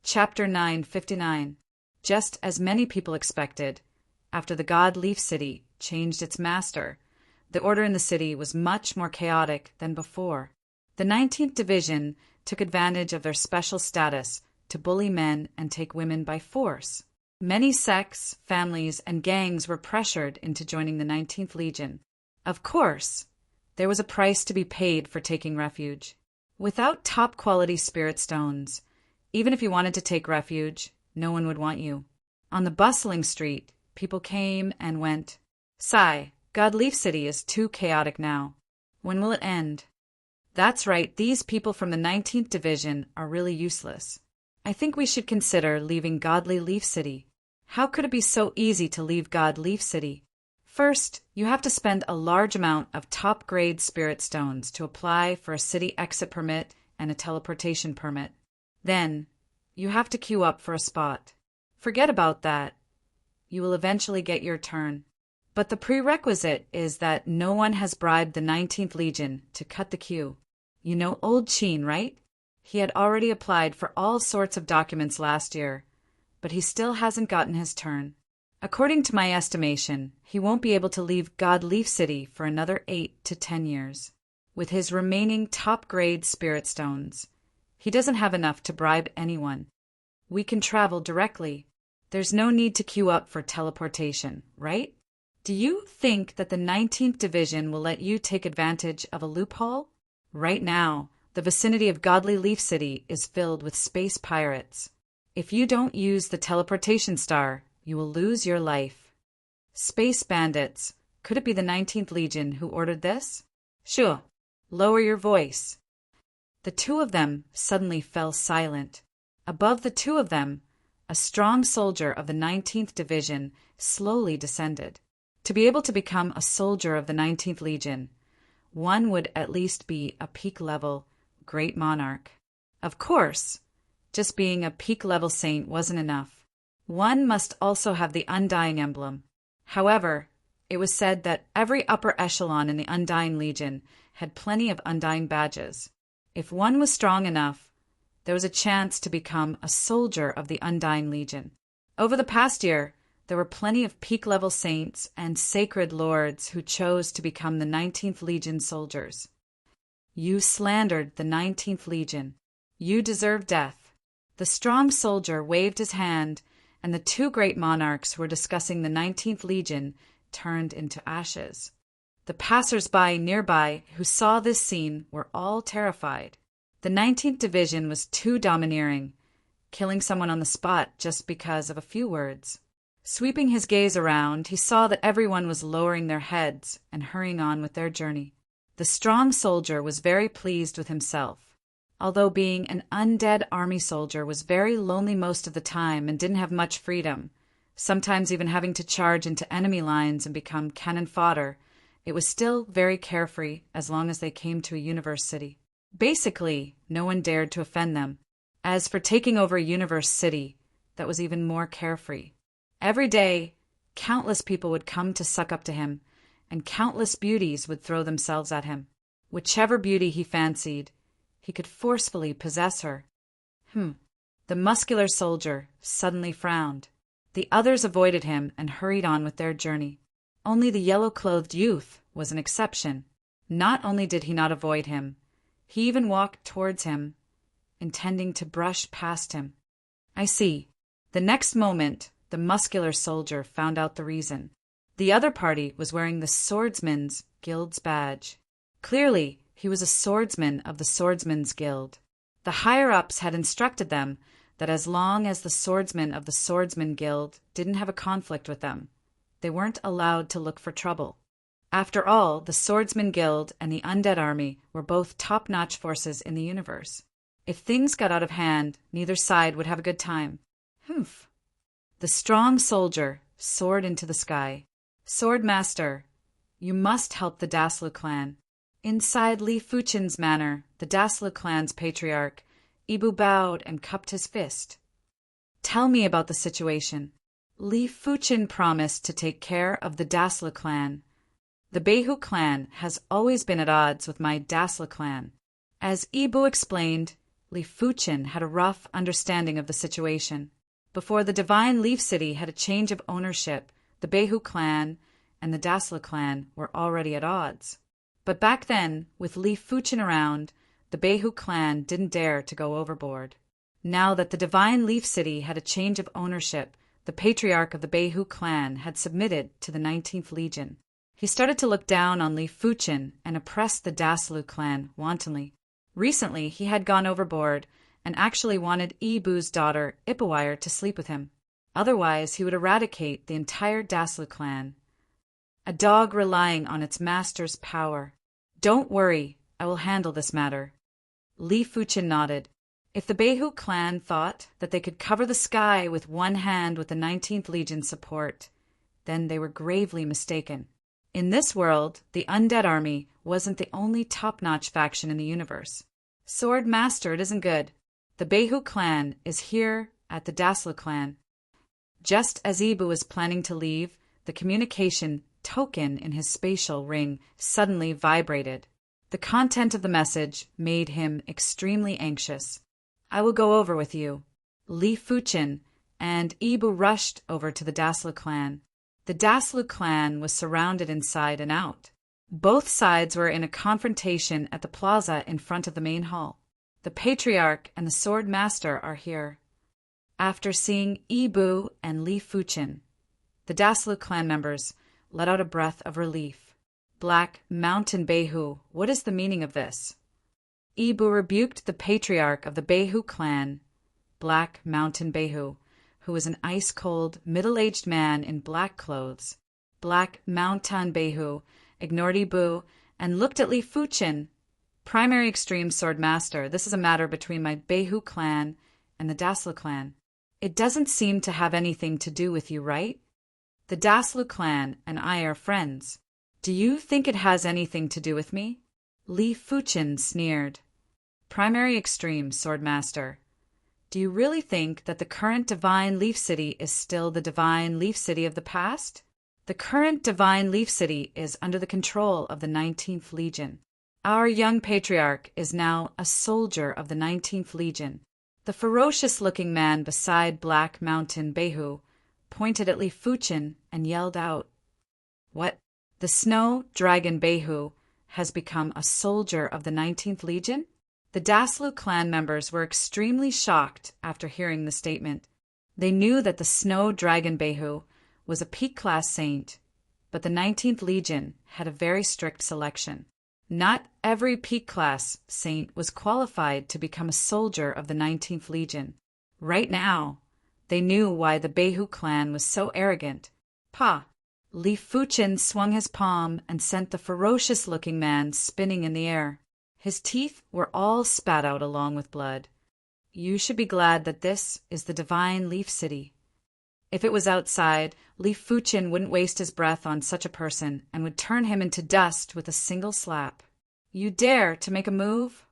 Chapter 959. Just as many people expected, after the god Leaf City changed its master, the order in the city was much more chaotic than before. The 19th Division took advantage of their special status to bully men and take women by force. Many sects, families, and gangs were pressured into joining the 19th Legion. Of course, there was a price to be paid for taking refuge. Without top-quality spirit stones, even if you wanted to take refuge, no one would want you. On the bustling street, people came and went. Sigh, God Leaf City is too chaotic now. When will it end? That's right, these people from the 19th Division are really useless. I think we should consider leaving Godly Leaf City. How could it be so easy to leave God Leaf City? First, you have to spend a large amount of top-grade spirit stones to apply for a city exit permit and a teleportation permit. Then, you have to queue up for a spot. Forget about that. You will eventually get your turn. But the prerequisite is that no one has bribed the 19th Legion to cut the queue. You know Old Sheen, right? He had already applied for all sorts of documents last year, but he still hasn't gotten his turn. According to my estimation, he won't be able to leave God Leaf City for another 8 to 10 years. With his remaining top-grade spirit stones, he doesn't have enough to bribe anyone. We can travel directly. There's no need to queue up for teleportation, right? Do you think that the 19th Division will let you take advantage of a loophole? Right now, the vicinity of Godly Leaf City is filled with space pirates. If you don't use the teleportation star, you will lose your life. Space bandits. Could it be the 19th Legion who ordered this? Sure. Lower your voice. The two of them suddenly fell silent. Above the two of them, a strong soldier of the 19th Division slowly descended. To be able to become a soldier of the 19th Legion, one would at least be a peak-level Great Monarch. Of course, just being a peak-level saint wasn't enough. One must also have the Undying emblem. However, it was said that every upper echelon in the Undying Legion had plenty of Undying badges. If one was strong enough, there was a chance to become a soldier of the Undying Legion. Over the past year, there were plenty of peak-level saints and sacred lords who chose to become the 19th Legion soldiers. You slandered the 19th Legion. You deserve death. The strong soldier waved his hand, and the two great monarchs who were discussing the 19th Legion turned into ashes. The passers-by nearby who saw this scene were all terrified. The 19th Division was too domineering, killing someone on the spot just because of a few words. Sweeping his gaze around, he saw that everyone was lowering their heads and hurrying on with their journey. The strong soldier was very pleased with himself. Although being an undead army soldier was very lonely most of the time and didn't have much freedom, sometimes even having to charge into enemy lines and become cannon fodder, it was still very carefree as long as they came to a universe city. Basically, no one dared to offend them. As for taking over a universe city, that was even more carefree. Every day, countless people would come to suck up to him, and countless beauties would throw themselves at him. Whichever beauty he fancied, he could forcefully possess her. The muscular soldier suddenly frowned. The others avoided him and hurried on with their journey. Only the yellow-clothed youth was an exception. Not only did he not avoid him, he even walked towards him, intending to brush past him. I see. The next moment, the muscular soldier found out the reason. The other party was wearing the Swordsman's Guild's badge. Clearly, he was a swordsman of the Swordsman's Guild. The higher-ups had instructed them that as long as the swordsmen of the Swordsman Guild didn't have a conflict with them, they weren't allowed to look for trouble. After all, the Swordsman Guild and the Undead Army were both top-notch forces in the universe. If things got out of hand, neither side would have a good time. The strong soldier soared into the sky. Swordmaster, you must help the Daslu clan. Inside Li Fuchin's manor, the Daslu clan's patriarch, Ibu bowed and cupped his fist. Tell me about the situation. Li Fuchin promised to take care of the Daslu clan. The Behu clan has always been at odds with my Daslu clan. As Ibu explained, Li Fuchen had a rough understanding of the situation. Before the Divine Leaf City had a change of ownership, the Behu clan and the Daslu clan were already at odds. But back then, with Li Fuchen around, the Behu clan didn't dare to go overboard. Now that the Divine Leaf City had a change of ownership, the patriarch of the Behu clan had submitted to the 19th Legion. He started to look down on Li Fuchen and oppress the Daslu clan wantonly. Recently, he had gone overboard and actually wanted Ibu's daughter, Ipawire, to sleep with him. Otherwise, he would eradicate the entire Daslu clan. A dog relying on its master's power. Don't worry, I will handle this matter. Li Fuchen nodded. If the Behu clan thought that they could cover the sky with one hand with the 19th Legion's support, then they were gravely mistaken. In this world, the Undead Army wasn't the only top-notch faction in the universe. Sword Master, it isn't good. The Behu clan is here at the Daslu clan. Just as Ibu was planning to leave, the communication token in his spatial ring suddenly vibrated. The content of the message made him extremely anxious. I will go over with you. Li Fuchen and Ibu rushed over to the Daslu clan. The Daslu clan was surrounded inside and out. Both sides were in a confrontation at the plaza in front of the main hall. The Patriarch and the Sword Master are here. After seeing Ibu and Li Fuchen, the Daslu clan members let out a breath of relief. Black Mountain Behu, what is the meaning of this? Ibu rebuked the patriarch of the Behu clan, Black Mountain Behu, who was an ice-cold, middle-aged man in black clothes. Black Mountain Behu ignored Ibu and looked at Li Fuchen. Primary Extreme Sword Master, this is a matter between my Behu clan and the Daslu clan. It doesn't seem to have anything to do with you, right? The Daslu clan and I are friends. Do you think it has anything to do with me? Li Fuchen sneered. Primary Extreme Sword Master, do you really think that the current Divine Leaf City is still the Divine Leaf City of the past? The current Divine Leaf City is under the control of the 19th Legion. Our young patriarch is now a soldier of the 19th Legion. The ferocious-looking man beside Black Mountain Behu pointed at Li Fuchen and yelled out, "What? The Snow Dragon Behu has become a soldier of the 19th Legion?" The Daslu clan members were extremely shocked after hearing the statement. They knew that the Snow Dragon Behu was a peak-class saint, but the 19th Legion had a very strict selection. Not every peak-class saint was qualified to become a soldier of the 19th Legion. Right now, they knew why the Behu clan was so arrogant. Pa! Li Fuchen swung his palm and sent the ferocious-looking man spinning in the air. His teeth were all spat out along with blood. You should be glad that this is the Divine Leaf City. If it was outside, Li Fuchen wouldn't waste his breath on such a person and would turn him into dust with a single slap. You dare to make a move?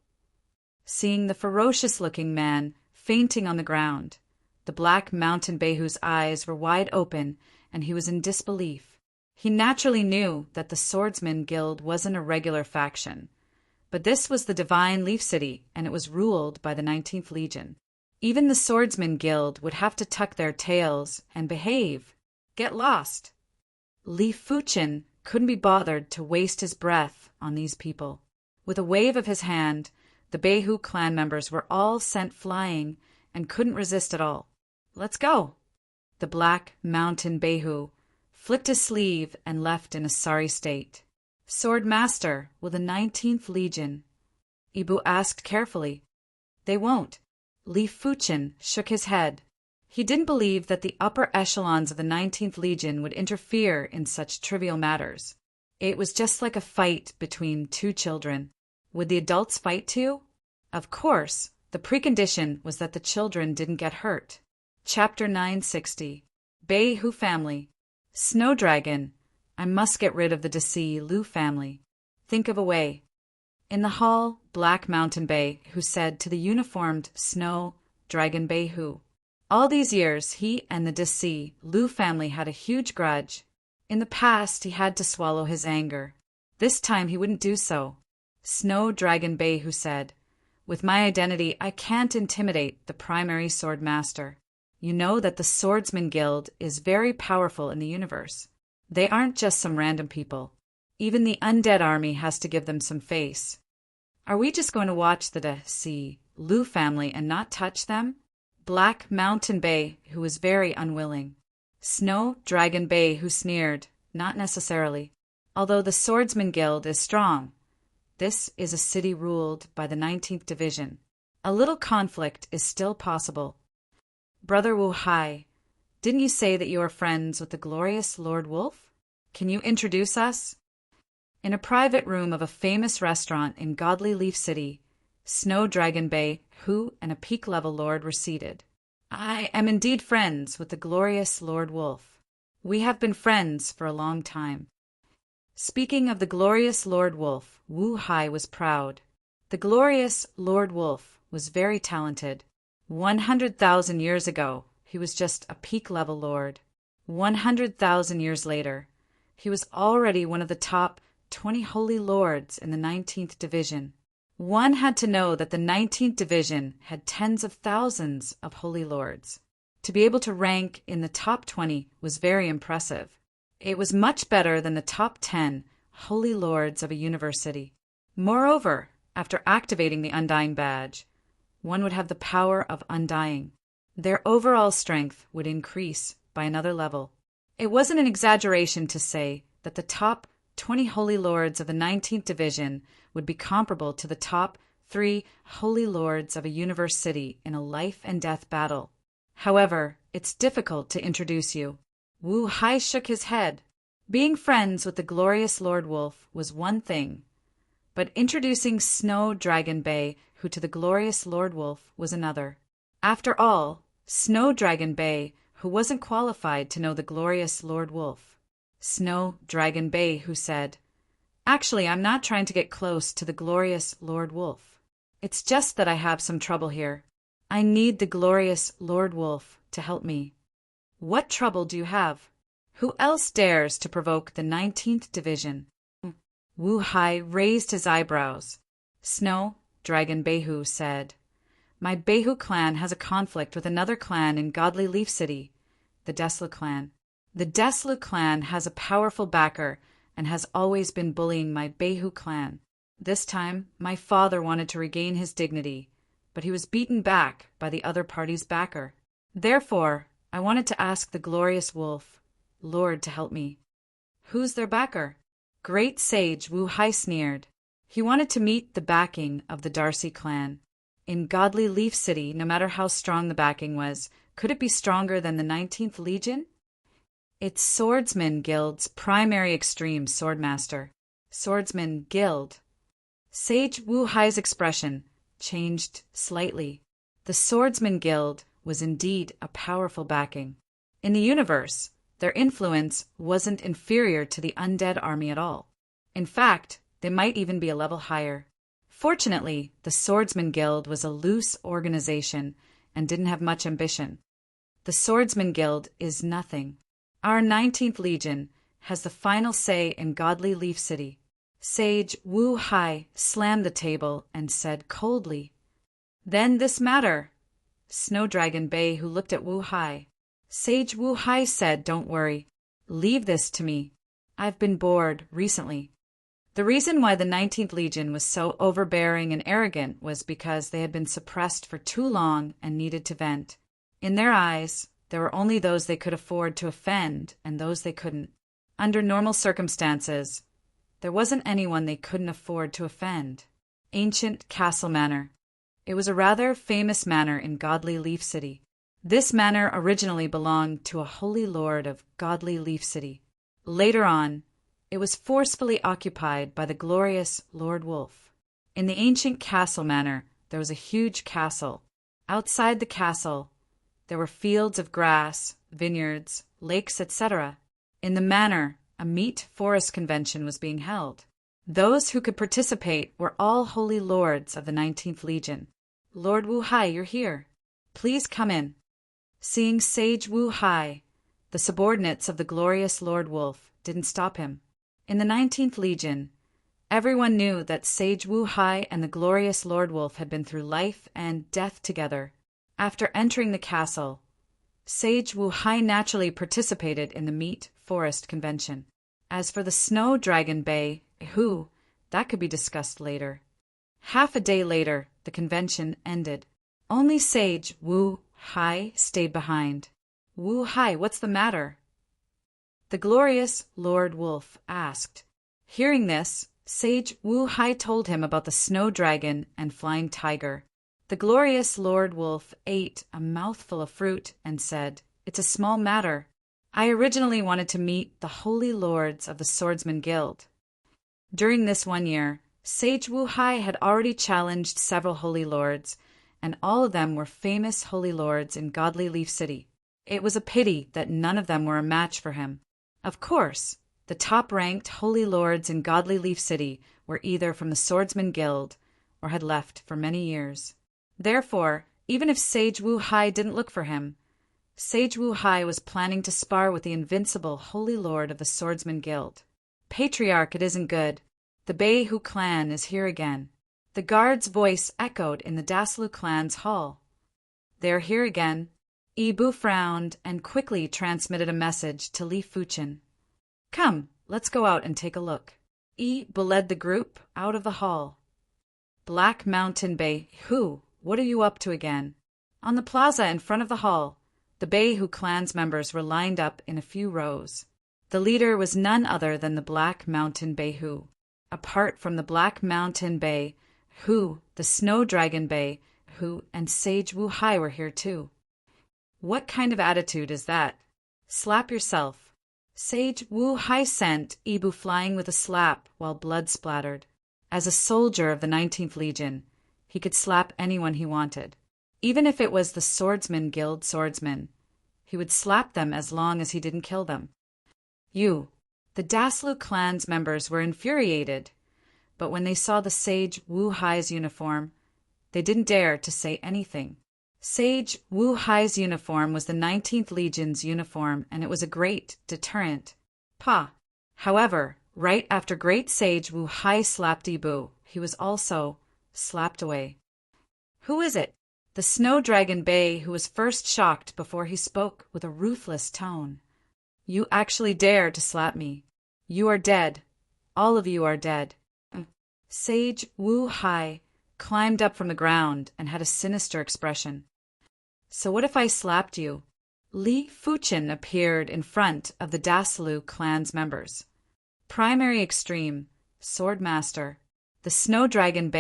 Seeing the ferocious-looking man fainting on the ground, the Black Mountain Behu's eyes were wide open and he was in disbelief. He naturally knew that the Swordsman Guild wasn't a regular faction. But this was the Divine Leaf City, and it was ruled by the 19th Legion. Even the Swordsman Guild would have to tuck their tails and behave. Get lost. Li Fuchen couldn't be bothered to waste his breath on these people. With a wave of his hand, the Behu clan members were all sent flying and couldn't resist at all. Let's go. The Black Mountain Behu flipped his sleeve and left in a sorry state. Sword Master, will the 19th Legion? Ibu asked carefully. They won't. Li Fuchen shook his head. He didn't believe that the upper echelons of the 19th Legion would interfere in such trivial matters. It was just like a fight between two children. Would the adults fight too? Of course, the precondition was that the children didn't get hurt. Chapter 960. Behu Family. Snow Dragon. I must get rid of the Desi Lu family. Think of a way. In the hall, Black Mountain Behu said to the uniformed Snow Dragon Behu. All these years, he and the Desi Lu family had a huge grudge. In the past, he had to swallow his anger. This time, he wouldn't do so. Snow Dragon Behu said, With my identity, I can't intimidate the primary sword master. You know that the Swordsman Guild is very powerful in the universe. They aren't just some random people. Even the undead army has to give them some face. Are we just going to watch the Lu family and not touch them? Black Mountain Bay, who was very unwilling. Snow Dragon Bay, who sneered, not necessarily. Although the Swordsman Guild is strong, this is a city ruled by the 19th Division. A little conflict is still possible. Brother Wu Hai, didn't you say that you are friends with the glorious Lord Wolf? Can you introduce us? In a private room of a famous restaurant in Godly Leaf City, Snow Dragon Bay, Hu, and a peak-level lord were seated. I am indeed friends with the glorious Lord Wolf. We have been friends for a long time. Speaking of the glorious Lord Wolf, Wu Hai was proud. The glorious Lord Wolf was very talented. 100,000 years ago, he was just a peak-level lord. 100,000 years later, he was already one of the top 20 holy lords in the 19th Division. One had to know that the 19th Division had tens of thousands of holy lords. To be able to rank in the top 20 was very impressive. It was much better than the top 10 holy lords of a university. Moreover, after activating the Undying Badge, one would have the power of undying. Their overall strength would increase by another level. It wasn't an exaggeration to say that the top 20 holy lords of the 19th Division would be comparable to the top 3 holy lords of a universe city in a life-and-death battle. However, it's difficult to introduce you. Wu Hai shook his head. Being friends with the glorious Lord Wolf was one thing, but introducing Snow Dragon Bay, who to the glorious Lord Wolf, was another. After all, Snow Dragon Bay, who wasn't qualified to know the glorious Lord Wolf. Snow Dragon Bay, who said, "Actually, I'm not trying to get close to the glorious Lord Wolf. It's just that I have some trouble here. I need the glorious Lord Wolf to help me." "What trouble do you have? Who else dares to provoke the 19th Division?" Wu Hai raised his eyebrows. Snow Dragon Behu said, "My Behu clan has a conflict with another clan in Godly Leaf City, the Deslu clan. The Deslu clan has a powerful backer and has always been bullying my Behu clan. This time, my father wanted to regain his dignity, but he was beaten back by the other party's backer. Therefore, I wanted to ask the glorious Wolf, Lord, to help me." "Who's their backer?" Great Sage Wu Hai sneered. He wanted to meet the backing of the Darcy clan. In Godly Leaf City, no matter how strong the backing was, could it be stronger than the 19th Legion? It's Swordsman Guild's primary extreme swordmaster. Swordsman Guild. Sage Wu Hai's expression changed slightly. The Swordsman Guild was indeed a powerful backing. In the universe, their influence wasn't inferior to the undead army at all. In fact, they might even be a level higher. Fortunately, the Swordsman Guild was a loose organization and didn't have much ambition. The Swordsman Guild is nothing. Our 19th Legion has the final say in Godly Leaf City. Sage Wu Hai slammed the table and said coldly, "Then this matter." Snow Dragon Bay, who looked at Wu Hai. Sage Wu Hai said, "Don't worry. Leave this to me. I've been bored recently." The reason why the 19th Legion was so overbearing and arrogant was because they had been suppressed for too long and needed to vent. In their eyes, there were only those they could afford to offend and those they couldn't. Under normal circumstances, there wasn't anyone they couldn't afford to offend. Ancient Castle Manor. It was a rather famous manor in Godly Leaf City. This manor originally belonged to a holy lord of Godly Leaf City. Later on, it was forcefully occupied by the glorious Lord Wolf. In the ancient Castle Manor, there was a huge castle. Outside the castle, there were fields of grass, vineyards, lakes, etc. In the manor, a meat forest convention was being held. Those who could participate were all holy lords of the 19th Legion. "Lord Wu Hai, you're here. Please come in." Seeing Sage Wu Hai, the subordinates of the glorious Lord Wolf didn't stop him. In the 19th Legion, Everyone knew that Sage Wu Hai and the glorious Lord Wolf had been through life and death together. After entering the castle, Sage Wu Hai naturally participated in the Meat Forest Convention. As for the Snow Dragon Bay, that could be discussed later. Half a day later, the convention ended. Only Sage Wu Hai stayed behind. Wu Hai, what's the matter? The glorious Lord Wolf asked. Hearing this, Sage Wu Hai told him about the snow dragon and flying tiger. The glorious Lord Wolf ate a mouthful of fruit and said, It's a small matter. I originally wanted to meet the holy lords of the Swordsman Guild. During this 1 year, Sage Wu Hai had already challenged several holy lords, and all of them were famous holy lords in Godly Leaf City. It was a pity that none of them were a match for him. Of course, the top-ranked holy lords in Godly Leaf City were either from the Swordsman Guild or had left for many years. Therefore, even if Sage Wu Hai didn't look for him, Sage Wu Hai was planning to spar with the invincible holy lord of the Swordsman Guild. Patriarch, it isn't good. The Beihu clan is here again. The guard's voice echoed in the Dasalu clan's hall. They're here again. Ibu frowned and quickly transmitted a message to Li Fuchen. Come, let's go out and take a look. Ibu led the group out of the hall. Black Mountain Beihu, what are you up to again? On the plaza in front of the hall, the Beihu clan's members were lined up in a few rows. The leader was none other than the Black Mountain Beihu. Apart from the Black Mountain Beihu, the Snow Dragon Beihu, and Sage Wu Hai were here too. What kind of attitude is that? Slap yourself. Sage Wu Hai sent Ibu flying with a slap while blood splattered. As a soldier of the 19th Legion, he could slap anyone he wanted. Even if it was the Swordsman Guild swordsmen, he would slap them as long as he didn't kill them. The Dasalu clan's members were infuriated, but when they saw the Sage Wu Hai's uniform, they didn't dare to say anything. Sage Wu Hai's uniform was the 19th Legion's uniform, and it was a great deterrent. However, right after Great Sage Wu Hai slapped Ibu, he was also slapped away. Who is it? The Snow Dragon who was first shocked before he spoke with a ruthless tone. You actually dare to slap me. You are dead. All of you are dead. Sage Wu Hai climbed up from the ground and had a sinister expression. So what if I slapped you? Li Fuchen appeared in front of the Dasalu clan's members. Primary Extreme, Swordmaster, the Snow Dragon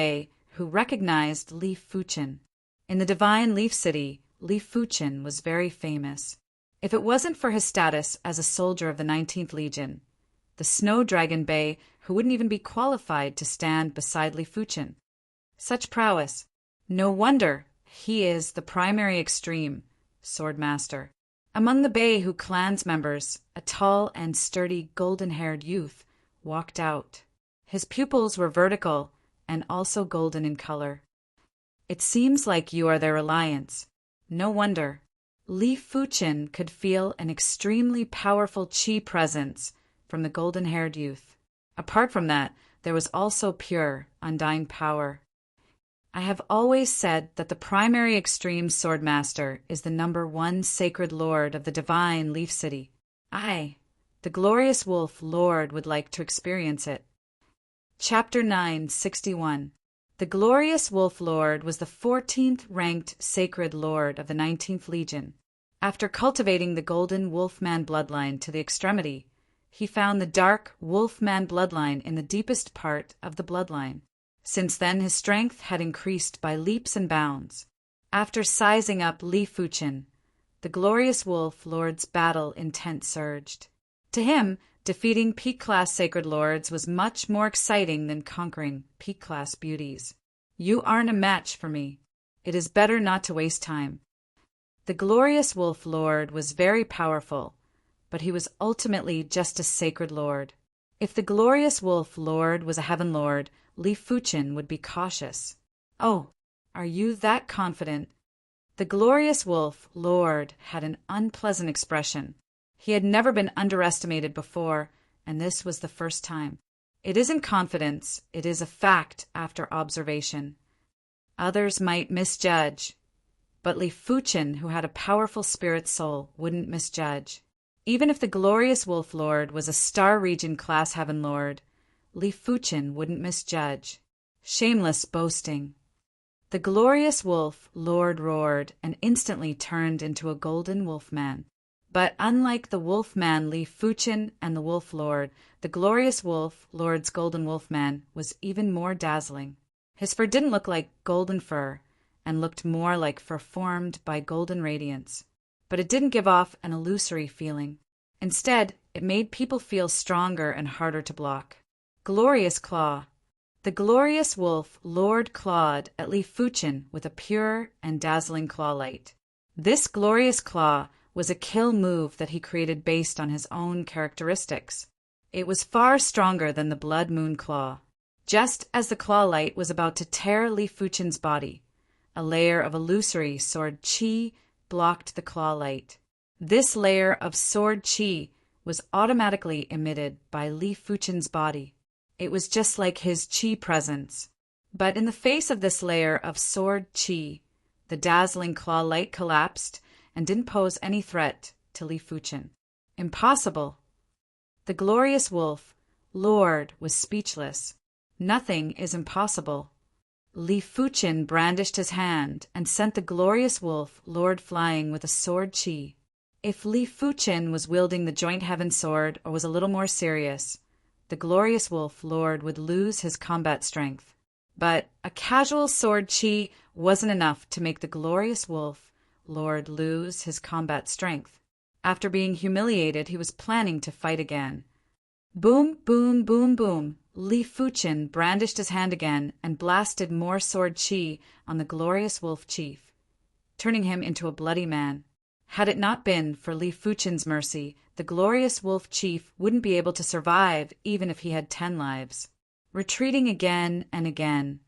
who recognized Li Fuchen. In the Divine Leaf City, Li Fuchen was very famous. If it wasn't for his status as a soldier of the 19th Legion, the Snow Dragon who wouldn't even be qualified to stand beside Li Fuchen. Such prowess. No wonder he is the Primary Extreme, Swordmaster. Among the Beihu clan's members, a tall and sturdy golden-haired youth walked out. His pupils were vertical and also golden in color. It seems like you are their alliance. No wonder. Li Fuchen could feel an extremely powerful qi presence from the golden-haired youth. Apart from that, there was also pure, undying power. I have always said that the Primary Extreme Swordmaster is the #1 sacred lord of the Divine Leaf City. I, the glorious Wolf Lord, would like to experience it. Chapter 961. The glorious Wolf Lord was the 14th ranked sacred lord of the 19th Legion. After cultivating the golden Wolfman bloodline to the extremity, he found the dark Wolfman bloodline in the deepest part of the bloodline. Since then, his strength had increased by leaps and bounds. After sizing up Li Fuchen, the glorious Wolf Lord's battle intent surged. To him, defeating peak-class sacred lords was much more exciting than conquering peak-class beauties. You aren't a match for me. It is better not to waste time. The glorious Wolf Lord was very powerful, but he was ultimately just a sacred lord. If the glorious Wolf Lord was a heaven lord, Li Fuchen would be cautious. Oh, are you that confident? The glorious Wolf Lord had an unpleasant expression. He had never been underestimated before, and this was the first time. It isn't confidence, it is a fact after observation. Others might misjudge, but Li Fuchen, who had a powerful spirit soul, wouldn't misjudge. Even if the glorious Wolf Lord was a Star Region class Heaven Lord, Li Fuchen wouldn't misjudge. Shameless boasting. The glorious Wolf Lord roared and instantly turned into a golden wolfman. But unlike the wolfman Li Fuchen and the Wolf Lord, the glorious Wolf Lord's golden wolfman was even more dazzling. His fur didn't look like golden fur and looked more like fur formed by golden radiance. But it didn't give off an illusory feeling. Instead, it made people feel stronger and harder to block. Glorious Claw. The glorious wolf Lord clawed at Li Fuchen with a pure and dazzling claw light. This glorious claw was a kill move that he created based on his own characteristics. It was far stronger than the Blood Moon Claw. Just as the claw light was about to tear Li Fuchen's body, a layer of illusory sword chi blocked the claw light. This layer of sword chi was automatically emitted by Li Fuchen's body. It was just like his chi presence. But in the face of this layer of sword chi, the dazzling claw light collapsed and didn't pose any threat to Li Fuchen. Impossible. The glorious wolf, Lord, was speechless. Nothing is impossible. Li Fuchen brandished his hand and sent the glorious wolf, Lord, flying with a sword chi. If Li Fuchen was wielding the joint heaven sword or was a little more serious, the glorious wolf, Lord, would lose his combat strength. But a casual sword chi wasn't enough to make the glorious wolf, Lord, lose his combat strength. After being humiliated, he was planning to fight again. Boom, boom, boom, boom. Li Fuchen brandished his hand again and blasted more sword chi on the glorious wolf chief, turning him into a bloody man. Had it not been for Li Fuchen's mercy, the glorious wolf chief wouldn't be able to survive even if he had 10 lives. Retreating again and again,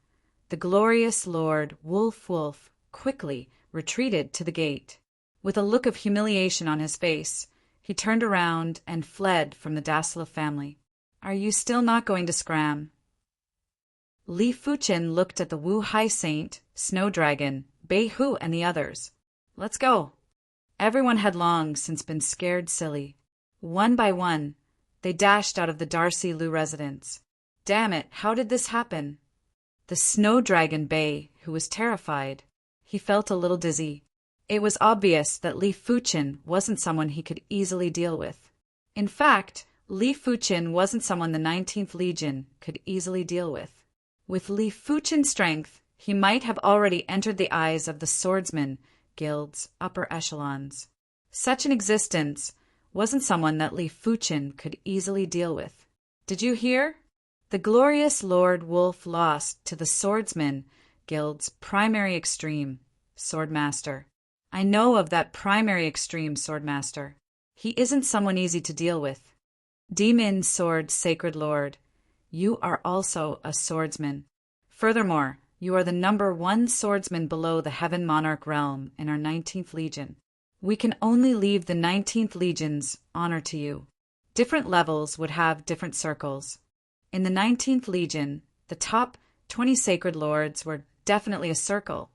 the glorious Lord Wolf quickly retreated to the gate. With a look of humiliation on his face, he turned around and fled from the Dassler family. Are you still not going to scram? Li Fuchen looked at the Wu Hai Saint, Snow Dragon, Bei Hu, and the others. Let's go. Everyone had long since been scared silly. One by one, they dashed out of the Darcy Lu residence. Damn it, how did this happen? The Snow Dragon Bei, who was terrified. He felt a little dizzy. It was obvious that Li Fuchen wasn't someone he could easily deal with. In fact, Li Fuchen wasn't someone the 19th Legion could easily deal with. With Li Fuchen's strength, he might have already entered the eyes of the Swordsman Guild's upper echelons. Such an existence wasn't someone that Li Fuchen could easily deal with. Did you hear? The glorious Lord Wolf lost to the Swordsman Guild's primary extreme, Swordmaster. I know of that primary extreme Swordmaster. He isn't someone easy to deal with. Demon Sword Sacred Lord, you are also a swordsman. Furthermore, you are the #1 swordsman below the Heaven Monarch realm in our 19th Legion. We can only leave the 19th Legion's honor to you. Different levels would have different circles. In the 19th Legion, the top 20 Sacred Lords were definitely a circle,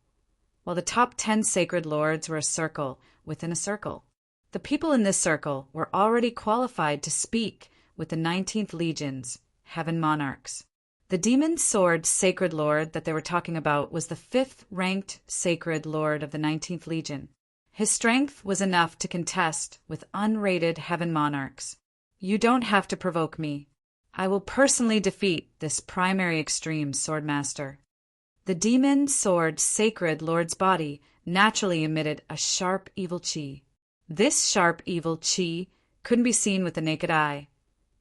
while the top 10 Sacred Lords were a circle within a circle. The people in this circle were already qualified to speak with the 19th Legion's Heaven Monarchs. The Demon Sword Sacred Lord that they were talking about was the 5th ranked Sacred Lord of the 19th Legion. His strength was enough to contest with unrated Heaven Monarchs. You don't have to provoke me. I will personally defeat this primary extreme Swordmaster. The Demon Sword Sacred Lord's body naturally emitted a sharp evil chi. This sharp evil chi couldn't be seen with the naked eye,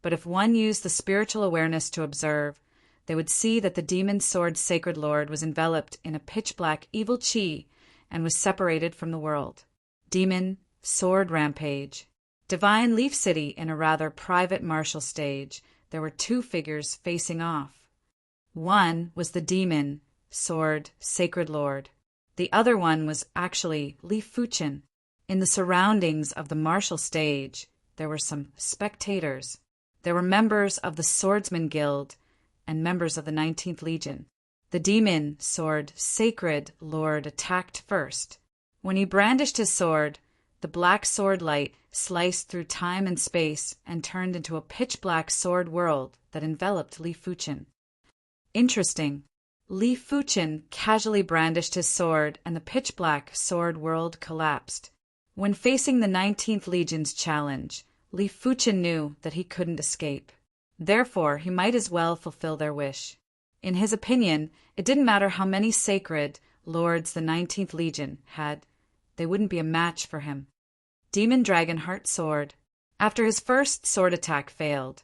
but if one used the spiritual awareness to observe, they would see that the Demon Sword Sacred Lord was enveloped in a pitch-black evil chi and was separated from the world. Demon Sword Rampage. Divine Leaf City in a rather private martial stage, there were 2 figures facing off. One was the Demon Sword Sacred Lord. The other one was actually Li Fuchen. In the surroundings of the martial stage, there were some spectators. There were members of the Swordsman Guild and members of the 19th Legion. The demon sword Sacred Lord attacked first. When he brandished his sword, the black sword light sliced through time and space and turned into a pitch-black sword world that enveloped Li Fuchen. Interesting. Li Fuchen casually brandished his sword and the pitch-black sword world collapsed. When facing the 19th Legion's challenge, Li Fuchen knew that he couldn't escape. Therefore, he might as well fulfill their wish. In his opinion, it didn't matter how many sacred lords the 19th Legion had, they wouldn't be a match for him. Demon Dragon Heart Sword. After his first sword attack failed,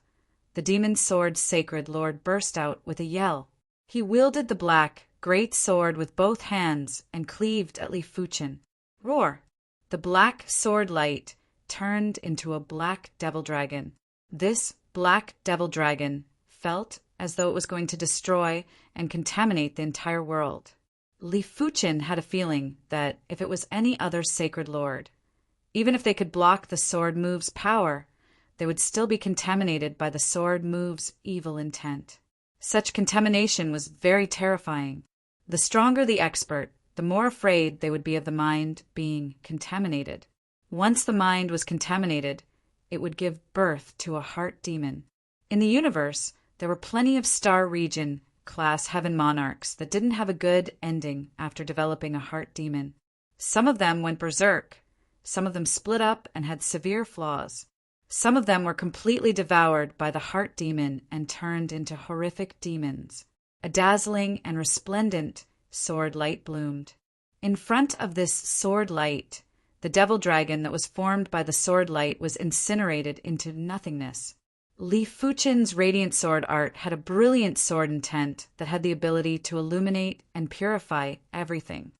the demon sword Sacred Lord burst out with a yell. He wielded the black, great sword with both hands and cleaved at Li Fuchen. Roar! The black sword light turned into a black devil dragon. This black devil dragon felt as though it was going to destroy and contaminate the entire world. Li Fuchen had a feeling that if it was any other sacred lord, even if they could block the sword move's power, they would still be contaminated by the sword move's evil intent. Such contamination was very terrifying. The stronger the expert, the more afraid they would be of the mind being contaminated. Once the mind was contaminated, it would give birth to a heart demon. In the universe, there were plenty of Star Region class heaven monarchs that didn't have a good ending after developing a heart demon. Some of them went berserk. Some of them split up and had severe flaws. Some of them were completely devoured by the heart demon and turned into horrific demons. A dazzling and resplendent sword light bloomed. In front of this sword light, the devil dragon that was formed by the sword light was incinerated into nothingness. Li Fuchen's radiant sword art had a brilliant sword intent that had the ability to illuminate and purify everything.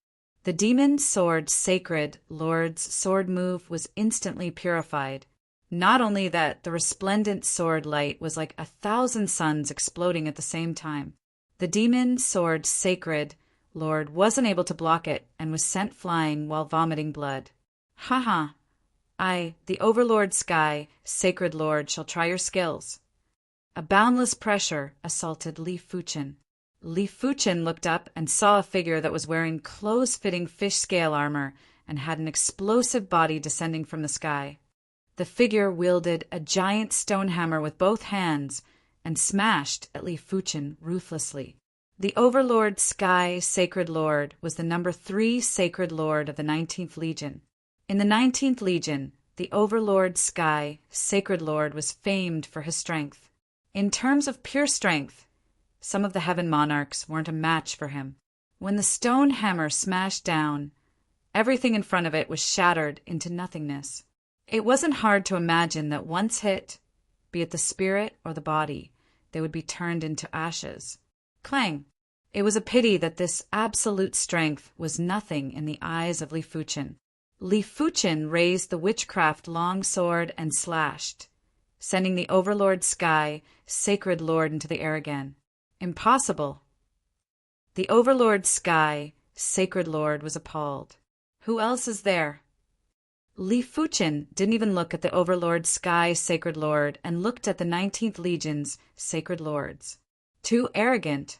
The demon sword Sacred Lord's sword move was instantly purified. Not only that, the resplendent sword light was like 1,000 suns exploding at the same time. The demon sword Sacred Lord wasn't able to block it and was sent flying while vomiting blood. Haha. I, the Overlord Sky, Sacred Lord, shall try your skills. A boundless pressure assaulted Li Fuchen. Li Fuchen looked up and saw a figure that was wearing close-fitting fish scale armor and had an explosive body descending from the sky. The figure wielded a giant stone hammer with both hands and smashed at Li Fuchen ruthlessly. The Overlord Sky Sacred Lord was the number 3 Sacred Lord of the 19th Legion. In the 19th Legion, the Overlord Sky Sacred Lord was famed for his strength. In terms of pure strength, some of the heaven monarchs weren't a match for him. When the stone hammer smashed down, everything in front of it was shattered into nothingness. It wasn't hard to imagine that once hit, be it the spirit or the body, they would be turned into ashes. Clang! It was a pity that this absolute strength was nothing in the eyes of Li Fuchen. Li Fuchen raised the witchcraft long sword and slashed, sending the Overlord Sky Sacred Lord into the air again. Impossible. The Overlord Sky Sacred Lord was appalled. Who else is there? Li Fuchen didn't even look at the Overlord Sky Sacred Lord and looked at the 19th Legion's Sacred Lords. Too arrogant.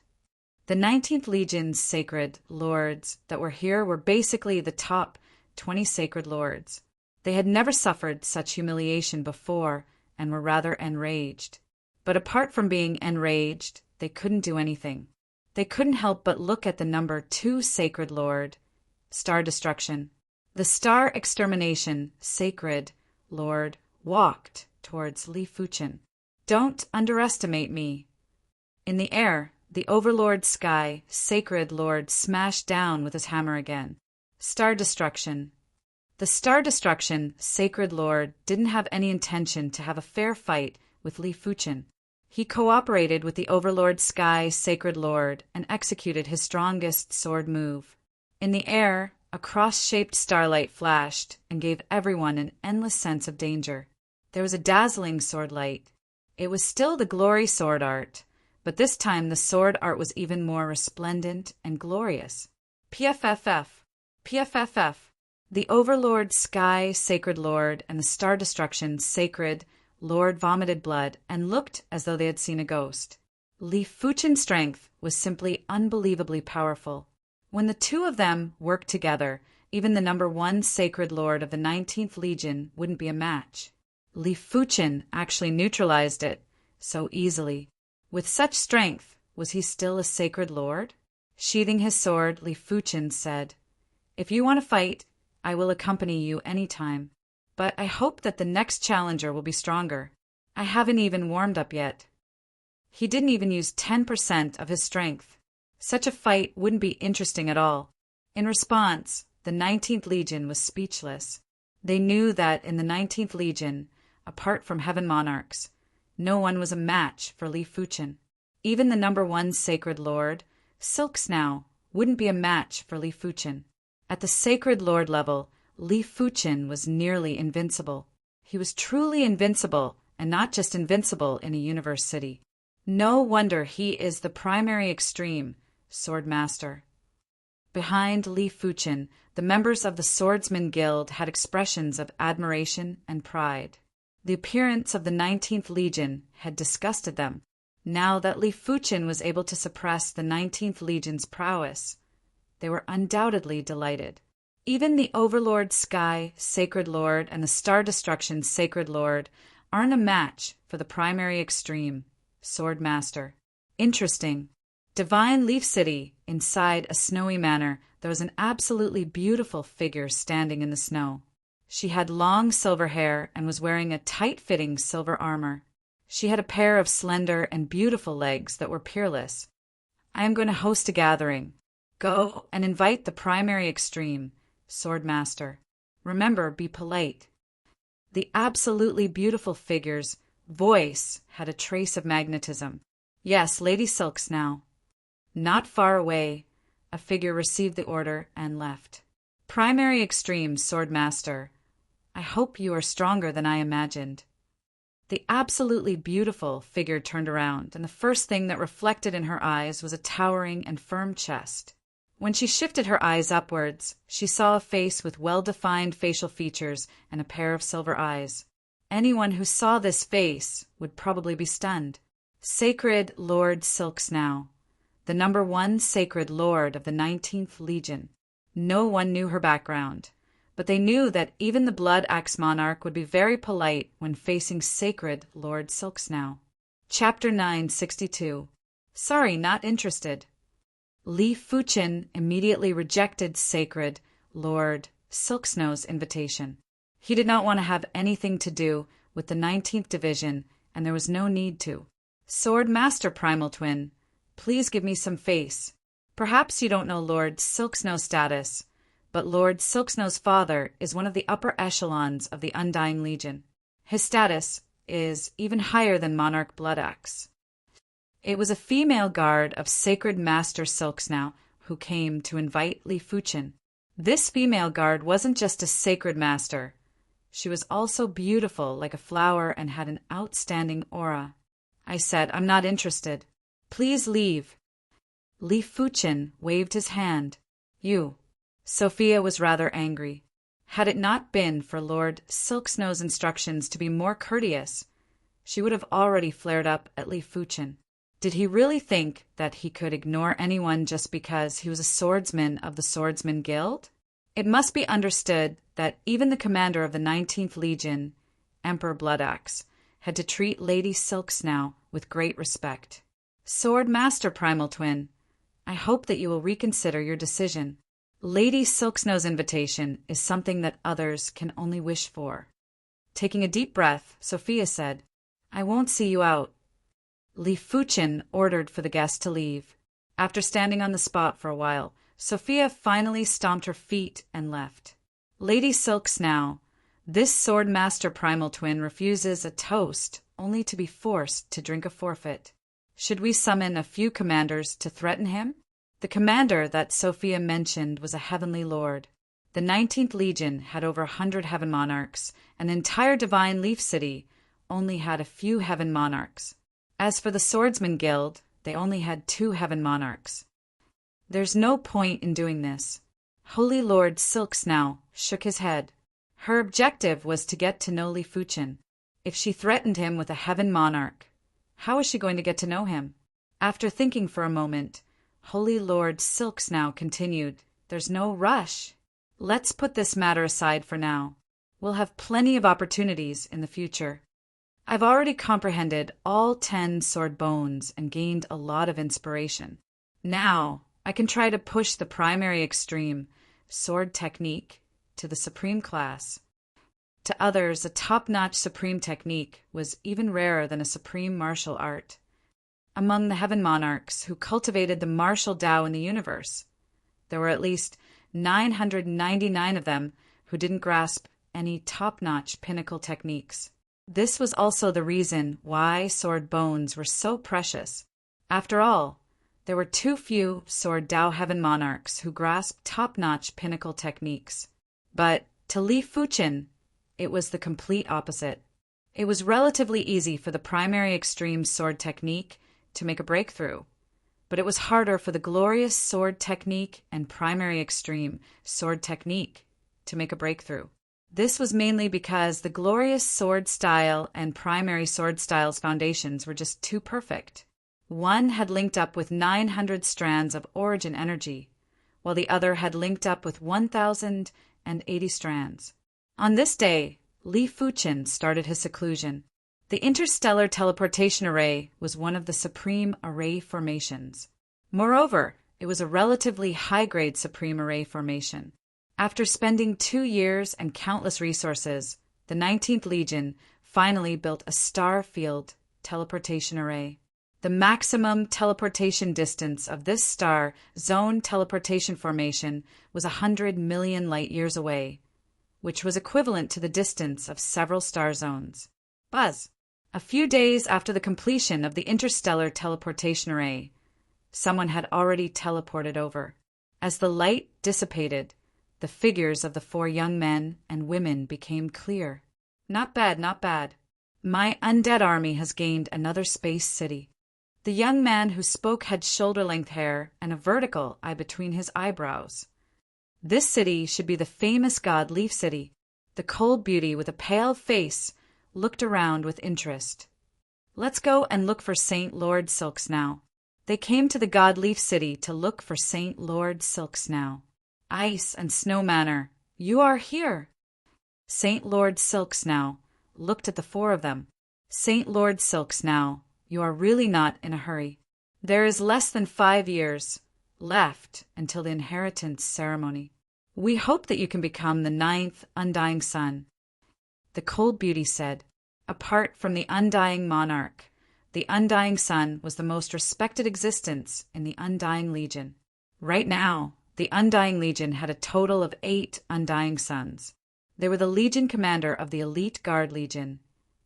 The 19th Legion's Sacred Lords that were here were basically the top 20 Sacred Lords. They had never suffered such humiliation before and were rather enraged. But apart from being enraged, they couldn't do anything. They couldn't help but look at the number 2 Sacred Lord, Star Destruction. The Star Extermination Sacred Lord walked towards Li Fuchen. Don't underestimate me. In the air, the Overlord Sky Sacred Lord smashed down with his hammer again. Star Destruction. The Star Destruction Sacred Lord didn't have any intention to have a fair fight with Li Fuchen. He cooperated with the Overlord Sky Sacred Lord and executed his strongest sword move. In the air, a cross-shaped starlight flashed and gave everyone an endless sense of danger. There was a dazzling sword light. It was still the glory sword art, but this time the sword art was even more resplendent and glorious. PFFF. PFFF. The Overlord Sky Sacred Lord and the Star Destruction Sacred Lord vomited blood and looked as though they had seen a ghost. Li Fuchen's strength was simply unbelievably powerful. When the two of them worked together, even the number 1 sacred lord of the 19th Legion wouldn't be a match. Li Fuchen actually neutralized it so easily. With such strength, was he still a sacred lord? Sheathing his sword, Li Fuchen said, "If you want to fight, I will accompany you any time. But I hope that the next challenger will be stronger. I haven't even warmed up yet." He didn't even use 10% of his strength. Such a fight wouldn't be interesting at all. In response, the 19th Legion was speechless. They knew that in the 19th Legion, apart from Heaven Monarchs, no one was a match for Li Fuchen. Even the number 1 sacred lord, Silk Snow, wouldn't be a match for Li Fuchen. At the sacred lord level, Li Fuchen was nearly invincible. He was truly invincible, and not just invincible in a universe city. No wonder he is the primary extreme sword master. Behind Li Fuchen, the members of the Swordsman Guild had expressions of admiration and pride. The appearance of the 19th Legion had disgusted them. Now that Li Fuchen was able to suppress the 19th Legion's prowess, they were undoubtedly delighted. Even the Overlord Sky Sacred Lord and the Star Destruction Sacred Lord aren't a match for the primary extreme Sword Master. Interesting. Divine Leaf City, inside a snowy manor, there was an absolutely beautiful figure standing in the snow. She had long silver hair and was wearing a tight-fitting silver armor. She had a pair of slender and beautiful legs that were peerless. "I am going to host a gathering. Go and invite the primary extreme Sword Master. Remember, be polite." The absolutely beautiful figure's voice had a trace of magnetism. "Yes, Lady Silks now." Not far away, a figure received the order and left. "Primary extreme Sword Master, I hope you are stronger than I imagined." The absolutely beautiful figure turned around, and the first thing that reflected in her eyes was a towering and firm chest. When she shifted her eyes upwards, she saw a face with well-defined facial features and a pair of silver eyes. Anyone who saw this face would probably be stunned. Sacred Lord Silk Snow, the number 1 sacred lord of the 19th Legion. No one knew her background, but they knew that even the Blood Axe Monarch would be very polite when facing Sacred Lord Silk Snow. Chapter 962. Sorry, not interested. Li Fuchen immediately rejected Sacred Lord Silk Snow's invitation. He did not want to have anything to do with the 19th Division, and there was no need to. "Sword Master Primal Twin, please give me some face. Perhaps you don't know Lord Silksnow's status, but Lord Silksnow's father is one of the upper echelons of the Undying Legion. His status is even higher than Monarch Bloodaxe." It was a female guard of Sacred Master Silksnow who came to invite Li Fuchen. This female guard wasn't just a sacred master. She was also beautiful like a flower and had an outstanding aura. I said, "I'm not interested. Please leave." Li Fuchen waved his hand. "You." Sophia was rather angry. Had it not been for Lord Silksnow's instructions to be more courteous, she would have already flared up at Li Fuchen. Did he really think that he could ignore anyone just because he was a swordsman of the Swordsman Guild? It must be understood that even the commander of the 19th Legion, Emperor Bloodaxe, had to treat Lady Silksnow with great respect. "Sword Master Primal Twin, I hope that you will reconsider your decision. Lady Silksnow's invitation is something that others can only wish for." Taking a deep breath, Sophia said, "I won't see you out." Li Fuchen ordered for the guest to leave. After standing on the spot for a while, Sophia finally stomped her feet and left. "Lady Silksnow, this Sword Master Primal Twin refuses a toast only to be forced to drink a forfeit. Should we summon a few commanders to threaten him?" The commander that Sophia mentioned was a heavenly lord. The 19th Legion had over 100 heaven monarchs, and the entire Divine Leaf City only had a few heaven monarchs. As for the Swordsman Guild, they only had 2 heaven monarchs. "There's no point in doing this." Holy Lord Silksnow shook his head. Her objective was to get to know Li Fuchen. If she threatened him with a heaven monarch, how was she going to get to know him? After thinking for a moment, Holy Lord Silksnow continued, "There's no rush. Let's put this matter aside for now. We'll have plenty of opportunities in the future. I've already comprehended all 10 sword bones and gained a lot of inspiration. Now, I can try to push the primary extreme, sword technique, to the supreme class. To others, a top-notch supreme technique was even rarer than a supreme martial art. Among the heaven monarchs who cultivated the martial Tao in the universe, there were at least 999 of them who didn't grasp any top-notch pinnacle techniques. This was also the reason why sword bones were so precious. After all, there were too few sword Tao heaven monarchs who grasped top-notch pinnacle techniques. But to Li Fuqin, it was the complete opposite. It was relatively easy for the primary extreme sword technique to make a breakthrough, but it was harder for the glorious sword technique and primary extreme sword technique to make a breakthrough. This was mainly because the glorious sword style and primary sword style's foundations were just too perfect. One had linked up with 900 strands of origin energy, while the other had linked up with 1,080 strands. On this day, Li Fuqin started his seclusion. The interstellar teleportation array was one of the supreme array formations. Moreover, it was a relatively high-grade supreme array formation. After spending 2 years and countless resources, the 19th Legion finally built a star field teleportation array. The maximum teleportation distance of this star zone teleportation formation was 100 million light-years away, which was equivalent to the distance of several star zones. Buzz. A few days after the completion of the interstellar teleportation array, someone had already teleported over. As the light dissipated, the figures of the 4 young men and women became clear. Not bad, not bad. My undead army has gained another space city. The young man who spoke had shoulder-length hair and a vertical eye between his eyebrows. This city should be the famous god Leaf City. The cold beauty with a pale face looked around with interest. Let's go and look for Saint Lord Silksnow. They came to the god Leaf City to look for Saint Lord Silksnow. Ice and Snow Manor, you are here. Saint Lord Silksnow looked at the 4 of them. Saint Lord Silksnow, you are really not in a hurry. There is less than 5 years left until the inheritance ceremony. We hope that you can become the 9th undying son. The cold beauty said, apart from the undying monarch, the undying son was the most respected existence in the Undying Legion. Right now, the Undying Legion had a total of 8 undying sons. They were the Legion commander of the Elite Guard Legion,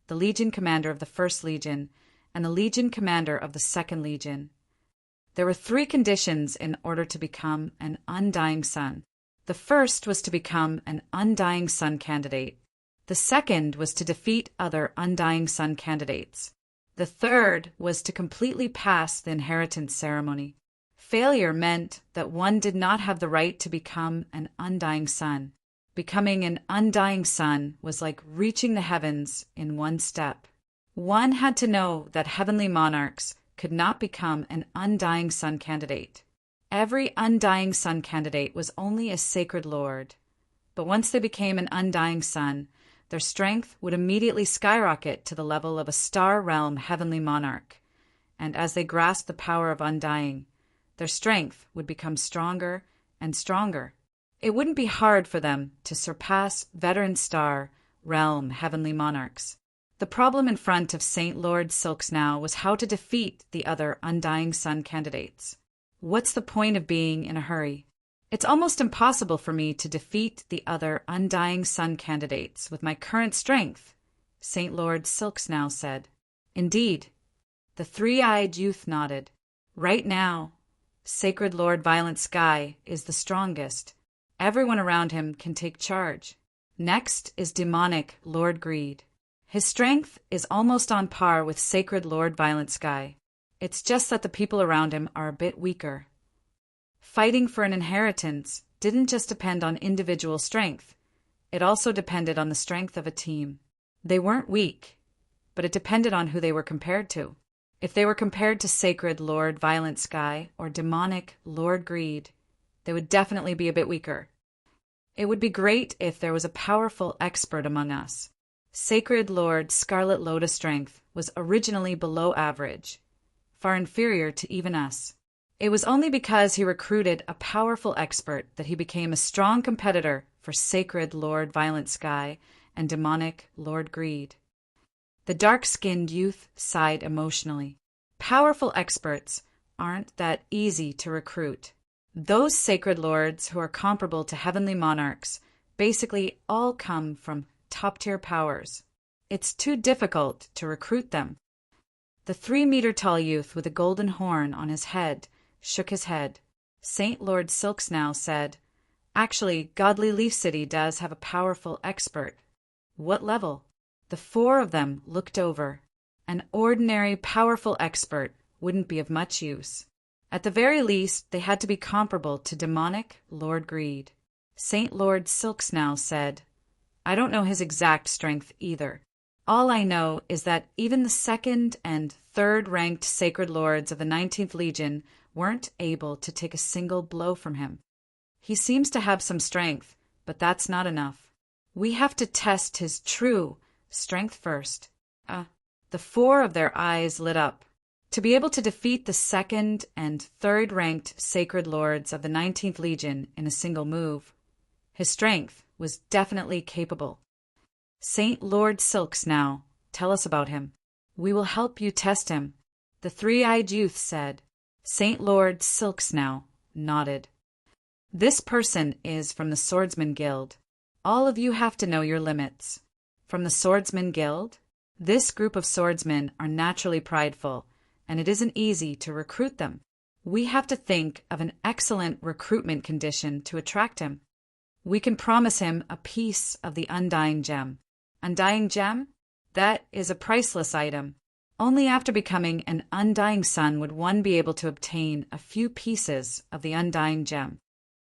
the Legion commander of the First Legion, and the Legion commander of the Second Legion. There were 3 conditions in order to become an undying son. The first was to become an undying son candidate. The second was to defeat other undying son candidates. The third was to completely pass the inheritance ceremony. Failure meant that one did not have the right to become an undying son. Becoming an undying son was like reaching the heavens in one step. One had to know that heavenly monarchs could not become an undying son candidate. Every undying son candidate was only a sacred lord. But once they became an undying son, their strength would immediately skyrocket to the level of a star realm heavenly monarch. And as they grasped the power of undying, their strength would become stronger and stronger. It wouldn't be hard for them to surpass veteran star realm heavenly monarchs. The problem in front of Saint Lord Silksnow was how to defeat the other undying son candidates. What's the point of being in a hurry? It's almost impossible for me to defeat the other undying son candidates with my current strength, Saint Lord Silksnow said. Indeed. The 3-eyed youth nodded. Right now, Sacred Lord Violent Sky is the strongest. Everyone around him can take charge. Next is demonic Lord Greed. His strength is almost on par with Sacred Lord Violent Sky. It's just that the people around him are a bit weaker. Fighting for an inheritance didn't just depend on individual strength. It also depended on the strength of a team. They weren't weak. but it depended on who they were compared to. If they were compared to sacred Lord Violent Sky or demonic Lord Greed, they would definitely be a bit weaker. It would be great if there was a powerful expert among us. Sacred Lord Scarlet Lotus strength was originally below average, far inferior to even us. It was only because he recruited a powerful expert that he became a strong competitor for sacred Lord Violent Sky and demonic Lord Greed. The dark-skinned youth sighed emotionally. Powerful experts aren't that easy to recruit. Those sacred lords who are comparable to heavenly monarchs basically all come from top-tier powers. It's too difficult to recruit them. The 3-meter-tall youth with a golden horn on his head shook his head. Saint Lord Silksnow said, "Actually, Godly Leaf City does have a powerful expert." "What level?" The 4 of them looked over. An ordinary, powerful expert wouldn't be of much use. At the very least, they had to be comparable to demonic Lord Greed. Saint Lord Silksnow said, "I don't know his exact strength either. All I know is that even the 2nd and 3rd ranked sacred lords of the 19th Legion weren't able to take a single blow from him. He seems to have some strength, but that's not enough. We have to test his true strength first." The 4 of their eyes lit up. To be able to defeat the 2nd and 3rd ranked sacred lords of the 19th Legion in a single move, his strength was definitely capable. "Saint Lord Silksnow, tell us about him." "We will help you test him," the 3-eyed youth said. Saint Lord Silksnow nodded. "This person is from the Swordsman Guild. All of you have to know your limits." From the Swordsman Guild? This group of swordsmen are naturally prideful, and it isn't easy to recruit them. We have to think of an excellent recruitment condition to attract him. We can promise him a piece of the Undying Gem. Undying Gem? That is a priceless item. Only after becoming an Undying Son would one be able to obtain a few pieces of the Undying Gem.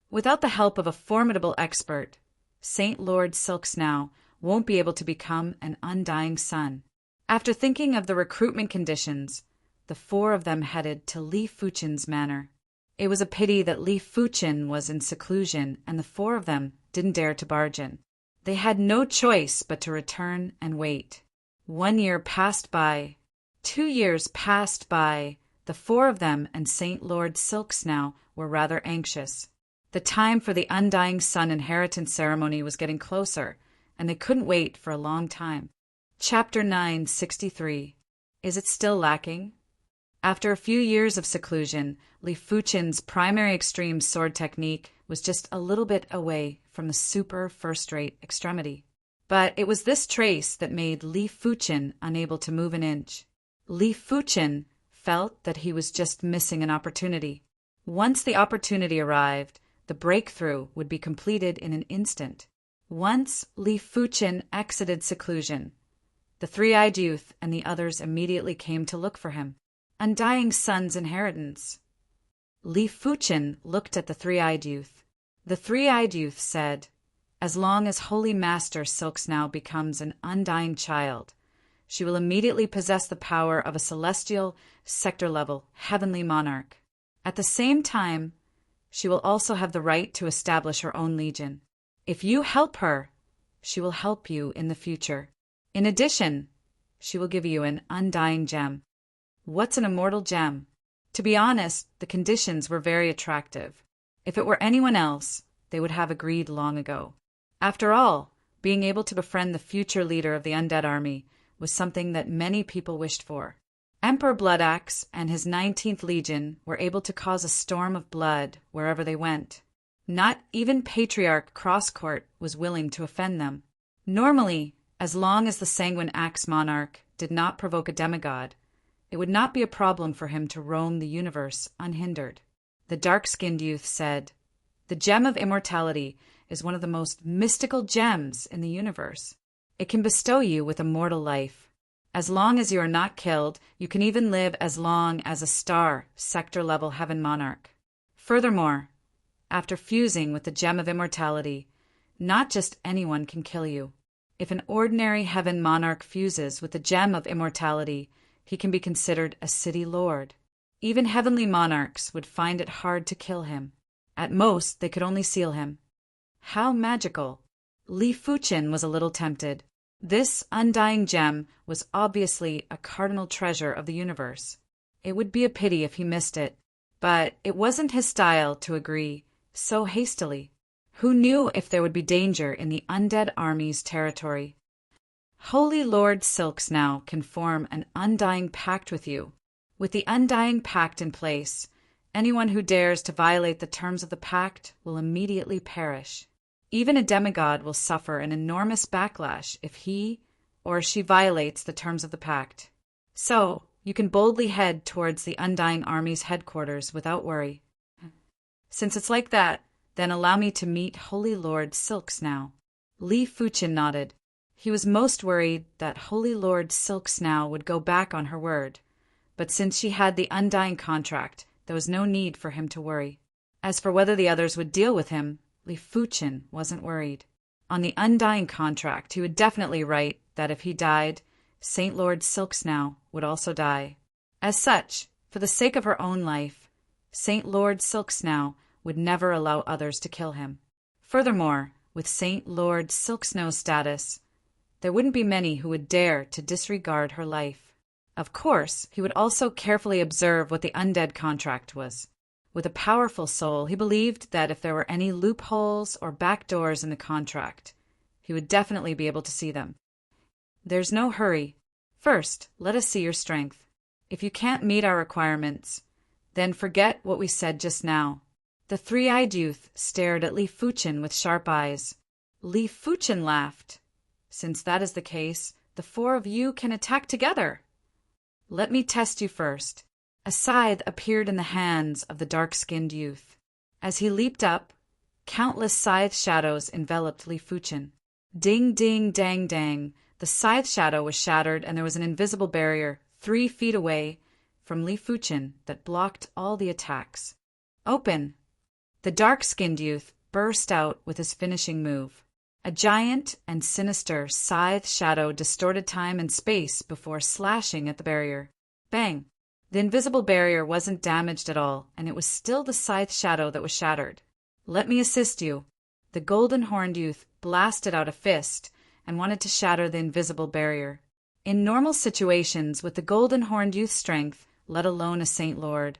Without the help of a formidable expert, Saint Lord Silksnow won't be able to become an Undying Son. After thinking of the recruitment conditions, the 4 of them headed to Li Fuchin's manor. It was a pity that Li Fuchin was in seclusion and the 4 of them didn't dare to barge in. They had no choice but to return and wait. 1 year passed by. 2 years passed by. The 4 of them and Saint Lord Silksnow were rather anxious. The time for the Undying Son inheritance ceremony was getting closer, and they couldn't wait for a long time. Chapter 963. Is it still lacking? After a few years of seclusion, Li Fuchin's primary extreme sword technique was just a little bit away from the super first-rate extremity. But it was this trace that made Li Fuchin unable to move an inch. Li Fuchin felt that he was just missing an opportunity. Once the opportunity arrived, the breakthrough would be completed in an instant. Once Li Fuchin exited seclusion, the 3-eyed youth and the others immediately came to look for him. Undying Son's inheritance. Li Fuchin looked at the 3-eyed youth. The 3-eyed youth said, "As long as Holy Master Silksnow becomes an Undying child, she will immediately possess the power of a celestial, sector-level, heavenly monarch. At the same time, she will also have the right to establish her own legion. If you help her, she will help you in the future. In addition, she will give you an Undying Gem." What's an immortal gem? To be honest, the conditions were very attractive. If it were anyone else, they would have agreed long ago. After all, being able to befriend the future leader of the undead army was something that many people wished for. Emperor Bloodaxe and his 19th Legion were able to cause a storm of blood wherever they went. Not even Patriarch Crosscourt was willing to offend them. Normally, as long as the Sanguine Axe Monarch did not provoke a demigod, it would not be a problem for him to roam the universe unhindered. The dark-skinned youth said, "The Gem of Immortality is one of the most mystical gems in the universe. It can bestow you with immortal life. As long as you are not killed, you can even live as long as a star sector-level heaven monarch. Furthermore, after fusing with the Gem of Immortality, not just anyone can kill you. If an ordinary heaven monarch fuses with the gem of immortality, he can be considered a city lord. Even heavenly monarchs would find it hard to kill him. At most, they could only seal him. How magical! Li Fuqin was a little tempted. This undying gem was obviously a cardinal treasure of the universe. It would be a pity if he missed it, but it wasn't his style to agree so hastily. Who knew if there would be danger in the undead army's territory? Holy Lord Silksnow can form an undying pact with you. With the undying pact in place, anyone who dares to violate the terms of the pact will immediately perish. Even a demigod will suffer an enormous backlash if he or she violates the terms of the pact. So, you can boldly head towards the Undying Army's headquarters without worry. Since it's like that, then allow me to meet Holy Lord Silksnow. Li Fuqin nodded. He was most worried that Holy Lord Silksnow would go back on her word, but since she had the Undying contract, there was no need for him to worry. As for whether the others would deal with him, Li Fuqin wasn't worried. On the Undying contract, he would definitely write that if he died, Saint Lord Silksnow would also die. As such, for the sake of her own life, Saint Lord Silksnow would never allow others to kill him. Furthermore, with Saint Lord Silksnow's status, there wouldn't be many who would dare to disregard her life. Of course, he would also carefully observe what the undead contract was. With a powerful soul, he believed that if there were any loopholes or backdoors in the contract, he would definitely be able to see them. There's no hurry. First, let us see your strength. If you can't meet our requirements, then forget what we said just now. The three-eyed youth stared at Li Fuqin with sharp eyes. Li Fuqin laughed. Since that is the case, the four of you can attack together. Let me test you first. A scythe appeared in the hands of the dark-skinned youth. As he leaped up, countless scythe shadows enveloped Li Fuqin. Ding, ding, dang, dang. The scythe shadow was shattered, and there was an invisible barrier 3 feet away from Li Fuqin that blocked all the attacks. Open! The dark-skinned youth burst out with his finishing move. A giant and sinister scythe shadow distorted time and space before slashing at the barrier. Bang! The invisible barrier wasn't damaged at all, and it was still the scythe shadow that was shattered. Let me assist you. The golden-horned youth blasted out a fist and wanted to shatter the invisible barrier. In normal situations, with the golden-horned youth's strength, let alone a Saint Lord,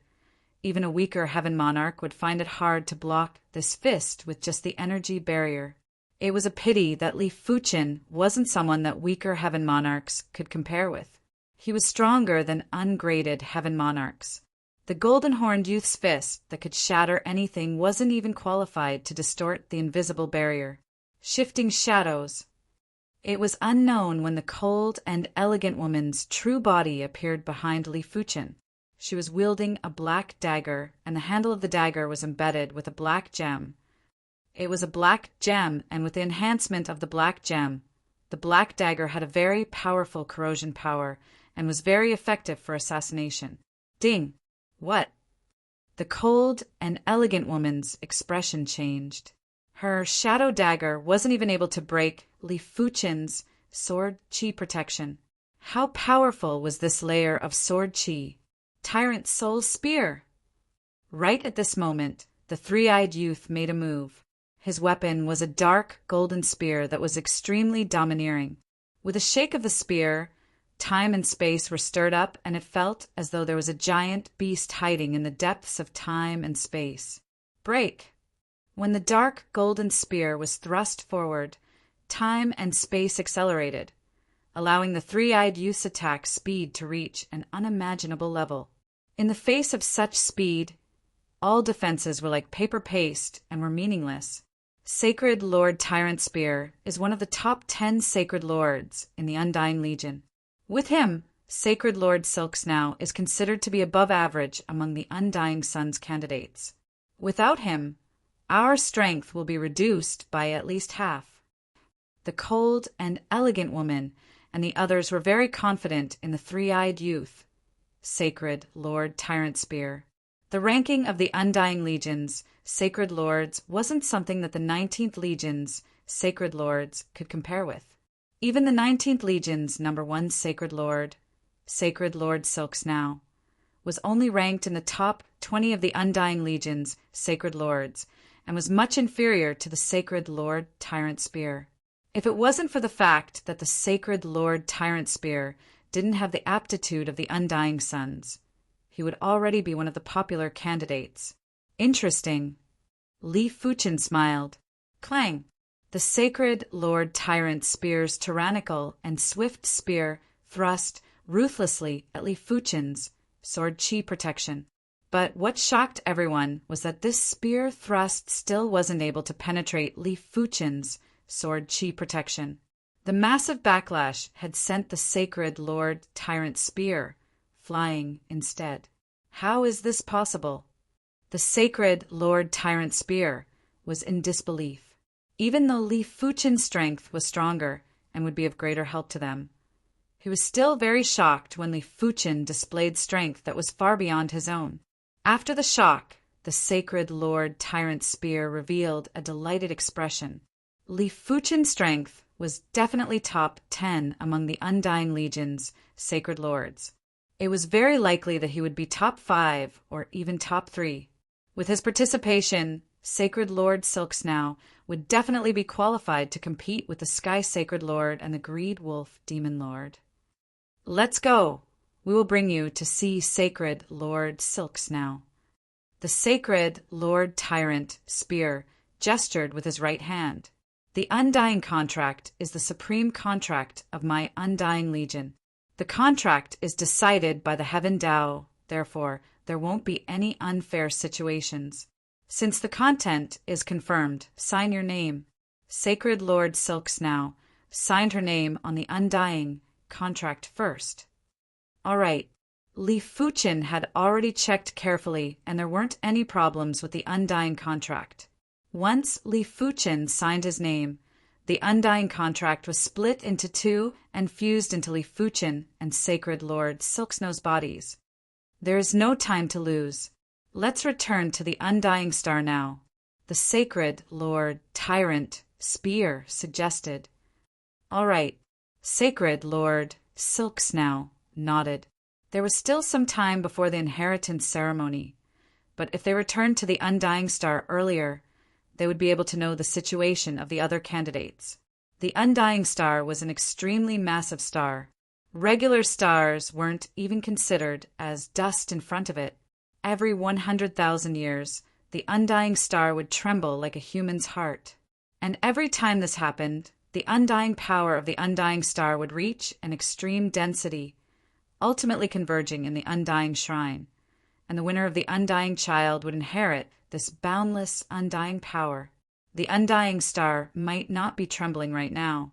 even a weaker heaven monarch would find it hard to block this fist with just the energy barrier. It was a pity that Li Fuqin wasn't someone that weaker heaven monarchs could compare with. He was stronger than ungraded heaven monarchs. The golden-horned youth's fist that could shatter anything wasn't even qualified to distort the invisible barrier. Shifting shadows. It was unknown when the cold and elegant woman's true body appeared behind Li Fuqin. She was wielding a black dagger, and the handle of the dagger was embedded with a black gem. It was a black gem, and with the enhancement of the black gem, the black dagger had a very powerful corrosion power and was very effective for assassination. Ding! What? The cold and elegant woman's expression changed. Her shadow dagger wasn't even able to break Li Fuqin's sword chi protection. How powerful was this layer of sword chi? Tyrant Soul's spear! Right at this moment, the three-eyed youth made a move. His weapon was a dark golden spear that was extremely domineering. With a shake of the spear, time and space were stirred up, and it felt as though there was a giant beast hiding in the depths of time and space. Break! When the dark golden spear was thrust forward, time and space accelerated, allowing the three-eyed youth's attack speed to reach an unimaginable level. In the face of such speed, all defenses were like paper paste and were meaningless. Sacred Lord Tyrant Spear is one of the top 10 Sacred Lords in the Undying Legion. With him, Sacred Lord Silksnow is considered to be above average among the Undying Sun's candidates. Without him, our strength will be reduced by at least half. The cold and elegant woman and the others were very confident in the three-eyed youth, Sacred Lord Tyrant Spear. The ranking of the Undying Legion's Sacred Lords wasn't something that the 19th Legion's Sacred Lords could compare with. Even the 19th Legion's #1 Sacred Lord Silks Now, was only ranked in the top 20 of the Undying Legion's Sacred Lords, and was much inferior to the Sacred Lord Tyrant Spear. If it wasn't for the fact that the Sacred Lord Tyrant Spear didn't have the aptitude of the Undying Sons, he would already be one of the popular candidates. Interesting. Li Fuchen smiled. Clang! The Sacred Lord Tyrant Spear's tyrannical and swift spear thrust ruthlessly at Li Fuchen's sword chi protection. But what shocked everyone was that this spear thrust still wasn't able to penetrate Li Fuchen's sword chi protection. The massive backlash had sent the Sacred Lord Tyrant Spear flying instead. How is this possible? The Sacred Lord Tyrant Spear was in disbelief. Even though Li Fuchen's strength was stronger and would be of greater help to them, he was still very shocked when Li Fuchen displayed strength that was far beyond his own. After the shock, the Sacred Lord Tyrant Spear revealed a delighted expression. Li Fuchen's strength was definitely top 10 among the Undying Legion's Sacred Lords. It was very likely that he would be top 5 or even top 3. With his participation, Sacred Lord Silks Now would definitely be qualified to compete with the Sky Sacred Lord and the Greed Wolf Demon Lord. Let's go! We will bring you to see Sacred Lord Silks Now. The Sacred Lord Tyrant Spear gestured with his right hand. The Undying Contract is the supreme contract of my Undying Legion. The contract is decided by the Heaven Tao, therefore there won't be any unfair situations. Since the content is confirmed, sign your name. Sacred Lord Silks Now signed her name on the Undying Contract first. All right. Li Fuchen had already checked carefully, and there weren't any problems with the Undying Contract. Once Li Fuchen signed his name, the Undying Contract was split into two and fused into Li Fuchen and Sacred Lord Silksnow's bodies. There is no time to lose. Let's return to the Undying Star now, the Sacred Lord Tyrant Spear suggested. All right. Sacred Lord Silks Now nodded. There was still some time before the inheritance ceremony, but if they returned to the Undying Star earlier, they would be able to know the situation of the other candidates. The Undying Star was an extremely massive star. Regular stars weren't even considered as dust in front of it. Every 100,000 years, the Undying Star would tremble like a human's heart. And every time this happened, the undying power of the Undying Star would reach an extreme density, ultimately converging in the Undying Shrine, and the winner of the Undying Child would inherit this boundless undying power. The Undying Star might not be trembling right now,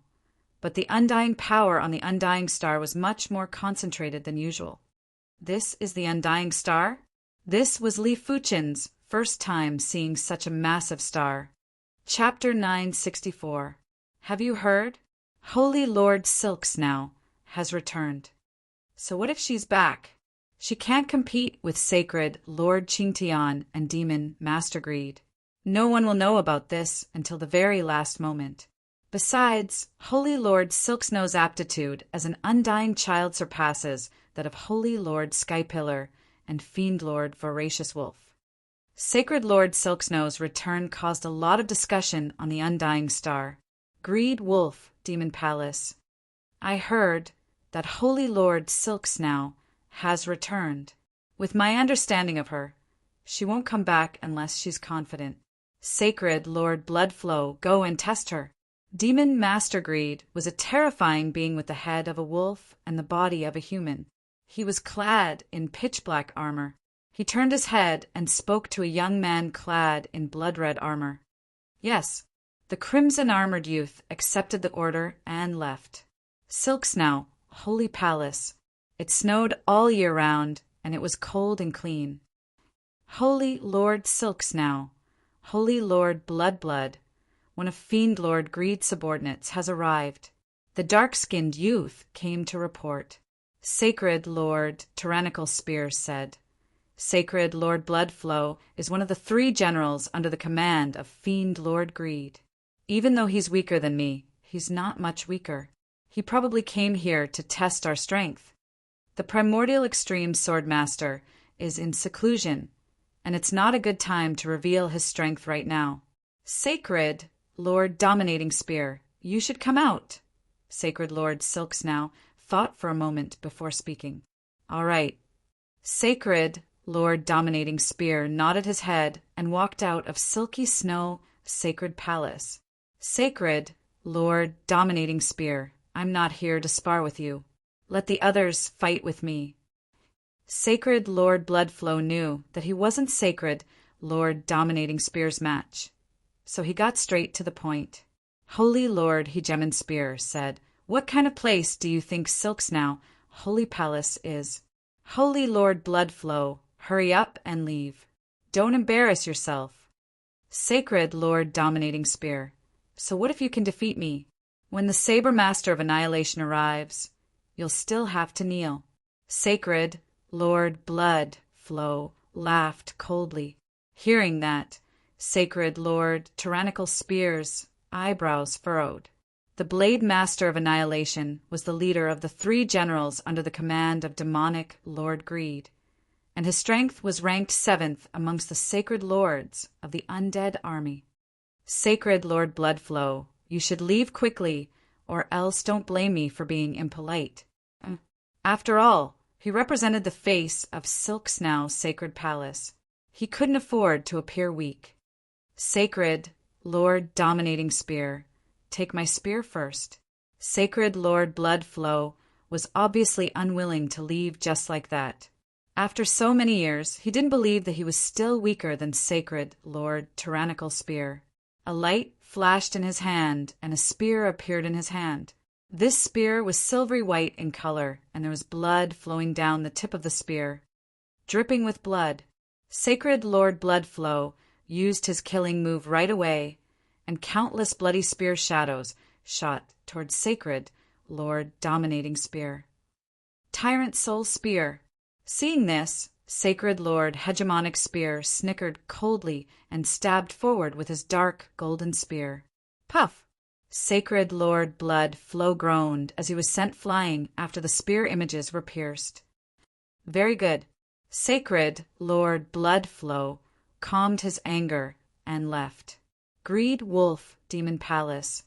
but the undying power on the Undying Star was much more concentrated than usual. This is the Undying Star? This was Li Fuchen's first time seeing such a massive star. Chapter 964. Have you heard? Holy Lord Silks Now has returned. So what if she's back? She can't compete with Sacred Lord Qingtian and Demon Master Greed. No one will know about this until the very last moment. Besides, Holy Lord Silksnow's aptitude as an Undying Child surpasses that of Holy Lord Skypillar and Fiend Lord Voracious Wolf. Sacred Lord Silksnow's return caused a lot of discussion on the Undying Star. Greed Wolf Demon Palace. I heard that Holy Lord Silks Now has returned. With my understanding of her, she won't come back unless she's confident. Sacred Lord Bloodflow, go and test her. Demon Master Greed was a terrifying being with the head of a wolf and the body of a human. He was clad in pitch-black armor. He turned his head and spoke to a young man clad in blood-red armor. Yes, the crimson-armored youth accepted the order and left. Silks Now, Holy Palace. It snowed all year round, and it was cold and clean. Holy Lord Silks Now, Holy Lord Blood, one of Fiend Lord Greed's subordinates, has arrived. The dark-skinned youth came to report. Sacred Lord Tyrannical Spear said, Sacred Lord Bloodflow is one of the 3 generals under the command of Fiend Lord Greed. Even though he's weaker than me, he's not much weaker. He probably came here to test our strength. The primordial extreme sword master is in seclusion, and it's not a good time to reveal his strength right now. Sacred Lord Dominating Spear, you should come out. Sacred Lord Silksnow thought for a moment before speaking. All right. Sacred Lord Dominating Spear nodded his head and walked out of Silky Snow Sacred Palace. Sacred Lord Dominating Spear, I'm not here to spar with you. Let the others fight with me. Sacred Lord Bloodflow knew that he wasn't Sacred Lord Dominating Spear's match, so he got straight to the point. Holy Lord Hegemon Spear said, "What kind of place do you think Silksnow Holy Palace is?" Holy Lord Bloodflow, hurry up and leave. Don't embarrass yourself. Sacred Lord Dominating Spear, so what if you can defeat me? When the Saber Master of Annihilation arrives, you'll still have to kneel. Sacred Lord Bloodflow laughed coldly. Hearing that, Sacred Lord Tyrannical Spear's eyebrows furrowed. The Blade Master of Annihilation was the leader of the 3 generals under the command of demonic Lord Greed, and his strength was ranked 7th amongst the sacred lords of the undead army. Sacred Lord Bloodflow, you should leave quickly, or else don't blame me for being impolite. After all, he represented the face of Silksnow Sacred Palace. He couldn't afford to appear weak. Sacred Lord Dominating Spear, take my spear first. Sacred Lord Bloodflow was obviously unwilling to leave just like that. After so many years, he didn't believe that he was still weaker than Sacred Lord Tyrannical Spear. A light flashed in his hand, and a spear appeared in his hand. This spear was silvery white in color, and there was blood flowing down the tip of the spear. Dripping with blood, Sacred Lord Bloodflow used his killing move right away, and countless bloody spear shadows shot towards Sacred Lord Dominating Spear. Tyrant Soul Spear. Seeing this, Sacred Lord Hegemonic Spear snickered coldly and stabbed forward with his dark golden spear. Puff! Sacred Lord Bloodflow groaned as he was sent flying after the spear images were pierced. Very good. Sacred Lord Bloodflow calmed his anger and left. Greed Wolf Demon Palace.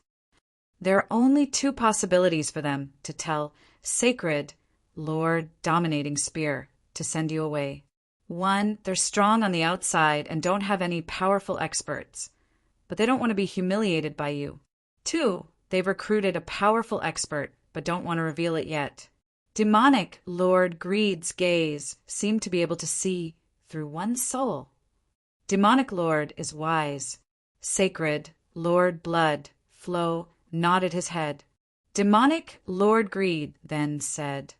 There are only 2 possibilities for them to tell Sacred Lord Dominating Spear to send you away. 1, they're strong on the outside and don't have any powerful experts, but they don't want to be humiliated by you. 2, they've recruited a powerful expert, but don't want to reveal it yet. Demonic Lord Greed's gaze seemed to be able to see through one's soul. Demonic Lord is wise. Sacred Lord Bloodflow nodded his head. Demonic Lord Greed then said,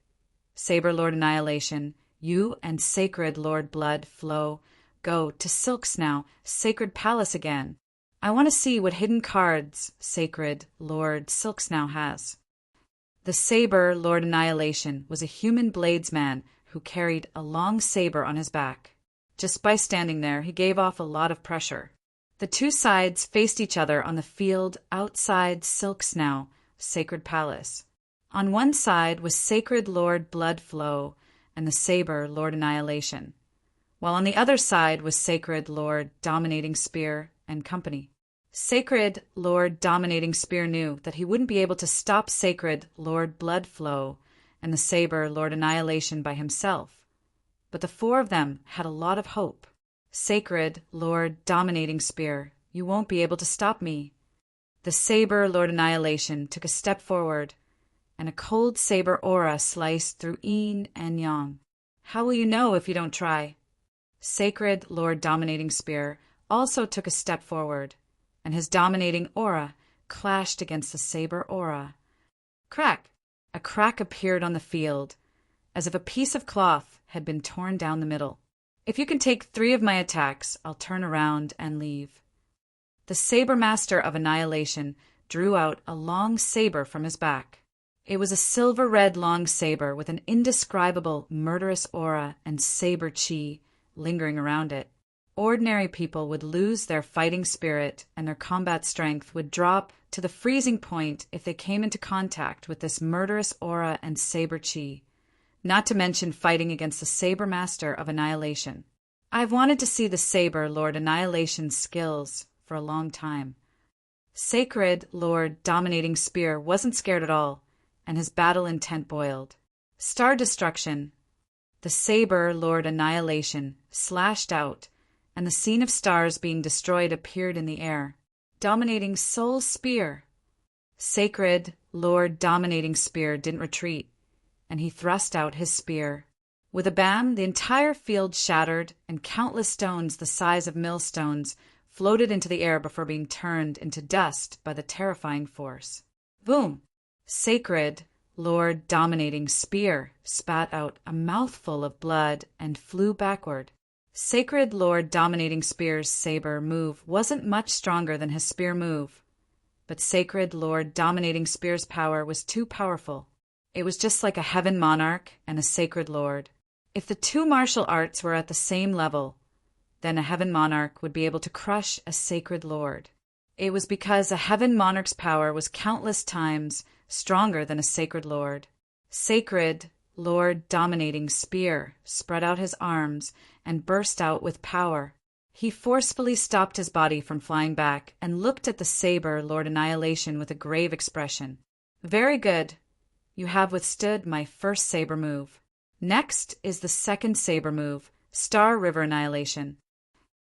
Saber Lord Annihilation, you and Sacred Lord Bloodflow go to Silksnow Sacred Palace again. I want to see what hidden cards Sacred Lord Silksnow has. The Saber Lord Annihilation was a human bladesman who carried a long saber on his back. Just by standing there, he gave off a lot of pressure. The 2 sides faced each other on the field outside Silksnow Sacred Palace. On one side was Sacred Lord Bloodflow and the Saber Lord Annihilation, while on the other side was Sacred Lord Dominating Spear and company. Sacred Lord Dominating Spear knew that he wouldn't be able to stop Sacred Lord Bloodflow and the Saber Lord Annihilation by himself, but the 4 of them had a lot of hope. Sacred Lord Dominating Spear, you won't be able to stop me. The Saber Lord Annihilation took a step forward, and a cold saber aura sliced through yin and yang. How will you know if you don't try? Sacred Lord Dominating Spear also took a step forward, and his dominating aura clashed against the saber aura. Crack! A crack appeared on the field, as if a piece of cloth had been torn down the middle. If you can take 3 of my attacks, I'll turn around and leave. The Saber Master of Annihilation drew out a long saber from his back. It was a silver-red long saber with an indescribable murderous aura and saber chi lingering around it. Ordinary people would lose their fighting spirit and their combat strength would drop to the freezing point if they came into contact with this murderous aura and saber chi, not to mention fighting against the saber master of annihilation. I've wanted to see the saber Lord Annihilation's skills for a long time. Sacred Lord Dominating Spear wasn't scared at all, and his battle intent boiled. Star destruction. The saber Lord Annihilation slashed out, and the scene of stars being destroyed appeared in the air. Dominating Soul Spear. Sacred Lord Dominating Spear didn't retreat, and he thrust out his spear. With a bam, the entire field shattered, and countless stones the size of millstones floated into the air before being turned into dust by the terrifying force. Boom! Sacred Lord Dominating Spear spat out a mouthful of blood and flew backward. Sacred Lord Dominating Spear's saber move wasn't much stronger than his spear move, but Sacred Lord Dominating Spear's power was too powerful. It was just like a heaven monarch and a sacred lord. If the two martial arts were at the same level, then a heaven monarch would be able to crush a sacred lord. It was because a heaven monarch's power was countless times stronger than a sacred lord. Sacred Lord Dominating Spear spread out his arms and burst out with power. He forcefully stopped his body from flying back and looked at the saber Lord Annihilation with a grave expression. Very good. You have withstood my first saber move. Next is the second saber move, Star River Annihilation.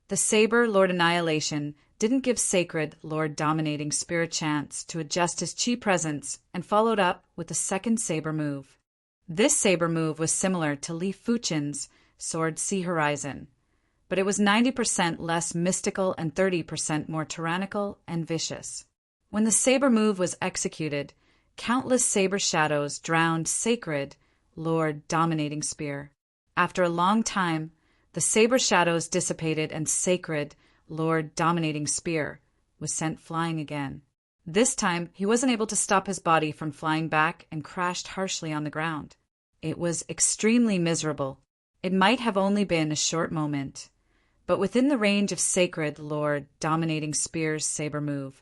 The saber Lord Annihilation didn't give Sacred Lord Dominating Spear a chance to adjust his chi presence and followed up with the second saber move. This saber move was similar to Li Fuchen's Sword Sea Horizon, but it was 90% less mystical and 30% more tyrannical and vicious. When the saber move was executed, countless saber shadows drowned Sacred Lord Dominating Spear. After a long time, the saber shadows dissipated and Sacred Lord Dominating Spear was sent flying again. This time, he wasn't able to stop his body from flying back and crashed harshly on the ground. It was extremely miserable. It might have only been a short moment, but within the range of Sacred Lord Dominating Spear's saber move,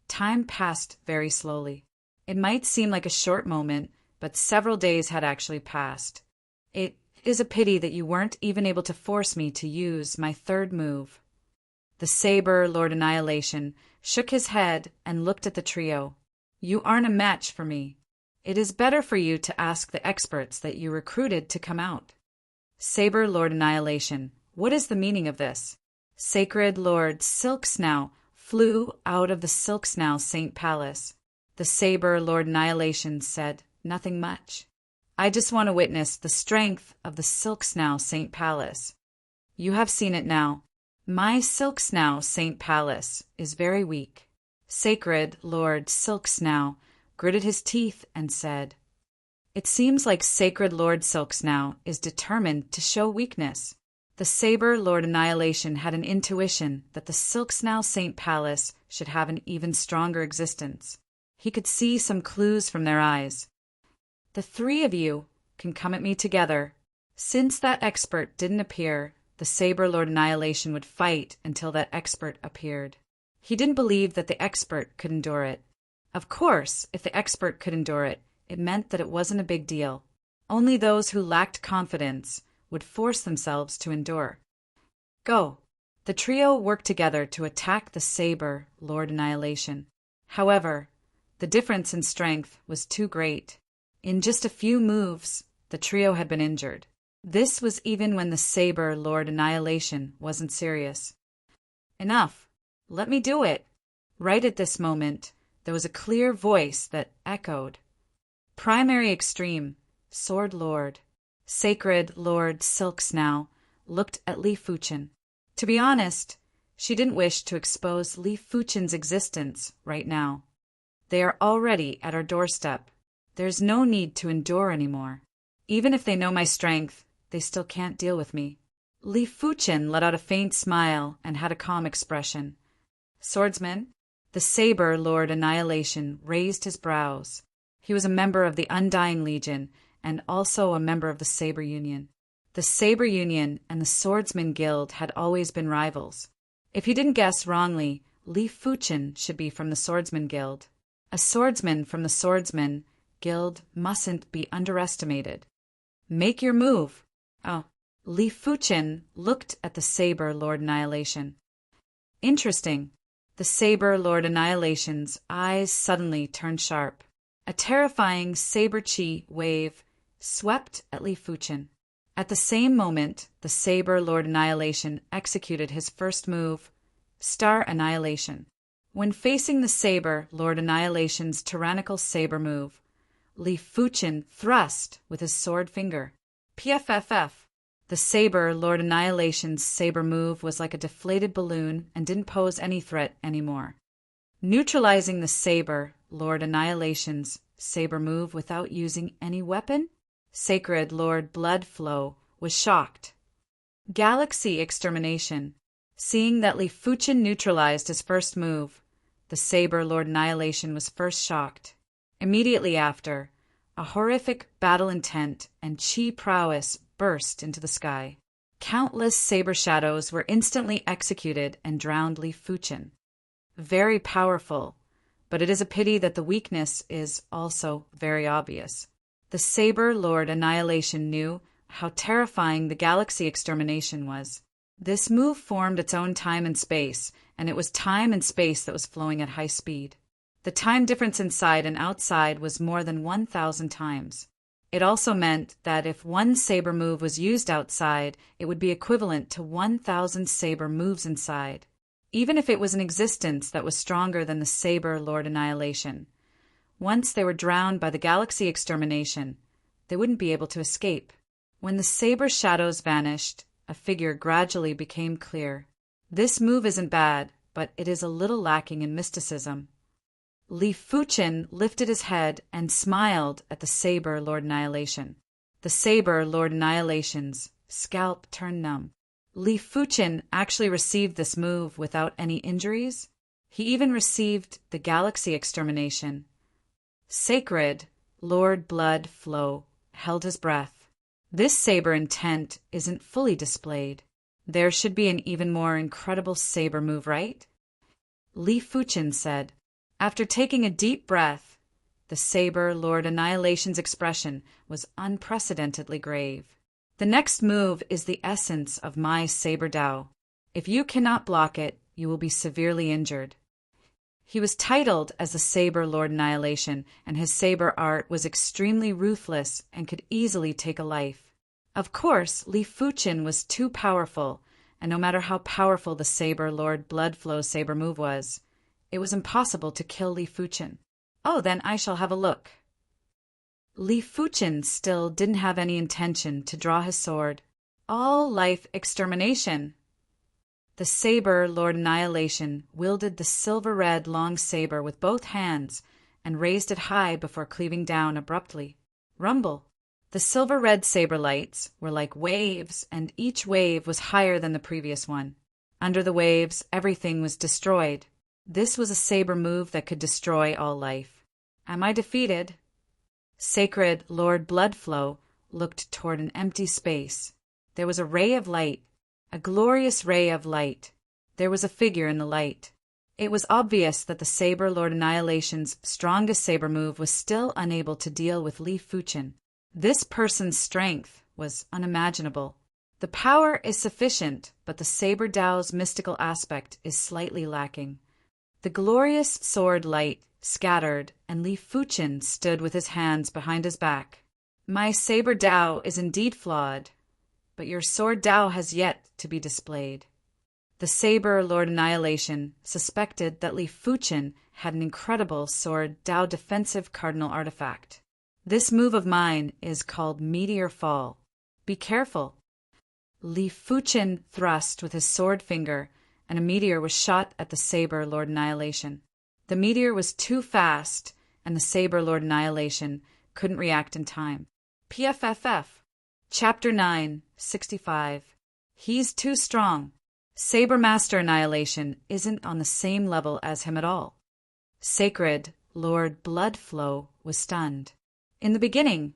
time passed very slowly. It might seem like a short moment, but several days had actually passed. It is a pity that you weren't even able to force me to use my third move. The saber Lord Annihilation shook his head and looked at the trio. You aren't a match for me. It is better for you to ask the experts that you recruited to come out. Saber Lord Annihilation, what is the meaning of this? Sacred Lord Silksnow flew out of the Silksnow Saint Palace. The saber Lord Annihilation said nothing much. I just want to witness the strength of the Silksnow Saint Palace. You have seen it now. My Silksnow Saint Palace is very weak. Sacred Lord Silksnow gritted his teeth and said, It seems like Sacred Lord Silksnow is determined to show weakness. The saber Lord Annihilation had an intuition that the Silksnow Saint Palace should have an even stronger existence. He could see some clues from their eyes. The three of you can come at me together. Since that expert didn't appear, the saber Lord Annihilation would fight until that expert appeared. He didn't believe that the expert could endure it. Of course, if the expert could endure it, it meant that it wasn't a big deal. Only those who lacked confidence would force themselves to endure. Go. The trio worked together to attack the saber Lord Annihilation. However, the difference in strength was too great. In just a few moves, the trio had been injured. This was even when the saber Lord Annihilation wasn't serious. Enough. Let me do it. Right at this moment, there was a clear voice that echoed. Primary Extreme, Sword Lord. Sacred Lord Silksnow looked at Li Fuchen. To be honest, she didn't wish to expose Li Fuchen's existence right now. They are already at our doorstep. There's no need to endure anymore. Even if they know my strength, they still can't deal with me. Li Fuchen let out a faint smile and had a calm expression. Swordsman, the saber Lord Annihilation raised his brows. He was a member of the Undying Legion and also a member of the Saber Union. The Saber Union and the Swordsman Guild had always been rivals. If you didn't guess wrongly, Li Fuchen should be from the Swordsman Guild. A swordsman from the Swordsman Guild mustn't be underestimated. Make your move. Oh, Li Fuchen looked at the Saber Lord Annihilation. Interesting. The Saber Lord Annihilation's eyes suddenly turned sharp. A terrifying saber chi wave swept at Li Fuchen. At the same moment, the Saber Lord Annihilation executed his first move, Star Annihilation. When facing the Saber Lord Annihilation's tyrannical saber move, Li Fuchen thrust with his sword finger. PFFF. The Saber Lord Annihilation's saber move was like a deflated balloon and didn't pose any threat anymore. Neutralizing the Saber Lord Annihilation's saber move without using any weapon? Sacred Lord Bloodflow was shocked. Galaxy Extermination. Seeing that Li Fuchen neutralized his first move, the Saber Lord Annihilation was first shocked. Immediately after, a horrific battle intent and chi prowess burst into the sky. Countless saber shadows were instantly executed and drowned Li Fuchen. Very powerful, but it is a pity that the weakness is also very obvious. The Saber Lord Annihilation knew how terrifying the Galaxy Extermination was. This move formed its own time and space, and it was time and space that was flowing at high speed. The time difference inside and outside was more than 1,000 times. It also meant that if one saber move was used outside, it would be equivalent to 1,000 saber moves inside, even if it was an existence that was stronger than the Saber Lord Annihilation. Once they were drowned by the Galaxy Extermination, they wouldn't be able to escape. When the saber shadows vanished, a figure gradually became clear. This move isn't bad, but it is a little lacking in mysticism. Li Fuchen lifted his head and smiled at the Saber Lord Annihilation. The Saber Lord Annihilation's scalp turned numb. Li Fuchen actually received this move without any injuries. He even received the Galaxy Extermination. Sacred Lord Bloodflow held his breath. This saber intent isn't fully displayed. There should be an even more incredible saber move, right? Li Fuchen said. After taking a deep breath, the Saber Lord Annihilation's expression was unprecedentedly grave. The next move is the essence of my Saber Dao. If you cannot block it, you will be severely injured. He was titled as the Saber Lord Annihilation, and his saber art was extremely ruthless and could easily take a life. Of course, Li Fuchen was too powerful, and no matter how powerful the Saber Lord Bloodflow saber move was, it was impossible to kill Li Fuchen. Oh, then I shall have a look. Li Fuchen still didn't have any intention to draw his sword. All life extermination. The Saber Lord Annihilation wielded the silver-red long saber with both hands and raised it high before cleaving down abruptly. Rumble. The silver-red saber lights were like waves, and each wave was higher than the previous one. Under the waves, everything was destroyed. This was a saber move that could destroy all life. Am I defeated? Sacred Lord Bloodflow looked toward an empty space. There was a ray of light. A glorious ray of light. There was a figure in the light. It was obvious that the Saber Lord Annihilation's strongest saber move was still unable to deal with Li Fuchen. This person's strength was unimaginable. The power is sufficient, but the Saber Dao's mystical aspect is slightly lacking. The glorious sword light scattered, and Li Fuchen stood with his hands behind his back. My Saber Dao is indeed flawed, but your sword Dao has yet to be displayed. The Saber Lord Annihilation suspected that Li Fuchen had an incredible sword Dao defensive cardinal artifact. This move of mine is called Meteor Fall. Be careful. Li Fuchen thrust with his sword finger, and a meteor was shot at the Saber Lord Annihilation. The meteor was too fast, and the Saber Lord Annihilation couldn't react in time. PFFF. Chapter 9, 65. He's too strong. Saber Master Annihilation isn't on the same level as him at all. Sacred Lord Bloodflow was stunned. In the beginning,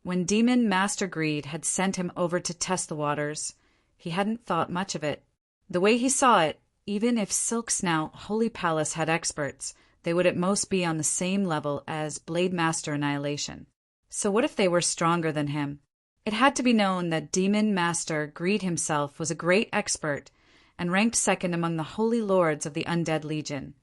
When Demon Master Greed had sent him over to test the waters, he hadn't thought much of it. The way he saw it, even if Silk Snout Holy Palace had experts, they would at most be on the same level as Blade Master Annihilation. So what if they were stronger than him? It had to be known that Demon Master Greed himself was a great expert and ranked second among the Holy Lords of the Undead Legion,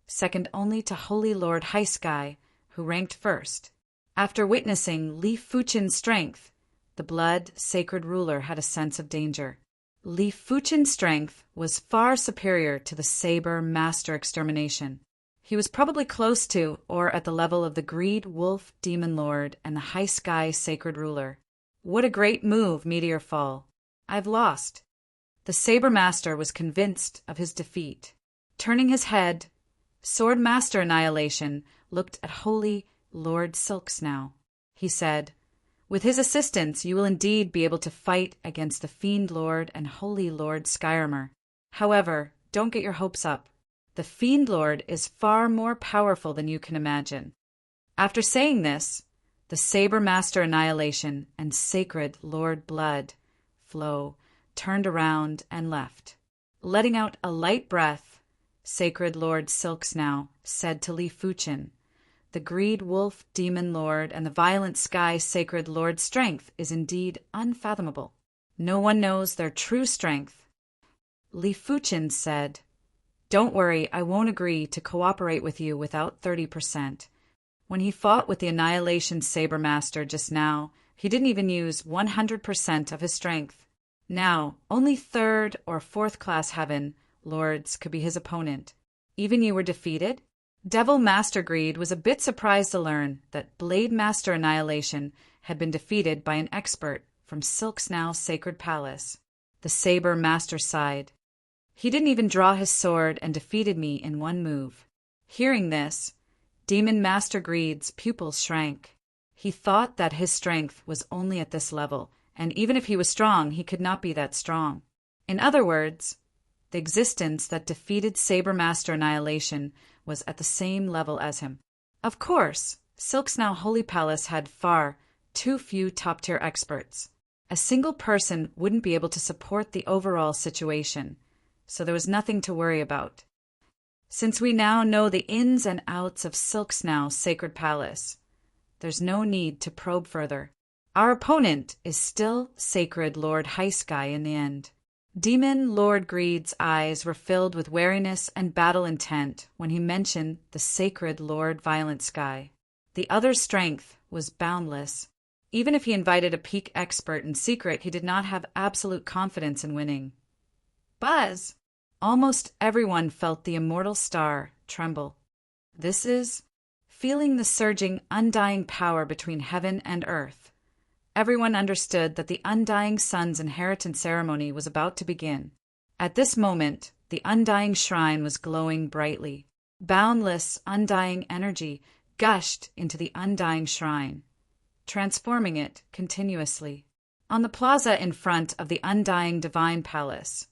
second only to Holy Lord High Sky, who ranked first. After witnessing Li Fuchen's strength, the Blood Sacred Ruler had a sense of danger. Li Fuchen's strength was far superior to the Saber Master Extermination. He was probably close to or at the level of the Greed Wolf Demon Lord and the High Sky Sacred Ruler. What a great move, Meteor Fall. I've lost. The Saber Master was convinced of his defeat. Turning his head, Sword Master Annihilation looked at Holy Lord Silksnow. He said, "With his assistance, you will indeed be able to fight against the Fiend Lord and Holy Lord Skyrimer. However, don't get your hopes up. The Fiend Lord is far more powerful than you can imagine." After saying this, the Saber Master Annihilation and Sacred Lord Blood Flow turned around and left. Letting out a light breath, Sacred Lord Silksnow said to Li Fuchen, "The Greed Wolf Demon Lord and the Violent Sky Sacred Lord's strength is indeed unfathomable. No one knows their true strength." Li Fuchen said, "Don't worry, I won't agree to cooperate with you without 30%. When he fought with the Annihilation Saber Master just now, he didn't even use 100% of his strength. Now, only 3rd or 4th class Heaven Lords could be his opponent. Even you were defeated?" Devil Master Greed was a bit surprised to learn that Blade Master Annihilation had been defeated by an expert from Silksnow Sacred Palace. The Saber Master sighed. "He didn't even draw his sword and defeated me in one move." Hearing this, Demon Master Greed's pupils shrank. He thought that his strength was only at this level, and even if he was strong, he could not be that strong. In other words, the existence that defeated Saber Master Annihilation was at the same level as him. Of course, Silksnow Holy Palace had far too few top-tier experts. A single person wouldn't be able to support the overall situation, so there was nothing to worry about. Since we now know the ins and outs of Silksnow Sacred Palace, there's no need to probe further. Our opponent is still Sacred Lord High Sky in the end. Demon Lord Greed's eyes were filled with wariness and battle intent when he mentioned the Sacred Lord Violent Sky. The other's strength was boundless. Even if he invited a peak expert in secret, he did not have absolute confidence in winning. Buzz! Almost everyone felt the immortal star tremble. This is feeling the surging, undying power between heaven and earth. Everyone understood that the Undying Sun's inheritance ceremony was about to begin. At this moment, the Undying Shrine was glowing brightly. Boundless, undying energy gushed into the Undying Shrine, transforming it continuously. On the plaza in front of the Undying Divine Palace,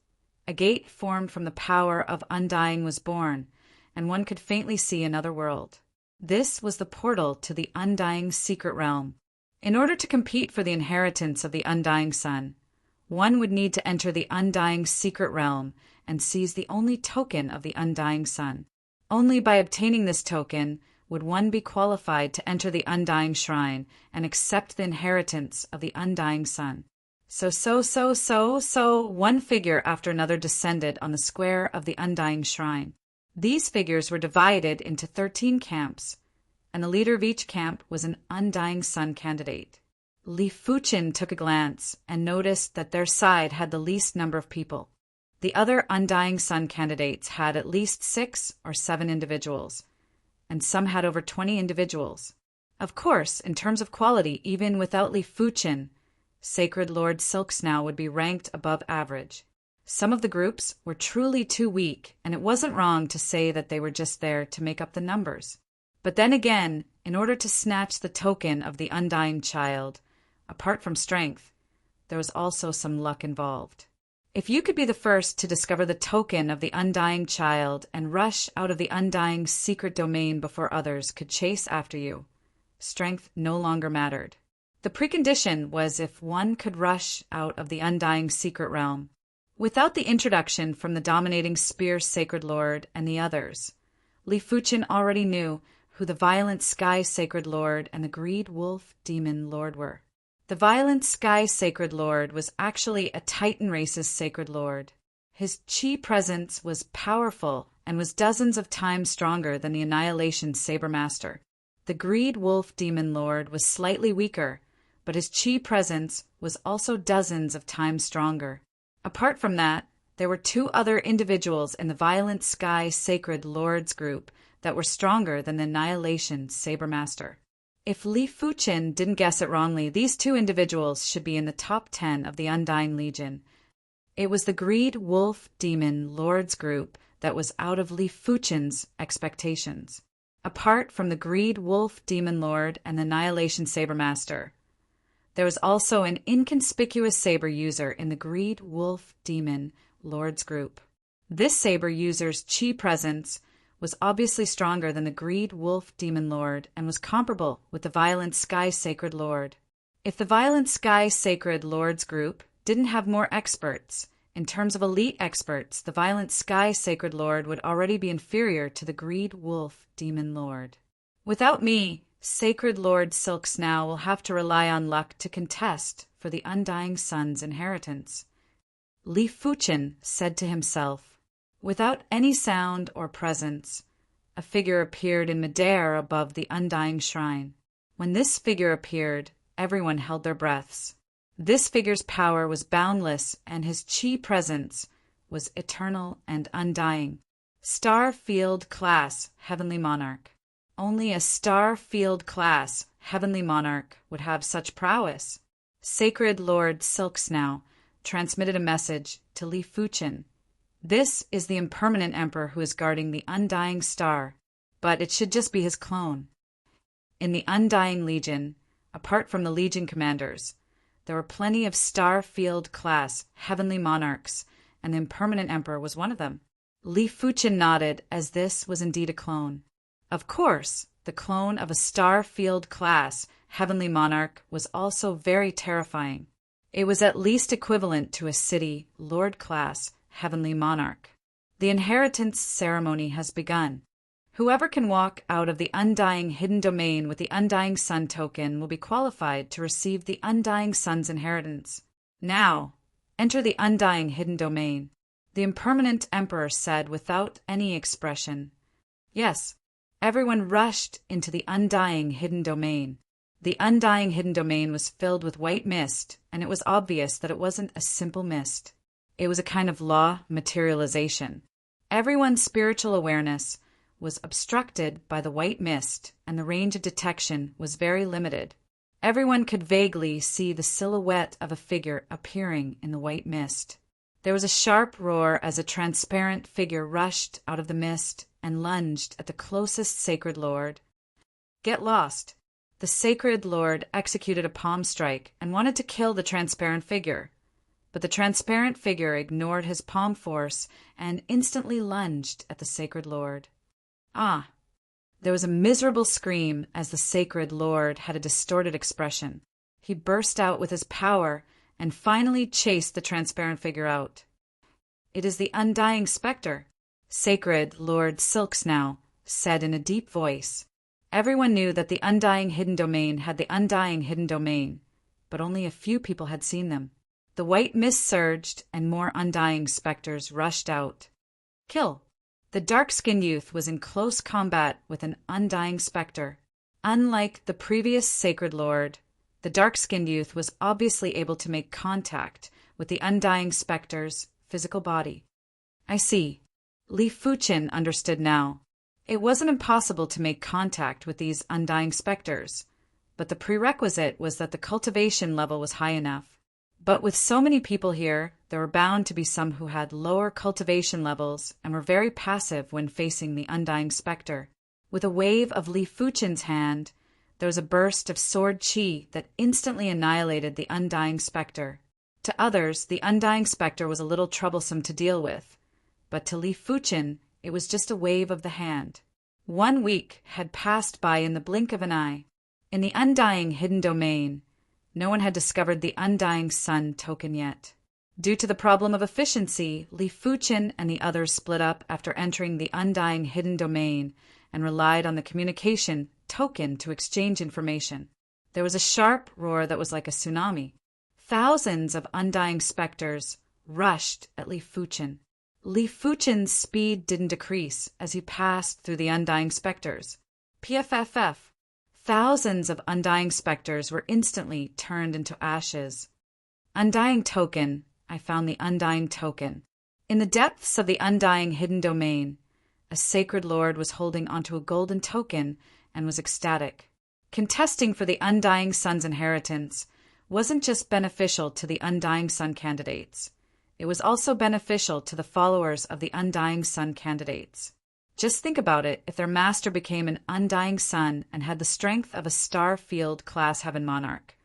a gate formed from the power of Undying was born, and one could faintly see another world. This was the portal to the Undying Secret Realm. In order to compete for the inheritance of the Undying Sun, one would need to enter the Undying Secret Realm and seize the only token of the Undying Sun. Only by obtaining this token would one be qualified to enter the Undying Shrine and accept the inheritance of the Undying Sun. So, one figure after another descended on the square of the Undying Shrine. These figures were divided into 13 camps, and the leader of each camp was an Undying Sun candidate. Li Fuchen took a glance and noticed that their side had the least number of people. The other Undying Sun candidates had at least 6 or 7 individuals, and some had over 20 individuals. Of course, in terms of quality, even without Li Fuchen, Sacred Lord Silksnow would be ranked above average. Some of the groups were truly too weak, and it wasn't wrong to say that they were just there to make up the numbers. But then again, in order to snatch the token of the Undying Child, apart from strength, there was also some luck involved. If you could be the first to discover the token of the Undying Child and rush out of the Undying secret domain before others could chase after you, strength no longer mattered. The precondition was if one could rush out of the undying secret realm. Without the introduction from the dominating spear sacred lord and the others, Li Fuchin already knew who the violent sky sacred lord and the greed wolf demon lord were. The violent sky sacred lord was actually a Titan race's sacred lord. His chi presence was powerful and was dozens of times stronger than the Annihilation Saber Master. The greed wolf demon lord was slightly weaker, but his chi presence was also dozens of times stronger. Apart from that, there were two other individuals in the Violent Sky Sacred Lords group that were stronger than the Annihilation Saber Master. If Li Fuchin didn't guess it wrongly, these two individuals should be in the top 10 of the Undying Legion. It was the Greed Wolf Demon Lords group that was out of Li Fuchin's expectations. Apart from the Greed Wolf Demon Lord and the Annihilation Saber Master, there was also an inconspicuous saber user in the Greed Wolf Demon Lords group. This saber user's chi presence was obviously stronger than the Greed Wolf Demon Lord and was comparable with the Violent Sky Sacred Lord. If the Violent Sky Sacred Lords group didn't have more experts, in terms of elite experts, the Violent Sky Sacred Lord would already be inferior to the Greed Wolf Demon Lord. Without me, Sacred Lord Silk Snow will have to rely on luck to contest for the Undying Sun's inheritance. Li Fuchin said to himself. Without any sound or presence, a figure appeared in midair above the Undying Shrine. When this figure appeared, everyone held their breaths. This figure's power was boundless, and his chi presence was eternal and undying. Star Field Class Heavenly Monarch. Only a Star Field Class Heavenly Monarch would have such prowess. Sacred Lord Silk Snow transmitted a message to Li Fuchin. This is the impermanent emperor who is guarding the Undying Star, but it should just be his clone. In the Undying Legion, apart from the Legion commanders, there were plenty of Star Field Class Heavenly Monarchs, and the impermanent emperor was one of them. Li Fuchin nodded as this was indeed a clone. Of course, the clone of a Star Field Class Heavenly Monarch was also very terrifying. It was at least equivalent to a City Lord Class Heavenly Monarch. The inheritance ceremony has begun. Whoever can walk out of the Undying Hidden Domain with the Undying Sun token will be qualified to receive the Undying Sun's inheritance. Now, enter the Undying Hidden Domain. The impermanent emperor said without any expression. Yes. Everyone rushed into the Undying Hidden Domain. The Undying Hidden Domain was filled with white mist, and it was obvious that it wasn't a simple mist. It was a kind of law materialization. Everyone's spiritual awareness was obstructed by the white mist, and the range of detection was very limited. Everyone could vaguely see the silhouette of a figure appearing in the white mist. There was a sharp roar as a transparent figure rushed out of the mist and lunged at the closest Sacred Lord. Get lost. The Sacred Lord executed a palm strike and wanted to kill the transparent figure, but the transparent figure ignored his palm force and instantly lunged at the Sacred Lord. Ah! There was a miserable scream as the Sacred Lord had a distorted expression. He burst out with his power and finally chased the transparent figure out. It is the Undying Spectre, Sacred Lord Silk Snow said in a deep voice. Everyone knew that the Undying Hidden Domain had the Undying Hidden Domain, but only a few people had seen them. The white mist surged, and more Undying Spectres rushed out. Kill. The dark-skinned youth was in close combat with an Undying Spectre. Unlike the previous Sacred Lord, the dark-skinned youth was obviously able to make contact with the Undying Spectre's physical body. I see. Li Fuchin understood now. It wasn't impossible to make contact with these Undying Spectres, but the prerequisite was that the cultivation level was high enough. But with so many people here, there were bound to be some who had lower cultivation levels and were very passive when facing the Undying Spectre. With a wave of Li Fuchin's hand, there was a burst of sword chi that instantly annihilated the Undying Spectre. To others, the Undying Spectre was a little troublesome to deal with, but to Li Fuchin, it was just a wave of the hand. 1 week had passed by in the blink of an eye. In the Undying Hidden Domain, No one had discovered the Undying Sun token yet. Due to the problem of efficiency, Li Fuqin and the others split up after entering the Undying hidden domain and relied on the communication token to exchange information. There was a sharp roar that was like a tsunami. Thousands of Undying specters rushed at Li Fuqin. Li Fuqin's speed didn't decrease as he passed through the Undying specters. PFFF. Thousands of Undying specters were instantly turned into ashes. Undying token. I found the Undying token. In the depths of the Undying hidden domain, a sacred lord was holding onto a golden token and was ecstatic. Contesting for the Undying Sun's inheritance wasn't just beneficial to the Undying Sun candidates. It was also beneficial to the followers of the Undying Sun candidates. Just think about it if their master became an Undying Sun and had the strength of a Starfield class Heaven Monarch.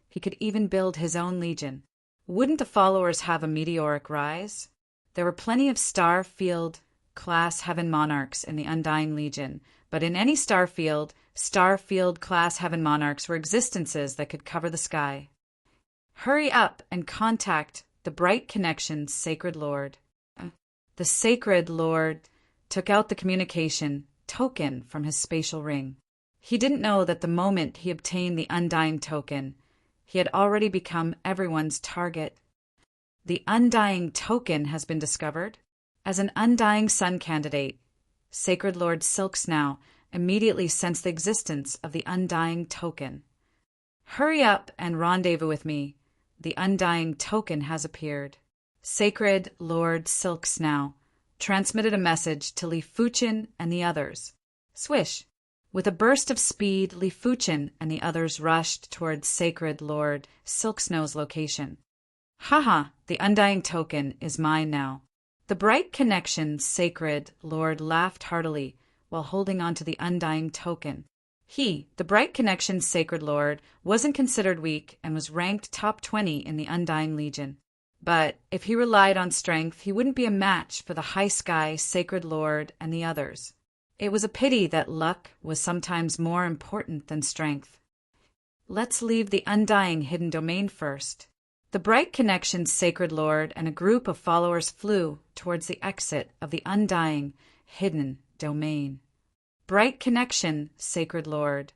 He could even build his own legion. Wouldn't the followers have a meteoric rise? There were plenty of Starfield class Heaven Monarchs in the Undying Legion, but in any Starfield class Heaven Monarchs were existences that could cover the sky. Hurry up and contact the Bright Connection's Sacred Lord. The Sacred Lord took out the communication token from his spatial ring. He didn't know that the moment he obtained the Undying token, he had already become everyone's target. The Undying token has been discovered. As an Undying Sun candidate, Sacred Lord Silksnow immediately sensed the existence of the Undying token. Hurry up and rendezvous with me. The Undying token has appeared. Sacred Lord Silksnow transmitted a message to Li Fuqin and the others. Swish! With a burst of speed, Li Fuqin and the others rushed towards Sacred Lord Silksnow's location. Haha, the Undying token is mine now. The Bright Connection's Sacred Lord laughed heartily while holding on to the Undying token. He, the Bright Connection's Sacred Lord, wasn't considered weak and was ranked top 20 in the Undying Legion. But if he relied on strength, he wouldn't be a match for the High Sky Sacred Lord and the others. It was a pity that luck was sometimes more important than strength. Let's leave the Undying hidden domain first. The Bright Connection's Sacred Lord and a group of followers flew towards the exit of the Undying hidden domain. Bright Connection, Sacred Lord.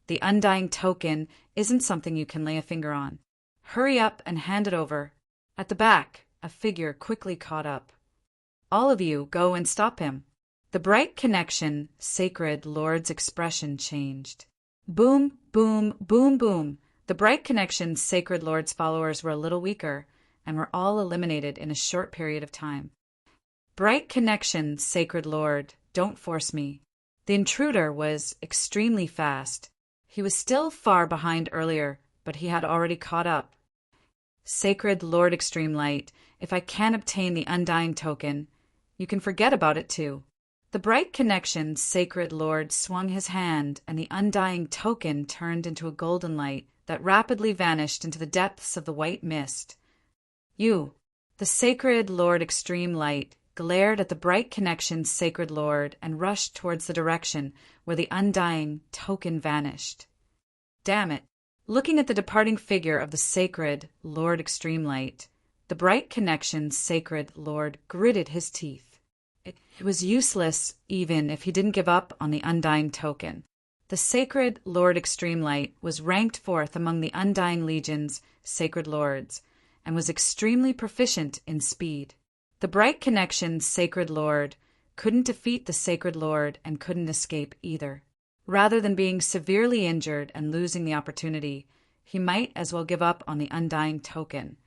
The Undying token isn't something you can lay a finger on. Hurry up and hand it over. At the back, a figure quickly caught up. All of you go and stop him. The Bright Connection, Sacred Lord's expression changed. Boom, boom, boom, boom. The Bright Connection's Sacred Lord's followers were a little weaker and were all eliminated in a short period of time. Bright Connection, Sacred Lord, don't force me. The intruder was extremely fast. He was still far behind earlier, but he had already caught up. Sacred Lord Extreme Light, if I can't obtain the Undying token, you can forget about it too. The Bright Connection's Sacred Lord swung his hand, and the Undying token turned into a golden light that rapidly vanished into the depths of the white mist. You, the Sacred Lord Extreme Light, glared at the Bright Connection's Sacred Lord and rushed towards the direction where the Undying token vanished. Damn it! Looking at the departing figure of the Sacred Lord Extreme Light, the Bright Connection's Sacred Lord gritted his teeth. It was useless even if he didn't give up on the Undying token. The Sacred Lord Extreme Light was ranked 4th among the Undying Legion's Sacred Lords and was extremely proficient in speed. The Bright Connection's Sacred Lord couldn't defeat the Sacred Lord and couldn't escape either. Rather than being severely injured and losing the opportunity, he might as well give up on the Undying token.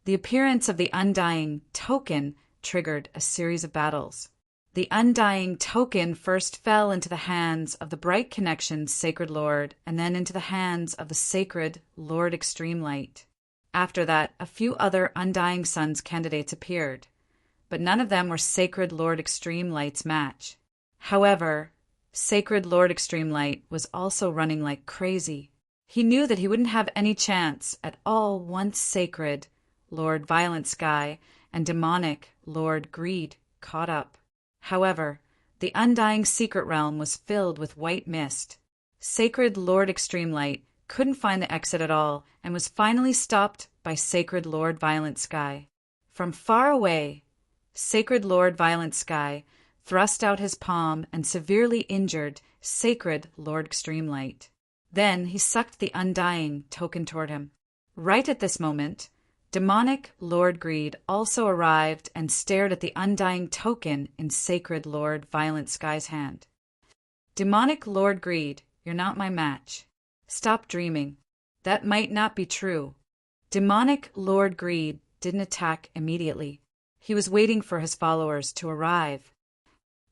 The appearance of the Undying token triggered a series of battles. The Undying token first fell into the hands of the Bright Connection's Sacred Lord and then into the hands of the Sacred Lord Extreme Light. After that, a few other Undying Suns candidates appeared, but none of them were Sacred Lord Extreme Light's match. However, Sacred Lord Extreme Light was also running like crazy. He knew that he wouldn't have any chance at all once Sacred Lord Violent Sky and Demonic Lord Greed caught up. However, the Undying Secret Realm was filled with white mist. Sacred Lord Extreme Light couldn't find the exit at all, and was finally stopped by Sacred Lord Violent Sky. From far away, Sacred Lord Violent Sky thrust out his palm and severely injured Sacred Lord Extreme Light. Then he sucked the undying token toward him. Right at this moment, Demonic Lord Greed also arrived and stared at the undying token in Sacred Lord Violent Sky's hand. Demonic Lord Greed, you're not my match. Stop dreaming. That might not be true. Demonic Lord Greed didn't attack immediately. He was waiting for his followers to arrive.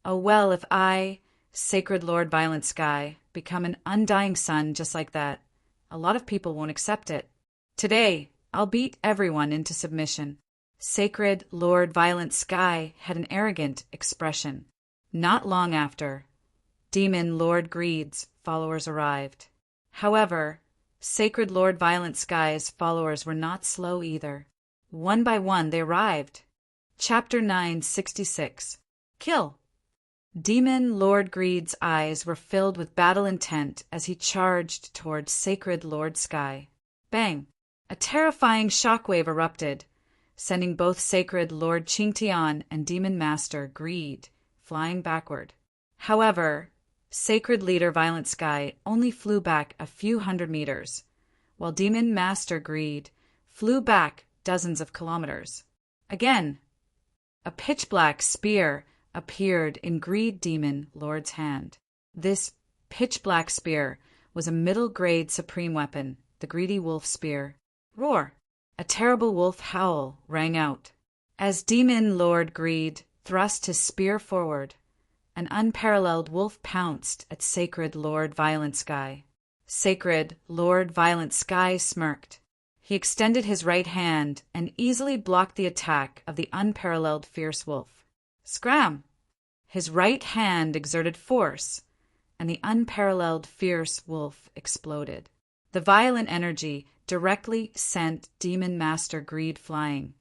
Oh well, if I, Sacred Lord Violent Sky, become an undying sun just like that, a lot of people won't accept it. Today, I'll beat everyone into submission. Sacred Lord Violent Sky had an arrogant expression. Not long after, Demon Lord Greed's followers arrived. However, Sacred Lord Violent Sky's followers were not slow either. One by one they arrived. Chapter 966. Kill. Demon Lord Greed's eyes were filled with battle intent as he charged towards Sacred Lord Sky. Bang! A terrifying shockwave erupted, sending both Sacred Lord Qingtian and Demon Master Greed flying backward. However, Sacred Leader Violent Sky only flew back a few hundred meters, while Demon Master Greed flew back dozens of kilometers. Again, a pitch-black spear appeared in Greed Demon Lord's hand. This pitch-black spear was a middle-grade supreme weapon, the Greedy Wolf Spear. Roar! A terrible wolf howl rang out. As Demon Lord Greed thrust his spear forward, an unparalleled wolf pounced at Sacred Lord Violent Sky. Sacred Lord Violent Sky smirked. He extended his right hand and easily blocked the attack of the unparalleled fierce wolf. Scram! His right hand exerted force, and the unparalleled fierce wolf exploded. The violent energy directly sent Demon Master Greed flying,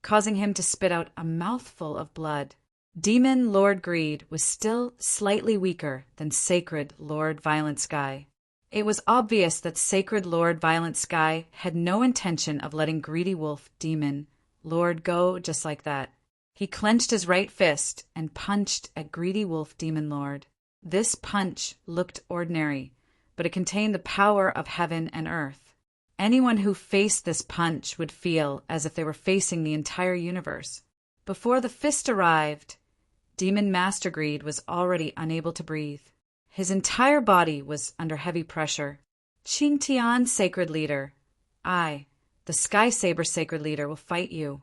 causing him to spit out a mouthful of blood. Demon Lord Greed was still slightly weaker than Sacred Lord Violent Sky. It was obvious that Sacred Lord Violent Sky had no intention of letting Greedy Wolf Demon Lord go just like that. He clenched his right fist and punched at Greedy Wolf Demon Lord. This punch looked ordinary, but it contained the power of heaven and earth. Anyone who faced this punch would feel as if they were facing the entire universe. Before the fist arrived, Demon Master Greed was already unable to breathe. His entire body was under heavy pressure. Qingtian Sacred Leader, I, the Sky Saber Sacred Leader, will fight you.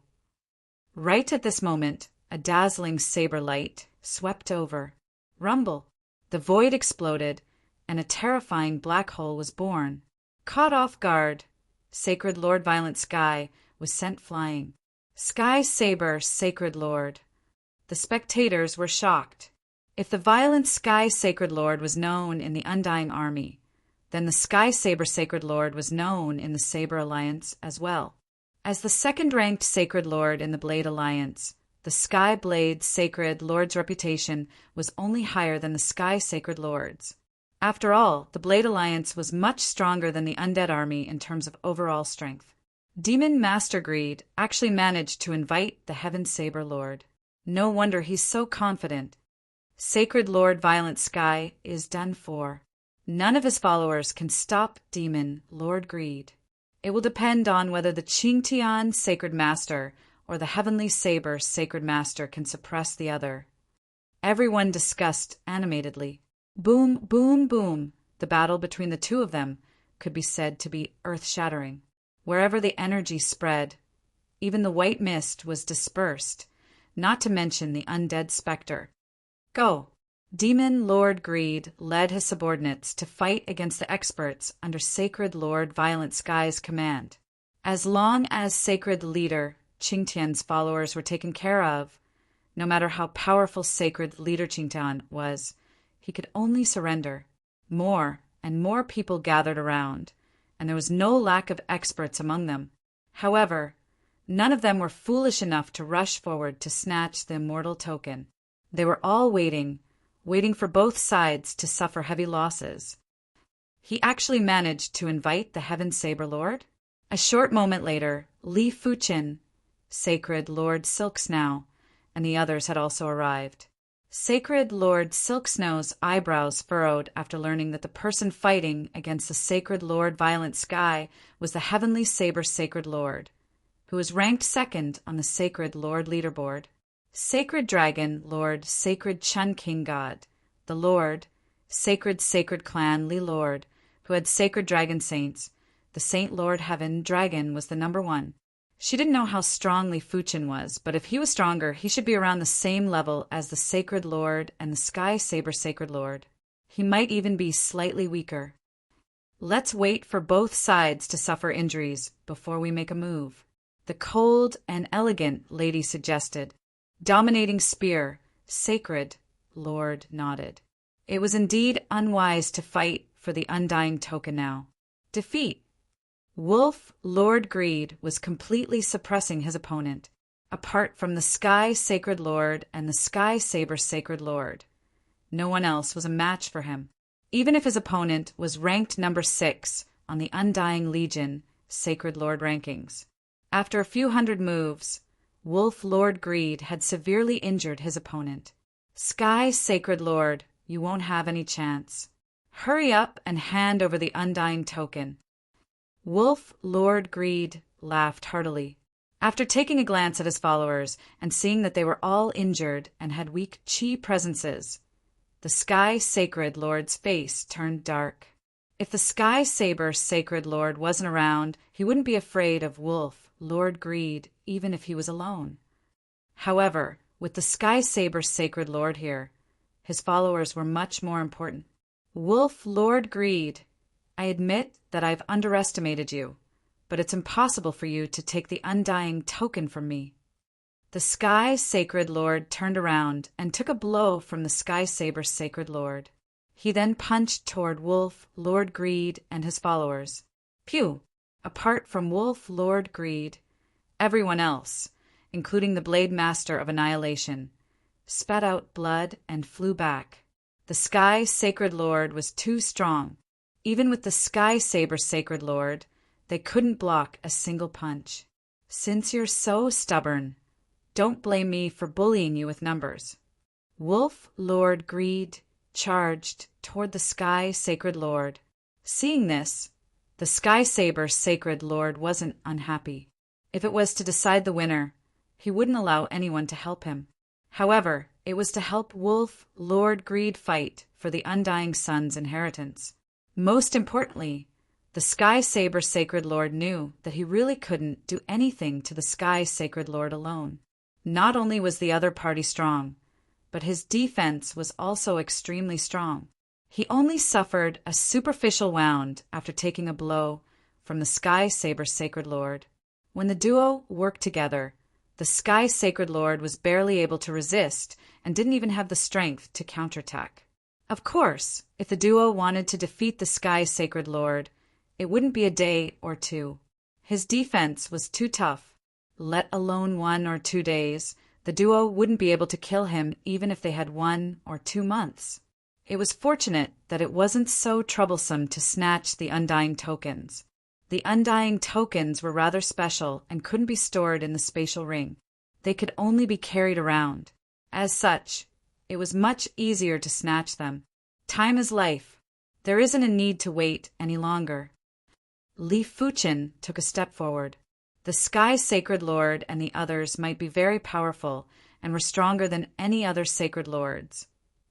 Right at this moment, a dazzling saber light swept over. Rumble! The void exploded, and a terrifying black hole was born. Caught off guard, Sacred Lord Violent Sky was sent flying. Sky Saber Sacred Lord. The spectators were shocked. If the violent Sky Sacred Lord was known in the Undying Army, then the Sky Saber Sacred Lord was known in the Saber Alliance as well. As the second-ranked Sacred Lord in the Blade Alliance, the Sky Blade Sacred Lord's reputation was only higher than the Sky Sacred Lord's. After all, the Blade Alliance was much stronger than the Undead Army in terms of overall strength. Demon Master Greed actually managed to invite the Heaven Saber Lord. No wonder he's so confident. Sacred Lord Violent Sky is done for. None of his followers can stop Demon Lord Greed. It will depend on whether the Qingtian Sacred Master or the Heavenly Saber Sacred Master can suppress the other. Everyone discussed animatedly. Boom, boom, boom. The battle between the two of them could be said to be earth-shattering. Wherever the energy spread, even the white mist was dispersed, not to mention the undead specter. Go! Demon Lord Greed led his subordinates to fight against the experts under Sacred Lord Violent Sky's command. As long as Sacred Leader Qingtian's followers were taken care of, no matter how powerful Sacred Leader Qingtian was, he could only surrender. More and more people gathered around, and there was no lack of experts among them. However, none of them were foolish enough to rush forward to snatch the immortal token. They were all waiting for both sides to suffer heavy losses. He actually managed to invite the Heaven Saber Lord? A short moment later, Li Fuqin, Sacred Lord Silksnow, and the others had also arrived. Sacred Lord Silksnow's eyebrows furrowed after learning that the person fighting against the Sacred Lord Violent Sky was the Heavenly Saber Sacred Lord, who was ranked second on the Sacred Lord leaderboard. Sacred Dragon Lord Sacred Chun King God, the Lord, Sacred Clan Li Lord, who had Sacred Dragon Saints, the Saint Lord Heaven Dragon was the number one. She didn't know how strong Li Fuqin was, but if he was stronger, he should be around the same level as the Sacred Lord and the Sky Saber Sacred Lord. He might even be slightly weaker. Let's wait for both sides to suffer injuries before we make a move, the cold and elegant lady suggested. Dominating Spear, Sacred Lord nodded. It was indeed unwise to fight for the Undying Token now. Defeat. Wolf Lord Greed was completely suppressing his opponent, apart from the Sky Sacred Lord and the Sky Saber Sacred Lord. No one else was a match for him, even if his opponent was ranked number 6 on the Undying Legion Sacred Lord rankings. After a few hundred moves, Wolf Lord Greed had severely injured his opponent. Sky Sacred Lord, you won't have any chance. Hurry up and hand over the Undying Token. Wolf Lord Greed laughed heartily. After taking a glance at his followers and seeing that they were all injured and had weak chi presences, the Sky Sacred Lord's face turned dark. If the Sky Saber Sacred Lord wasn't around, he wouldn't be afraid of Wolf Lord Greed even if he was alone. However, with the Sky Saber Sacred Lord here, his followers were much more important. Wolf Lord Greed, I admit that I've underestimated you, but it's impossible for you to take the Undying Token from me. The Sky Sacred Lord turned around and took a blow from the Sky Saber Sacred Lord. He then punched toward Wolf Lord Greed and his followers. Pew! Apart from Wolf Lord Greed, everyone else, including the Blade Master of Annihilation, spat out blood and flew back. The Sky Sacred Lord was too strong. Even with the Sky Saber Sacred Lord, they couldn't block a single punch. Since you're so stubborn, don't blame me for bullying you with numbers. Wolf Lord Greed charged toward the Sky Sacred Lord. Seeing this, the Sky Saber Sacred Lord wasn't unhappy. If it was to decide the winner, he wouldn't allow anyone to help him. However, it was to help Wolf Lord Greed fight for the Undying Sun's inheritance. Most importantly, the Sky Saber Sacred Lord knew that he really couldn't do anything to the Sky Sacred Lord alone. Not only was the other party strong, but his defense was also extremely strong. He only suffered a superficial wound after taking a blow from the Sky Saber Sacred Lord. When the duo worked together, the Sky Sacred Lord was barely able to resist and didn't even have the strength to counterattack. Of course, if the duo wanted to defeat the Sky Sacred Lord, it wouldn't be a day or two. His defense was too tough. Let alone 1 or 2 days, the duo wouldn't be able to kill him even if they had 1 or 2 months. It was fortunate that it wasn't so troublesome to snatch the Undying Tokens. The Undying Tokens were rather special and couldn't be stored in the spatial ring. They could only be carried around. As such, it was much easier to snatch them. Time is life. There isn't a need to wait any longer. Li Fuqin took a step forward. The Sky Sacred Lord and the others might be very powerful and were stronger than any other Sacred Lords.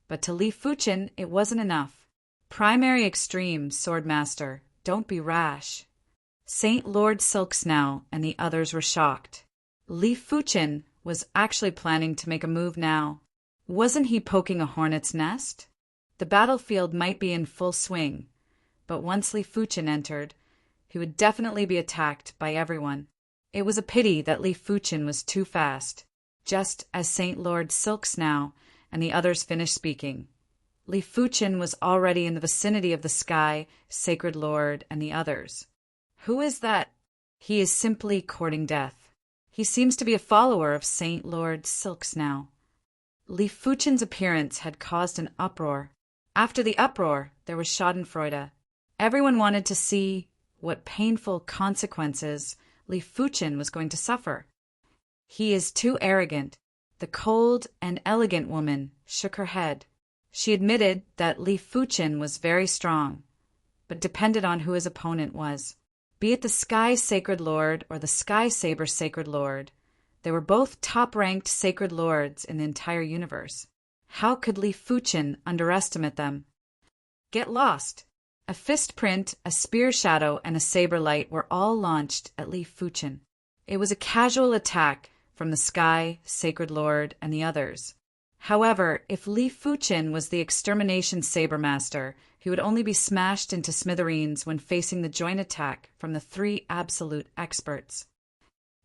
But to Li Fuqin, it wasn't enough. Primary Extreme, Swordmaster, don't be rash. Saint Lord Silksnow and the others were shocked. Li Fuqin was actually planning to make a move now. Wasn't he poking a hornet's nest? The battlefield might be in full swing, but once Li Fuqin entered, he would definitely be attacked by everyone. It was a pity that Li Fuqin was too fast. Just as Saint Lord Silksnow and the others finished speaking, Li Fuqin was already in the vicinity of the Sky Sacred Lord and the others. Who is that? He is simply courting death. He seems to be a follower of Saint Lord Silksnow. Li Fuqin's appearance had caused an uproar. After the uproar, there was schadenfreude. Everyone wanted to see what painful consequences Li Fuchen was going to suffer. He is too arrogant. The cold and elegant woman shook her head. She admitted that Li Fuchen was very strong, but depended on who his opponent was. Be it the Sky Sacred Lord or the Sky Saber Sacred Lord, they were both top-ranked sacred lords in the entire universe. How could Li Fuchen underestimate them? Get lost! A fist print, a spear shadow, and a saber light were all launched at Li Fuchen. It was a casual attack from the Sky Sacred Lord and the others. However, if Li Fuchen was the extermination saber master, he would only be smashed into smithereens when facing the joint attack from the three absolute experts.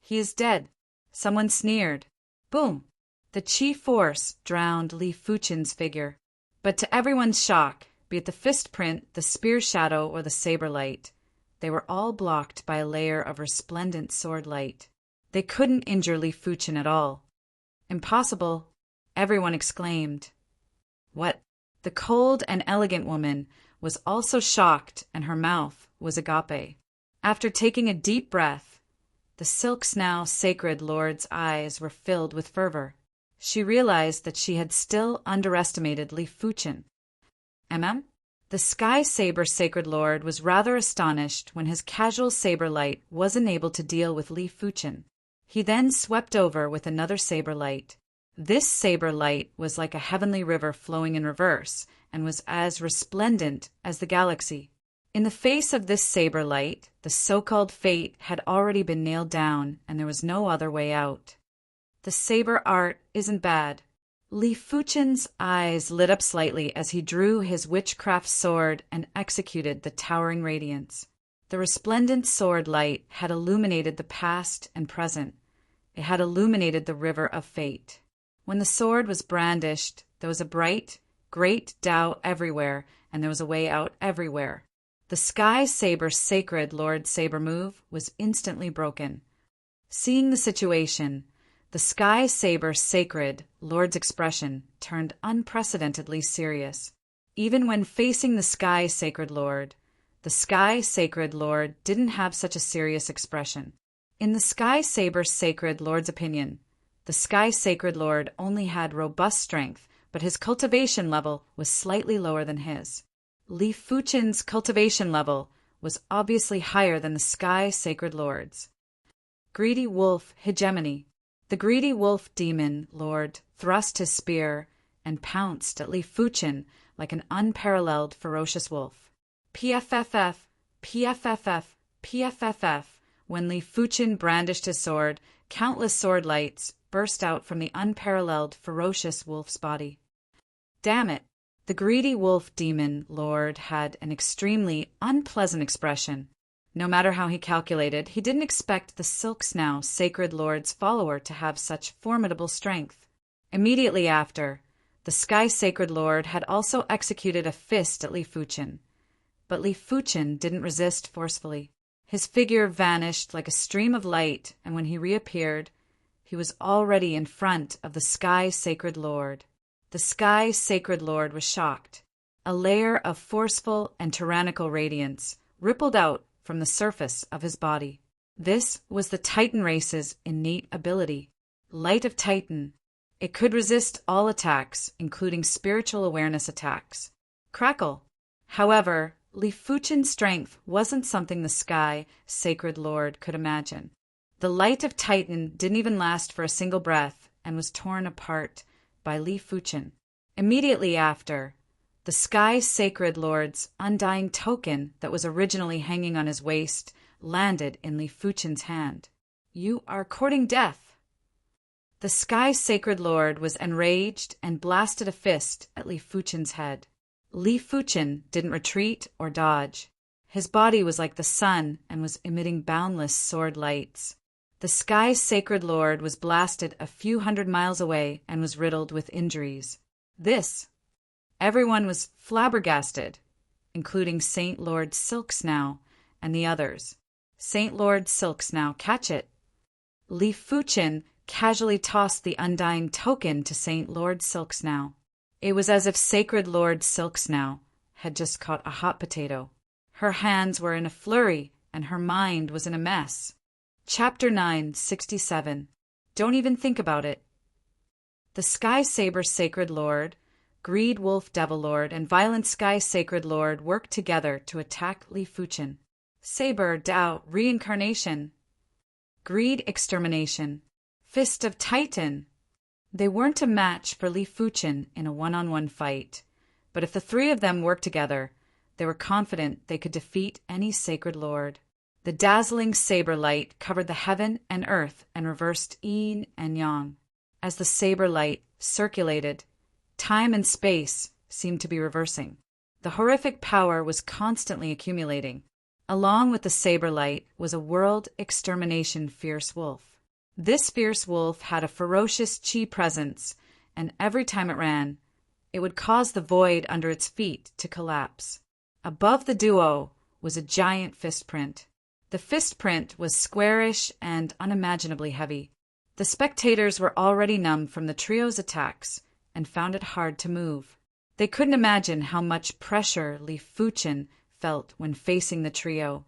He is dead. Someone sneered. Boom! The chi force drowned Li Fuchen's figure. But to everyone's shock, be it the fist print, the spear shadow, or the saber light, they were all blocked by a layer of resplendent sword light. They couldn't injure Li Fuchen at all. Impossible, everyone exclaimed. What? The cold and elegant woman was also shocked, and her mouth was agape. After taking a deep breath, the Silk's now sacred lord's eyes were filled with fervor. She realized that she had still underestimated Li Fuchen. The Sky Saber Sacred Lord was rather astonished when his casual saber light wasn't able to deal with Li Fuchen. He then swept over with another saber light. This saber light was like a heavenly river flowing in reverse and was as resplendent as the galaxy. In the face of this saber light, the so-called fate had already been nailed down, and there was no other way out. The saber art isn't bad. Li Fuchen's eyes lit up slightly as he drew his witchcraft sword and executed the towering radiance. The resplendent sword light had illuminated the past and present. It had illuminated the river of fate. When the sword was brandished, there was a bright, great Tao everywhere, and there was a way out everywhere. The Sky Saber Sacred Lord Saber move was instantly broken. Seeing the situation, the Sky Saber Sacred Lord's expression turned unprecedentedly serious. Even when facing the Sky Sacred Lord, the Sky Sacred Lord didn't have such a serious expression. In the Sky Saber Sacred Lord's opinion, the Sky Sacred Lord only had robust strength, but his cultivation level was slightly lower than his. Li Fuchen's cultivation level was obviously higher than the Sky Sacred Lord's. Greedy Wolf Hegemony. The greedy wolf demon lord thrust his spear and pounced at Li Fuchen like an unparalleled ferocious wolf. PFFF, PFFF, PFFF. When Li Fuchen brandished his sword, countless sword lights burst out from the unparalleled ferocious wolf's body. Damn it! The greedy wolf demon lord had an extremely unpleasant expression. No matter how he calculated, he didn't expect the Silk's now sacred lord's follower to have such formidable strength. Immediately after, the Sky Sacred Lord had also executed a fist at Li Fuchen. But Li Fuchen didn't resist forcefully. His figure vanished like a stream of light, and when he reappeared, he was already in front of the Sky Sacred Lord. The Sky Sacred Lord was shocked. A layer of forceful and tyrannical radiance rippled out from the surface of his body. This was the Titan race's innate ability. Light of Titan. It could resist all attacks, including spiritual awareness attacks. Crackle. However, Li Fuchen's strength wasn't something the Sky Sacred Lord could imagine. The light of Titan didn't even last for a single breath and was torn apart by Li Fuchen. Immediately after, the Sky Sacred Lord's undying token that was originally hanging on his waist landed in Li Fuchen's hand. You are courting death. The Sky Sacred Lord was enraged and blasted a fist at Li Fuchen's head. Li Fuchen didn't retreat or dodge. His body was like the sun and was emitting boundless sword lights. The Sky Sacred Lord was blasted a few hundred miles away and was riddled with injuries. Everyone was flabbergasted, including Saint Lord Silksnow and the others. Saint Lord Silksnow, catch it. Li Fuchen casually tossed the undying token to Saint Lord Silksnow. It was as if Sacred Lord Silksnow had just caught a hot potato. Her hands were in a flurry, and her mind was in a mess. Chapter 967. Don't even think about it. The Sky Saber Sacred Lord, Greed Wolf Devil Lord, and Violent Sky Sacred Lord worked together to attack Li Fuchen. Saber Tao Reincarnation. Greed Extermination. Fist of Titan. They weren't a match for Li Fuchen in a one-on-one fight, but if the three of them worked together, they were confident they could defeat any sacred lord. The dazzling saber light covered the heaven and earth and reversed yin and yang. As the saber light circulated, time and space seemed to be reversing. The horrific power was constantly accumulating. Along with the saber light was a world extermination fierce wolf. This fierce wolf had a ferocious chi presence, and every time it ran, it would cause the void under its feet to collapse. Above the duo was a giant fist print. The fist print was squarish and unimaginably heavy. The spectators were already numb from the trio's attacks and found it hard to move. They couldn't imagine how much pressure Li Fuchen felt when facing the trio.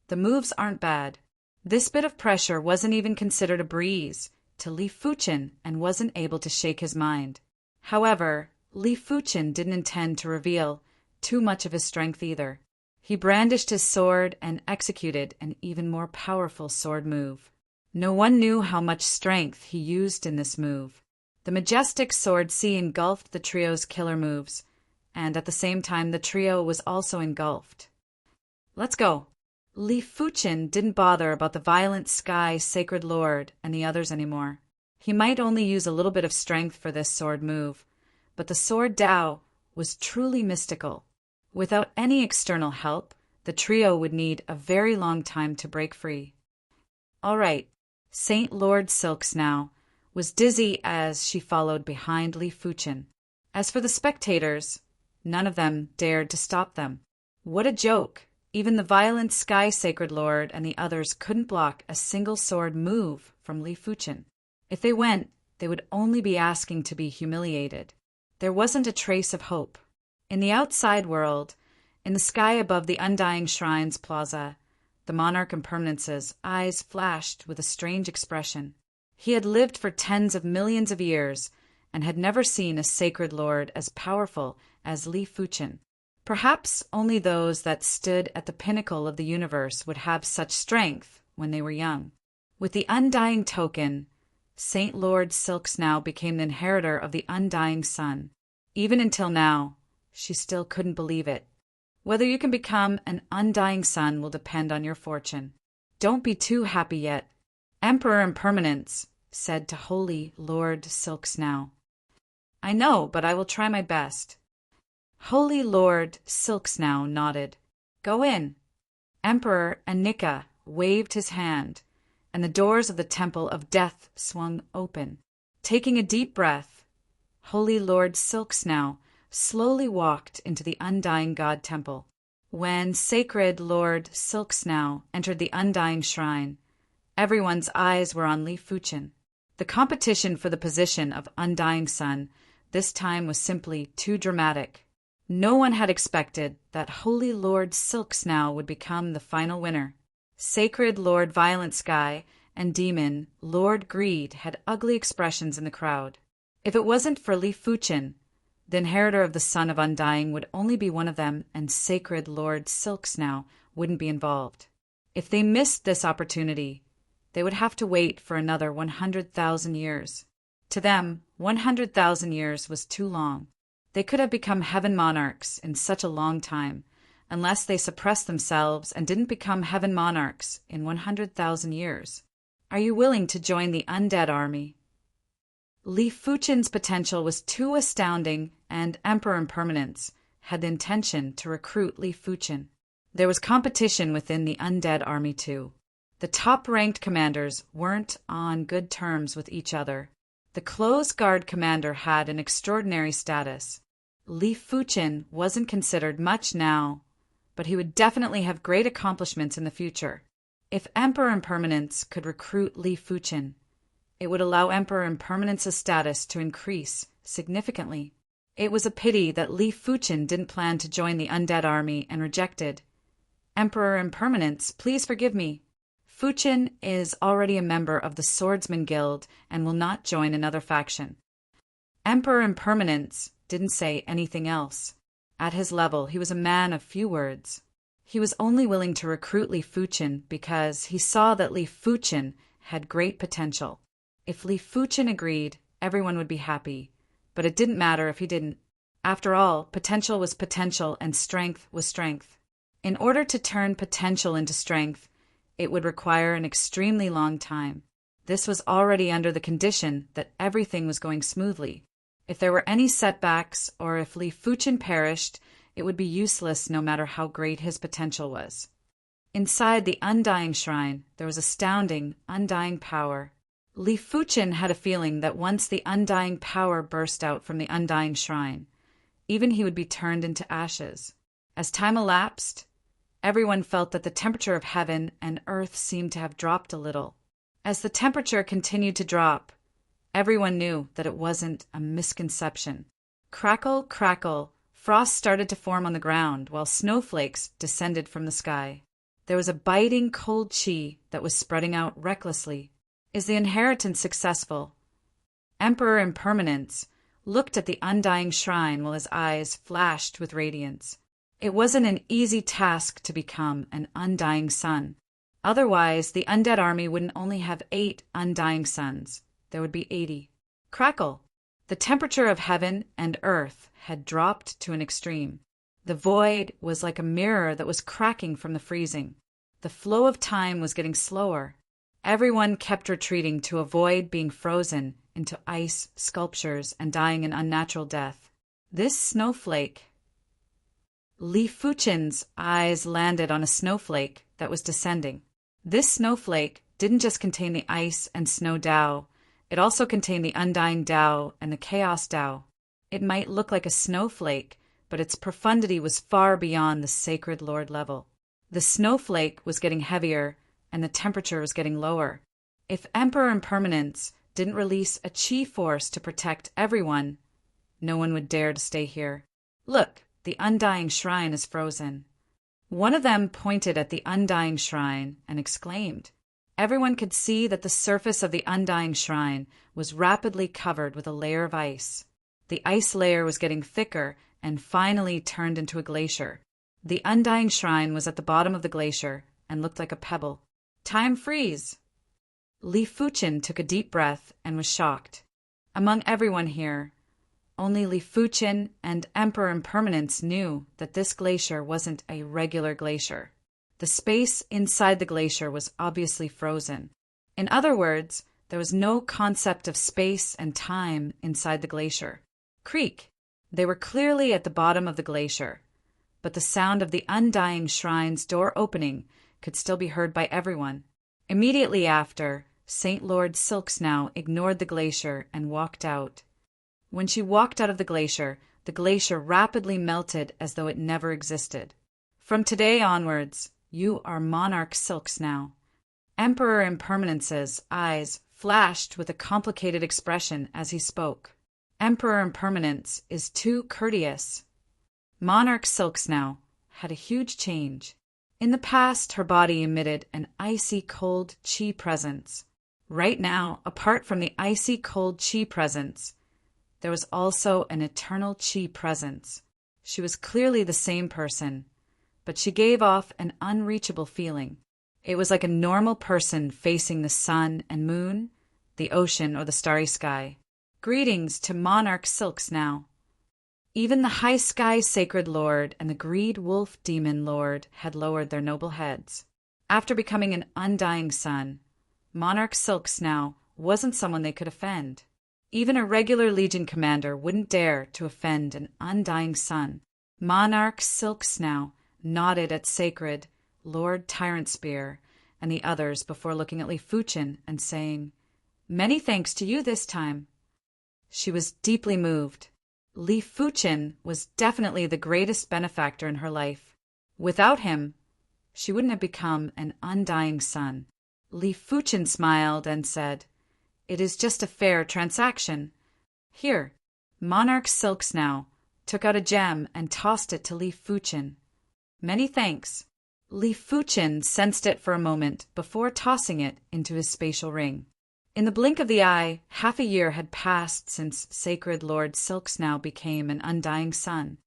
The moves aren't bad. This bit of pressure wasn't even considered a breeze to Li Fuchen and wasn't able to shake his mind. However, Li Fuchen didn't intend to reveal too much of his strength either. He brandished his sword and executed an even more powerful sword move. No one knew how much strength he used in this move. The majestic sword sea engulfed the trio's killer moves, and at the same time the trio was also engulfed. Let's go. Li Fuchen didn't bother about the Violent Sky Sacred Lord and the others anymore. He might only use a little bit of strength for this sword move, but the sword Tao was truly mystical. Without any external help, the trio would need a very long time to break free. All right, Saint Lord Silks now was dizzy as she followed behind Li Fuchen. As for the spectators, none of them dared to stop them. What a joke! Even the Violent Sky Sacred Lord and the others couldn't block a single sword move from Li Fuchen. If they went, they would only be asking to be humiliated. There wasn't a trace of hope. In the outside world, in the sky above the Undying Shrines Plaza, the monarch impermanence's eyes flashed with a strange expression. He had lived for tens of millions of years and had never seen a sacred lord as powerful as Li Fuchen. Perhaps only those that stood at the pinnacle of the universe would have such strength when they were young. With the Undying Token, Saint Lord Silks now became the inheritor of the Undying Sun. Even until now, she still couldn't believe it. Whether you can become an Undying Sun will depend on your fortune. Don't be too happy yet. Emperor Impermanence said to Holy Lord Silks now. I know, but I will try my best. Holy Lord Silks now nodded. Go in. Emperor Anika waved his hand, and the doors of the Temple of Death swung open. Taking a deep breath, Holy Lord Silks now slowly walked into the Undying God Temple. When Sacred Lord Silks now entered the Undying Shrine, everyone's eyes were on Li Fuchen. The competition for the position of Undying Sun this time was simply too dramatic. No one had expected that Holy Lord Silks now would become the final winner. Sacred Lord Violent Sky and Demon Lord Greed had ugly expressions in the crowd. If it wasn't for Li Fuchen, the inheritor of the Son of Undying would only be one of them, and Sacred Lord Silks now wouldn't be involved. If they missed this opportunity, they would have to wait for another 100,000 years. To them, 100,000 years was too long. They could have become heaven monarchs in such a long time, unless they suppressed themselves and didn't become heaven monarchs in 100,000 years. Are you willing to join the undead army? Li Fuchen's potential was too astounding, and Emperor Impermanence had the intention to recruit Li Fuchen. There was competition within the undead army too. The top-ranked commanders weren't on good terms with each other. The Close Guard commander had an extraordinary status. Li Fuchen wasn't considered much now, but he would definitely have great accomplishments in the future. If Emperor Impermanence could recruit Li Fuchen, it would allow Emperor Impermanence's status to increase significantly. It was a pity that Li Fuchen didn't plan to join the undead army and rejected Emperor Impermanence, please forgive me. Fuchin is already a member of the Swordsman Guild and will not join another faction. Emperor Impermanence didn't say anything else. At his level, he was a man of few words. He was only willing to recruit Li Fuchin because he saw that Li Fuchin had great potential. If Li Fuchin agreed, everyone would be happy, but it didn't matter if he didn't. After all, potential was potential and strength was strength. In order to turn potential into strength, it would require an extremely long time. This was already under the condition that everything was going smoothly. If there were any setbacks or if Li Fuchin perished, it would be useless no matter how great his potential was. Inside the Undying Shrine, there was astounding, undying power. Li Fuchin had a feeling that once the undying power burst out from the Undying Shrine, even he would be turned into ashes. As time elapsed, everyone felt that the temperature of heaven and earth seemed to have dropped a little. As the temperature continued to drop, everyone knew that it wasn't a misconception. Crackle, crackle, frost started to form on the ground while snowflakes descended from the sky. There was a biting cold chi that was spreading out recklessly. Is the inheritance successful? Emperor Impermanence looked at the Undying Shrine while his eyes flashed with radiance. It wasn't an easy task to become an Undying Sun. Otherwise, the undead army wouldn't only have 8 Undying Suns. There would be 80. Crackle! The temperature of heaven and earth had dropped to an extreme. The void was like a mirror that was cracking from the freezing. The flow of time was getting slower. Everyone kept retreating to avoid being frozen into ice sculptures and dying an unnatural death. This snowflake... Li Fuchin's eyes landed on a snowflake that was descending. This snowflake didn't just contain the ice and snow Tao, it also contained the Undying Tao and the Chaos Tao. It might look like a snowflake, but its profundity was far beyond the Sacred Lord level. The snowflake was getting heavier, and the temperature was getting lower. If Emperor Impermanence didn't release a chi force to protect everyone, no one would dare to stay here. Look, the Undying Shrine is frozen. One of them pointed at the Undying Shrine and exclaimed. Everyone could see that the surface of the Undying Shrine was rapidly covered with a layer of ice. The ice layer was getting thicker and finally turned into a glacier. The Undying Shrine was at the bottom of the glacier and looked like a pebble. Time freeze! Li Fuchin took a deep breath and was shocked. Among everyone here, only Li Fuchin and Emperor Impermanence knew that this glacier wasn't a regular glacier. The space inside the glacier was obviously frozen. In other words, there was no concept of space and time inside the glacier. Creak! They were clearly at the bottom of the glacier, but the sound of the Undying Shrine's door opening could still be heard by everyone. Immediately after, Saint Lord Silksnow ignored the glacier and walked out. When she walked out of the glacier rapidly melted as though it never existed. From today onwards, you are Monarch Silksnow. Emperor Impermanence's eyes flashed with a complicated expression as he spoke. Emperor Impermanence is too courteous. Monarch Silksnow had a huge change. In the past, her body emitted an icy cold chi presence. Right now, apart from the icy cold chi presence, there was also an eternal chi presence. She was clearly the same person, but she gave off an unreachable feeling. It was like a normal person facing the sun and moon, the ocean, or the starry sky. Greetings to Monarch Silksnow. Even the High Sky Sacred Lord and the Greed Wolf Demon Lord had lowered their noble heads. After becoming an Undying Sun, Monarch Silksnow wasn't someone they could offend. Even a regular Legion commander wouldn't dare to offend an Undying Sun. Monarch Silksnow nodded at Sacred Lord Tyrant Spear and the others before looking at Li Fuchin and saying, "Many thanks to you this time." She was deeply moved. Li Fuchin was definitely the greatest benefactor in her life. Without him, she wouldn't have become an Undying Sun. Li Fuchin smiled and said, "It is just a fair transaction. Here." Monarch Silksnow took out a gem and tossed it to Li Fuchin. "Many thanks." Li Fuchen sensed it for a moment before tossing it into his spatial ring. In the blink of the eye, half a year had passed since sacred Lord Silksnow became an undying sun.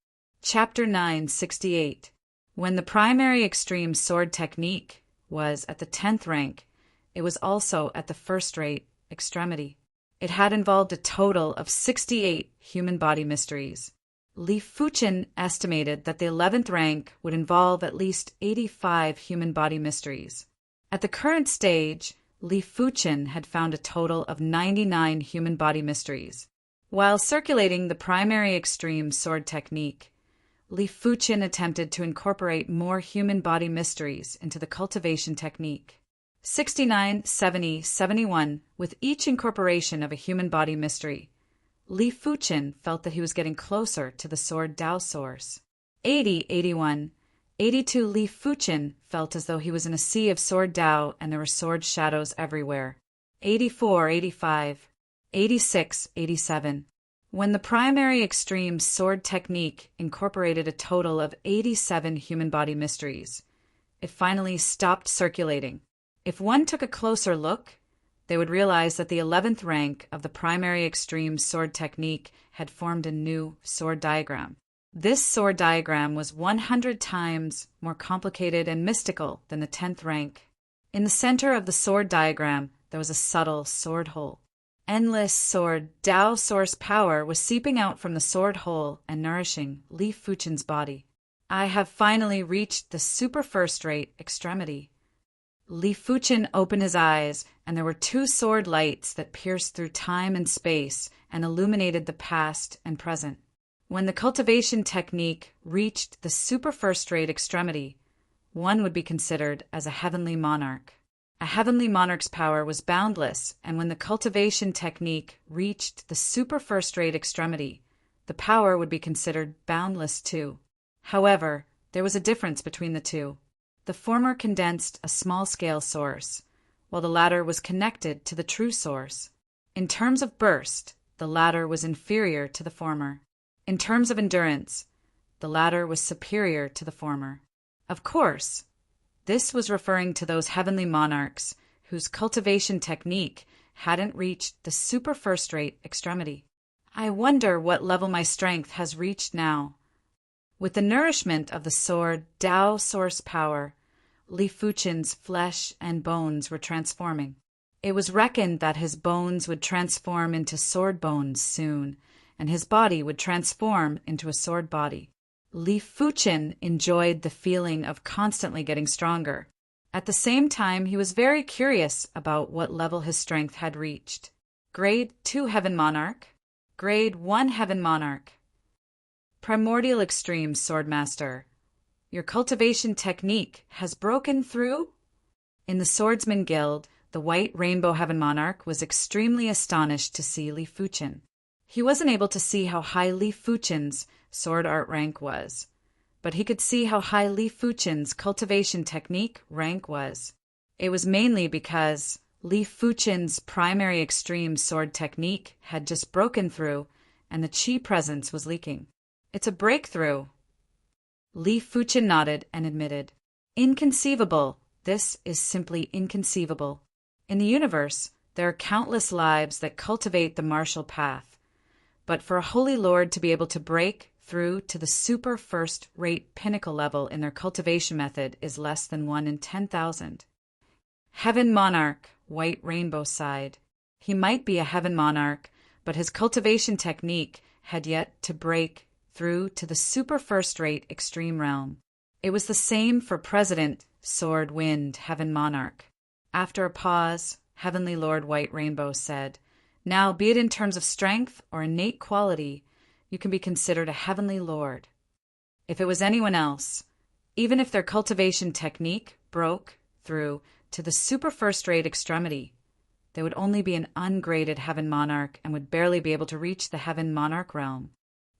Chapter 968. When the primary extreme sword technique was at the 10th rank, it was also at the first-rate extremity. It had involved a total of 68 human body mysteries. Li Fuchen estimated that the 11th rank would involve at least 85 human body mysteries. At the current stage, Li Fuchen had found a total of 99 human body mysteries. While circulating the primary extreme sword technique, Li Fuchen attempted to incorporate more human body mysteries into the cultivation technique. 69, 70, 71, with each incorporation of a human body mystery, Li Fuchen felt that he was getting closer to the sword Tao source. 80, 81, 82 Li Fuchen felt as though he was in a sea of sword Tao and there were sword shadows everywhere. 84, 85, 86, 87. When the primary extreme sword technique incorporated a total of 87 human body mysteries, it finally stopped circulating. If one took a closer look, they would realize that the 11th rank of the primary extreme sword technique had formed a new sword diagram. This sword diagram was 100 times more complicated and mystical than the 10th rank. In the center of the sword diagram, there was a subtle sword hole. Endless sword Tao source power was seeping out from the sword hole and nourishing Li Fuchen's body. I have finally reached the super first-rate extremity. Li Fuchen opened his eyes, and there were two sword lights that pierced through time and space and illuminated the past and present. When the cultivation technique reached the super first-rate extremity, one would be considered as a heavenly monarch. A heavenly monarch's power was boundless, and when the cultivation technique reached the super first-rate extremity, the power would be considered boundless too. However, there was a difference between the two. The former condensed a small-scale source, while the latter was connected to the true source. In terms of burst, the latter was inferior to the former. In terms of endurance, the latter was superior to the former. Of course, this was referring to those heavenly monarchs whose cultivation technique hadn't reached the super first-rate extremity. I wonder what level my strength has reached now. With the nourishment of the sword Tao source power, Li Fuchen's flesh and bones were transforming. It was reckoned that his bones would transform into sword bones soon, and his body would transform into a sword body. Li Fuchen enjoyed the feeling of constantly getting stronger. At the same time, he was very curious about what level his strength had reached. Grade 2 Heaven Monarch, Grade 1 Heaven Monarch. Primordial Extreme Swordmaster, your cultivation technique has broken through? In the Swordsman Guild, the White Rainbow Heaven Monarch was extremely astonished to see Li Fuchen. He wasn't able to see how high Li Fuchen's sword art rank was, but he could see how high Li Fuchen's cultivation technique rank was. It was mainly because Li Fuchen's primary extreme sword technique had just broken through and the chi presence was leaking. It's a breakthrough. Li Fuchen nodded and admitted, Inconceivable. This is simply inconceivable. In the universe, there are countless lives that cultivate the martial path, but for a holy lord to be able to break through to the super first-rate pinnacle level in their cultivation method is less than 1 in 10,000. Heaven Monarch, White Rainbow sighed. He might be a Heaven Monarch, but his cultivation technique had yet to break through to the super first-rate extreme realm. It was the same for President Sword Wind Heaven Monarch. After a pause, Heavenly Lord White Rainbow said, Now, be it in terms of strength or innate quality, you can be considered a Heavenly Lord. If it was anyone else, even if their cultivation technique broke through to the super first-rate extremity, they would only be an ungraded Heaven Monarch and would barely be able to reach the Heaven Monarch realm.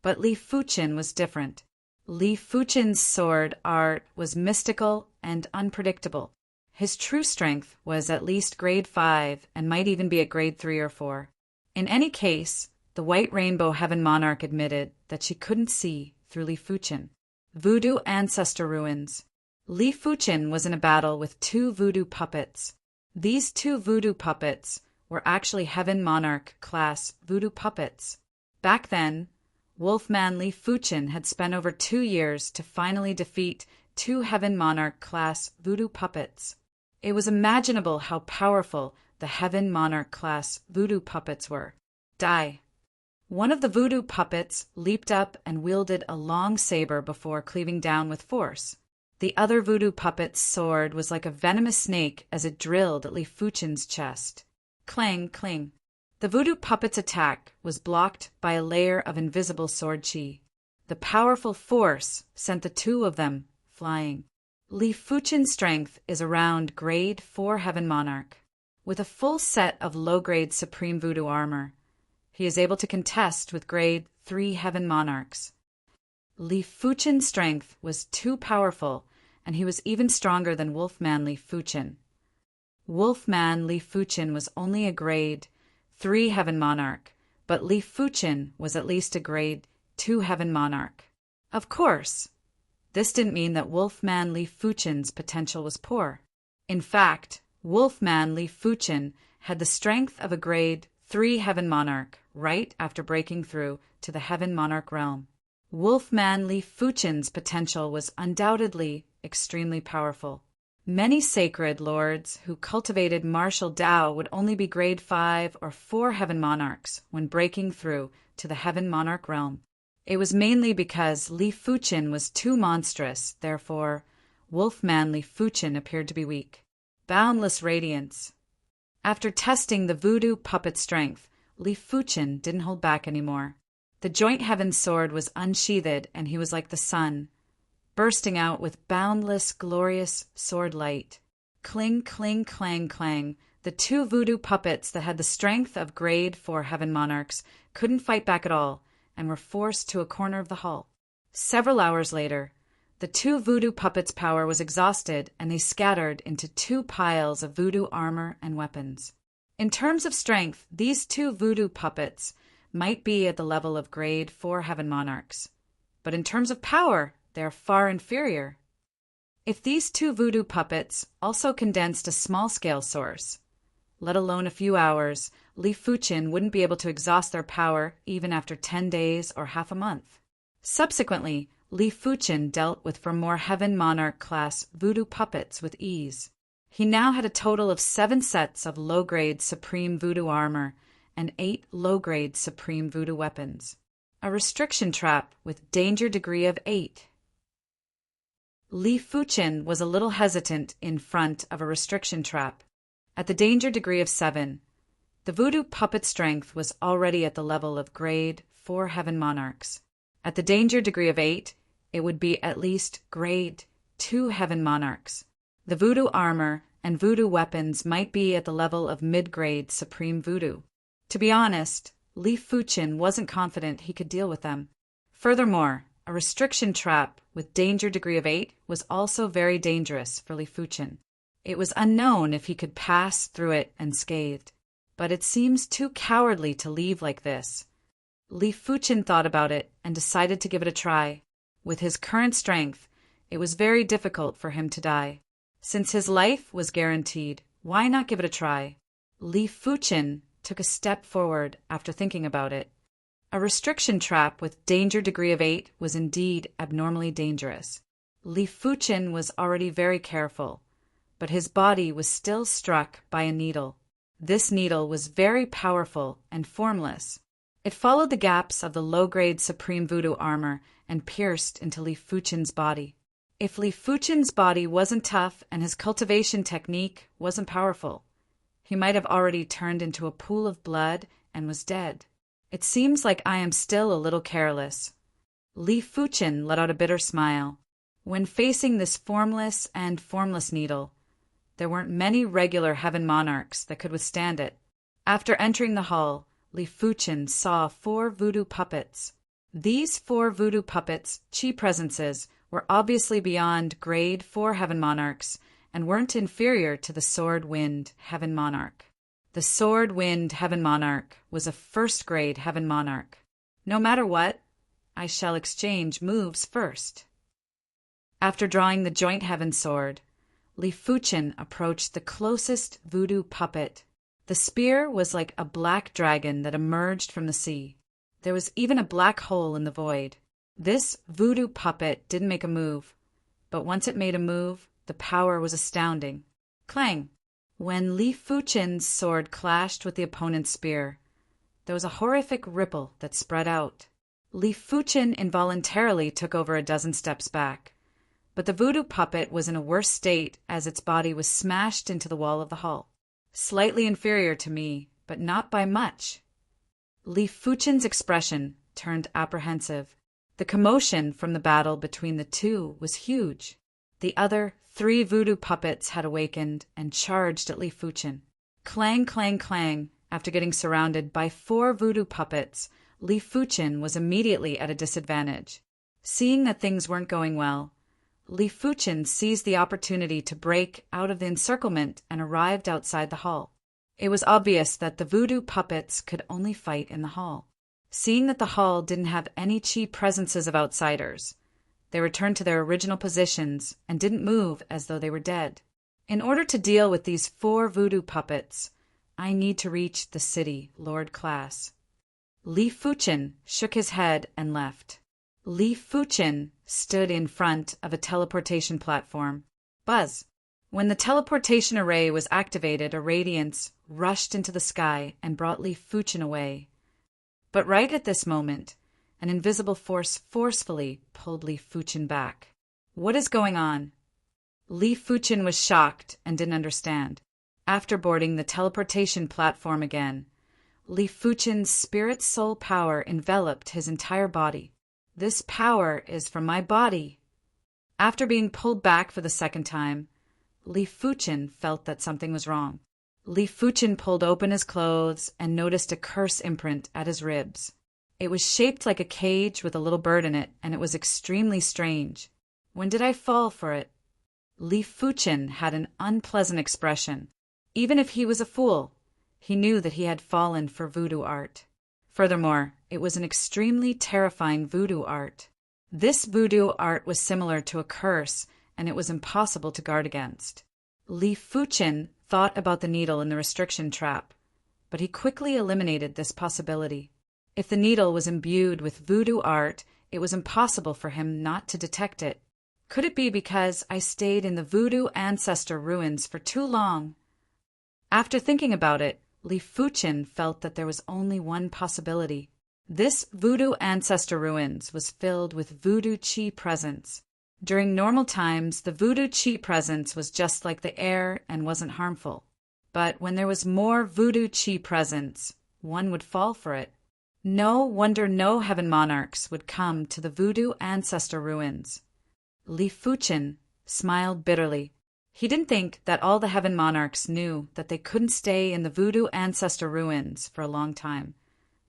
But Li Fuchen was different. Li Fuchen's sword art was mystical and unpredictable. His true strength was at least grade 5 and might even be at grade 3 or 4. In any case, the White Rainbow Heaven Monarch admitted that she couldn't see through Li Fuchen. Voodoo Ancestor Ruins. Li Fuchen was in a battle with two voodoo puppets. These two voodoo puppets were actually Heaven Monarch class voodoo puppets. Back then, Wolfman Li Fuchen had spent over 2 years to finally defeat two Heaven Monarch class voodoo puppets. It was imaginable how powerful the Heaven Monarch class voodoo puppets were. Die. One of the voodoo puppets leaped up and wielded a long saber before cleaving down with force. The other voodoo puppet's sword was like a venomous snake as it drilled at Li Fuchen's chest. Clang, cling. The voodoo puppet's attack was blocked by a layer of invisible sword chi. The powerful force sent the two of them flying. Li Fuchen's strength is around grade 4 Heaven Monarch. With a full set of low-grade Supreme Voodoo armor, he is able to contest with grade 3 Heaven Monarchs. Li Fuchen's strength was too powerful, and he was even stronger than Wolfman Li Fuchen. Wolfman Li Fuchen was only a grade 3 Heaven Monarch, but Li Fuchen was at least a grade 2 Heaven Monarch. Of course, this didn't mean that Wolfman Li Fuchen's potential was poor. In fact, Wolfman Li Fuchen had the strength of a grade 3 Heaven Monarch right after breaking through to the Heaven Monarch realm. Wolfman Li Fuchen's potential was undoubtedly extremely powerful. Many sacred lords who cultivated martial Dao would only be grade 5 or 4 Heaven Monarchs when breaking through to the Heaven Monarch realm. It was mainly because Li Fuchen was too monstrous, therefore, Wolfman Li Fuchen appeared to be weak. Boundless radiance. After testing the voodoo puppet strength, Li Fuchen didn't hold back anymore. The joint heaven sword was unsheathed, and he was like the sun, bursting out with boundless, glorious sword light. Cling, cling, clang, clang. The two voodoo puppets that had the strength of grade 4 Heaven Monarchs couldn't fight back at all, and were forced to a corner of the hall. Several hours later, the two voodoo puppets' power was exhausted, and they scattered into 2 piles of voodoo armor and weapons. In terms of strength, these two voodoo puppets might be at the level of grade 4 Heaven Monarchs, but in terms of power, they are far inferior. If these two voodoo puppets also condensed a small-scale source, let alone a few hours, Li Fuchen wouldn't be able to exhaust their power even after 10 days or half a month. Subsequently, Li Fuchen dealt with more Heaven Monarch class voodoo puppets with ease. He now had a total of 7 sets of low-grade Supreme Voodoo armor and 8 low-grade Supreme Voodoo weapons. A restriction trap with danger degree of 8. Li Fuchen was a little hesitant in front of a restriction trap. At the danger degree of 7, the voodoo puppet strength was already at the level of grade 4 Heaven Monarchs. At the danger degree of 8, it would be at least grade 2 Heaven Monarchs. The voodoo armor and voodoo weapons might be at the level of mid-grade Supreme Voodoo. To be honest, Li Fuchen wasn't confident he could deal with them. Furthermore, a restriction trap with danger degree of 8 was also very dangerous for Li Fuchen. It was unknown if he could pass through it unscathed, but it seems too cowardly to leave like this. Li Fuchen thought about it and decided to give it a try. With his current strength, it was very difficult for him to die. Since his life was guaranteed, why not give it a try? Li Fuchen took a step forward after thinking about it. A restriction trap with danger degree of 8 was indeed abnormally dangerous. Li Fuchen was already very careful, but his body was still struck by a needle. This needle was very powerful and formless. It followed the gaps of the low-grade Supreme Voodoo armor and pierced into Li Fuchen's body. If Li Fuchen's body wasn't tough and his cultivation technique wasn't powerful, he might have already turned into a pool of blood and was dead. It seems like I am still a little careless. Li Fuchen let out a bitter smile. When facing this formless and formless needle, there weren't many regular Heaven Monarchs that could withstand it. After entering the hall, Li Fuchen saw 4 voodoo puppets. These 4 voodoo puppets' chi presences were obviously beyond grade 4 Heaven Monarchs and weren't inferior to the Sword Wind Heaven Monarch. The Sword Wind Heaven Monarch was a first-grade Heaven Monarch. No matter what, I shall exchange moves first. After drawing the joint heaven sword, Li Fuchen approached the closest voodoo puppet. The spear was like a black dragon that emerged from the sea. There was even a black hole in the void. This voodoo puppet didn't make a move, but once it made a move, the power was astounding. Clang! When Li Fuchen's sword clashed with the opponent's spear, there was a horrific ripple that spread out. Li Fuchen involuntarily took over a dozen steps back, but the voodoo puppet was in a worse state as its body was smashed into the wall of the hall. Slightly inferior to me, but not by much. Li Fuchen's expression turned apprehensive. The commotion from the battle between the two was huge. The other 3 voodoo puppets had awakened and charged at Li Fuchen. Clang, clang, clang. After getting surrounded by 4 voodoo puppets, Li Fuchen was immediately at a disadvantage. Seeing that things weren't going well, Li Fuchen seized the opportunity to break out of the encirclement and arrived outside the hall. It was obvious that the voodoo puppets could only fight in the hall. Seeing that the hall didn't have any chi presences of outsiders, they returned to their original positions and didn't move as though they were dead. In order to deal with these 4 voodoo puppets, I need to reach the city, Lord Class. Li Fuchen shook his head and left. Li Fuchen stood in front of a teleportation platform. Buzz! When the teleportation array was activated, a radiance rushed into the sky and brought Li Fuchen away. But right at this moment, an invisible force forcefully pulled Li Fuchen back. What is going on? Li Fuchen was shocked and didn't understand. After boarding the teleportation platform again, Li Fuchen's spirit soul power enveloped his entire body. This power is from my body. After being pulled back for the second time, Li Fuchen felt that something was wrong. Li Fuchen pulled open his clothes and noticed a curse imprint at his ribs. It was shaped like a cage with a little bird in it, and it was extremely strange. When did I fall for it? Li Fuchen had an unpleasant expression. Even if he was a fool, he knew that he had fallen for voodoo art. Furthermore, it was an extremely terrifying voodoo art. This voodoo art was similar to a curse, and it was impossible to guard against. Li Fuchen thought about the needle in the restriction trap, but he quickly eliminated this possibility. If the needle was imbued with voodoo art, it was impossible for him not to detect it. Could it be because I stayed in the voodoo ancestor ruins for too long? After thinking about it, Li Fuchen felt that there was only one possibility. This voodoo ancestor ruins was filled with voodoo chi presence. During normal times, the voodoo chi presence was just like the air and wasn't harmful. But when there was more voodoo chi presence, one would fall for it. No wonder no heaven monarchs would come to the voodoo ancestor ruins. Li Fuchen smiled bitterly. He didn't think that all the heaven monarchs knew that they couldn't stay in the voodoo ancestor ruins for a long time.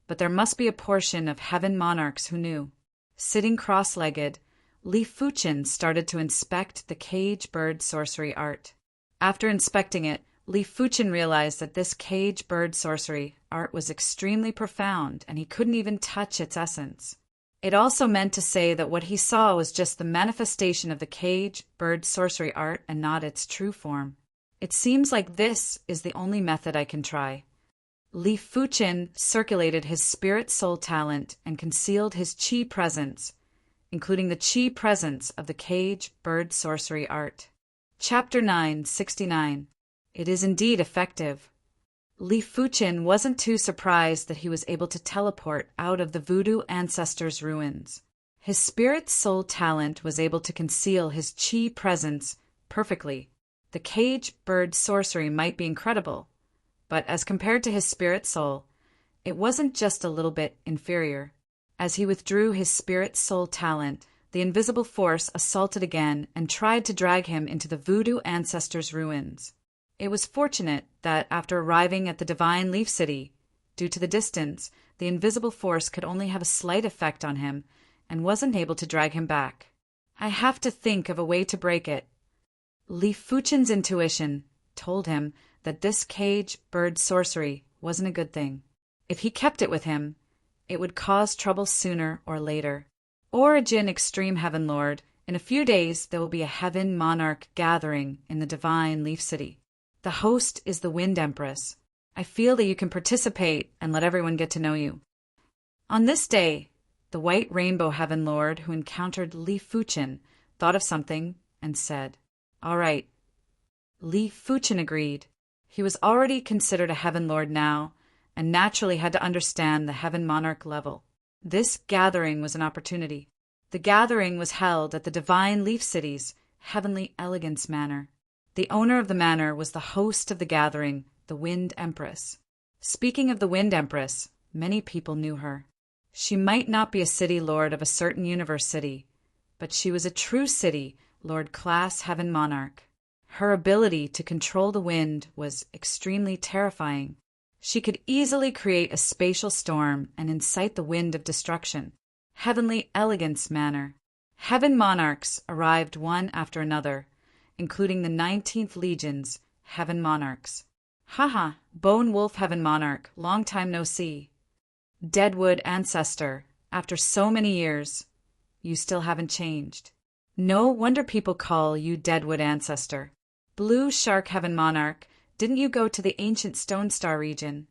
But there must be a portion of heaven monarchs who knew. Sitting cross-legged, Li Fuchen started to inspect the cage bird sorcery art. After inspecting it, Li Fuchen realized that this cage bird sorcery art was extremely profound and he couldn't even touch its essence. It also meant to say that what he saw was just the manifestation of the cage bird sorcery art and not its true form. It seems like this is the only method I can try. Li Fuchen circulated his spirit soul talent and concealed his chi presence, including the chi presence of the cage bird sorcery art. Chapter 969. It is indeed effective. Li Fuchen wasn't too surprised that he was able to teleport out of the voodoo ancestors' ruins. His spirit soul talent was able to conceal his chi presence perfectly. The cage bird sorcery might be incredible, but as compared to his spirit soul, it wasn't just a little bit inferior. As he withdrew his spirit soul talent, the invisible force assaulted again and tried to drag him into the voodoo ancestors' ruins. It was fortunate that after arriving at the Divine Leaf City, due to the distance, the invisible force could only have a slight effect on him and wasn't able to drag him back. I have to think of a way to break it. Li Fuchen's intuition told him that this cage bird sorcery wasn't a good thing. If he kept it with him, it would cause trouble sooner or later. Origin Extreme Heaven Lord In a few days, there will be a heaven monarch gathering in the divine Leaf City. The host is the Wind Empress. I feel that you can participate and let everyone get to know you. On this day, the White Rainbow Heaven Lord who encountered Li Fuchen thought of something and said, "All right." Li Fuchen agreed. He was already considered a Heaven Lord now, and naturally had to understand the Heaven Monarch level. This gathering was an opportunity. The gathering was held at the Divine Leaf City's Heavenly Elegance Manor. The owner of the manor was the host of the gathering, the Wind Empress. Speaking of the Wind Empress, many people knew her. She might not be a city lord of a certain universe city, but she was a true city lord class Heaven Monarch. Her ability to control the wind was extremely terrifying. She could easily create a spatial storm and incite the wind of destruction. Heavenly Elegance Manor. Heaven monarchs arrived one after another, including the 19th Legion's Heaven Monarchs. Haha, Bone Wolf Heaven Monarch, long time no see. Deadwood Ancestor, after so many years, you still haven't changed. No wonder people call you Deadwood Ancestor. Blue Shark Heaven Monarch, didn't you go to the ancient Stone Star region?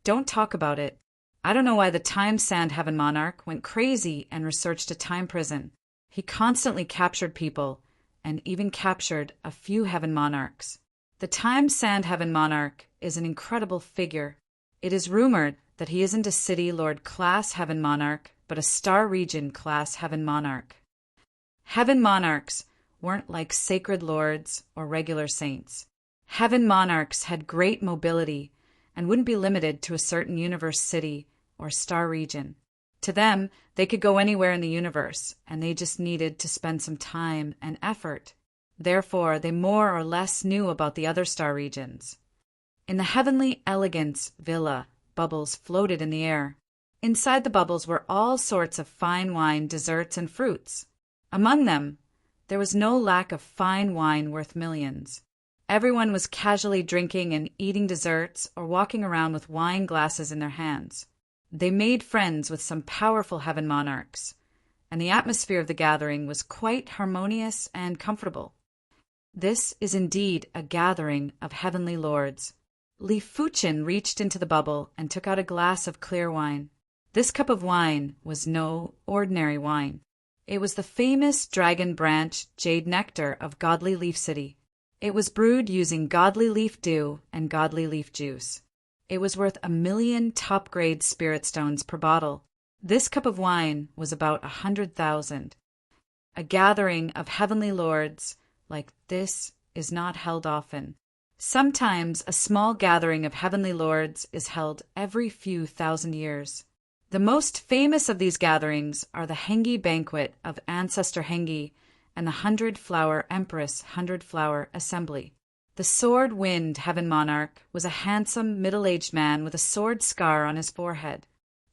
Don't talk about it. I don't know why the Time Sand Heaven Monarch went crazy and researched a time prison. He constantly captured people, and even captured a few Heaven Monarchs. The Time Sand Heaven Monarch is an incredible figure. It is rumored that he isn't a City Lord class Heaven Monarch, but a Star Region class Heaven Monarch. Heaven Monarchs weren't like sacred lords or regular saints. Heaven Monarchs had great mobility and wouldn't be limited to a certain universe city or star region. To them, they could go anywhere in the universe, and they just needed to spend some time and effort. Therefore, they more or less knew about the other star regions. In the Heavenly Elegance Villa, bubbles floated in the air. Inside the bubbles were all sorts of fine wine, desserts, and fruits. Among them, there was no lack of fine wine worth millions. Everyone was casually drinking and eating desserts or walking around with wine glasses in their hands. They made friends with some powerful Heaven Monarchs, and the atmosphere of the gathering was quite harmonious and comfortable. This is indeed a gathering of heavenly lords. Li Fuchen reached into the bubble and took out a glass of clear wine. This cup of wine was no ordinary wine. It was the famous Dragon Branch Jade Nectar of Godly Leaf City. It was brewed using godly leaf dew and godly leaf juice. It was worth 1 million top-grade spirit stones per bottle. This cup of wine was about 100,000. A gathering of heavenly lords like this is not held often. Sometimes a small gathering of heavenly lords is held every few thousand years. The most famous of these gatherings are the Hengi Banquet of Ancestor Hengi and the 100-Flower Empress 100-Flower Assembly. The Sword Wind Heaven Monarch was a handsome, middle-aged man with a sword scar on his forehead.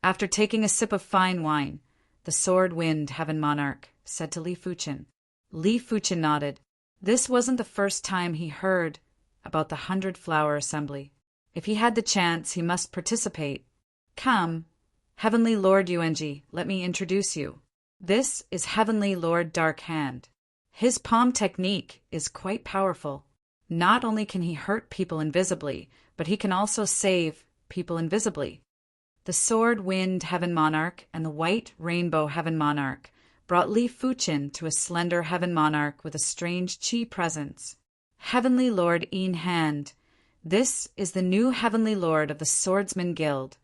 After taking a sip of fine wine, the Sword Wind Heaven Monarch said to Li Fuchen. Li Fuchen nodded. This wasn't the first time he heard about the 100-Flower Assembly. If he had the chance, he must participate. Come, Heavenly Lord Yuenji, let me introduce you. This is Heavenly Lord Dark Hand. His palm technique is quite powerful. Not only can he hurt people invisibly, but he can also save people invisibly. The Sword Wind Heaven Monarch and the White Rainbow Heaven Monarch brought Li Fuchen to a slender Heaven Monarch with a strange chi presence. Heavenly Lord Een Hand, this is the new Heavenly Lord of the Swordsman Guild,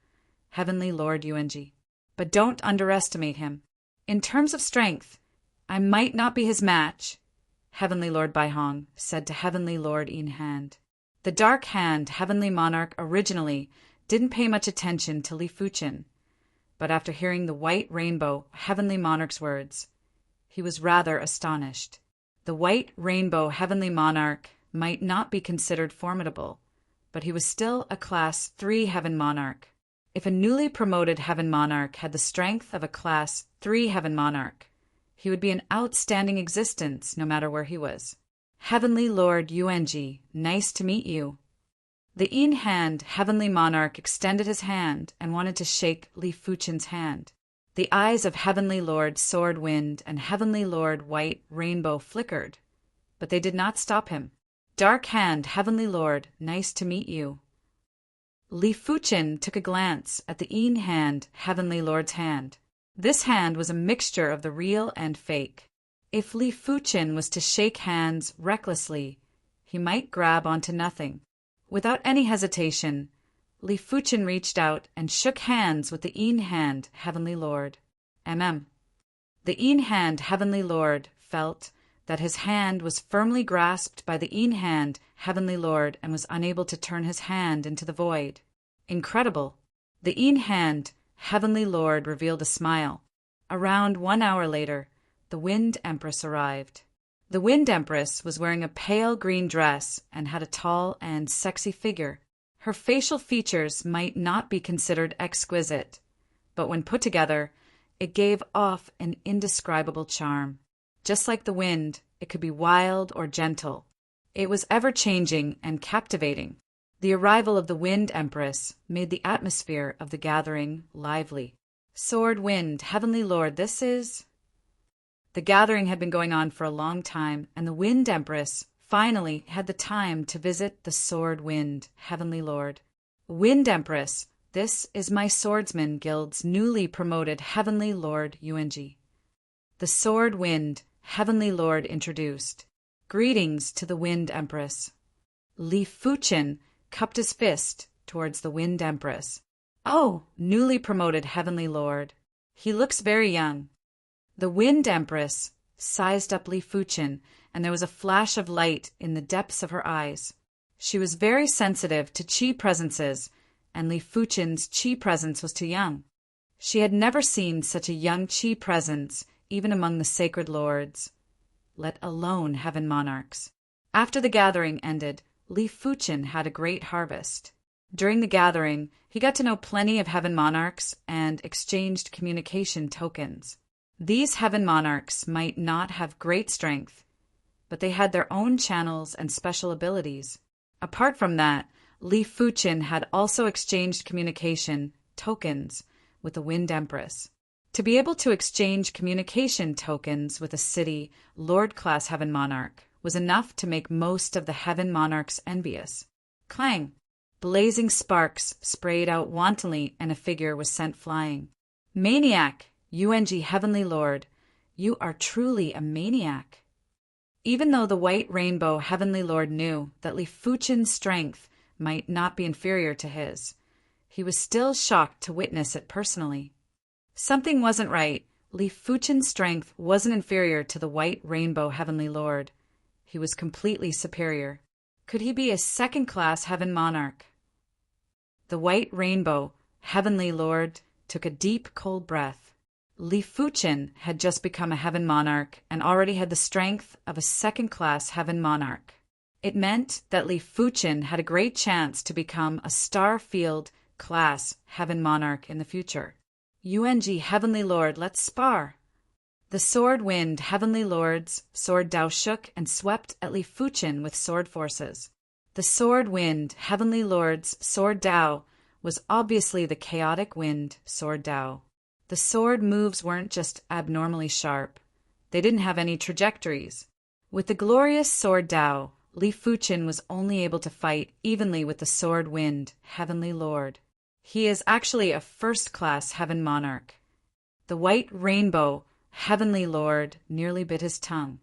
Heavenly Lord Yuenji. But don't underestimate him. In terms of strength, I might not be his match, Heavenly Lord Baihong said to Heavenly Lord Een Hand. The Dark Hand Heavenly Monarch originally didn't pay much attention to Li Fuchen, but after hearing the White Rainbow Heavenly Monarch's words, he was rather astonished. The White Rainbow Heavenly Monarch might not be considered formidable, but he was still a Class 3 Heaven Monarch. If a newly promoted Heaven Monarch had the strength of a Class 3 Heaven Monarch, he would be an outstanding existence no matter where he was. Heavenly Lord Yuenji, nice to meet you. The Een Hand Heavenly Monarch extended his hand and wanted to shake Li Fuchen's hand. The eyes of Heavenly Lord Sword Wind and Heavenly Lord White Rainbow flickered, but they did not stop him. Dark Hand, Heavenly Lord, nice to meet you. Li Fuchin took a glance at the Een Hand, Heavenly Lord's hand. This hand was a mixture of the real and fake. If Li Fuchin was to shake hands recklessly, he might grab onto nothing. Without any hesitation, Li Fuchin reached out and shook hands with the Een Hand, Heavenly Lord. The Een Hand, Heavenly Lord, felt that his hand was firmly grasped by the Een Hand, Heavenly Lord, and was unable to turn his hand into the void. Incredible! The Een Hand, Heavenly Lord, revealed a smile. Around 1 hour later, the Wind Empress arrived. The Wind Empress was wearing a pale green dress and had a tall and sexy figure. Her facial features might not be considered exquisite, but when put together, it gave off an indescribable charm. Just like the wind, it could be wild or gentle. It was ever-changing and captivating. The arrival of the Wind Empress made the atmosphere of the gathering lively. Sword Wind, Heavenly Lord, this is... The gathering had been going on for a long time, and the Wind Empress finally had the time to visit the Sword Wind, Heavenly Lord. Wind Empress, this is my Swordsman Guild's newly promoted Heavenly Lord Yuanji. The Sword Wind, Heavenly Lord introduced. Greetings to the Wind Empress. Li Fuchin cupped his fist towards the Wind Empress. Oh, newly promoted Heavenly Lord. He looks very young. The Wind Empress sized up Li Fuchin, and there was a flash of light in the depths of her eyes. She was very sensitive to chi presences, and Li Fuchin's chi presence was too young. She had never seen such a young chi presence, even among the sacred lords, let alone heaven monarchs. After the gathering ended, Li Fuchin had a great harvest. During the gathering, he got to know plenty of heaven monarchs and exchanged communication tokens. These heaven monarchs might not have great strength, but they had their own channels and special abilities. Apart from that, Li Fuchin had also exchanged communication tokens with the Wind Empress. To be able to exchange communication tokens with a city Lord-class heaven monarch was enough to make most of the heaven monarchs envious. Clang! Blazing sparks sprayed out wantonly, and a figure was sent flying. Maniac! Yuanji, Heavenly Lord, you are truly a maniac. Even though the White Rainbow Heavenly Lord knew that Li Fuchin's strength might not be inferior to his, he was still shocked to witness it personally. Something wasn't right. Li Fuchin's strength wasn't inferior to the White Rainbow Heavenly Lord. He was completely superior. Could he be a second-class heaven monarch? The White Rainbow Heavenly Lord took a deep, cold breath. Li Fuchin had just become a heaven monarch and already had the strength of a second-class heaven monarch. It meant that Li Fuchin had a great chance to become a Starfield-class heaven monarch in the future. Yuanji, Heavenly Lord, let's spar. The Sword Wind Heavenly Lord's sword Dao shook and swept at Li Fuchin with sword forces. The Sword Wind Heavenly Lord's sword Dao was obviously the chaotic wind sword Dao. The sword moves weren't just abnormally sharp. They didn't have any trajectories. With the glorious sword Dao, Li Fuchin was only able to fight evenly with the Sword Wind Heavenly Lord. He is actually a first-class heaven monarch. The White Rainbow Heavenly Lord nearly bit his tongue.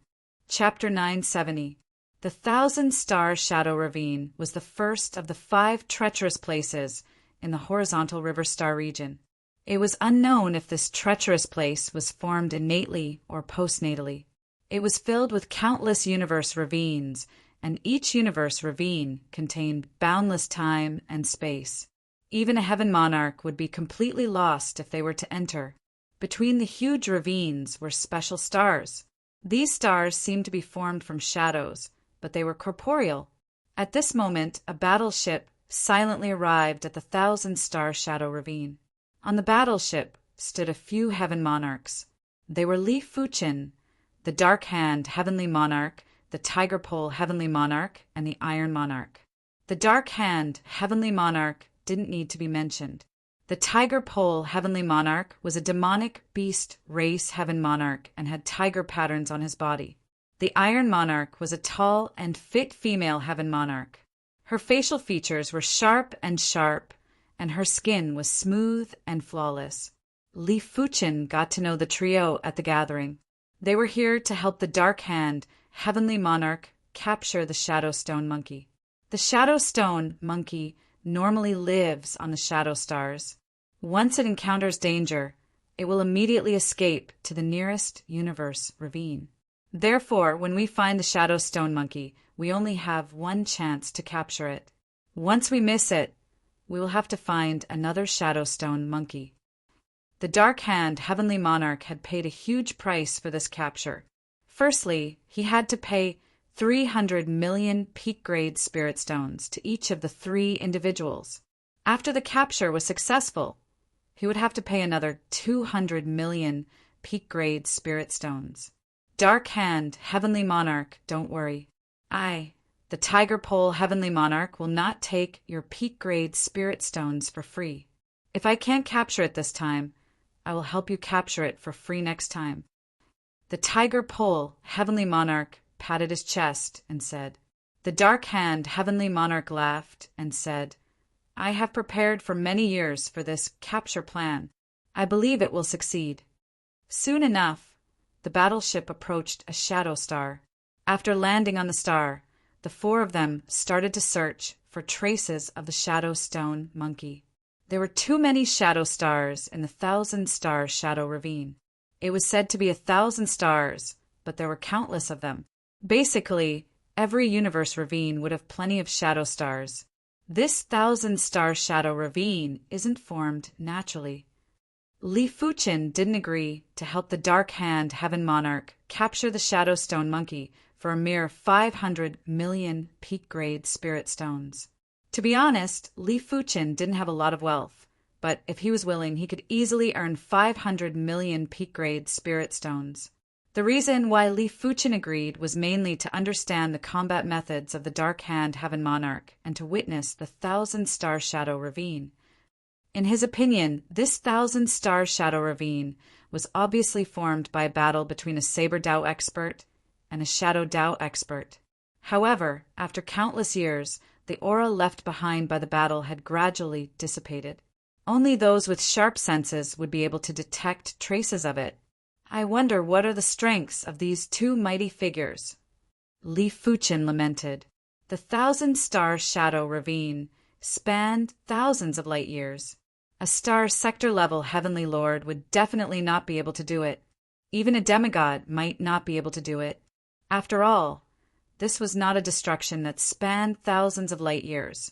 Chapter 970. The 1,000-Star Shadow Ravine was the first of the 5 treacherous places in the horizontal River Star region. It was unknown if this treacherous place was formed innately or postnatally. It was filled with countless universe ravines, and each universe ravine contained boundless time and space. Even a heaven monarch would be completely lost if they were to enter. Between the huge ravines were special stars. These stars seemed to be formed from shadows, but they were corporeal. At this moment, a battleship silently arrived at the 1,000-Star Shadow Ravine. On the battleship stood a few heaven monarchs. They were Li Fuchin, the Dark Hand Heavenly Monarch, the Tiger Pole Heavenly Monarch, and the Iron Monarch. The Dark Hand Heavenly Monarch didn't need to be mentioned. The tiger pole heavenly monarch was a demonic beast race heaven monarch and had tiger patterns on his body. The iron monarch was a tall and fit female heaven monarch. Her facial features were sharp, and her skin was smooth and flawless. Li Fuchen got to know the trio at the gathering. They were here to help the Dark Hand heavenly monarch capture the Shadow Stone Monkey. The Shadow Stone Monkey normally lives on the shadow stars. Once it encounters danger, it will immediately escape to the nearest universe ravine. Therefore, when we find the Shadow Stone Monkey, we only have one chance to capture it. Once we miss it, we will have to find another Shadow Stone Monkey. The Dark Hand heavenly monarch had paid a huge price for this capture. Firstly, he had to pay 300 million peak-grade spirit stones to each of the 3 individuals. After the capture was successful, he would have to pay another 200 million peak-grade spirit stones. Dark Hand heavenly monarch, don't worry. I, the Tiger Pole heavenly monarch, will not take your peak-grade spirit stones for free. If I can't capture it this time, I will help you capture it for free next time. The Tiger Pole heavenly monarch patted his chest and said. The Dark Hand heavenly monarch laughed and said, I have prepared for many years for this capture plan. I believe it will succeed. Soon enough, the battleship approached a shadow star. After landing on the star, the 4 of them started to search for traces of the Shadow Stone Monkey. There were too many shadow stars in the 1,000-star Shadow Ravine. It was said to be 1,000 stars, but there were countless of them. Basically, every universe ravine would have plenty of shadow stars. This 1,000-star Shadow Ravine isn't formed naturally. Li Fuchen didn't agree to help the Dark Hand Heaven Monarch capture the Shadow Stone Monkey for a mere 500 million peak-grade spirit stones. To be honest, Li Fuchen didn't have a lot of wealth, but if he was willing, he could easily earn 500 million peak-grade spirit stones. The reason why Li Fuchen agreed was mainly to understand the combat methods of the Dark Hand Heaven Monarch and to witness the 1,000-star Shadow Ravine. In his opinion, this 1,000-star Shadow Ravine was obviously formed by a battle between a Saber Dao expert and a Shadow Dao expert. However, after countless years, the aura left behind by the battle had gradually dissipated. Only those with sharp senses would be able to detect traces of it. I wonder what are the strengths of these 2 mighty figures. Li Fuchen lamented. The 1,000-star Shadow Ravine spanned thousands of light years. A star sector-level heavenly lord would definitely not be able to do it. Even a demigod might not be able to do it. After all, this was not a destruction that spanned thousands of light years,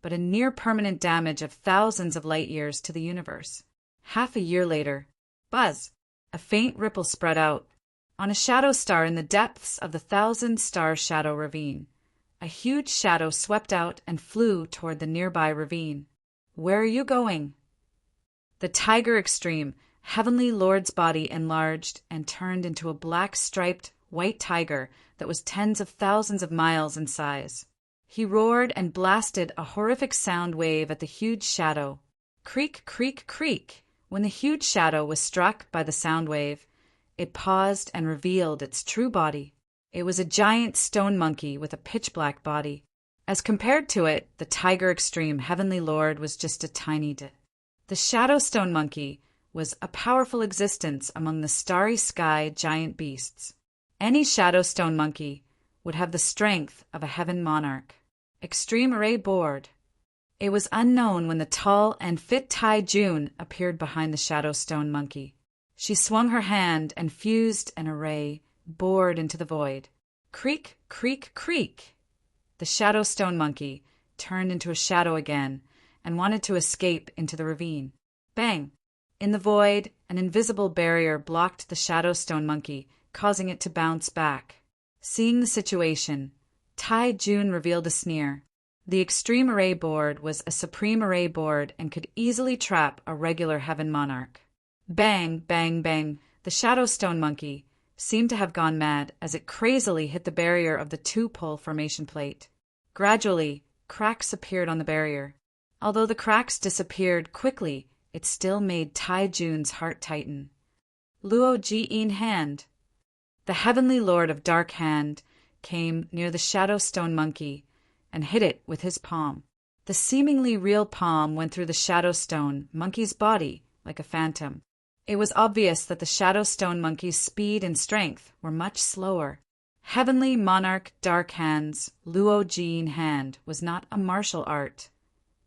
but a near-permanent damage of thousands of light years to the universe. Half a year later, buzz! A faint ripple spread out. On a shadow star in the depths of the 1,000-star Shadow Ravine, a huge shadow swept out and flew toward the nearby ravine. Where are you going? The Tiger Extreme, Heavenly Lord's body enlarged and turned into a black-striped white tiger that was tens of thousands of miles in size. He roared and blasted a horrific sound wave at the huge shadow. Creak, creak, creak. When the huge shadow was struck by the sound wave, it paused and revealed its true body. It was a giant stone monkey with a pitch-black body. As compared to it, the Tiger Extreme Heavenly Lord was just a tiny The Shadow Stone Monkey was a powerful existence among the starry sky giant beasts. Any Shadow Stone Monkey would have the strength of a heaven monarch. Extreme Array Board. It was unknown when the tall and fit Tai Jun appeared behind the Shadow Stone Monkey. She swung her hand and fused an array bored into the void. Creak, creak, creak. The Shadow Stone Monkey turned into a shadow again and wanted to escape into the ravine. Bang! In the void, an invisible barrier blocked the Shadow Stone Monkey, causing it to bounce back. Seeing the situation, Tai Jun revealed a sneer. The Extreme Array Board was a Supreme Array Board and could easily trap a regular Heaven Monarch. Bang, bang, bang. The Shadow Stone Monkey seemed to have gone mad as it crazily hit the barrier of the 2-pole formation plate. Gradually, cracks appeared on the barrier. Although the cracks disappeared quickly, it still made Tai Jun's heart tighten. Luo Ji-in Hand. The heavenly lord of Dark Hand came near the Shadow Stone Monkey and hit it with his palm. The seemingly real palm went through the Shadow Stone Monkey's body like a phantom. It was obvious that the Shadow Stone Monkey's speed and strength were much slower. Heavenly Monarch Dark Hand's Luo Ji-in Hand was not a martial art,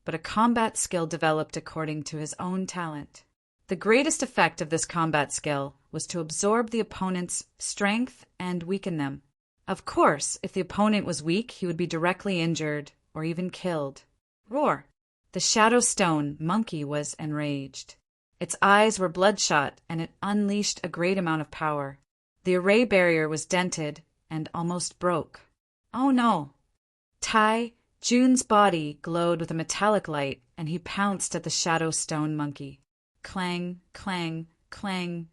but a combat skill developed according to his own talent. The greatest effect of this combat skill was to absorb the opponent's strength and weaken them. Of course, if the opponent was weak, he would be directly injured or even killed. Roar! The Shadow Stone Monkey was enraged. Its eyes were bloodshot, and it unleashed a great amount of power. The array barrier was dented and almost broke. Oh no! Tai Jun's body glowed with a metallic light, and he pounced at the Shadow Stone Monkey. Clang, clang, clang.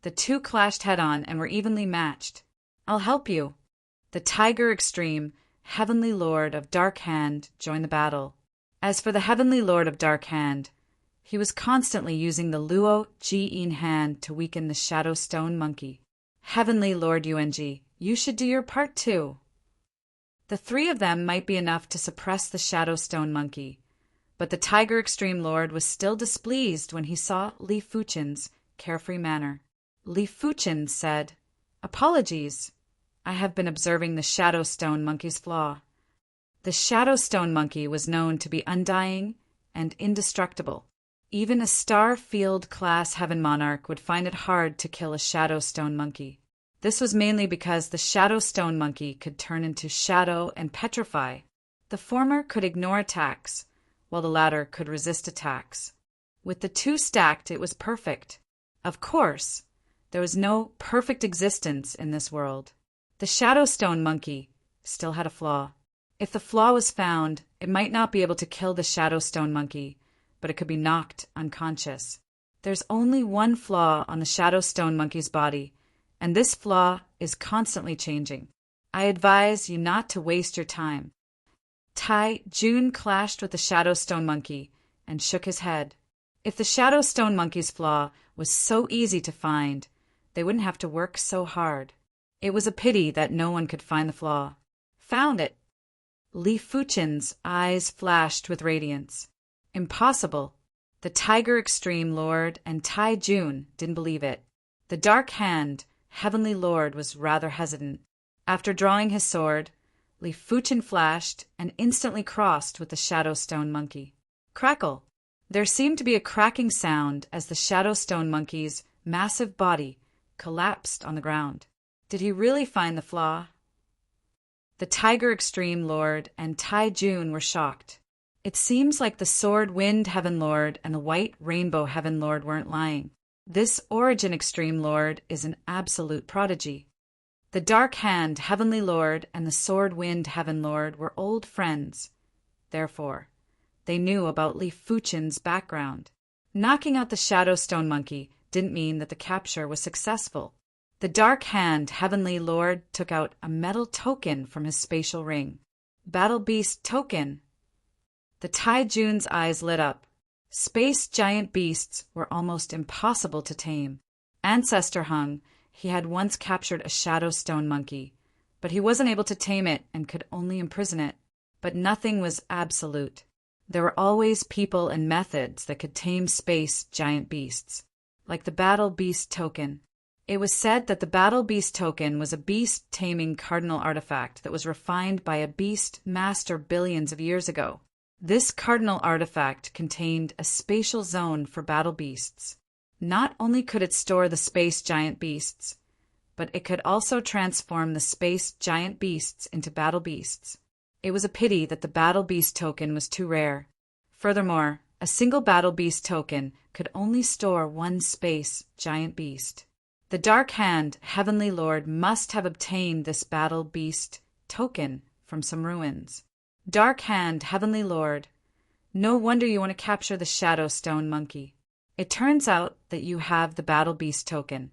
The two clashed head-on and were evenly matched. I'll help you. The Tiger Extreme, Heavenly Lord of Dark Hand, joined the battle. As for the Heavenly Lord of Dark Hand, he was constantly using the Luo Ji-in Hand to weaken the Shadow Stone Monkey. Heavenly Lord Yuanji, you should do your part too. The three of them might be enough to suppress the Shadow Stone Monkey, but the Tiger Extreme Lord was still displeased when he saw Li Fuchen's carefree manner. Li Fuchen said, "Apologies. I have been observing the Shadow Stone Monkey's flaw." The Shadow Stone Monkey was known to be undying and indestructible. Even a Star Field class Heaven Monarch would find it hard to kill a Shadow Stone Monkey. This was mainly because the Shadow Stone Monkey could turn into shadow and petrify. The former could ignore attacks, while the latter could resist attacks. With the two stacked, it was perfect. Of course, there was no perfect existence in this world. The Shadow Stone Monkey still had a flaw. If the flaw was found, it might not be able to kill the Shadow Stone Monkey, but it could be knocked unconscious. There's only one flaw on the Shadow Stone Monkey's body, and this flaw is constantly changing. I advise you not to waste your time. Tai Jun clashed with the Shadow Stone Monkey and shook his head. If the Shadow Stone Monkey's flaw was so easy to find, they wouldn't have to work so hard. It was a pity that no one could find the flaw. Found it! Li Fuchen's eyes flashed with radiance. Impossible. The Tiger Extreme Lord and Tai Jun didn't believe it. The Dark Hand Heavenly Lord was rather hesitant. After drawing his sword, Li Fuchen flashed and instantly crossed with the Shadow Stone Monkey. Crackle! There seemed to be a cracking sound as the Shadow Stone Monkey's massive body collapsed on the ground. Did he really find the flaw? The Tiger Extreme Lord and Tai Jun were shocked. It seems like the Sword Wind Heaven Lord and the White Rainbow Heaven Lord weren't lying. This Origin Extreme Lord is an absolute prodigy. The Dark Hand Heavenly Lord and the Sword Wind Heaven Lord were old friends. Therefore, they knew about Li Fuchen's background. Knocking out the Shadow Stone Monkey didn't mean that the capture was successful. The Dark Hand Heavenly Lord took out a metal token from his spatial ring. Battle Beast Token. The Tai Jun's eyes lit up. Space giant beasts were almost impossible to tame. Ancestor Hung, he had once captured a Shadow Stone Monkey, but he wasn't able to tame it and could only imprison it. But nothing was absolute. There were always people and methods that could tame space giant beasts, like the Battle Beast Token. It was said that the Battle Beast Token was a beast-taming cardinal artifact that was refined by a beast master billions of years ago. This cardinal artifact contained a spatial zone for battle beasts. Not only could it store the space giant beasts, but it could also transform the space giant beasts into battle beasts. It was a pity that the Battle Beast Token was too rare. Furthermore, a single Battle Beast Token could only store one space giant beast. The Dark Hand Heavenly Lord must have obtained this Battle Beast Token from some ruins. Dark Hand Heavenly Lord, no wonder you want to capture the Shadow Stone Monkey. It turns out that you have the Battle Beast Token.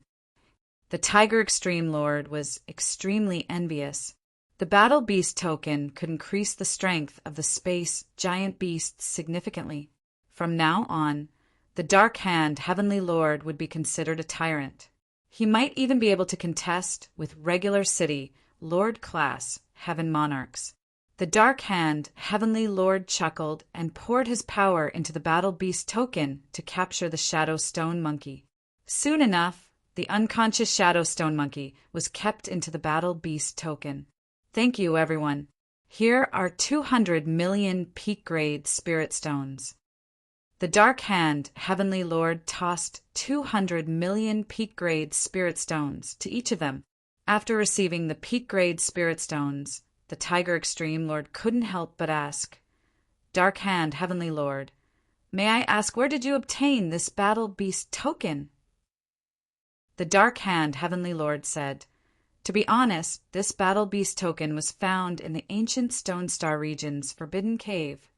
The Tiger Extreme Lord was extremely envious. The battle beast token could increase the strength of the space giant beasts significantly. From now on, the Dark Hand Heavenly Lord would be considered a tyrant. He might even be able to contest with regular city, Lord-class Heaven Monarchs. The Dark Hand Heavenly Lord chuckled and poured his power into the battle beast token to capture the Shadow Stone Monkey. Soon enough, the unconscious Shadow Stone Monkey was kept into the battle beast token. Thank you, everyone. Here are 200 million peak-grade spirit stones. The Dark Hand Heavenly Lord tossed 200 million peak-grade spirit stones to each of them. After receiving the peak-grade spirit stones, the Tiger Extreme Lord couldn't help but ask, Dark Hand Heavenly Lord, may I ask where did you obtain this battle beast token? The Dark Hand Heavenly Lord said, to be honest, this battle beast token was found in the ancient Stone Star region's Forbidden Cave.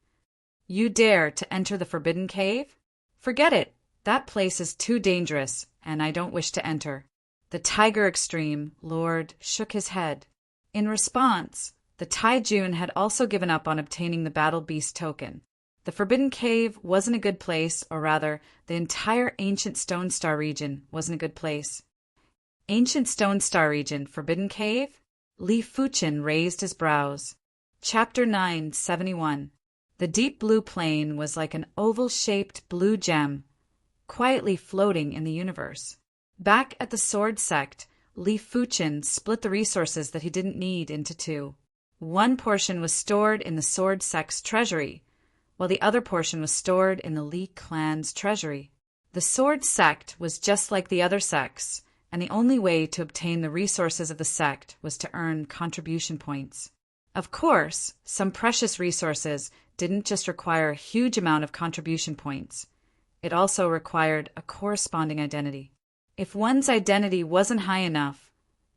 You dare to enter the Forbidden Cave? Forget it. That place is too dangerous, and I don't wish to enter. The Tiger Extreme Lord shook his head. In response, the Taijun had also given up on obtaining the battle beast token. The Forbidden Cave wasn't a good place, or rather, the entire ancient Stone Star region wasn't a good place. Ancient Stone Star region, Forbidden Cave? Li Fuchen raised his brows. Chapter 971. The deep blue plain was like an oval-shaped blue gem, quietly floating in the universe. Back at the Sword Sect, Li Fuchen split the resources that he didn't need into two. One portion was stored in the Sword Sect's treasury, while the other portion was stored in the Li clan's treasury. The Sword Sect was just like the other sects, and the only way to obtain the resources of the sect was to earn contribution points. Of course, some precious resources didn't just require a huge amount of contribution points. It also required a corresponding identity. If one's identity wasn't high enough,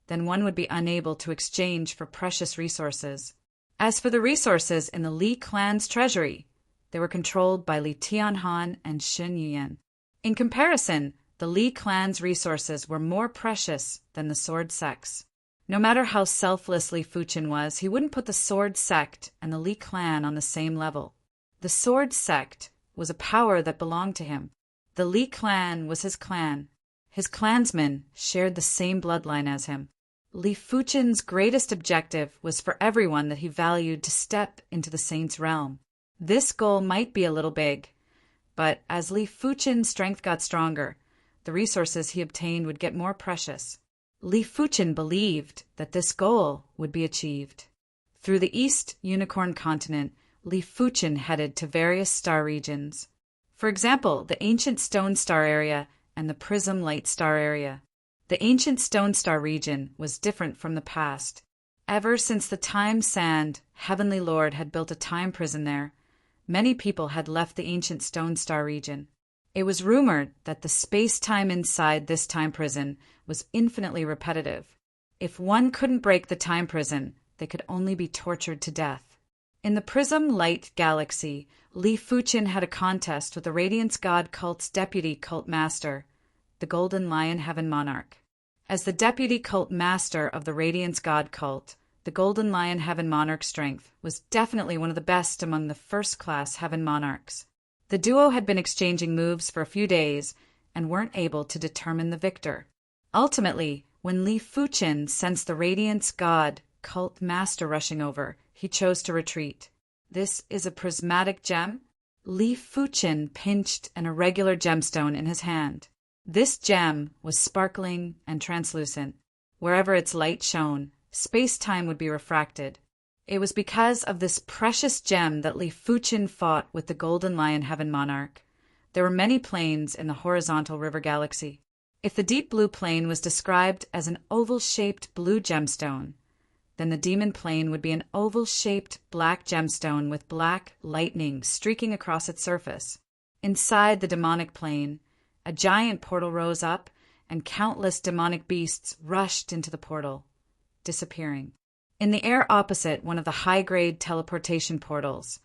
then one would be unable to exchange for precious resources. As for the resources in the Li clan's treasury, they were controlled by Li Tianhan and Shen Yuan. In comparison, the Li clan's resources were more precious than the Sword Sect's. No matter how selfless Li Fuchen was, he wouldn't put the Sword Sect and the Li clan on the same level. The Sword Sect was a power that belonged to him. The Li clan was his clan. His clansmen shared the same bloodline as him. Li Fuchen's greatest objective was for everyone that he valued to step into the Saint's realm. This goal might be a little big, but as Li Fuchen's strength got stronger, the resources he obtained would get more precious. Li Fuchen believed that this goal would be achieved. Through the East Unicorn Continent, Li Fuchen headed to various star regions. For example, the ancient Stone Star area and the Prism Light Star area. The ancient Stone Star region was different from the past. Ever since the Time Sand Heavenly Lord had built a time prison there, many people had left the ancient Stone Star region. It was rumored that the space-time inside this time prison was infinitely repetitive. If one couldn't break the time prison, they could only be tortured to death. In the Prism Light Galaxy, Li Fuchen had a contest with the Radiance God cult's deputy cult master, the Golden Lion Heaven Monarch. As the deputy cult master of the Radiance God cult, the Golden Lion Heaven Monarch's strength was definitely one of the best among the first-class Heaven Monarchs. The duo had been exchanging moves for a few days and weren't able to determine the victor. Ultimately, when Li Fuchen sensed the Radiance God cult master rushing over, he chose to retreat. This is a prismatic gem? Li Fuchen pinched an irregular gemstone in his hand. This gem was sparkling and translucent. Wherever its light shone, space-time would be refracted. It was because of this precious gem that Li Fuchen fought with the Golden Lion Heaven Monarch. There were many planes in the horizontal river galaxy. If the deep blue plane was described as an oval-shaped blue gemstone, then the demon plane would be an oval-shaped black gemstone with black lightning streaking across its surface. Inside the demonic plane, a giant portal rose up, and countless demonic beasts rushed into the portal, disappearing. In the air opposite one of the high-grade teleportation portals,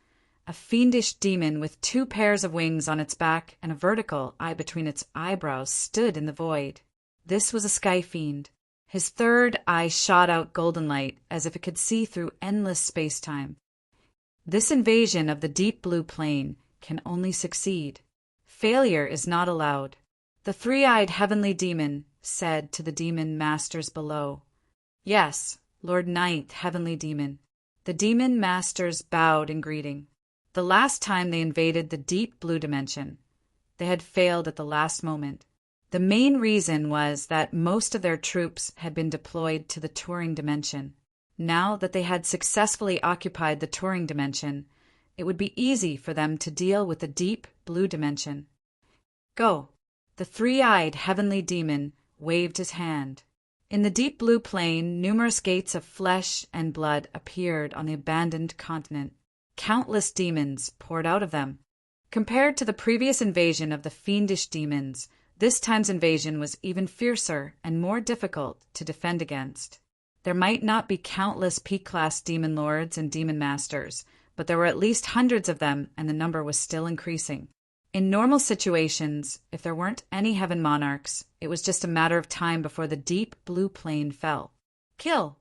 a fiendish demon with 2 pairs of wings on its back and a vertical eye between its eyebrows stood in the void. This was a sky fiend. His third eye shot out golden light as if it could see through endless space-time. This invasion of the deep blue plane can only succeed. Failure is not allowed. The three-eyed heavenly demon said to the demon masters below. Yes, Lord Ninth Heavenly Demon. The demon masters bowed in greeting. The last time they invaded the deep blue dimension, they had failed at the last moment. The main reason was that most of their troops had been deployed to the touring dimension. Now that they had successfully occupied the touring dimension, it would be easy for them to deal with the deep blue dimension. Go! The three-eyed heavenly demon waved his hand. In the deep blue plane, numerous gates of flesh and blood appeared on the abandoned continent. Countless demons poured out of them. Compared to the previous invasion of the fiendish demons, this time's invasion was even fiercer and more difficult to defend against. There might not be countless peak-class demon lords and demon masters, but there were at least hundreds of them, and the number was still increasing. In normal situations, if there weren't any heaven monarchs, it was just a matter of time before the deep blue plane fell. Kill!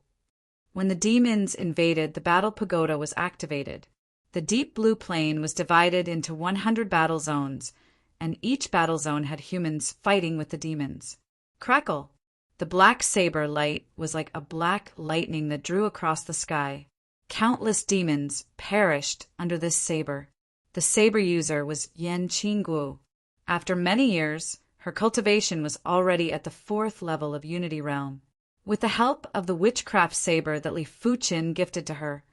When the demons invaded, the battle pagoda was activated. The deep blue plane was divided into 100 battle zones, and each battle zone had humans fighting with the demons. Crackle! The black saber light was like a black lightning that drew across the sky. Countless demons perished under this saber. The saber user was Yan Qingguo. After many years, her cultivation was already at the 4th level of Unity Realm. With the help of the witchcraft saber that Li Fuqin gifted to her,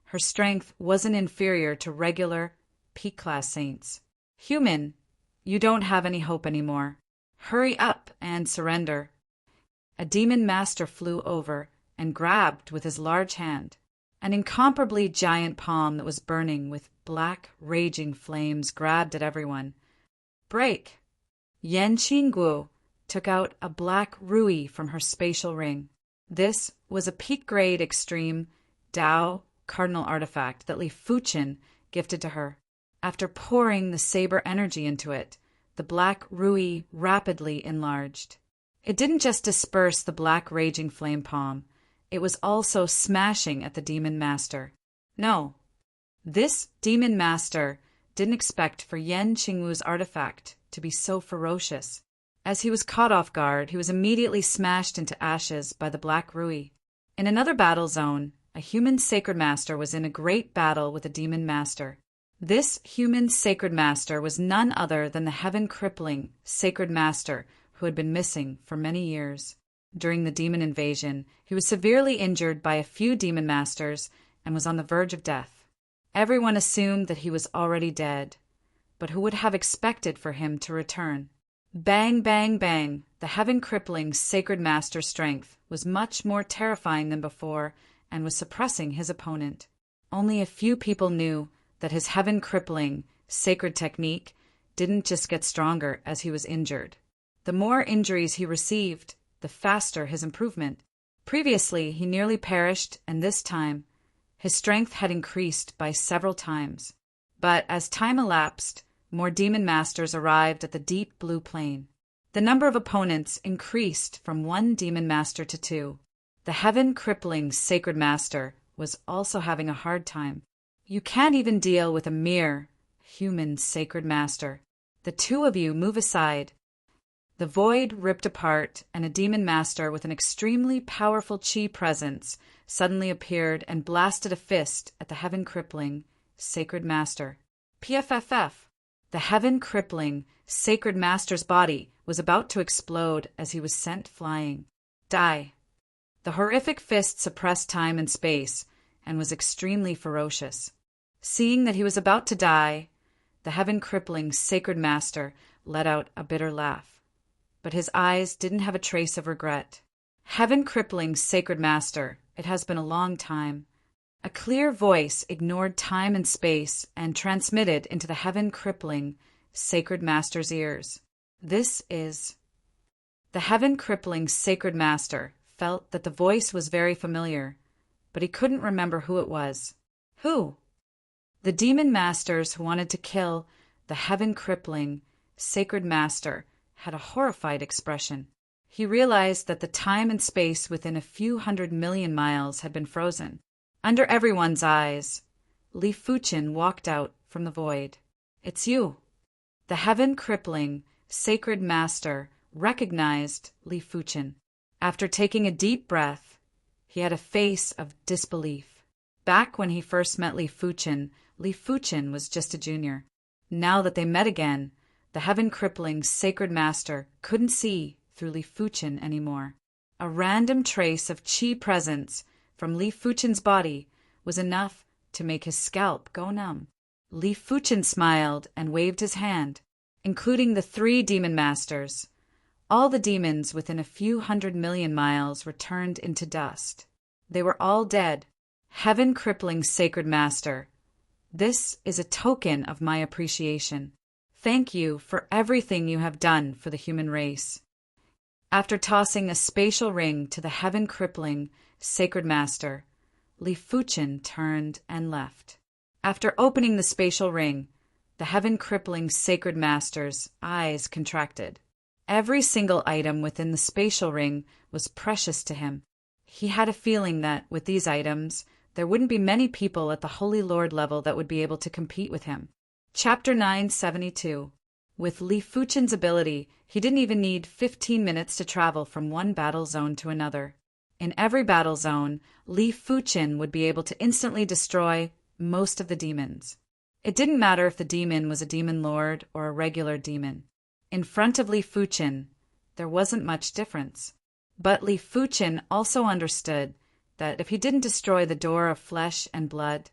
her strength wasn't inferior to regular peak-class saints. Human, you don't have any hope anymore. Hurry up and surrender. A demon master flew over and grabbed with his large hand. An incomparably giant palm that was burning with black, raging flames grabbed at everyone. Break! Yan Qingguo took out a black rui from her spatial ring. This was a peak-grade extreme Dao cardinal artifact that Li Fuqin gifted to her. After pouring the saber energy into it, the black rui rapidly enlarged. It didn't just disperse the black raging flame palm, it was also smashing at the demon master. No, this demon master didn't expect for Yan Qingwu's artifact to be so ferocious. As he was caught off guard, he was immediately smashed into ashes by the black rui. In another battle zone, a human sacred master was in a great battle with a demon master. This human sacred master was none other than the heaven-crippling sacred master who had been missing for many years. During the demon invasion, he was severely injured by a few demon masters and was on the verge of death. Everyone assumed that he was already dead, but who would have expected for him to return? Bang, bang, bang, the heaven-crippling sacred master's strength was much more terrifying than before and was suppressing his opponent. Only a few people knew that his heaven-crippling sacred technique didn't just get stronger as he was injured. The more injuries he received, the faster his improvement. Previously, he nearly perished, and this time, his strength had increased by several times. But as time elapsed, more demon masters arrived at the deep blue plane. The number of opponents increased from 1 demon master to 2. The heaven-crippling sacred master was also having a hard time. You can't even deal with a mere human sacred master. The two of you move aside. The void ripped apart, and a demon master with an extremely powerful chi presence suddenly appeared and blasted a fist at the heaven-crippling sacred master. PFFF. The heaven-crippling sacred master's body was about to explode as he was sent flying. Die. The horrific fist suppressed time and space and was extremely ferocious. Seeing that he was about to die, the heaven-crippling sacred master let out a bitter laugh. But his eyes didn't have a trace of regret. Heaven-crippling sacred master, it has been a long time. A clear voice ignored time and space and transmitted into the heaven-crippling sacred master's ears. This is... The heaven-crippling sacred master felt that the voice was very familiar, but he couldn't remember who it was. Who? The demon masters who wanted to kill the heaven-crippling sacred master had a horrified expression. He realized that the time and space within a few 100 million miles had been frozen. Under everyone's eyes, Li Fuchin walked out from the void. "It's you." The heaven-crippling, sacred master recognized Li Fuchin. After taking a deep breath, he had a face of disbelief. Back when he first met Li Fuchin was just a junior. Now that they met again, the heaven-crippling, sacred master couldn't see through Li Fuchin anymore. A random trace of chi presence from Li Fuchin's body was enough to make his scalp go numb. Li Fuchin smiled and waved his hand, including the 3 demon masters. All the demons within a few 100 million miles were turned into dust. They were all dead. Heaven-crippling sacred master, this is a token of my appreciation. Thank you for everything you have done for the human race. After tossing a spatial ring to the heaven-crippling sacred master, Li Fuchin turned and left. After opening the spatial ring, the heaven-crippling sacred master's eyes contracted. Every single item within the spatial ring was precious to him. He had a feeling that, with these items, there wouldn't be many people at the Holy Lord level that would be able to compete with him. Chapter 972. With Li Fuchin's ability, he didn't even need 15 minutes to travel from one battle zone to another. In every battle zone, Li Fuchin would be able to instantly destroy most of the demons. It didn't matter if the demon was a demon lord or a regular demon. In front of Li Fuchin, there wasn't much difference. But Li Fuchin also understood that if he didn't destroy the door of flesh and blood,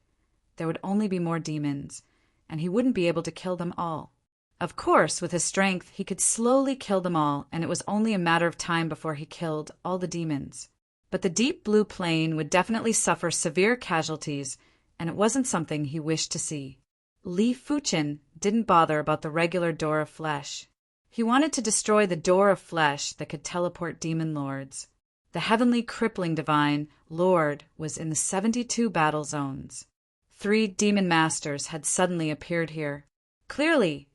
there would only be more demons, and he wouldn't be able to kill them all. Of course, with his strength, he could slowly kill them all, and it was only a matter of time before he killed all the demons. But the deep blue plane would definitely suffer severe casualties, and it wasn't something he wished to see. Li Fuchin didn't bother about the regular door of flesh. He wanted to destroy the door of flesh that could teleport demon lords. The heavenly crippling divine lord was in the 72 battle zones. 3 demon masters had suddenly appeared here. Clearly,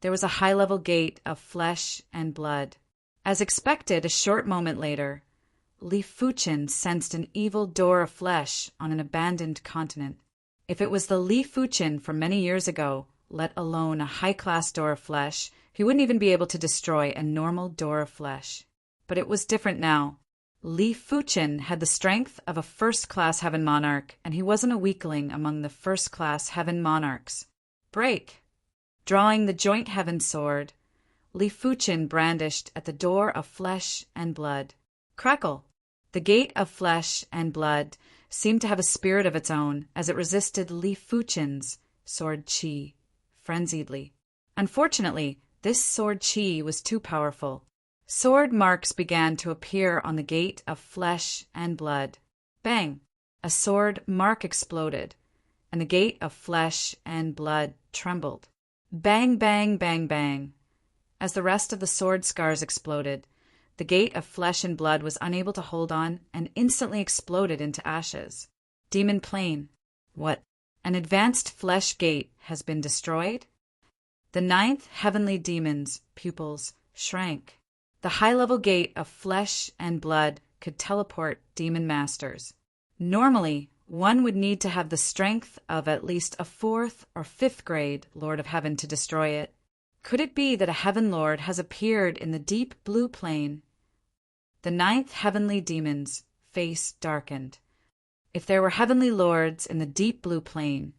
there was a high-level gate of flesh and blood. As expected, a short moment later, Li Fuchin sensed an evil door of flesh on an abandoned continent. If it was the Li Fuchin from many years ago, let alone a high-class door of flesh, he wouldn't even be able to destroy a normal door of flesh. But it was different now. Li Fuchin had the strength of a first-class heaven monarch, and he wasn't a weakling among the first-class heaven monarchs. Break! Drawing the joint heaven sword, Li Fuchin brandished at the door of flesh and blood. Crackle! The gate of flesh and blood seemed to have a spirit of its own as it resisted Li Fuchin's sword chi, frenziedly. Unfortunately, this sword chi was too powerful. Sword marks began to appear on the gate of flesh and blood. Bang! A sword mark exploded, and the gate of flesh and blood trembled. Bang, bang, bang, bang. As the rest of the sword scars exploded, the gate of flesh and blood was unable to hold on and instantly exploded into ashes. Demon plane. What? An advanced flesh gate has been destroyed? The 9th heavenly demon's pupils shrank. The high-level gate of flesh and blood could teleport demon masters. Normally, one would need to have the strength of at least a 4th or 5th grade Lord of Heaven to destroy it. Could it be that a heaven lord has appeared in the deep blue plane? The 9th heavenly demon's face darkened. If there were heavenly lords in the deep blue plane,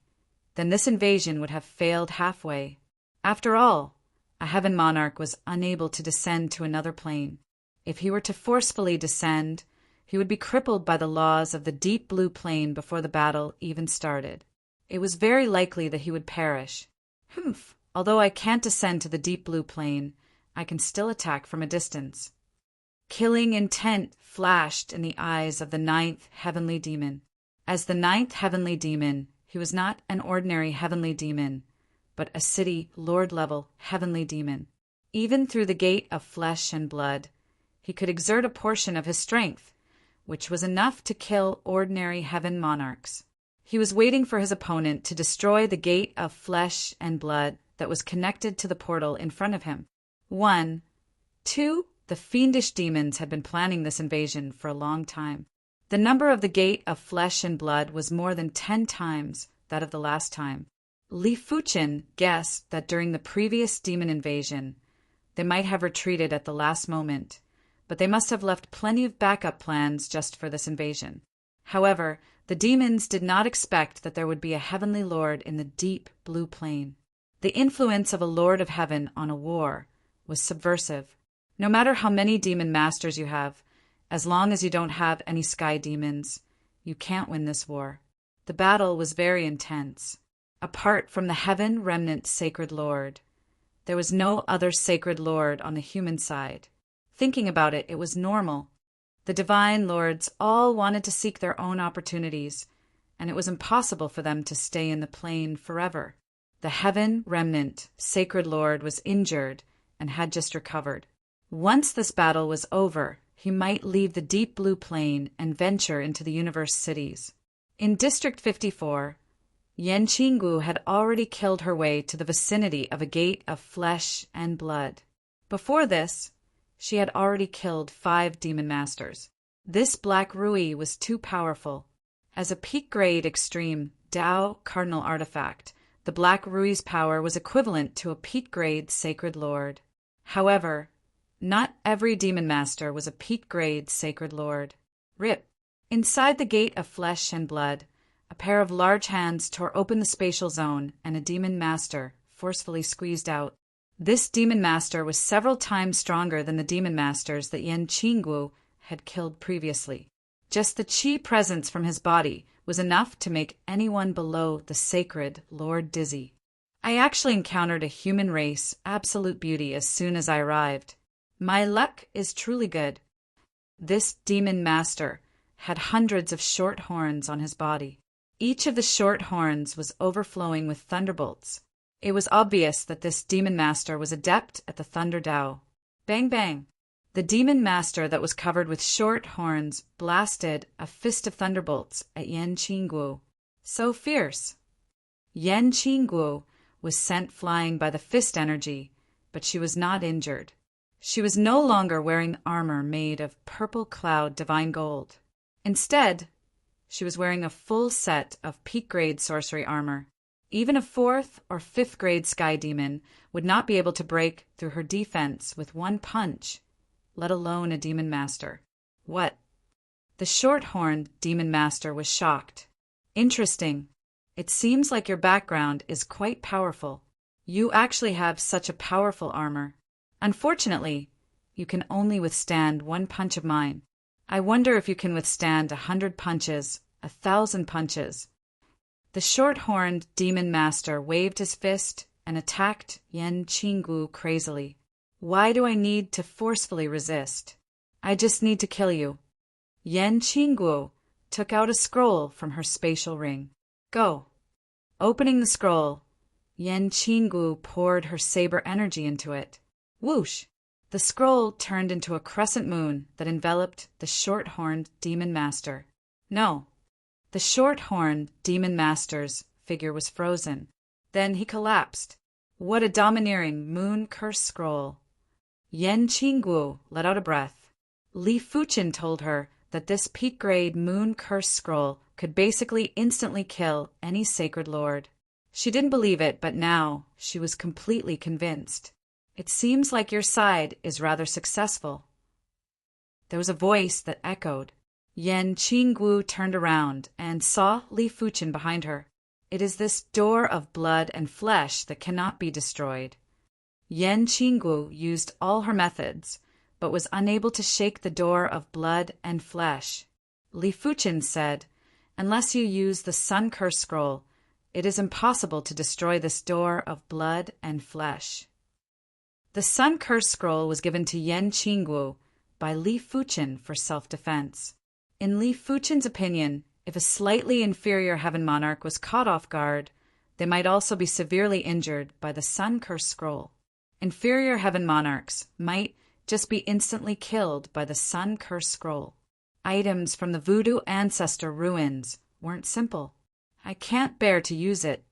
then this invasion would have failed halfway. After all, a heaven monarch was unable to descend to another plane. If he were to forcefully descend, he would be crippled by the laws of the deep blue plane before the battle even started. It was very likely that he would perish. Humph! Although I can't descend to the deep blue plane, I can still attack from a distance. Killing intent flashed in the eyes of the 9th heavenly demon. As the 9th heavenly demon, he was not an ordinary heavenly demon, but a city lord-level heavenly demon. Even through the gate of flesh and blood, he could exert a portion of his strength, which was enough to kill ordinary heaven monarchs. He was waiting for his opponent to destroy the gate of flesh and blood that was connected to the portal in front of him. 1, 2, The fiendish demons had been planning this invasion for a long time. The number of the Gate of Flesh and Blood was more than 10 times that of the last time. Li Fuchen guessed that during the previous demon invasion, they might have retreated at the last moment, but they must have left plenty of backup plans just for this invasion. However, the demons did not expect that there would be a heavenly lord in the deep blue plain. The influence of a lord of heaven on a war was subversive. No matter how many demon masters you have, as long as you don't have any sky demons, you can't win this war. The battle was very intense. Apart from the heaven remnant sacred lord, there was no other sacred lord on the human side. Thinking about it, it was normal. The divine lords all wanted to seek their own opportunities, and it was impossible for them to stay in the plane forever. The heaven remnant sacred lord was injured and had just recovered. Once this battle was over, he might leave the deep blue plain and venture into the universe cities. In District 54, Yan Qinggu had already killed her way to the vicinity of a Gate of Flesh and Blood. Before this, she had already killed 5 demon masters. This Black Rui was too powerful. As a peak-grade extreme Tao cardinal artifact, the Black Rui's power was equivalent to a peak-grade sacred lord. However, not every demon master was a peak-grade sacred lord. Rip. Inside the Gate of Flesh and Blood, a pair of large hands tore open the spatial zone and a demon master forcefully squeezed out. This demon master was several times stronger than the demon masters that Yan Qinggu had killed previously. Just the chi presence from his body was enough to make anyone below the sacred Lord dizzy. I actually encountered a human race absolute beauty as soon as I arrived. My luck is truly good. This demon master had hundreds of short horns on his body. Each of the short horns was overflowing with thunderbolts. It was obvious that this demon master was adept at the Thunder Dao. Bang bang! The demon master that was covered with short horns blasted a fist of thunderbolts at Yan Qinggu. So fierce! Yan Qinggu was sent flying by the fist energy, but she was not injured. She was no longer wearing armor made of purple cloud divine gold. Instead, she was wearing a full set of peak-grade sorcery armor. Even a 4th or 5th grade sky demon would not be able to break through her defense with one punch, let alone a demon master. What? The short-horned demon master was shocked. Interesting. It seems like your background is quite powerful. You actually have such a powerful armor. Unfortunately, you can only withstand one punch of mine. I wonder if you can withstand 100 punches, 1,000 punches. The short-horned demon master waved his fist and attacked Yan Qinggu crazily. Why do I need to forcefully resist? I just need to kill you. Yan Qinggu took out a scroll from her spatial ring. Go. Opening the scroll, Yan Qinggu poured her saber energy into it. Whoosh! The scroll turned into a crescent moon that enveloped the short-horned demon master. No. The short-horned demon master's figure was frozen. Then he collapsed. What a domineering moon curse scroll. Yan Qinggu let out a breath. Li Fuchen told her that this peak-grade moon curse scroll could basically instantly kill any sacred lord. She didn't believe it, but now she was completely convinced. It seems like your side is rather successful. There was a voice that echoed. Yan Qinggu turned around and saw Li Fuchen behind her. It is this door of blood and flesh that cannot be destroyed. Yan Qinggu used all her methods, but was unable to shake the door of blood and flesh. Li Fuchen said, "Unless you use the Sun Curse Scroll, it is impossible to destroy this door of blood and flesh." The Sun Curse Scroll was given to Yan Qinggu by Li Fuchen for self-defense. In Li Fuchen's opinion, if a slightly inferior heaven monarch was caught off guard, they might also be severely injured by the Sun Curse Scroll. Inferior heaven monarchs might just be instantly killed by the Sun Curse Scroll. Items from the Voodoo ancestor ruins weren't simple. I can't bear to use it.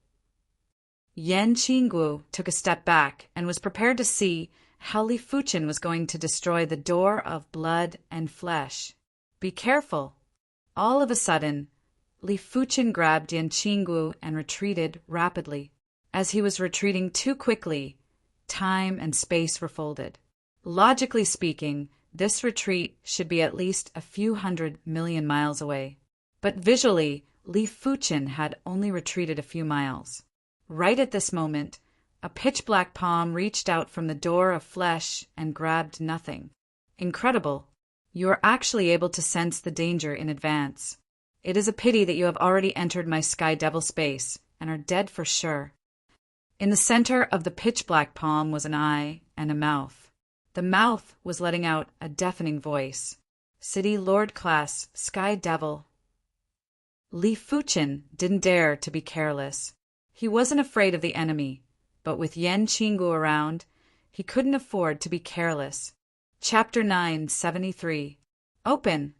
Yan Qinggu took a step back and was prepared to see how Li Fuchen was going to destroy the door of blood and flesh. Be careful! All of a sudden, Li Fuchen grabbed Yan Qinggu and retreated rapidly. As he was retreating too quickly, time and space were folded. Logically speaking, this retreat should be at least a few 100 million miles away. But visually, Li Fuchen had only retreated a few miles. Right at this moment, a pitch-black palm reached out from the door of flesh and grabbed nothing. Incredible! You are actually able to sense the danger in advance. It is a pity that you have already entered my Sky Devil space and are dead for sure. In the center of the pitch-black palm was an eye and a mouth. The mouth was letting out a deafening voice. City Lord Class, Sky Devil. Li Fuchen didn't dare to be careless. He wasn't afraid of the enemy, but with Yan Qinggu around, he couldn't afford to be careless. Chapter 973. Open!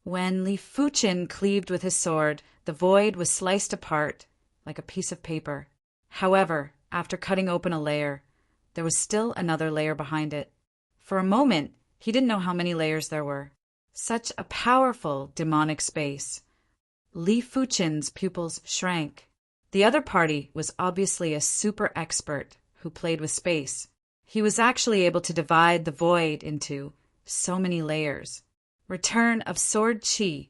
When Li Fuchen cleaved with his sword, the void was sliced apart like a piece of paper. However, after cutting open a layer, there was still another layer behind it. For a moment, he didn't know how many layers there were. Such a powerful demonic space. Li Fuchen's pupils shrank. The other party was obviously a super expert who played with space. He was actually able to divide the void into so many layers. Return of sword chi.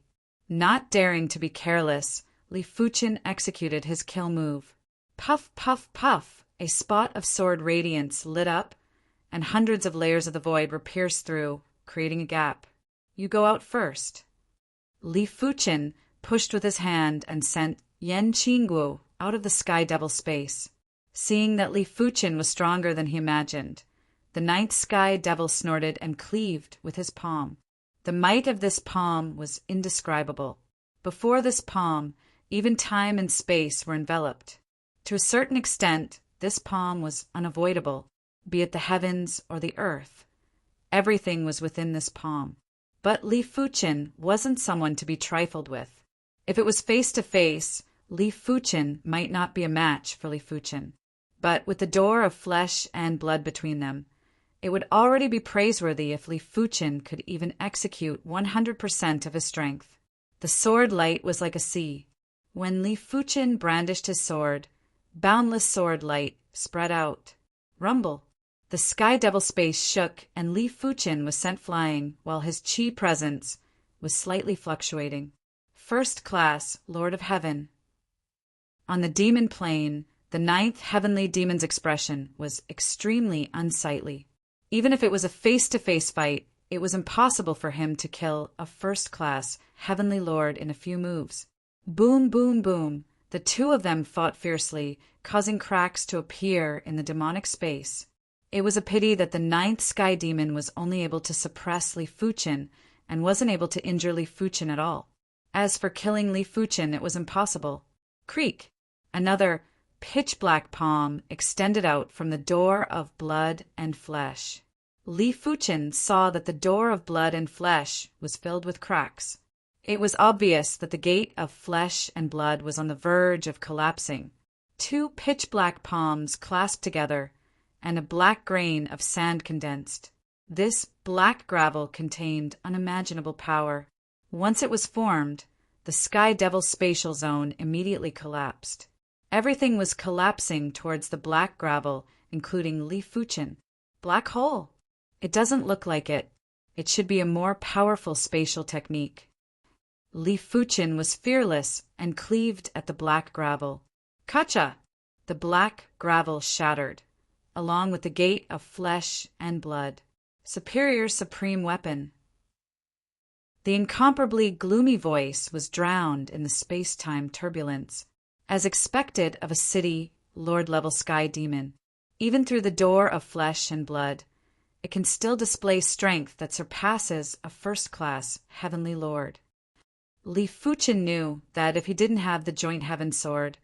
Not daring to be careless, Li Fuchen executed his kill move. Puff, puff, puff, a spot of sword radiance lit up, and hundreds of layers of the void were pierced through, creating a gap. You go out first. Li Fuchen pushed with his hand and sent Yan Qinggu out of the Sky Devil space. Seeing that Li Fuchen was stronger than he imagined, the ninth Sky Devil snorted and cleaved with his palm. The might of this palm was indescribable. Before this palm, even time and space were enveloped. To a certain extent, this palm was unavoidable, be it the heavens or the earth. Everything was within this palm. But Li Fuchen wasn't someone to be trifled with. If it was face-to-face, Li Fuchen might not be a match for Li Fuchen. But with the door of flesh and blood between them, it would already be praiseworthy if Li Fuchen could even execute 100% of his strength. The sword light was like a sea. When Li Fuchen brandished his sword, boundless sword light spread out. Rumble! The Sky Devil space shook and Li Fuchen was sent flying while his chi presence was slightly fluctuating. First class, Lord of Heaven. On the demon plane, the ninth heavenly demon's expression was extremely unsightly. Even if it was a face-to-face fight, it was impossible for him to kill a first-class heavenly lord in a few moves. Boom, boom, boom. The two of them fought fiercely, causing cracks to appear in the demonic space. It was a pity that the ninth sky demon was only able to suppress Li Fuchen and wasn't able to injure Li Fuchen at all. As for killing Li Fuchen, it was impossible. Creak! Another pitch-black palm extended out from the door of blood and flesh. Li Fuchen saw that the door of blood and flesh was filled with cracks. It was obvious that the gate of flesh and blood was on the verge of collapsing. Two pitch-black palms clasped together, and a black grain of sand condensed. This black gravel contained unimaginable power. Once it was formed, the Sky Devil spatial zone immediately collapsed. Everything was collapsing towards the black gravel, including Li Fuchen. Black hole. It doesn't look like it. It should be a more powerful spatial technique. Li Fuchen was fearless and cleaved at the black gravel. Kacha! The black gravel shattered, along with the gate of flesh and blood. Superior supreme weapon. The incomparably gloomy voice was drowned in the space-time turbulence. As expected of a city, Lord-level sky demon, even through the door of flesh and blood, it can still display strength that surpasses a first-class heavenly lord. Li Fuchen knew that if he didn't have the joint heaven sword,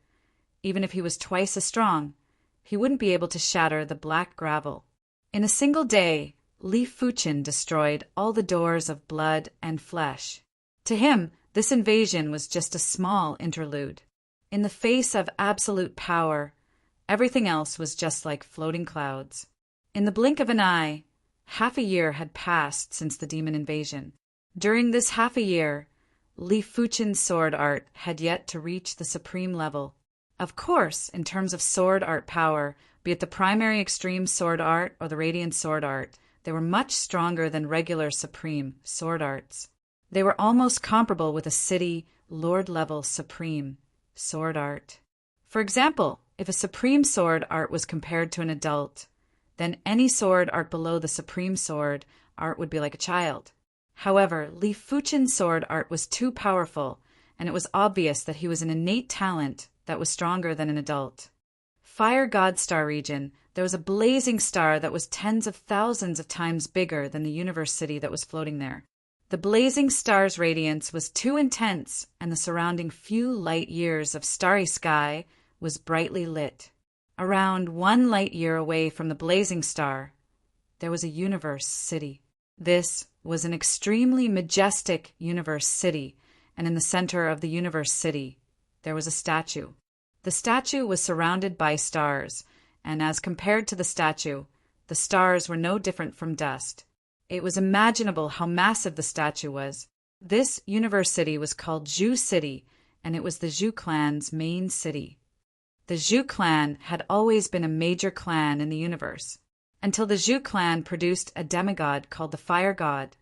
even if he was twice as strong, he wouldn't be able to shatter the black gravel. In a single day, Li Fuchen destroyed all the doors of blood and flesh. To him, this invasion was just a small interlude. In the face of absolute power, everything else was just like floating clouds. In the blink of an eye, half a year had passed since the demon invasion. During this half a year, Li Fuchen's sword art had yet to reach the supreme level. Of course, in terms of sword art power, be it the primary extreme sword art or the radiant sword art, they were much stronger than regular supreme sword arts. They were almost comparable with a city, lord-level supreme sword art. For example, if a supreme sword art was compared to an adult, then any sword art below the supreme sword art would be like a child. However, Li Fuchen's sword art was too powerful, and it was obvious that he was an innate talent that was stronger than an adult. Fire God Star region, there was a blazing star that was tens of thousands of times bigger than the universe city that was floating there. The blazing star's radiance was too intense, and the surrounding few light years of starry sky was brightly lit. Around 1 light year away from the blazing star, there was a universe city. This was an extremely majestic universe city, and in the center of the universe city, there was a statue. The statue was surrounded by stars, and as compared to the statue, the stars were no different from dust. It was imaginable how massive the statue was. This universe city was called Zhu City, and it was the Zhu clan's main city. The Zhu clan had always been a major clan in the universe, until the Zhu clan produced a demigod called the Fire God.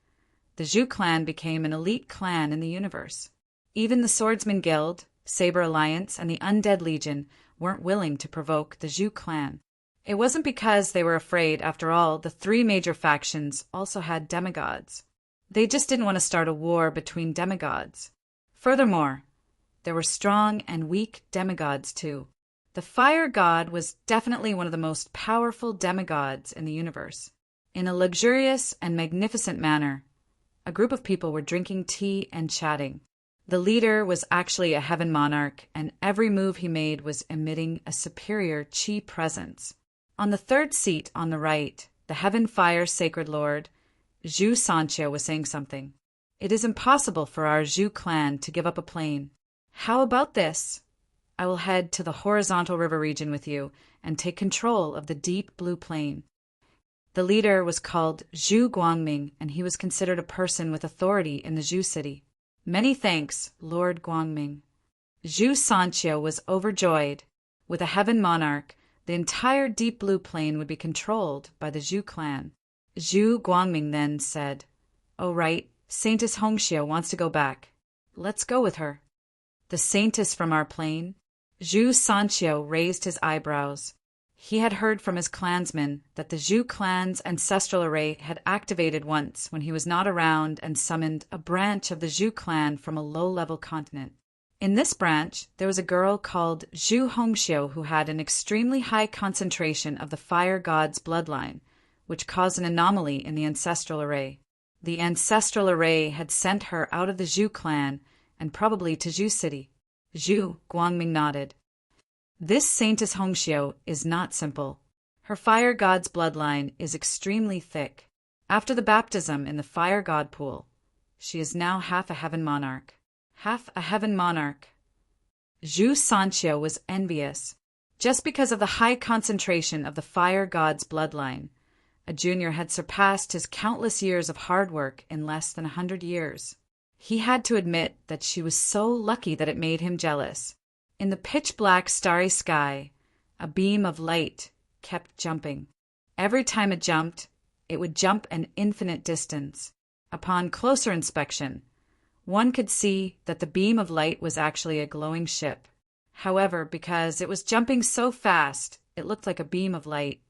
The Zhu clan became an elite clan in the universe. Even the Swordsman Guild, Saber Alliance, and the Undead Legion weren't willing to provoke the Zhu clan. It wasn't because they were afraid. After all, the 3 major factions also had demigods. They just didn't want to start a war between demigods. Furthermore, there were strong and weak demigods too. The Fire God was definitely one of the most powerful demigods in the universe. In a luxurious and magnificent manner, a group of people were drinking tea and chatting. The leader was actually a heaven monarch, and every move he made was emitting a superior chi presence. On the 3rd seat on the right, the Heaven Fire Sacred Lord, Zhu Sanxia, was saying something. "It is impossible for our Zhu clan to give up a plane. How about this? I will head to the horizontal river region with you and take control of the deep blue plain." The leader was called Zhu Guangming, and he was considered a person with authority in the Zhu city. "Many thanks, Lord Guangming." Zhu Sanxia was overjoyed. With a heaven monarch, the entire deep blue plain would be controlled by the Zhu clan. Zhu Guangming then said, "Oh right, Saintess Hongxia wants to go back. Let's go with her." "The Saintess from our plane?" Zhu Sanxia raised his eyebrows. He had heard from his clansmen that the Zhu clan's ancestral array had activated once when he was not around and summoned a branch of the Zhu clan from a low-level continent. In this branch, there was a girl called Zhu Hongxiu who had an extremely high concentration of the Fire God's bloodline, which caused an anomaly in the ancestral array. The ancestral array had sent her out of the Zhu clan and probably to Zhu City. Zhu Guangming nodded. "This Saintess Hongxiu is not simple. Her Fire God's bloodline is extremely thick. After the baptism in the Fire God pool, she is now half a heaven monarch." Half a heaven monarch. Zhu Sanxia was envious. Just because of the high concentration of the Fire God's bloodline, a junior had surpassed his countless years of hard work in less than 100 years. He had to admit that she was so lucky that it made him jealous. In the pitch-black starry sky, a beam of light kept jumping. Every time it jumped, it would jump an infinite distance. Upon closer inspection, one could see that the beam of light was actually a glowing ship. However, because it was jumping so fast, it looked like a beam of light.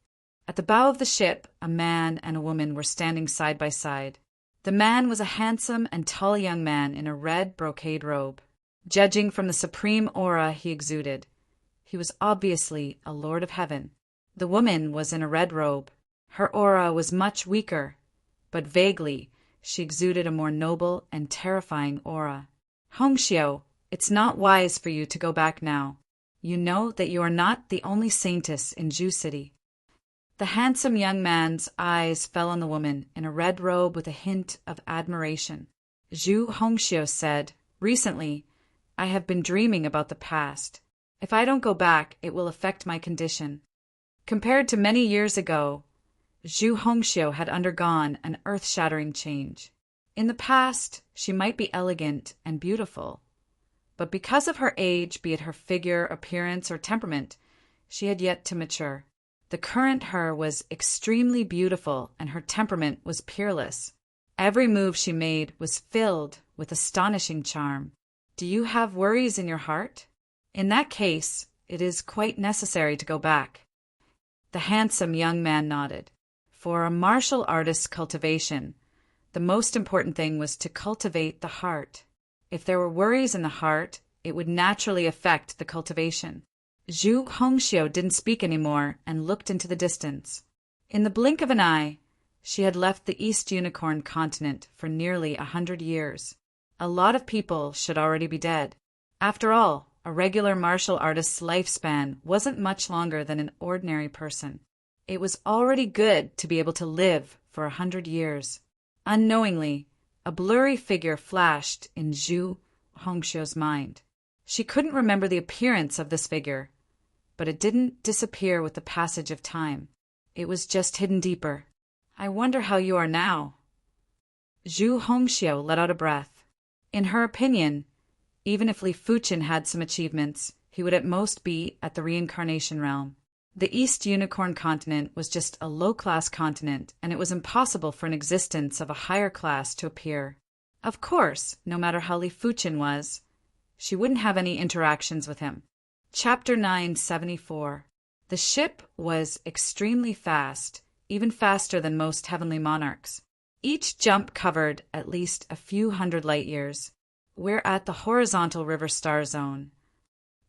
At the bow of the ship, a man and a woman were standing side by side. The man was a handsome and tall young man in a red brocade robe. Judging from the supreme aura he exuded, he was obviously a lord of heaven. The woman was in a red robe. Her aura was much weaker, but vaguely, she exuded a more noble and terrifying aura. "Hongxiu, it's not wise for you to go back now. You know that you are not the only saintess in Zhu City." The handsome young man's eyes fell on the woman in a red robe with a hint of admiration. Zhu Hongxiu said, "Recently, I have been dreaming about the past. If I don't go back, it will affect my condition. Compared to many years ago, Zhu Hongxiu had undergone an earth-shattering change. In the past, she might be elegant and beautiful, but because of her age, be it her figure, appearance, or temperament, she had yet to mature. The current her was extremely beautiful, and her temperament was peerless. Every move she made was filled with astonishing charm. Do you have worries in your heart? In that case, it is quite necessary to go back. The handsome young man nodded. For a martial artist's cultivation, the most important thing was to cultivate the heart. If there were worries in the heart, it would naturally affect the cultivation. Zhu Hongxiu didn't speak anymore and looked into the distance. In the blink of an eye, she had left the East Unicorn continent for nearly 100 years. A lot of people should already be dead. After all, a regular martial artist's lifespan wasn't much longer than an ordinary person. It was already good to be able to live for 100 years. Unknowingly, a blurry figure flashed in Zhu Hongxiu's mind. She couldn't remember the appearance of this figure, but it didn't disappear with the passage of time. It was just hidden deeper. I wonder how you are now. Zhu Hongxiu let out a breath. In her opinion, even if Li Fuqin had some achievements, he would at most be at the reincarnation realm. The East Unicorn continent was just a low-class continent, and it was impossible for an existence of a higher class to appear. Of course, no matter how Li Fuqin was, she wouldn't have any interactions with him. Chapter 974. The ship was extremely fast, even faster than most heavenly monarchs. Each jump covered at least a few hundred light years. We're at the horizontal river star zone.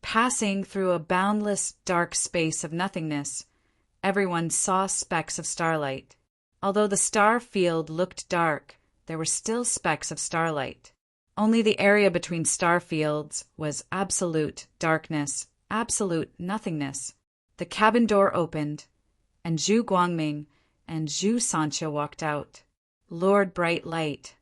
Passing through a boundless, dark space of nothingness, everyone saw specks of starlight. Although the star field looked dark, there were still specks of starlight. Only the area between star fields was absolute darkness, absolute nothingness. The cabin door opened, and Zhu Guangming and Zhu Sanqiu walked out. Lord Bright Light.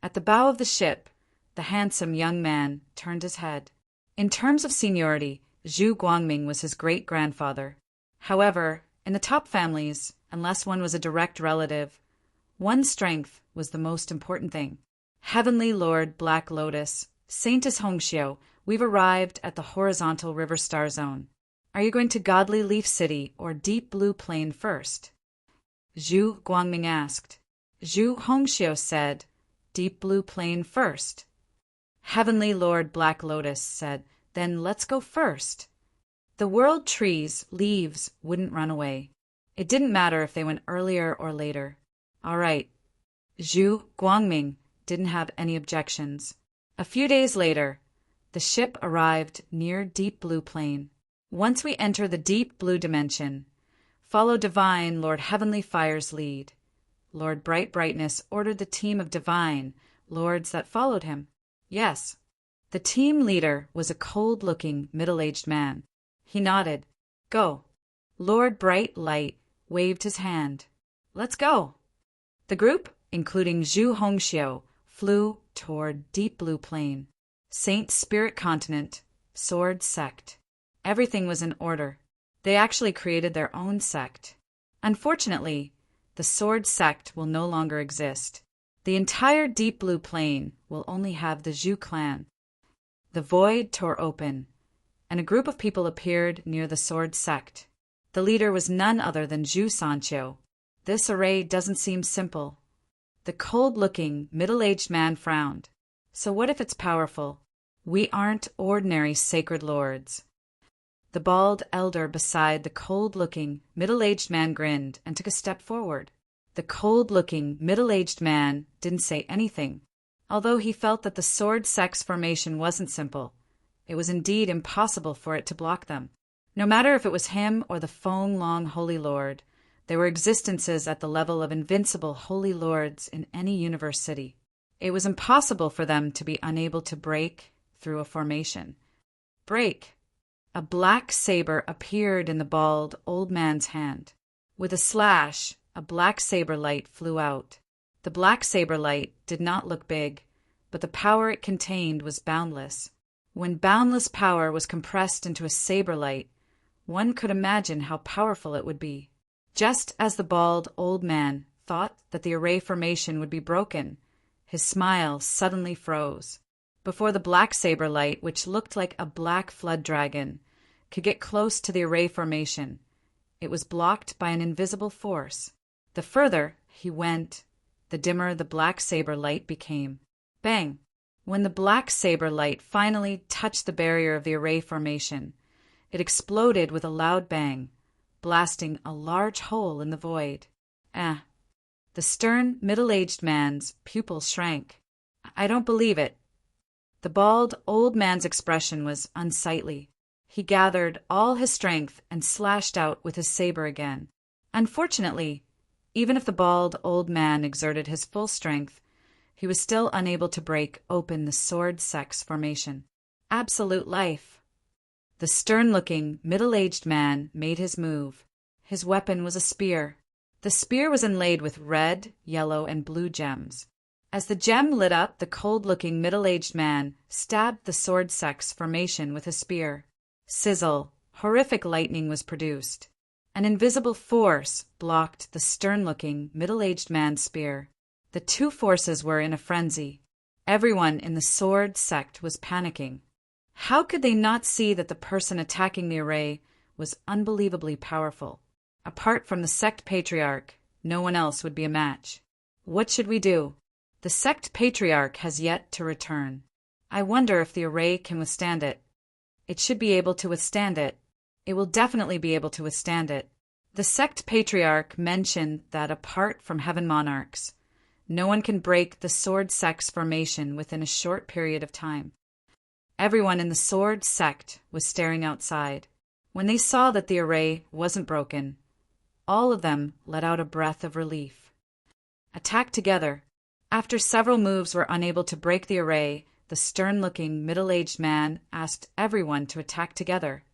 At the bow of the ship, the handsome young man turned his head. In terms of seniority, Zhu Guangming was his great-grandfather. However, in the top families, unless one was a direct relative, one's strength was the most important thing. Heavenly Lord Black Lotus, Saintess Hongxiu, we've arrived at the horizontal river star zone. Are you going to Godly Leaf City or Deep Blue Plain first? Zhu Guangming asked. Zhu Hongxiu said, Deep Blue Plain first. Heavenly Lord Black Lotus said, then let's go first. The world trees, leaves, wouldn't run away. It didn't matter if they went earlier or later. All right. Zhu Guangming didn't have any objections. A few days later, the ship arrived near Deep Blue Plain. Once we enter the Deep Blue Dimension, follow Divine Lord Heavenly Fire's lead. Lord Bright Brightness ordered the team of Divine Lords that followed him. Yes. The team leader was a cold-looking, middle-aged man. He nodded. Go. Lord Bright Light waved his hand. Let's go. The group, including Zhu Hongxiu, flew toward Deep Blue Plain. Saint Spirit Continent, Sword Sect. Everything was in order. They actually created their own sect. Unfortunately, the Sword Sect will no longer exist. The entire Deep Blue Plain will only have the Zhu clan. The void tore open, and a group of people appeared near the Sword Sect. The leader was none other than Zhu Sanqiu. This array doesn't seem simple. The cold-looking, middle-aged man frowned. So what if it's powerful? We aren't ordinary sacred lords. The bald elder beside the cold-looking, middle-aged man grinned and took a step forward. The cold-looking, middle-aged man didn't say anything. Although he felt that the Sword Sect's formation wasn't simple, it was indeed impossible for it to block them. No matter if it was him or the Feng Long Holy Lord, there were existences at the level of invincible Holy Lords in any universe city. It was impossible for them to be unable to break through a formation. Break! A black saber appeared in the bald old man's hand. With a slash, a black saber light flew out. The black saber light did not look big, but the power it contained was boundless. When boundless power was compressed into a saber light, one could imagine how powerful it would be. Just as the bald old man thought that the array formation would be broken, his smile suddenly froze. Before the black saber light, which looked like a black flood dragon, could get close to the array formation, it was blocked by an invisible force. The further he went, the dimmer the black saber light became. Bang! When the black saber light finally touched the barrier of the array formation, it exploded with a loud bang, blasting a large hole in the void. The stern, middle-aged man's pupils shrank. I don't believe it. The bald, old man's expression was unsightly. He gathered all his strength and slashed out with his saber again. Unfortunately, even if the bald, old man exerted his full strength, he was still unable to break open the sword sex formation. Absolute life. The stern-looking, middle-aged man made his move. His weapon was a spear. The spear was inlaid with red, yellow, and blue gems. As the gem lit up, the cold-looking, middle-aged man stabbed the sword sex formation with a spear. Sizzle, horrific lightning was produced. An invisible force blocked the stern-looking, middle-aged man's spear. The two forces were in a frenzy. Everyone in the sword sect was panicking. How could they not see that the person attacking the array was unbelievably powerful? Apart from the sect patriarch, no one else would be a match. What should we do? The sect patriarch has yet to return. I wonder if the array can withstand it. It should be able to withstand it. It will definitely be able to withstand it. The sect patriarch mentioned that apart from heaven monarchs, no one can break the sword sex formation within a short period of time. Everyone in the sword sect was staring outside. When they saw that the array wasn't broken, all of them let out a breath of relief. Attack together. After several moves were unable to break the array, the stern-looking, middle-aged man asked everyone to attack together.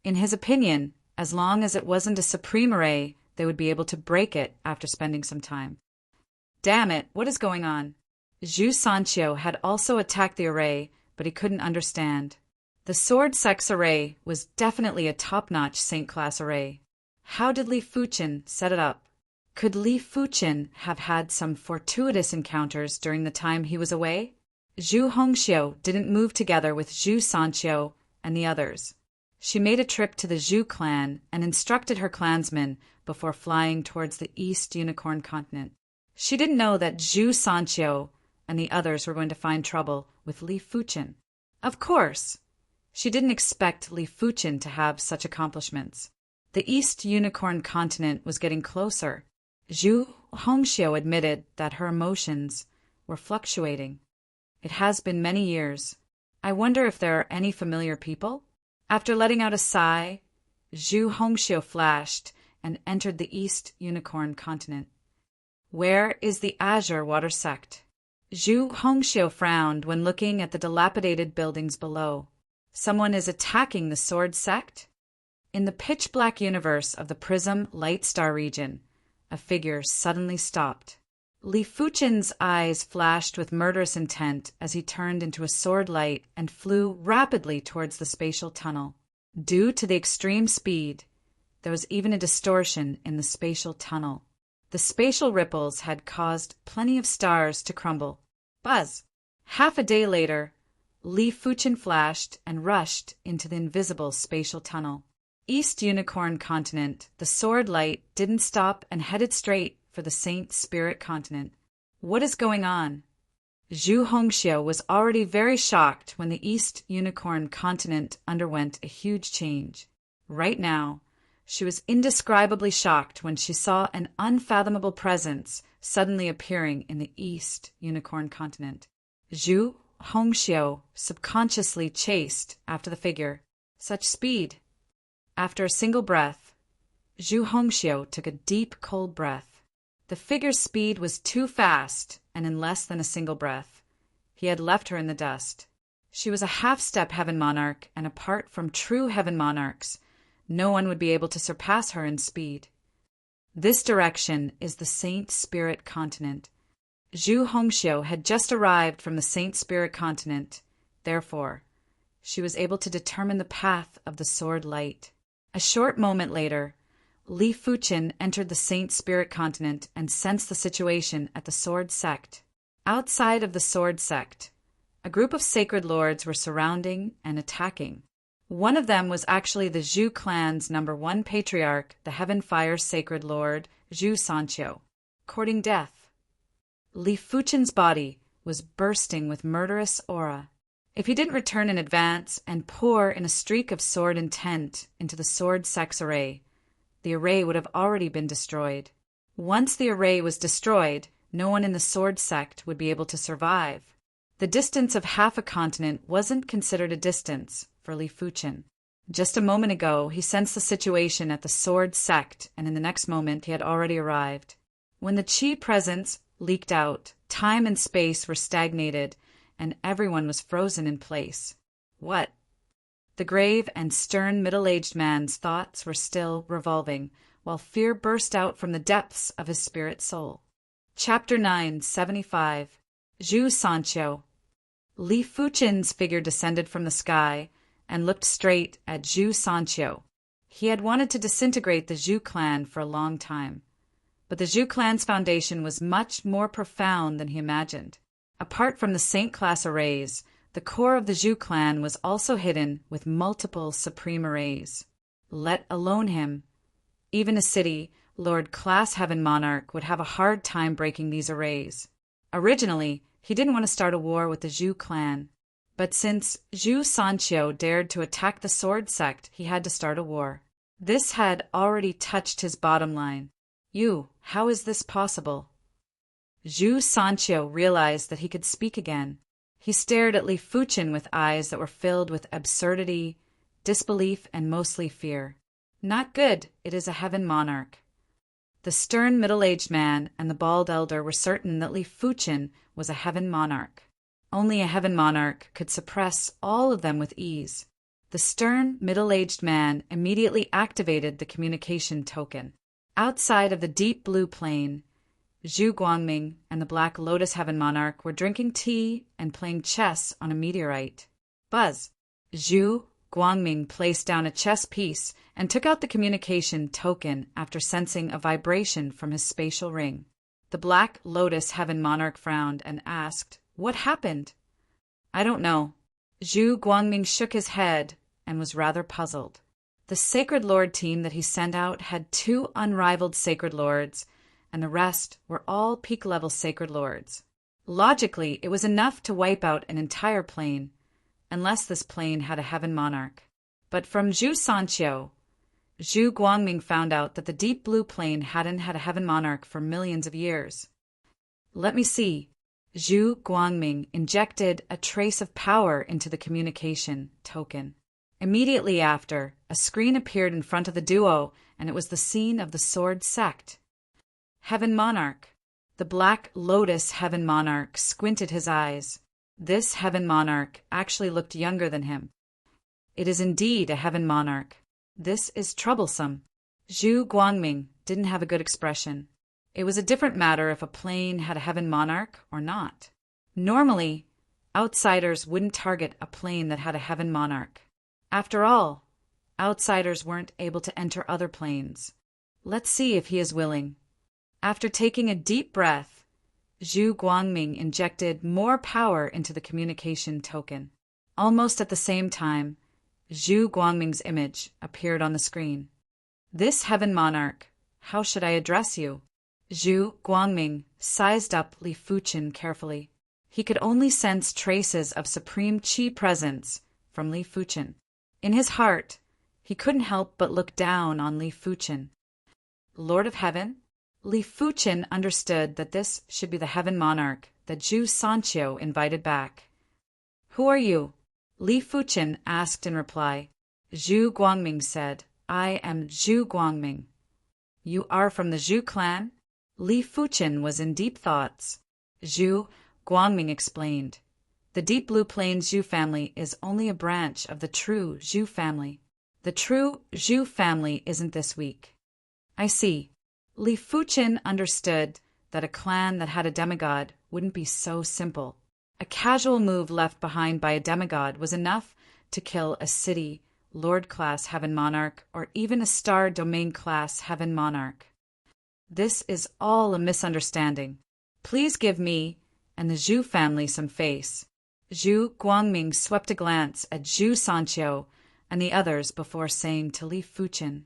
In his opinion, as long as it wasn't a supreme array, they would be able to break it after spending some time. Damn it, what is going on? Zhu Sanqiu had also attacked the array, but he couldn't understand. The sword sex array was definitely a top-notch Saint class array. How did Li Fuqin set it up? Could Li Fuqin have had some fortuitous encounters during the time he was away? Zhu Hongxiu didn't move together with Zhu Sanqiu and the others. She made a trip to the Zhu clan and instructed her clansmen before flying towards the East Unicorn continent. She didn't know that Zhu Sanqiu and the others were going to find trouble with Li Fuqin. Of course, she didn't expect Li Fuqin to have such accomplishments. The East Unicorn continent was getting closer. Zhu Hongxiu admitted that her emotions were fluctuating. It has been many years. I wonder if there are any familiar people? After letting out a sigh, Zhu Hongxiu flashed and entered the East Unicorn continent. Where is the Azure Water Sect? Zhu Hongxiu frowned when looking at the dilapidated buildings below. Someone is attacking the Sword Sect? In the pitch-black universe of the Prism Light Star region, a figure suddenly stopped. Li Fuqin's eyes flashed with murderous intent as he turned into a sword light and flew rapidly towards the spatial tunnel. Due to the extreme speed, there was even a distortion in the spatial tunnel. The spatial ripples had caused plenty of stars to crumble. Buzz! Half a day later, Li Fuqin flashed and rushed into the invisible spatial tunnel. East Unicorn continent, the sword light didn't stop and headed straight for the Saint Spirit continent. What is going on? Zhu Hongxiu was already very shocked when the East Unicorn continent underwent a huge change. Right now, she was indescribably shocked when she saw an unfathomable presence suddenly appearing in the East Unicorn continent. Zhu Hongxiu subconsciously chased after the figure. Such speed! After a single breath, Zhu Hongxiu took a deep, cold breath. The figure's speed was too fast, and in less than a single breath, he had left her in the dust. She was a half-step heaven monarch, and apart from true heaven monarchs, no one would be able to surpass her in speed. This direction is the Saint Spirit continent. Zhu Hongxiu had just arrived from the Saint Spirit continent. Therefore, she was able to determine the path of the sword light. A short moment later, Li Fuchen entered the Saint Spirit continent and sensed the situation at the Sword Sect. Outside of the Sword Sect, a group of sacred lords were surrounding and attacking. One of them was actually the Zhu clan's #1 patriarch, the Heaven Fire Sacred Lord, Zhu Sanqiu. Courting death. Li Fuchen's body was bursting with murderous aura. If he didn't return in advance and pour in a streak of sword intent into the Sword Sect's array, the array would have already been destroyed. Once the array was destroyed, no one in the Sword Sect would be able to survive. The distance of half a continent wasn't considered a distance for Li Fuchen. Just a moment ago, he sensed the situation at the Sword Sect, and in the next moment he had already arrived. When the Qi presence leaked out, time and space were stagnated, and everyone was frozen in place. What? The grave and stern middle-aged man's thoughts were still revolving, while fear burst out from the depths of his spirit soul. Chapter 975. Zhu Sanqiu. Li Fuchen's figure descended from the sky and looked straight at Zhu Sanqiu. He had wanted to disintegrate the Zhu clan for a long time, but the Zhu clan's foundation was much more profound than he imagined. Apart from the Saint-class arrays, the core of the Zhu clan was also hidden with multiple supreme arrays. Let alone him, even a city, Lord-class Heaven Monarch would have a hard time breaking these arrays. Originally, he didn't want to start a war with the Zhu clan, but since Zhu Sanqiu dared to attack the Sword Sect, he had to start a war. This had already touched his bottom line. How is this possible? Zhu Sanqiu realized that he could speak again. He stared at Li Fuchen with eyes that were filled with absurdity, disbelief, and mostly fear. Not good, it is a Heaven Monarch. The stern middle-aged man and the bald elder were certain that Li Fuchen was a Heaven Monarch. Only a Heaven Monarch could suppress all of them with ease. The stern middle-aged man immediately activated the communication token. Outside of the deep blue plane, Zhu Guangming and the Black Lotus Heaven Monarch were drinking tea and playing chess on a meteorite. Buzz. Zhu Guangming placed down a chess piece and took out the communication token after sensing a vibration from his spatial ring. The Black Lotus Heaven Monarch frowned and asked, "What happened?" "I don't know." Zhu Guangming shook his head and was rather puzzled. The Sacred Lord team that he sent out had 2 unrivaled Sacred Lords, and the rest were all peak-level Sacred Lords. Logically, it was enough to wipe out an entire plane, unless this plane had a Heaven Monarch. But from Zhu Sanqiu, Zhu Guangming found out that the deep blue plane hadn't had a Heaven Monarch for millions of years. "Let me see." Zhu Guangming injected a trace of power into the communication token. Immediately after, a screen appeared in front of the duo, and it was the scene of the Sword Sect. Heaven Monarch. The Black Lotus Heaven Monarch squinted his eyes. This Heaven Monarch actually looked younger than him. It is indeed a Heaven Monarch. This is troublesome. Zhu Guangming didn't have a good expression. It was a different matter if a plane had a Heaven Monarch or not. Normally, outsiders wouldn't target a plane that had a Heaven Monarch. After all, outsiders weren't able to enter other planes. Let's see if he is willing. After taking a deep breath, Zhu Guangming injected more power into the communication token. Almost at the same time, Zhu Guangming's image appeared on the screen. "This Heaven Monarch, how should I address you?" Zhu Guangming sized up Li Fuchen carefully. He could only sense traces of supreme Qi presence from Li Fuchen. In his heart, he couldn't help but look down on Li Fuchen. "Lord of Heaven?" Li Fuchen understood that this should be the Heaven Monarch that Zhu Sanqiu invited back. "Who are you?" Li Fuchen asked in reply. Zhu Guangming said, "I am Zhu Guangming." "You are from the Zhu clan?" Li Fuchen was in deep thoughts. Zhu Guangming explained, "The Deep Blue Plains Zhu family is only a branch of the true Zhu family. The true Zhu family isn't this weak." "I see." Li Fuchen understood that a clan that had a demigod wouldn't be so simple. A casual move left behind by a demigod was enough to kill a city Lord Class Heaven Monarch, or even a Star Domain Class Heaven Monarch. This is all a misunderstanding. Please give me and the Zhu family some face." Zhu Guangming swept a glance at Zhu Sanqiu and the others before saying to Li Fuqin,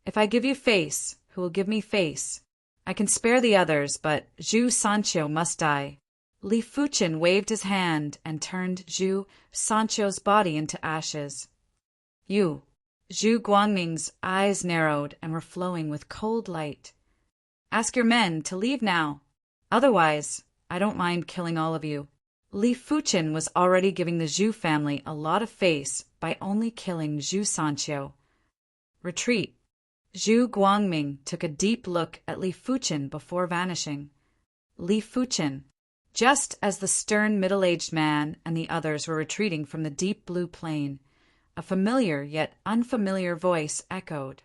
"If I give you face, who will give me face? I can spare the others, but Zhu Sanqiu must die." Li Fuqin waved his hand and turned Zhu Sanqiu's body into ashes. "You." Zhu Guangming's eyes narrowed and were flowing with cold light. "Ask your men to leave now. Otherwise, I don't mind killing all of you." Li Fuqin was already giving the Zhu family a lot of face by only killing Zhu Sanqiu. "Retreat." Zhu Guangming took a deep look at Li Fuqin before vanishing. Li Fuqin. Just as the stern middle-aged man and the others were retreating from the deep blue plain, a familiar yet unfamiliar voice echoed.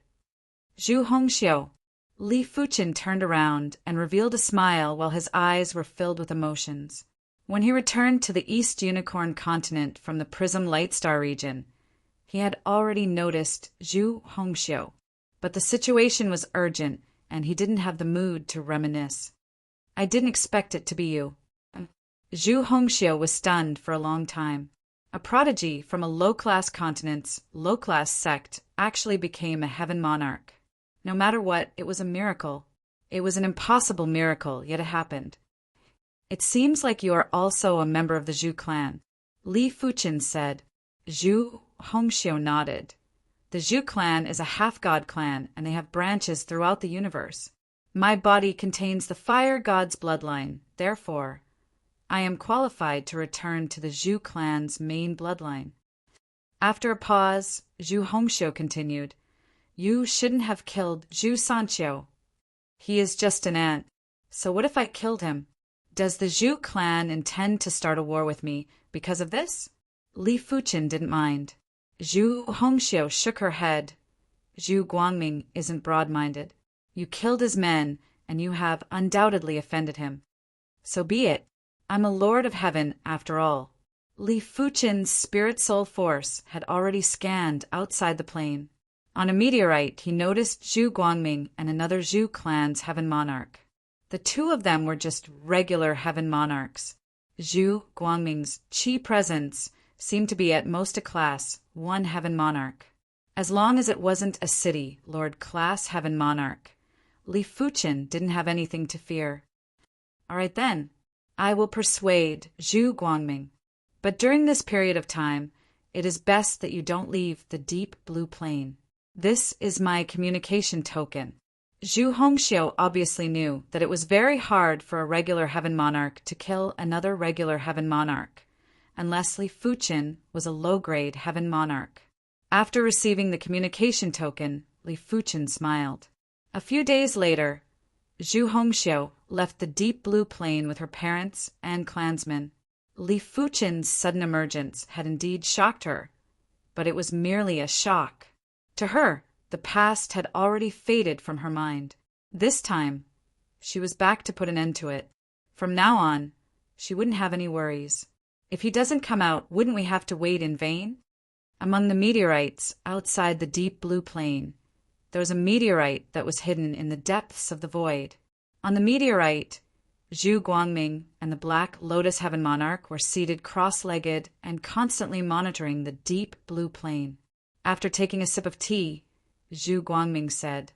"Zhu Hongxiu." Li Fuqin turned around and revealed a smile while his eyes were filled with emotions. When he returned to the East Unicorn continent from the Prism Lightstar region, he had already noticed Zhu Hongxiu, but the situation was urgent and he didn't have the mood to reminisce. "I didn't expect it to be you." Zhu Hongxiu was stunned for a long time. A prodigy from a low-class continent's low-class sect actually became a heaven monarch. No matter what, it was a miracle. It was an impossible miracle, yet it happened. "It seems like you are also a member of the Zhu clan," Li Fuqin said. Zhu Hongxiu nodded. "The Zhu clan is a half-god clan, and they have branches throughout the universe. My body contains the fire god's bloodline, therefore, I am qualified to return to the Zhu clan's main bloodline." After a pause, Zhu Hongxiu continued, "You shouldn't have killed Zhu Sanqiu. He is just an ant. So what if I killed him? Does the Zhu clan intend to start a war with me because of this?" Li Fuqin didn't mind. Zhu Hongxiu shook her head. "Zhu Guangming isn't broad-minded. You killed his men, and you have undoubtedly offended him. So be it. I'm a lord of heaven after all." Li Fuqin's spirit-soul force had already scanned outside the plane. On a meteorite, he noticed Zhu Guangming and another Zhu clan's heaven monarch. The two of them were just regular heaven monarchs. Zhu Guangming's chi presence seemed to be at most a class 1 heaven monarch. As long as it wasn't a city lord class heaven monarch, Li Fuqin didn't have anything to fear. "All right then, I will persuade Zhu Guangming. But during this period of time, it is best that you don't leave the deep blue plain. This is my communication token." Zhu Hongxiu obviously knew that it was very hard for a regular heaven monarch to kill another regular heaven monarch, unless Li Fuqin was a low-grade heaven monarch. After receiving the communication token, Li Fuqin smiled. A few days later, Zhu Hongxiu left the deep blue plain with her parents and clansmen. Li Fuqin's sudden emergence had indeed shocked her, but it was merely a shock. To her, the past had already faded from her mind. This time, she was back to put an end to it. From now on, she wouldn't have any worries. If he doesn't come out, wouldn't we have to wait in vain? Among the meteorites outside the deep blue plain, there was a meteorite that was hidden in the depths of the void. On the meteorite, Zhu Guangming and the Black Lotus Heaven Monarch were seated cross-legged and constantly monitoring the deep blue plain. After taking a sip of tea, Zhu Guangming said,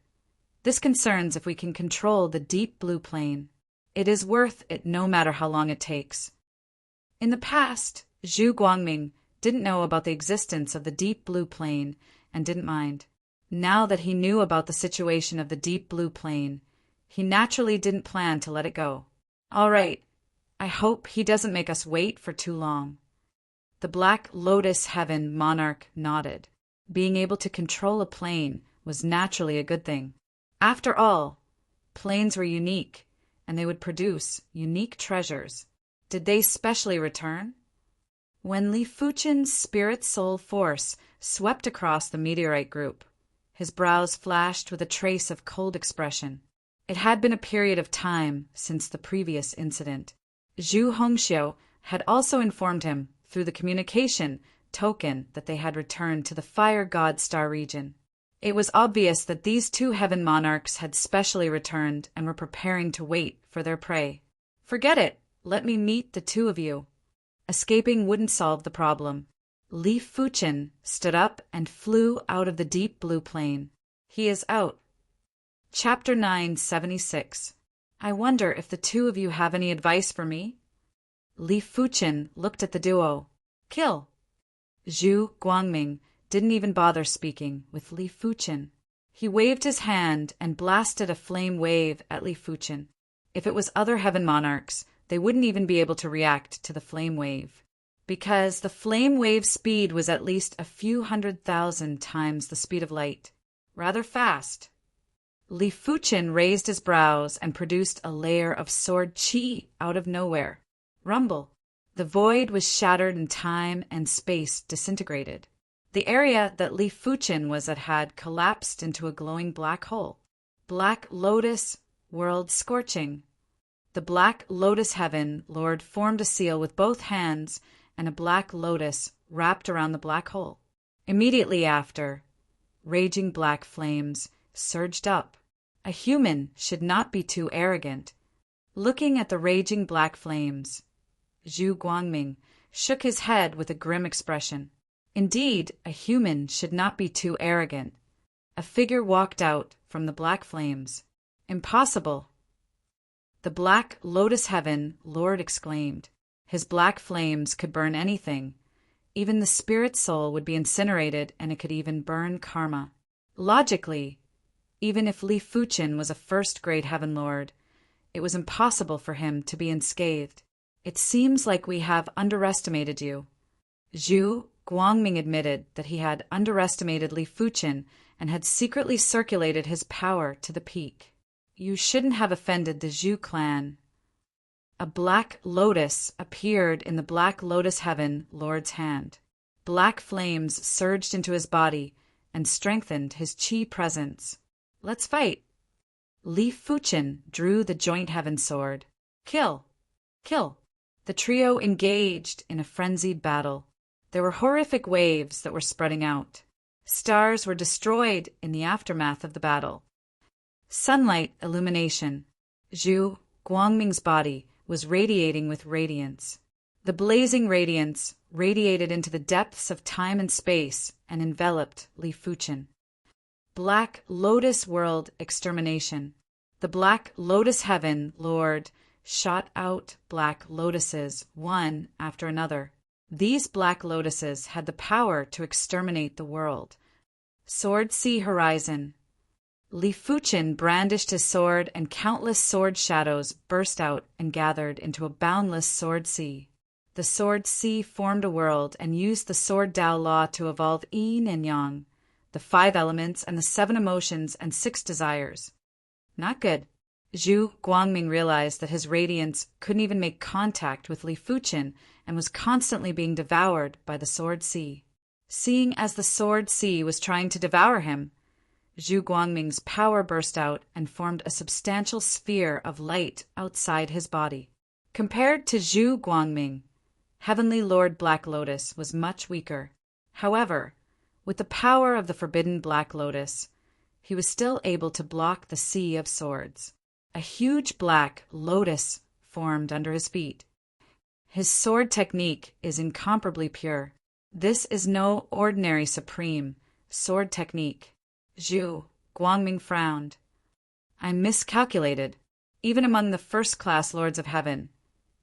"This concerns if we can control the deep blue plain. It is worth it no matter how long it takes." In the past, Zhu Guangming didn't know about the existence of the deep blue plain and didn't mind. Now that he knew about the situation of the deep blue plain, he naturally didn't plan to let it go. "All right, I hope he doesn't make us wait for too long." The Black Lotus Heaven Monarch nodded. Being able to control a plane was naturally a good thing. After all, planes were unique, and they would produce unique treasures. Did they specially return? When Li Fuqin's spirit-soul force swept across the meteorite group, his brows flashed with a trace of cold expression. It had been a period of time since the previous incident. Zhu Hongxiu had also informed him through the communication token that they had returned to the Fire God Star region. It was obvious that these two heaven monarchs had specially returned and were preparing to wait for their prey. Forget it. Let me meet the two of you. Escaping wouldn't solve the problem. Li Fuchen stood up and flew out of the deep blue plane. He is out. Chapter 976. I wonder if the two of you have any advice for me? Li Fuchen looked at the duo. Kill. Zhu Guangming didn't even bother speaking with Li Fuchen. He waved his hand and blasted a flame wave at Li Fuchen. If it was other heaven monarchs, they wouldn't even be able to react to the flame wave, because the flame wave speed was at least a few 100,000 times the speed of light. Rather fast. Li Fuchen raised his brows and produced a layer of sword qi out of nowhere. Rumble. The void was shattered and time and space disintegrated. The area that Li Fuchen was at had collapsed into a glowing black hole. Black Lotus, world scorching. The Black Lotus Heaven Lord formed a seal with both hands, and a black lotus wrapped around the black hole. Immediately after, raging black flames surged up. A human should not be too arrogant. Looking at the raging black flames, Zhu Guangming shook his head with a grim expression. Indeed, a human should not be too arrogant. A figure walked out from the black flames. Impossible. The Black Lotus Heaven Lord exclaimed. His black flames could burn anything. Even the spirit soul would be incinerated, and it could even burn karma. Logically, even if Li Fuchen was a first-grade Heaven Lord, it was impossible for him to be unscathed. It seems like we have underestimated you. Zhu Guangming admitted that he had underestimated Li Fuchen and had secretly circulated his power to the peak. You shouldn't have offended the Zhu clan. A black lotus appeared in the Black Lotus Heaven Lord's hand. Black flames surged into his body and strengthened his qi presence. Let's fight. Li Fuchen drew the joint heaven sword. Kill! Kill! The trio engaged in a frenzied battle. There were horrific waves that were spreading out. Stars were destroyed in the aftermath of the battle. Sunlight illumination. Zhu Guangming's body was radiating with radiance. The blazing radiance radiated into the depths of time and space and enveloped Li Fuchen. Black Lotus World extermination. The Black Lotus Heaven Lord shot out black lotuses, one after another. These black lotuses had the power to exterminate the world. Sword Sea Horizon. Li Fuchen brandished his sword, and countless sword shadows burst out and gathered into a boundless sword sea. The sword sea formed a world and used the sword Dao law to evolve yin and yang, the 5 elements and the 7 emotions and 6 desires. Not good. Zhu Guangming realized that his radiance couldn't even make contact with Li Fuchen and was constantly being devoured by the sword sea. Seeing as the sword sea was trying to devour him, Zhu Guangming's power burst out and formed a substantial sphere of light outside his body. Compared to Zhu Guangming, Heavenly Lord Black Lotus was much weaker. However, with the power of the forbidden Black Lotus, he was still able to block the sea of swords. A huge black lotus formed under his feet. His sword technique is incomparably pure. This is no ordinary supreme sword technique. Zhu Guangming frowned. I miscalculated. Even among the first-class lords of heaven,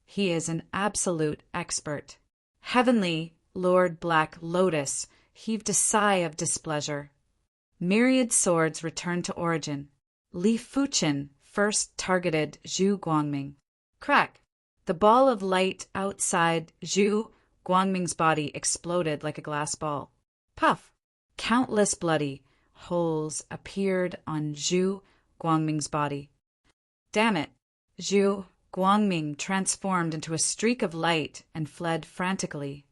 he is an absolute expert. Heavenly Lord Black Lotus heaved a sigh of displeasure. Myriad swords returned to origin. Li Fuchen first targeted Zhu Guangming. Crack! The ball of light outside Zhu Guangming's body exploded like a glass ball. Puff! Countless bloody holes appeared on Zhu Guangming's body. Damn it! Zhu Guangming transformed into a streak of light and fled frantically.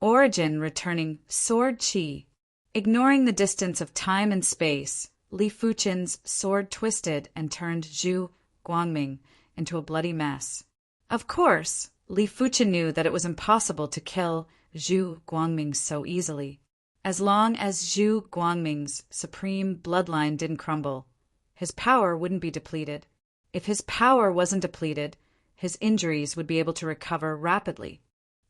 Origin returning sword qi. Ignoring the distance of time and space, Li Fuchen's sword twisted and turned Zhu Guangming into a bloody mess. Of course, Li Fuchen knew that it was impossible to kill Zhu Guangming so easily. As long as Zhu Guangming's supreme bloodline didn't crumble, his power wouldn't be depleted. If his power wasn't depleted, his injuries would be able to recover rapidly.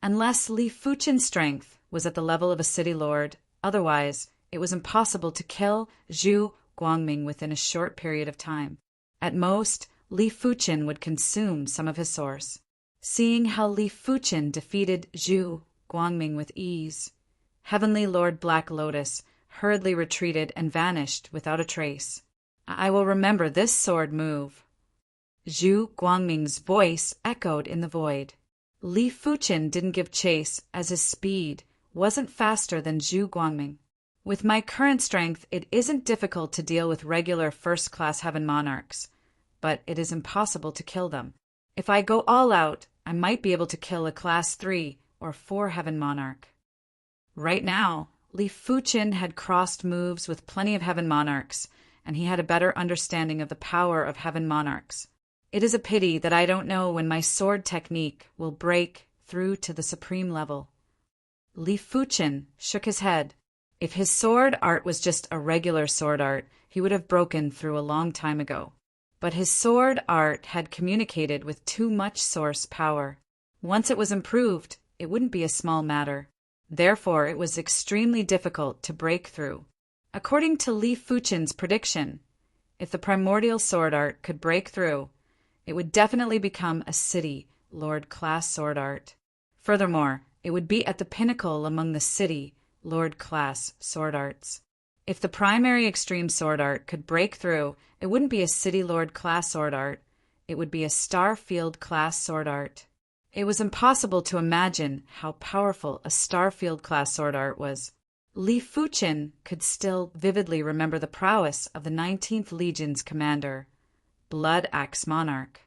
Unless Li Fuchen's strength was at the level of a city lord, otherwise it was impossible to kill Zhu Guangming within a short period of time. At most, Li Fuchen would consume some of his source. Seeing how Li Fuchen defeated Zhu Guangming with ease, Heavenly Lord Black Lotus hurriedly retreated and vanished without a trace. I will remember this sword move. Zhu Guangming's voice echoed in the void. Li Fuchen didn't give chase as his speed wasn't faster than Zhu Guangming. With my current strength, it isn't difficult to deal with regular first-class heaven monarchs, but it is impossible to kill them. If I go all out, I might be able to kill a class 3 or 4 heaven monarch. Right now, Li Fuchen had crossed moves with plenty of heaven monarchs, and he had a better understanding of the power of heaven monarchs. It is a pity that I don't know when my sword technique will break through to the supreme level. Li Fuchen shook his head. If his sword art was just a regular sword art, he would have broken through a long time ago. But his sword art had communicated with too much source power. Once it was improved, it wouldn't be a small matter. Therefore, it was extremely difficult to break through. According to Li Fuchen's prediction, if the primordial sword art could break through, it would definitely become a city lord class sword art. Furthermore, it would be at the pinnacle among the city lord class sword arts. If the primary extreme sword art could break through, it wouldn't be a city lord class sword art, it would be a starfield class sword art. It was impossible to imagine how powerful a starfield class sword art was. Li Fuchen could still vividly remember the prowess of the 19th Legion's commander, Blood Axe Monarch.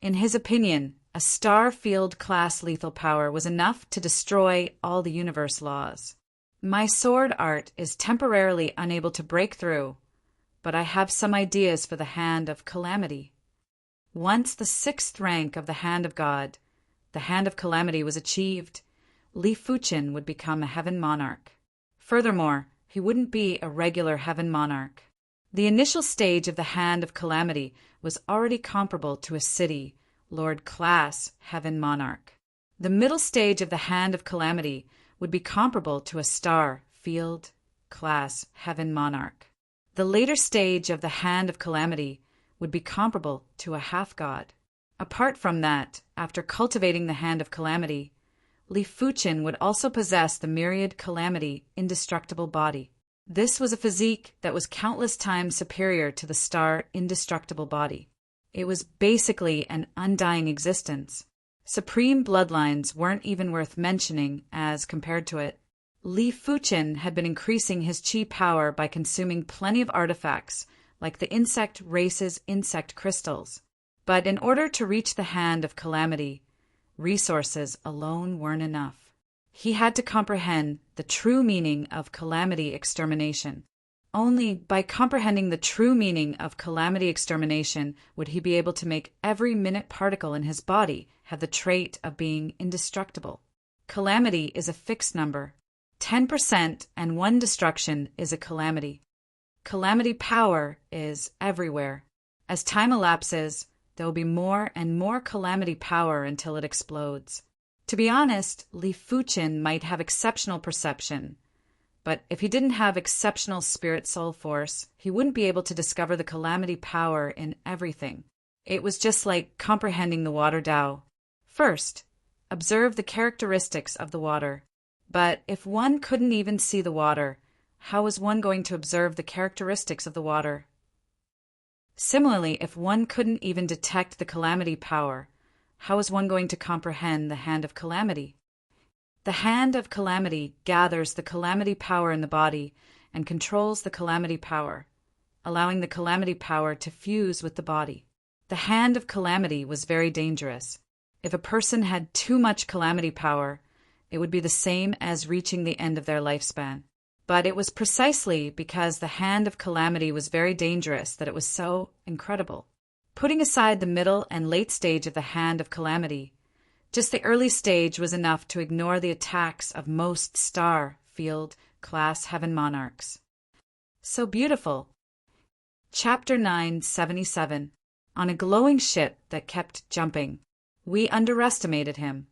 In his opinion, a starfield class lethal power was enough to destroy all the universe laws. My sword art is temporarily unable to break through, but I have some ideas for the Hand of Calamity. Once the 6th rank of the Hand of God, the Hand of Calamity, was achieved, Li Fuchen would become a heaven monarch. Furthermore, he wouldn't be a regular heaven monarch. The initial stage of the Hand of Calamity was already comparable to a city lord class heaven monarch. The middle stage of the Hand of Calamity would be comparable to a star field class heaven monarch. The later stage of the Hand of Calamity would be comparable to a half-god. Apart from that, after cultivating the Hand of Calamity, Li Fuchen would also possess the myriad Calamity indestructible body. This was a physique that was countless times superior to the star indestructible body. It was basically an undying existence. Supreme bloodlines weren't even worth mentioning as compared to it. Li Fuchen had been increasing his chi power by consuming plenty of artifacts, like the insect race's insect crystals. But in order to reach the Hand of Calamity, resources alone weren't enough. He had to comprehend the true meaning of calamity extermination. Only by comprehending the true meaning of calamity extermination would he be able to make every minute particle in his body have the trait of being indestructible. Calamity is a fixed number. 10% and 1 destruction is a calamity. Calamity power is everywhere. As time elapses, there will be more and more calamity power until it explodes. To be honest, Li Fuchen might have exceptional perception, but if he didn't have exceptional spirit soul force, he wouldn't be able to discover the calamity power in everything. It was just like comprehending the water Tao. First, observe the characteristics of the water. But if one couldn't even see the water, how was one going to observe the characteristics of the water? Similarly, if one couldn't even detect the calamity power, how is one going to comprehend the Hand of Calamity? The Hand of Calamity gathers the calamity power in the body and controls the calamity power, allowing the calamity power to fuse with the body. The Hand of Calamity was very dangerous. If a person had too much calamity power, it would be the same as reaching the end of their lifespan. But it was precisely because the Hand of Calamity was very dangerous that it was so incredible. Putting aside the middle and late stage of the Hand of Calamity, Just the early stage was enough to ignore the attacks of most star, field, class heaven monarchs. So beautiful. Chapter 977. On a glowing ship that kept jumping. We underestimated him.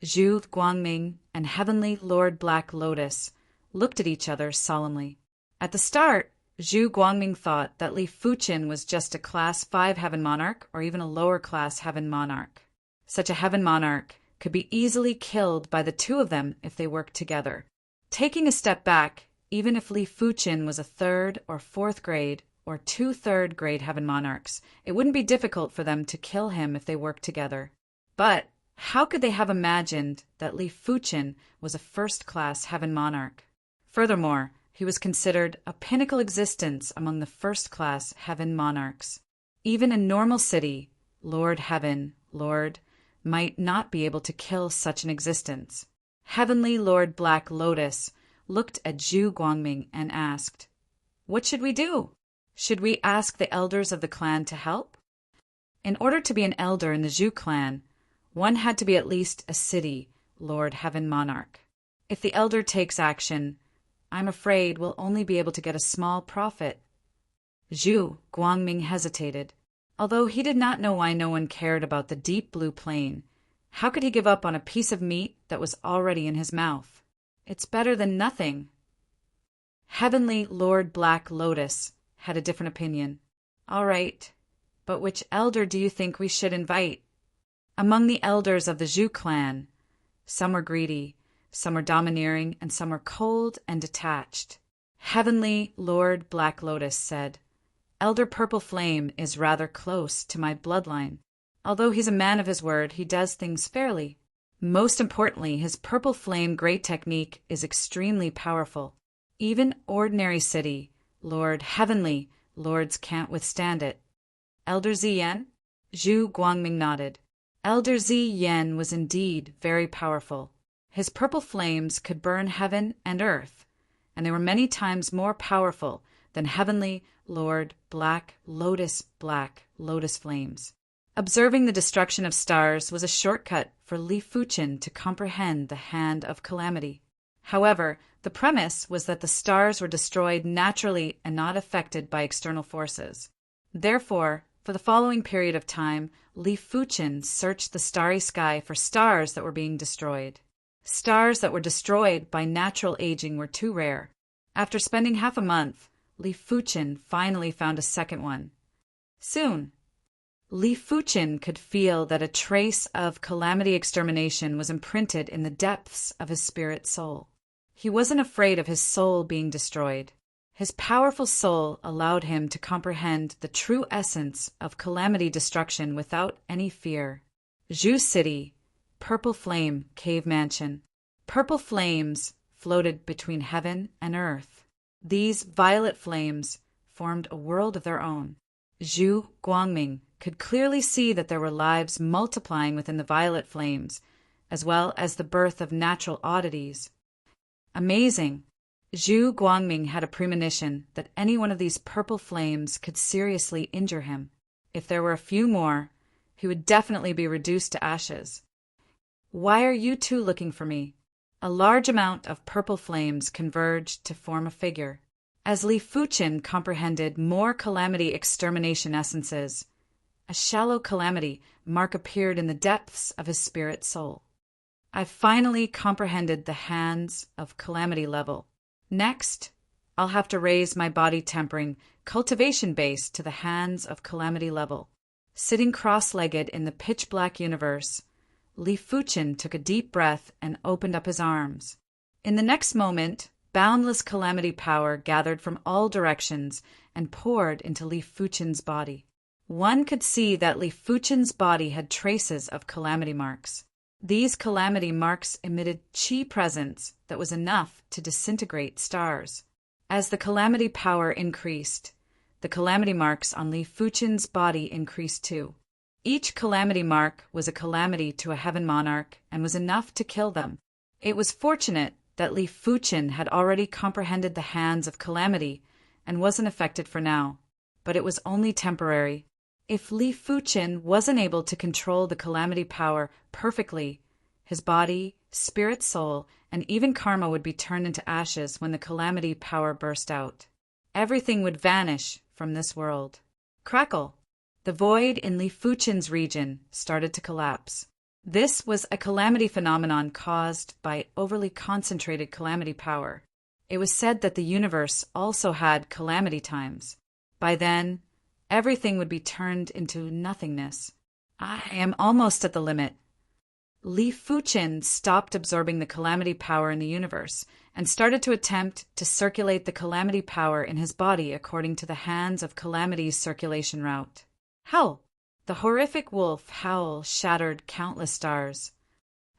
Zhu Guangming and Heavenly Lord Black Lotus looked at each other solemnly. At the start, Zhu Guangming thought that Li Fuqin was just a Class 5 Heaven Monarch or even a lower class Heaven Monarch. Such a Heaven Monarch could be easily killed by the two of them if they worked together. Taking a step back, even if Li Fuqin was a 3rd or 4th grade or 2 3rd grade Heaven Monarchs, it wouldn't be difficult for them to kill him if they worked together. But how could they have imagined that Li Fuqin was a 1st class Heaven Monarch? Furthermore, he was considered a pinnacle existence among the 1st class Heaven Monarchs. Even in normal city, Lord Heaven, Lord, might not be able to kill such an existence. Heavenly Lord Black Lotus looked at Zhu Guangming and asked, "What should we do? Should we ask the elders of the clan to help?" In order to be an elder in the Zhu clan, one had to be at least a city Lord Heaven Monarch. If the elder takes action, I'm afraid we'll only be able to get a small profit. Zhu Guangming hesitated. Although he did not know why no one cared about the deep blue plain, how could he give up on a piece of meat that was already in his mouth? It's better than nothing. Heavenly Lord Black Lotus had a different opinion. All right, but which elder do you think we should invite? Among the elders of the Zhu clan, some were greedy, some were domineering, and some were cold and detached. Heavenly Lord Black Lotus said, "Elder Purple Flame is rather close to my bloodline. Although he's a man of his word, he does things fairly. Most importantly, his Purple Flame Great Technique is extremely powerful. Even ordinary city, Lord Heavenly Lords can't withstand it." Elder Ziyan? Zhu Guangming nodded. Elder Ziyan was indeed very powerful. His purple flames could burn heaven and earth, and they were many times more powerful than Heavenly Lord Black Lotus flames. Observing the destruction of stars was a shortcut for Li Fuqin to comprehend the hand of calamity. However, the premise was that the stars were destroyed naturally and not affected by external forces. Therefore, for the following period of time, Li Fuqin searched the starry sky for stars that were being destroyed. Stars that were destroyed by natural aging were too rare. After spending half a month, Li Fuqin finally found a second one. Soon, Li Fuqin could feel that a trace of calamity extermination was imprinted in the depths of his spirit soul. He wasn't afraid of his soul being destroyed. His powerful soul allowed him to comprehend the true essence of calamity destruction without any fear. Zhu City, Purple Flame Cave Mansion. Purple flames floated between heaven and earth. These violet flames formed a world of their own. Zhu Guangming could clearly see that there were lives multiplying within the violet flames, as well as the birth of natural oddities. Amazing! Zhu Guangming had a premonition that any one of these purple flames could seriously injure him. If there were a few more, he would definitely be reduced to ashes. "Why are you two looking for me?" A large amount of purple flames converged to form a figure. As Li Fuqin comprehended more calamity extermination essences, a shallow calamity mark appeared in the depths of his spirit soul. "I've finally comprehended the hands of calamity level. Next, I'll have to raise my body tempering cultivation base to the hands of calamity level." Sitting cross-legged in the pitch-black universe, Li Fuqin took a deep breath and opened up his arms. In the next moment, boundless calamity power gathered from all directions and poured into Li Fuqin's body. One could see that Li Fuqin's body had traces of calamity marks. These calamity marks emitted chi presence that was enough to disintegrate stars. As the calamity power increased, the calamity marks on Li Fuqin's body increased too. Each calamity mark was a calamity to a heaven monarch and was enough to kill them. It was fortunate that Li Fuqin had already comprehended the hands of calamity and wasn't affected for now, but it was only temporary. If Li Fuchen wasn't able to control the calamity power perfectly, his body, spirit, soul, and even karma would be turned into ashes when the calamity power burst out. Everything would vanish from this world. Crackle! The void in Li Fuchen's region started to collapse. This was a calamity phenomenon caused by overly concentrated calamity power. It was said that the universe also had calamity times. By then, everything would be turned into nothingness. I am almost at the limit. Li Fuchen stopped absorbing the calamity power in the universe and started to attempt to circulate the calamity power in his body according to the hands of calamity's circulation route. Howl! The horrific wolf howl shattered countless stars.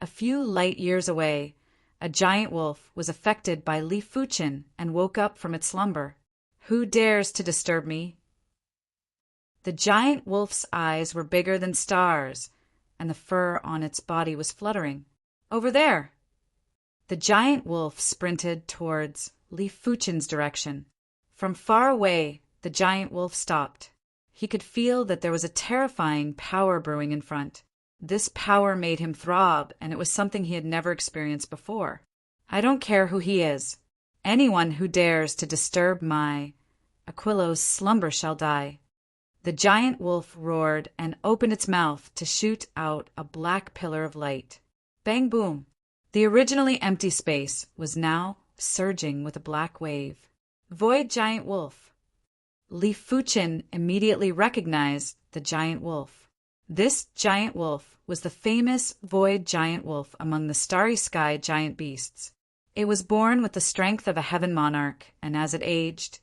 A few light years away, a giant wolf was affected by Li Fuchen and woke up from its slumber. Who dares to disturb me? The giant wolf's eyes were bigger than stars, and the fur on its body was fluttering. Over there! The giant wolf sprinted towards Li Fuchen's direction. From far away, the giant wolf stopped. He could feel that there was a terrifying power brewing in front. This power made him throb, and it was something he had never experienced before. I don't care who he is. Anyone who dares to disturb my Aquillo's slumber shall die. The giant wolf roared and opened its mouth to shoot out a black pillar of light. Bang boom! The originally empty space was now surging with a black wave. Void giant wolf! Li Fuchen immediately recognized the giant wolf. This giant wolf was the famous void giant wolf among the starry sky giant beasts. It was born with the strength of a heaven monarch, and as it aged,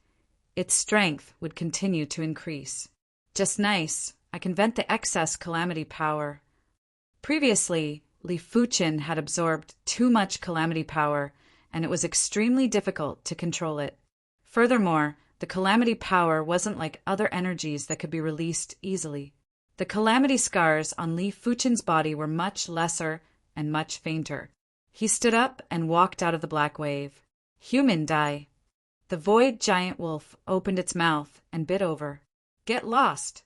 its strength would continue to increase. Just nice, I can vent the excess calamity power. Previously, Li Fuchen had absorbed too much calamity power, and it was extremely difficult to control it. Furthermore, the calamity power wasn't like other energies that could be released easily. The calamity scars on Li Fuchen's body were much lesser and much fainter. He stood up and walked out of the black wave. Human die. The void giant wolf opened its mouth and bit over. Get lost!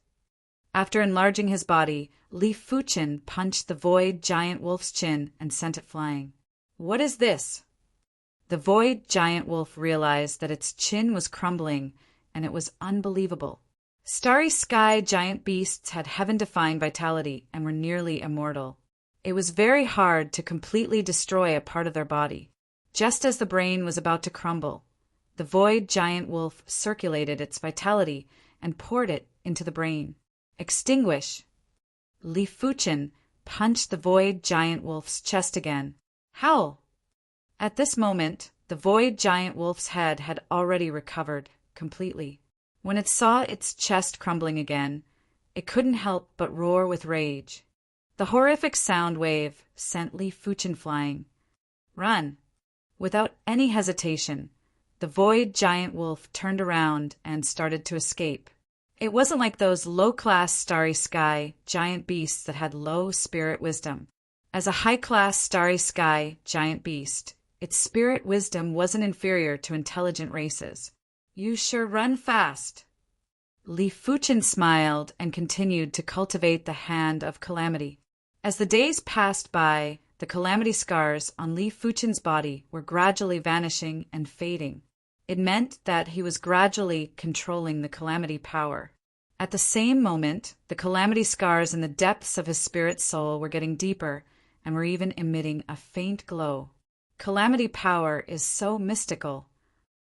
After enlarging his body, Li Fuchen punched the void giant wolf's chin and sent it flying. What is this? The void giant wolf realized that its chin was crumbling, and it was unbelievable. Starry sky giant beasts had heaven-defying vitality and were nearly immortal. It was very hard to completely destroy a part of their body. Just as the brain was about to crumble, the void giant wolf circulated its vitality and poured it into the brain. Extinguish! Li Fuchen punched the void giant wolf's chest again. Howl! At this moment, the void giant wolf's head had already recovered completely. When it saw its chest crumbling again, it couldn't help but roar with rage. The horrific sound wave sent Li Fuchen flying. Run! Without any hesitation, the void giant wolf turned around and started to escape. It wasn't like those low-class starry sky giant beasts that had low spirit wisdom. As a high-class starry sky giant beast, its spirit wisdom wasn't inferior to intelligent races. You sure run fast. Li Fuchen smiled and continued to cultivate the hand of calamity. As the days passed by, the calamity scars on Li Fuchen's body were gradually vanishing and fading. It meant that he was gradually controlling the calamity power. At the same moment, the calamity scars in the depths of his spirit soul were getting deeper and were even emitting a faint glow. Calamity power is so mystical.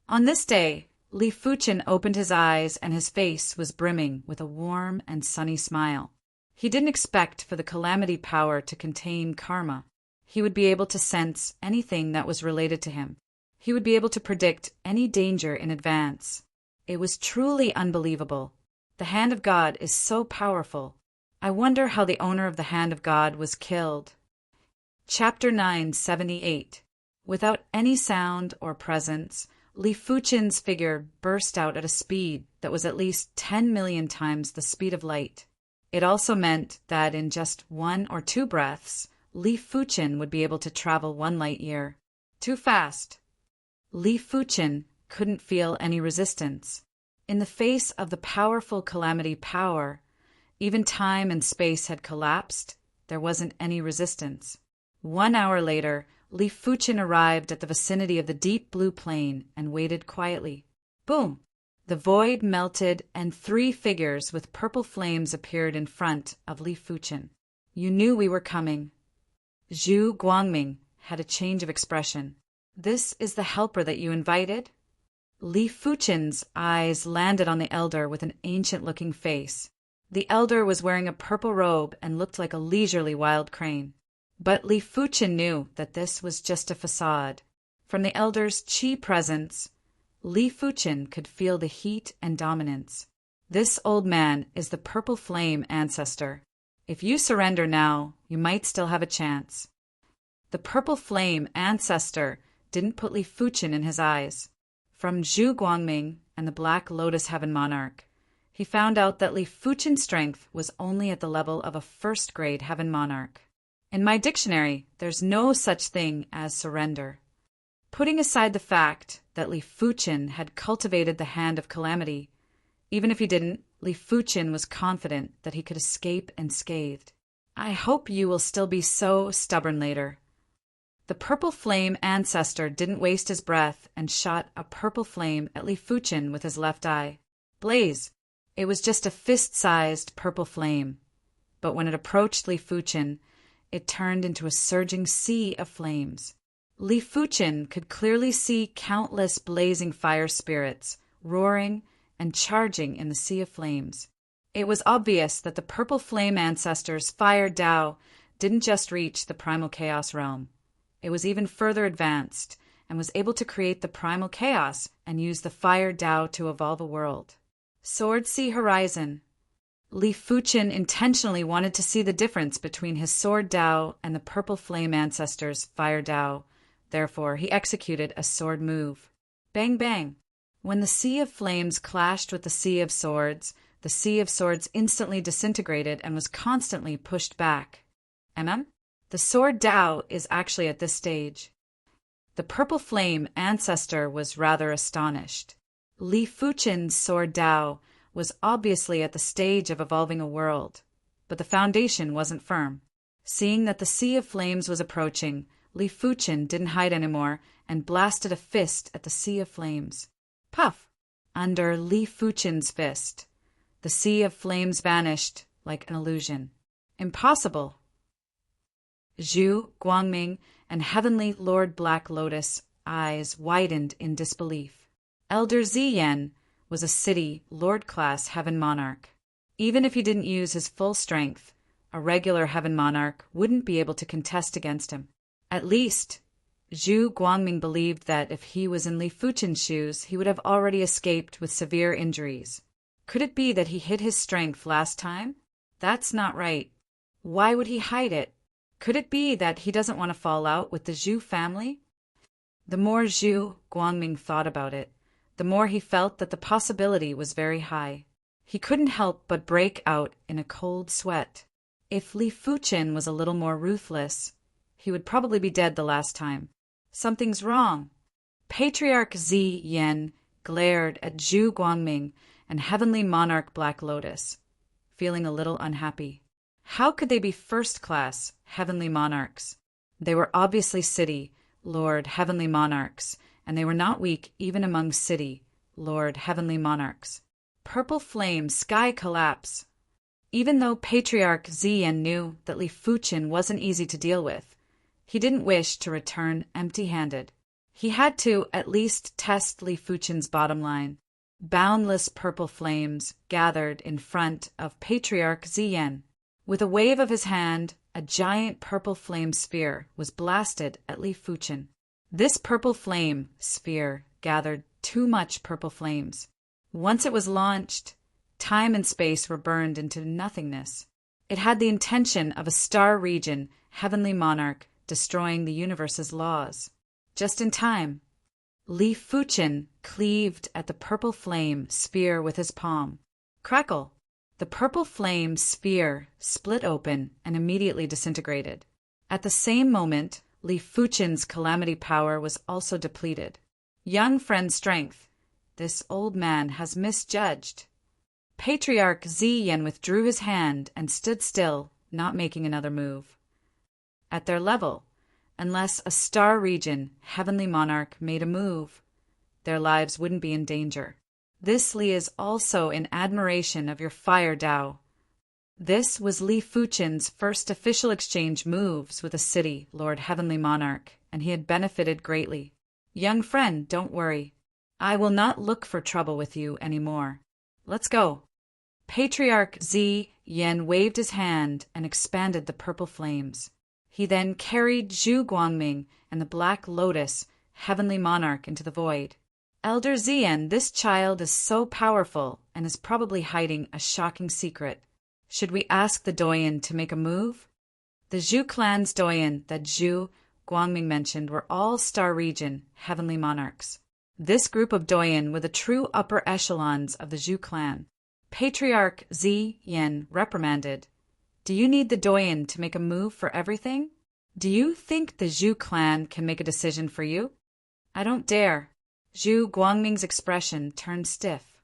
On this day, Li Fuchen opened his eyes and his face was brimming with a warm and sunny smile. He didn't expect for the calamity power to contain karma. He would be able to sense anything that was related to him. He would be able to predict any danger in advance. It was truly unbelievable. The hand of God is so powerful. I wonder how the owner of the hand of God was killed. Chapter 978. Without any sound or presence, Li Fuchen's figure burst out at a speed that was at least 10 million times the speed of light. It also meant that in just 1 or 2 breaths, Li Fuchen would be able to travel 1 light year. Too fast. Li Fuchen couldn't feel any resistance. In the face of the powerful calamity power, Even time and space had collapsed. There wasn't any resistance. 1 hour later, Li Fuchen arrived at the vicinity of the deep blue plain and waited quietly. Boom! The void melted and 3 figures with purple flames appeared in front of Li Fuchen. You knew we were coming. Zhu Guangming had a change of expression. This is the helper that you invited? Li Fuchen's eyes landed on the elder with an ancient-looking face. The elder was wearing a purple robe and looked like a leisurely wild crane. But Li Fuchen knew that this was just a facade. From the elder's qi presence, Li Fuchen could feel the heat and dominance. This old man is the Purple Flame ancestor. If you surrender now, you might still have a chance. The Purple Flame ancestor didn't put Li Fuchen in his eyes. From Zhu Guangming and the Black Lotus Heaven Monarch, he found out that Li Fuchen's strength was only at the level of a first-grade Heaven Monarch. In my dictionary, there's no such thing as surrender. Putting aside the fact that Li Fuchen had cultivated the Hand of Calamity, even if he didn't, Li Fuchen was confident that he could escape unscathed. I hope you will still be so stubborn later. The Purple Flame ancestor didn't waste his breath and shot a purple flame at Li Fuchen with his left eye. Blaze! It was just a fist-sized purple flame. But when it approached Li Fuchen, it turned into a surging sea of flames. Li Fuchen could clearly see countless blazing fire spirits, roaring and charging in the sea of flames. It was obvious that the Purple Flame ancestor's fire Tao didn't just reach the primal chaos realm. It was even further advanced and was able to create the primal chaos and use the fire Tao to evolve a world. Sword Sea Horizon. Li Fuchen intentionally wanted to see the difference between his sword Tao and the Purple Flame ancestor's fire Tao. Therefore, he executed a sword move. Bang bang! When the Sea of Flames clashed with the Sea of Swords instantly disintegrated and was constantly pushed back. The sword Tao is actually at this stage. The Purple Flame ancestor was rather astonished. Li Fuchen's sword Tao was obviously at the stage of evolving a world, but the foundation wasn't firm. Seeing that the Sea of Flames was approaching, Li Fuchen didn't hide anymore and blasted a fist at the Sea of Flames. Puff! Under Li Fuchen's fist, the Sea of Flames vanished like an illusion. Impossible! Zhu Guangming and Heavenly Lord Black Lotus eyes widened in disbelief. Elder Ziyan was a city, Lord-class Heaven Monarch. Even if he didn't use his full strength, a regular Heaven Monarch wouldn't be able to contest against him. At least, Zhu Guangming believed that if he was in Li Fuchen's shoes, he would have already escaped with severe injuries. Could it be that he hid his strength last time? That's not right. Why would he hide it? Could it be that he doesn't want to fall out with the Zhu family? The more Zhu Guangming thought about it, the more he felt that the possibility was very high. He couldn't help but break out in a cold sweat. If Li Fuchen was a little more ruthless, he would probably be dead the last time. Something's wrong. Patriarch Ziyan glared at Zhu Guangming and Heavenly Monarch Black Lotus, feeling a little unhappy. How could they be first-class Heavenly Monarchs? They were obviously City, Lord Heavenly Monarchs, and they were not weak even among City, Lord Heavenly Monarchs. Purple Flame Sky Collapse. Even though Patriarch Ziyan knew that Li Fuchen wasn't easy to deal with, he didn't wish to return empty-handed. He had to at least test Li Fuchen's bottom line. Boundless purple flames gathered in front of Patriarch Ziyan. With a wave of his hand, a giant purple flame sphere was blasted at Li Fuchen. This purple flame sphere gathered too much purple flames. Once it was launched, time and space were burned into nothingness. It had the intention of a star region, Heavenly Monarch, destroying the universe's laws. Just in time, Li Fuchen cleaved at the purple flame sphere with his palm. Crackle! The purple flame sphere split open and immediately disintegrated. At the same moment, Li Fuchen's calamity power was also depleted. Young friend strength. This old man has misjudged. Patriarch Ziyan withdrew his hand and stood still, not making another move. At their level, unless a star region, heavenly monarch, made a move, their lives wouldn't be in danger. This Li is also in admiration of your fire Dao. This was Li Fuchen's first official exchange moves with a city, Lord Heavenly Monarch, and he had benefited greatly. Young friend, don't worry. I will not look for trouble with you anymore. Let's go. Patriarch Ziyan waved his hand and expanded the purple flames. He then carried Zhu Guangming and the Black Lotus, Heavenly Monarch, into the void. Elder Ziyan, this child is so powerful and is probably hiding a shocking secret. Should we ask the Doyen to make a move? The Zhu clan's Doyen that Zhu Guangming mentioned were all Star Region, Heavenly Monarchs. This group of Doyen were the true upper echelons of the Zhu clan. Patriarch Ziyan reprimanded, "Do you need the Doyen to make a move for everything? Do you think the Zhu clan can make a decision for you?" "I don't dare." Zhu Guangming's expression turned stiff.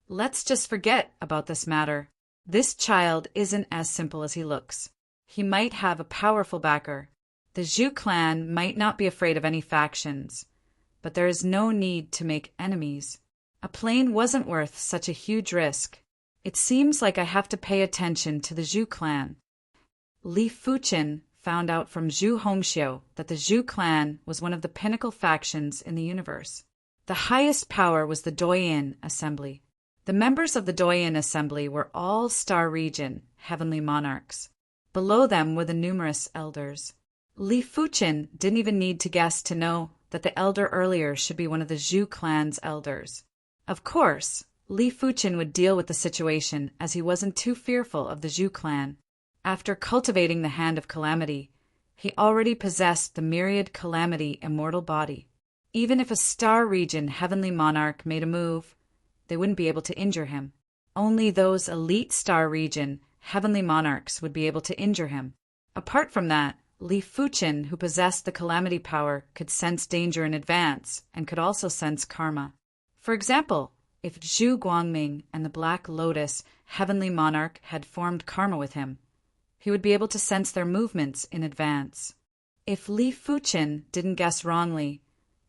"Let's just forget about this matter. This child isn't as simple as he looks. He might have a powerful backer. The Zhu clan might not be afraid of any factions, but there is no need to make enemies. A plane wasn't worth such a huge risk. It seems like I have to pay attention to the Zhu clan." Li Fuchen found out from Zhu Hongxiu that the Zhu clan was one of the pinnacle factions in the universe. The highest power was the Doyen Assembly. The members of the Doyen Assembly were all Star Region, Heavenly Monarchs. Below them were the numerous elders. Li Fuchen didn't even need to guess to know that the elder earlier should be one of the Zhu clan's elders. Of course, Li Fuchen would deal with the situation as he wasn't too fearful of the Zhu clan. After cultivating the Hand of Calamity, he already possessed the myriad Calamity immortal body. Even if a Star Region Heavenly Monarch made a move, they wouldn't be able to injure him. Only those elite Star Region Heavenly Monarchs would be able to injure him. Apart from that, Li Fuchen, who possessed the Calamity power, could sense danger in advance and could also sense karma. For example, if Zhu Guangming and the Black Lotus Heavenly Monarch had formed karma with him, he would be able to sense their movements in advance. If Li Fuchen didn't guess wrongly,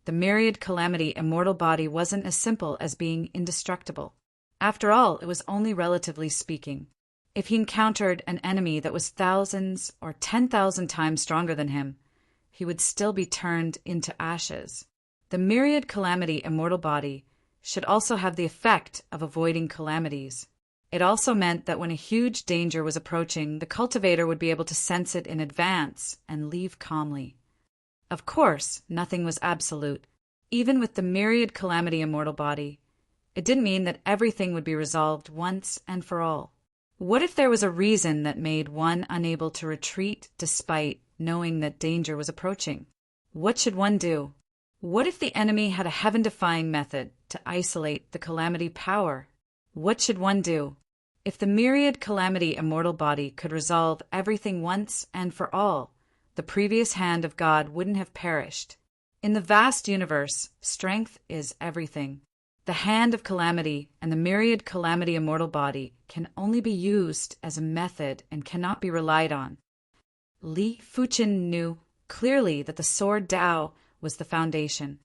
the myriad Calamity immortal body wasn't as simple as being indestructible. After all, it was only relatively speaking. If he encountered an enemy that was thousands or 10,000 times stronger than him, he would still be turned into ashes. The myriad Calamity immortal body should also have the effect of avoiding calamities. It also meant that when a huge danger was approaching, the cultivator would be able to sense it in advance and leave calmly. Of course, nothing was absolute. Even with the myriad Calamity immortal body, it didn't mean that everything would be resolved once and for all. What if there was a reason that made one unable to retreat despite knowing that danger was approaching? What should one do? What if the enemy had a heaven-defying method to isolate the Calamity power? What should one do? If the myriad Calamity immortal body could resolve everything once and for all, the previous hand of God wouldn't have perished. In the vast universe, strength is everything. The Hand of Calamity and the myriad Calamity immortal body can only be used as a method and cannot be relied on. Li Fuchen knew clearly that the Sword Dao was the foundation.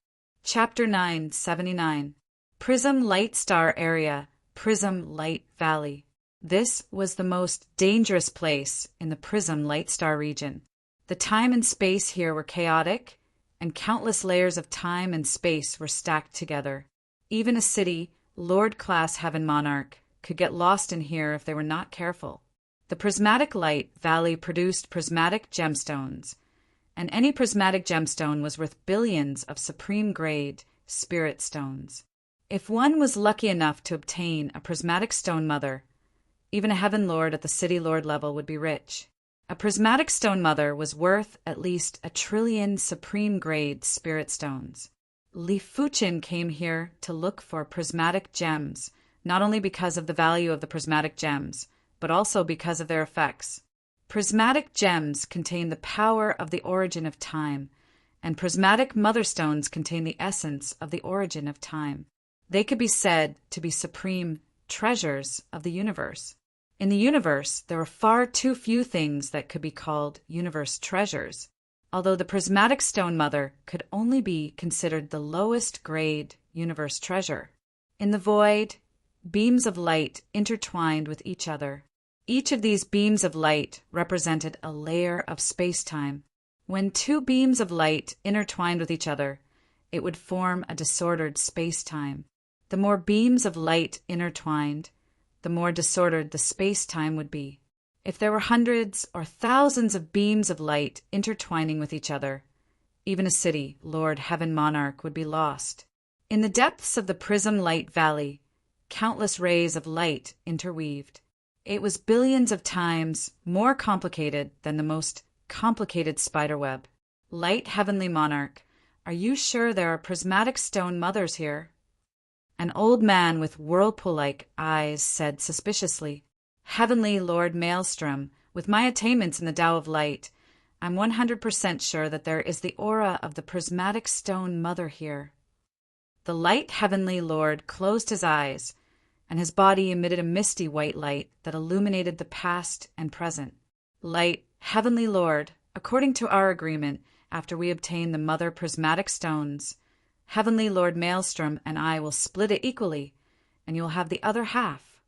Chapter 979. Prism Light Star Area, Prism Light Valley. This was the most dangerous place in the Prism Light Star region. The time and space here were chaotic, and countless layers of time and space were stacked together. Even a city, Lord-class Heaven Monarch, could get lost in here if they were not careful. The Prismatic Light Valley produced prismatic gemstones, and any prismatic gemstone was worth billions of supreme-grade spirit stones. If one was lucky enough to obtain a prismatic stone mother, even a Heaven Lord at the City Lord level would be rich. A prismatic stone mother was worth at least 1 trillion supreme-grade spirit stones. Li Fuchen came here to look for prismatic gems, not only because of the value of the prismatic gems, but also because of their effects. Prismatic gems contain the power of the origin of time, and prismatic motherstones contain the essence of the origin of time. They could be said to be supreme treasures of the universe. In the universe, there were far too few things that could be called universe treasures, although the prismatic stone mother could only be considered the lowest grade universe treasure. In the void, beams of light intertwined with each other. Each of these beams of light represented a layer of space-time. When two beams of light intertwined with each other, it would form a disordered space-time. The more beams of light intertwined, the more disordered the space-time would be. If there were hundreds or thousands of beams of light intertwining with each other, even a city, Lord Heaven Monarch, would be lost. In the depths of the Prism Light Valley, countless rays of light interweaved. It was billions of times more complicated than the most complicated spiderweb. Light Heavenly Monarch, are you sure there are prismatic stone mothers here? An old man with whirlpool-like eyes said suspiciously, Heavenly Lord Maelstrom, with my attainments in the Tao of Light, I'm 100% sure that there is the aura of the prismatic stone mother here. The Light Heavenly Lord closed his eyes, and his body emitted a misty white light that illuminated the past and present. Light Heavenly Lord, according to our agreement, after we obtain the mother prismatic stones, Heavenly Lord Maelstrom and I will split it equally, and you will have the other half.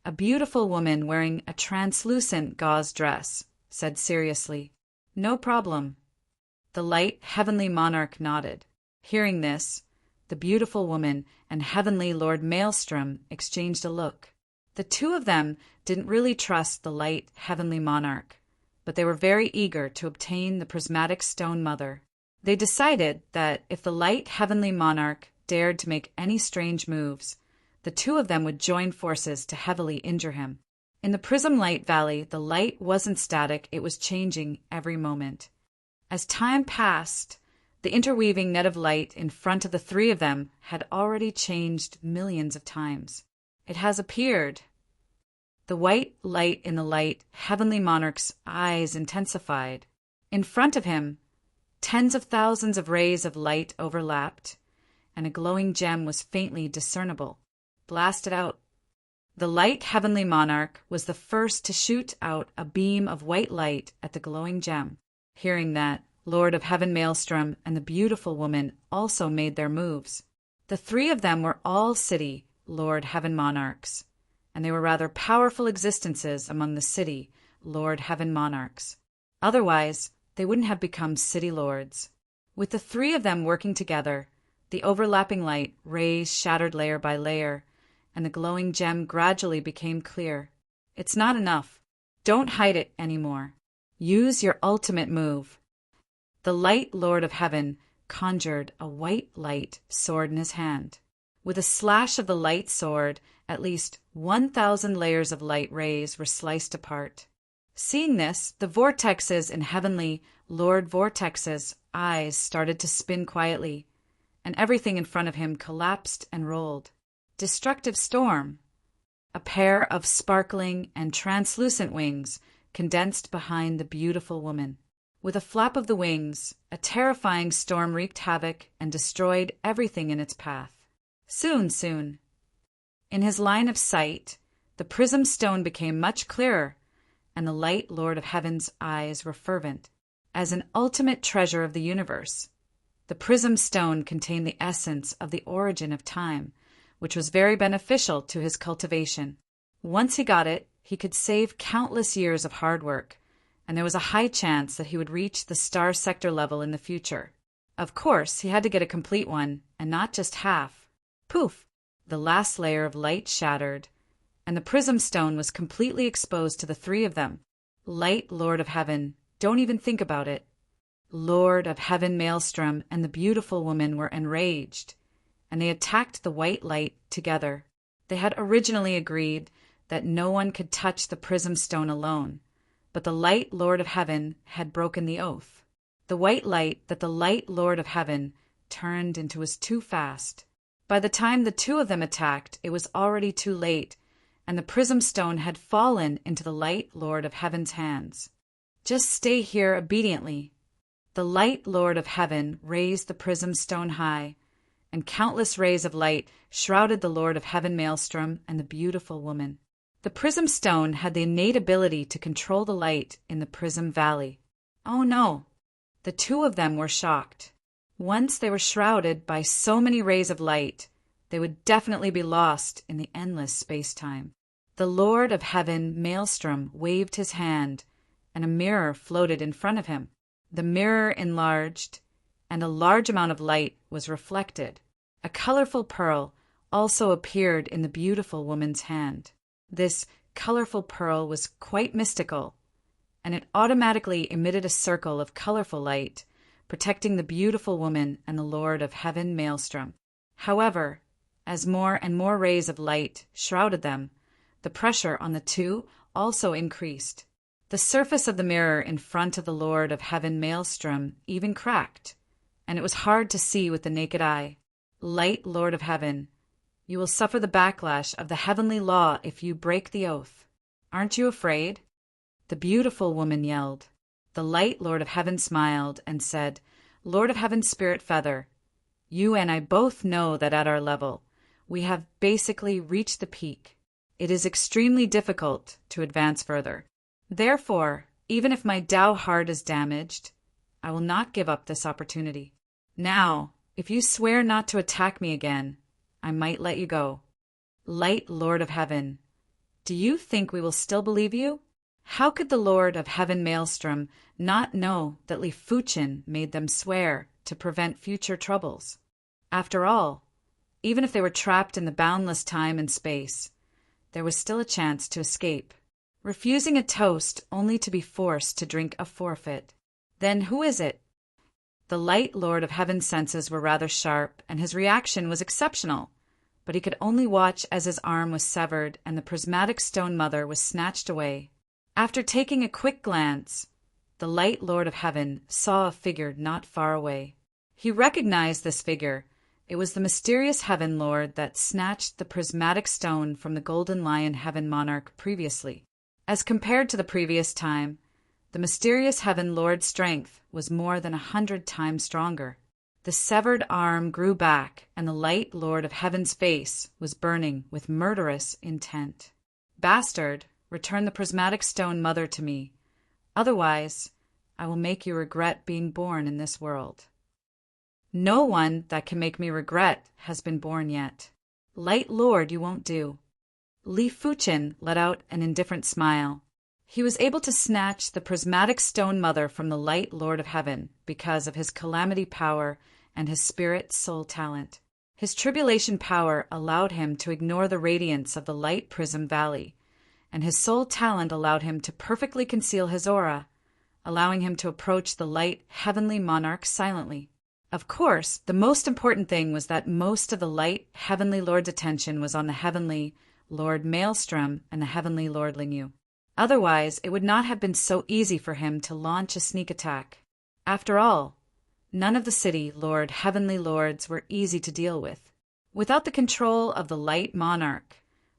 A beautiful woman wearing a translucent gauze dress said seriously, No problem. The Light Heavenly Monarch nodded. Hearing this, the beautiful woman and Heavenly Lord Maelstrom exchanged a look. The two of them didn't really trust the Light Heavenly Monarch, but they were very eager to obtain the prismatic stone mother. They decided that if the Light Heavenly Monarch dared to make any strange moves, the two of them would join forces to heavily injure him. In the Prism Light Valley, the light wasn't static, it was changing every moment. As time passed, the interweaving net of light in front of the three of them had already changed millions of times. It has appeared. The white light in the Light Heavenly Monarch's eyes intensified. In front of him, tens of thousands of rays of light overlapped, and a glowing gem was faintly discernible. Blasted out. The Light Heavenly Monarch was the first to shoot out a beam of white light at the glowing gem. Hearing that, Lord of Heaven Maelstrom and the beautiful woman also made their moves. The three of them were all city Lord Heaven Monarchs, and they were rather powerful existences among the city Lord Heaven Monarchs. Otherwise, they wouldn't have become city lords. With the three of them working together, the overlapping light rays shattered layer by layer, and the glowing gem gradually became clear. It's not enough. Don't hide it anymore. Use your ultimate move. The Light Lord of Heaven conjured a white light sword in his hand. With a slash of the light sword, at least 1,000 layers of light rays were sliced apart. Seeing this, the vortexes in Heavenly Lord Vortex's eyes started to spin quietly, and everything in front of him collapsed and rolled. Destructive storm. A pair of sparkling and translucent wings condensed behind the beautiful woman. With a flap of the wings, a terrifying storm wreaked havoc and destroyed everything in its path. Soon. In his line of sight, the prism stone became much clearer, and the Light Lord of Heaven's eyes were fervent. As an ultimate treasure of the universe, the prism stone contained the essence of the origin of time, which was very beneficial to his cultivation. Once he got it, he could save countless years of hard work, and there was a high chance that he would reach the star sector level in the future. Of course, he had to get a complete one, and not just half. Poof! The last layer of light shattered, and the prism stone was completely exposed to the three of them. Light Lord of Heaven, don't even think about it. Lord of Heaven Maelstrom and the beautiful woman were enraged, and they attacked the white light together. They had originally agreed that no one could touch the prism stone alone, but the Light Lord of Heaven had broken the oath. The white light that the Light Lord of Heaven turned into was too fast. By the time the two of them attacked, it was already too late, and the prism stone had fallen into the Light Lord of Heaven's hands. Just stay here obediently. The Light Lord of Heaven raised the prism stone high, and countless rays of light shrouded the Lord of Heaven Maelstrom and the beautiful woman. The prism stone had the innate ability to control the light in the prism valley. Oh no! The two of them were shocked. Once they were shrouded by so many rays of light, they would definitely be lost in the endless space-time. The Lord of Heaven Maelstrom waved his hand, and a mirror floated in front of him. The mirror enlarged, and a large amount of light was reflected. A colorful pearl also appeared in the beautiful woman's hand. This colorful pearl was quite mystical, and it automatically emitted a circle of colorful light, protecting the beautiful woman and the Lord of Heaven Maelstrom. However, as more and more rays of light shrouded them, the pressure on the two also increased. The surface of the mirror in front of the Lord of Heaven Maelstrom even cracked, and it was hard to see with the naked eye. Light Lord of Heaven, you will suffer the backlash of the heavenly law if you break the oath. Aren't you afraid? The beautiful woman yelled. The light Lord of Heaven smiled and said, Lord of Heaven Spirit Feather, you and I both know that at our level, we have basically reached the peak. It is extremely difficult to advance further. Therefore, even if my Tao heart is damaged, I will not give up this opportunity. Now, if you swear not to attack me again, I might let you go. Light Lord of Heaven, do you think we will still believe you? How could the Lord of Heaven Maelstrom not know that Li Fuchin made them swear to prevent future troubles? After all, even if they were trapped in the boundless time and space, there was still a chance to escape. Refusing a toast only to be forced to drink a forfeit. Then who is it? The light Lord of Heaven's senses were rather sharp, and his reaction was exceptional, but he could only watch as his arm was severed and the prismatic stone mother was snatched away. After taking a quick glance, the light Lord of Heaven saw a figure not far away. He recognized this figure. It was the mysterious Heaven Lord that snatched the prismatic stone from the Golden Lion Heaven Monarch previously. As compared to the previous time, the mysterious Heaven Lord's strength was more than 100 times stronger. The severed arm grew back, and the light Lord of Heaven's face was burning with murderous intent. Bastard, return the prismatic stone mother to me. Otherwise, I will make you regret being born in this world. No one that can make me regret has been born yet. Light Lord, you won't do. Li Fuchin let out an indifferent smile. He was able to snatch the prismatic stone mother from the light Lord of Heaven because of his calamity power and his spirit soul talent. His tribulation power allowed him to ignore the radiance of the light prism valley, and his soul talent allowed him to perfectly conceal his aura, allowing him to approach the light heavenly monarch silently. Of course, the most important thing was that most of the light heavenly Lord's attention was on the heavenly Lord Maelstrom and the heavenly Lord Lingyu. Otherwise, it would not have been so easy for him to launch a sneak attack. After all, none of the city Lord Heavenly Lords were easy to deal with. Without the control of the light monarch,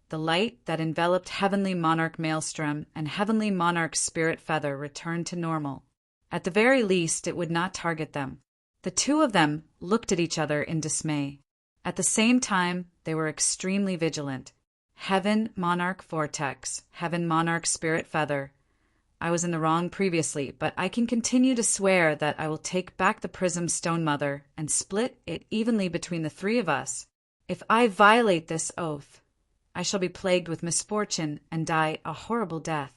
the light that enveloped Heavenly Monarch Maelstrom and Heavenly Monarch Spirit Feather returned to normal. At the very least, it would not target them. The two of them looked at each other in dismay. At the same time, they were extremely vigilant. Heaven Monarch Vortex, Heaven Monarch Spirit Feather. I was in the wrong previously, but I can continue to swear that I will take back the Prism Stone Mother and split it evenly between the three of us. If I violate this oath, I shall be plagued with misfortune and die a horrible death.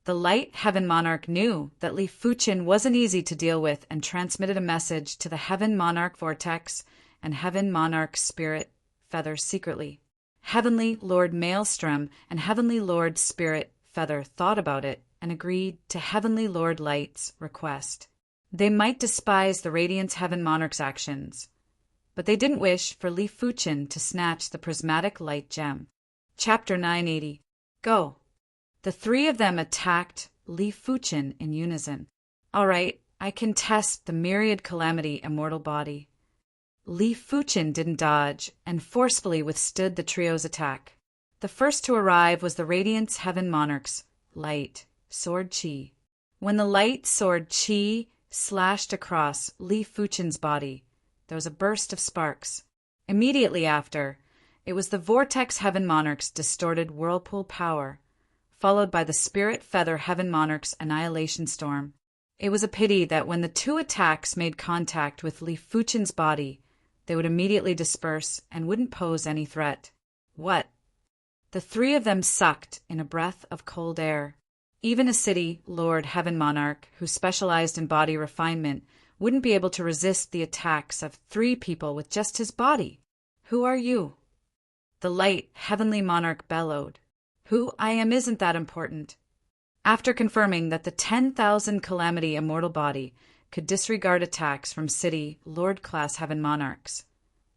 The light Heaven Monarch knew that Li Fuchin wasn't easy to deal with and transmitted a message to the Heaven Monarch Vortex and Heaven Monarch Spirit Feather secretly. Heavenly Lord Maelstrom and Heavenly Lord Spirit Feather thought about it and agreed to Heavenly Lord Light's request. They might despise the Radiance Heaven Monarch's actions, but they didn't wish for Li Fuchin to snatch the prismatic light gem. Chapter 980. Go. The three of them attacked Li Fuchin in unison. All right, I can test the myriad calamity immortal body. Li Fuchin didn't dodge and forcefully withstood the trio's attack. The first to arrive was the Radiance Heaven Monarch's light sword Qi. When the light sword Qi slashed across Li Fuchin's body, there was a burst of sparks. Immediately after, it was the Vortex Heaven Monarch's distorted whirlpool power, followed by the Spirit Feather Heaven Monarch's annihilation storm. It was a pity that when the two attacks made contact with Li Fuchen's body, they would immediately disperse and wouldn't pose any threat. What? The three of them sucked in a breath of cold air. Even a city Lord Heaven Monarch, who specialized in body refinement, wouldn't be able to resist the attacks of three people with just his body. Who are you? The light Heavenly Monarch bellowed. Who I am isn't that important. After confirming that the 10,000 Calamity immortal body could disregard attacks from city Lord-class Heaven Monarchs,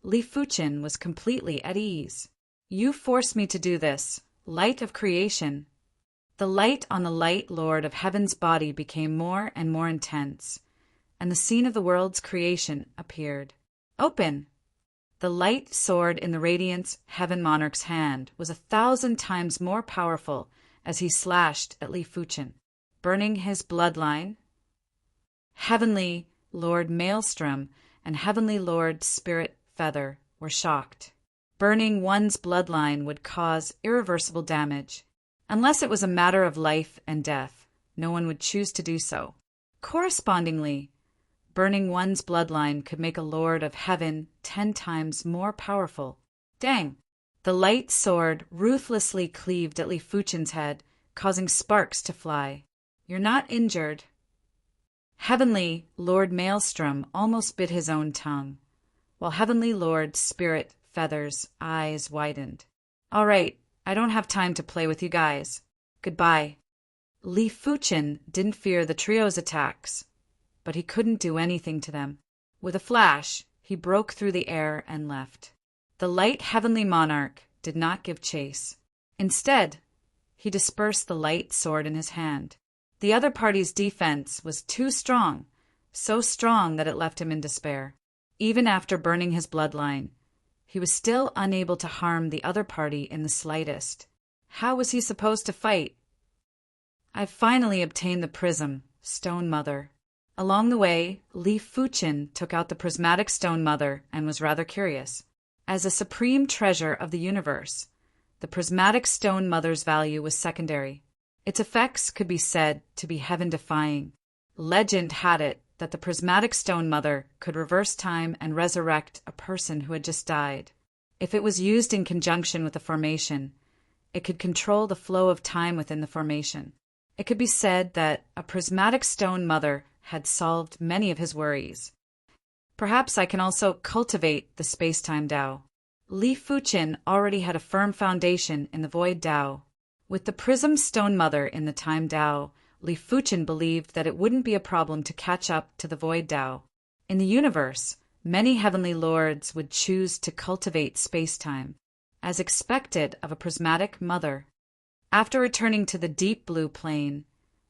Li Fuchen was completely at ease. You forced me to do this, light of creation. The light on the light Lord of Heaven's body became more and more intense, and the scene of the world's creation appeared. Open! The light sword in the Radiance Heaven Monarch's hand was 1,000 times more powerful as he slashed at Li Fuchen, burning his bloodline. Heavenly Lord Maelstrom and Heavenly Lord Spirit Feather were shocked. Burning one's bloodline would cause irreversible damage. Unless it was a matter of life and death, no one would choose to do so. Correspondingly, burning one's bloodline could make a Lord of Heaven 10 times more powerful. Dang! The light sword ruthlessly cleaved at Li Fuchen's head, causing sparks to fly. You're not injured. Heavenly Lord Maelstrom almost bit his own tongue, while Heavenly Lord Spirit Feather's eyes widened. All right, I don't have time to play with you guys. Goodbye. Li Fuchen didn't fear the trio's attacks, but he couldn't do anything to them. With a flash, he broke through the air and left. The light Heavenly Monarch did not give chase. Instead, he dispersed the light sword in his hand. The other party's defense was too strong, so strong that it left him in despair. Even after burning his bloodline, he was still unable to harm the other party in the slightest. How was he supposed to fight? I've finally obtained the prism, Stone Mother. Along the way, Li Fuchen took out the prismatic Stone Mother and was rather curious. As a supreme treasure of the universe, the prismatic Stone Mother's value was secondary. Its effects could be said to be heaven-defying. Legend had it that the prismatic Stone Mother could reverse time and resurrect a person who had just died. If it was used in conjunction with the formation, it could control the flow of time within the formation. It could be said that a prismatic Stone Mother had solved many of his worries. Perhaps I can also cultivate the space-time Tao. Li Fuchen already had a firm foundation in the Void Tao. With the Prism Stone Mother in the Time Tao, Li Fuchen believed that it wouldn't be a problem to catch up to the Void Tao. In the universe, many heavenly lords would choose to cultivate space-time, as expected of a prismatic mother. After returning to the deep blue plane,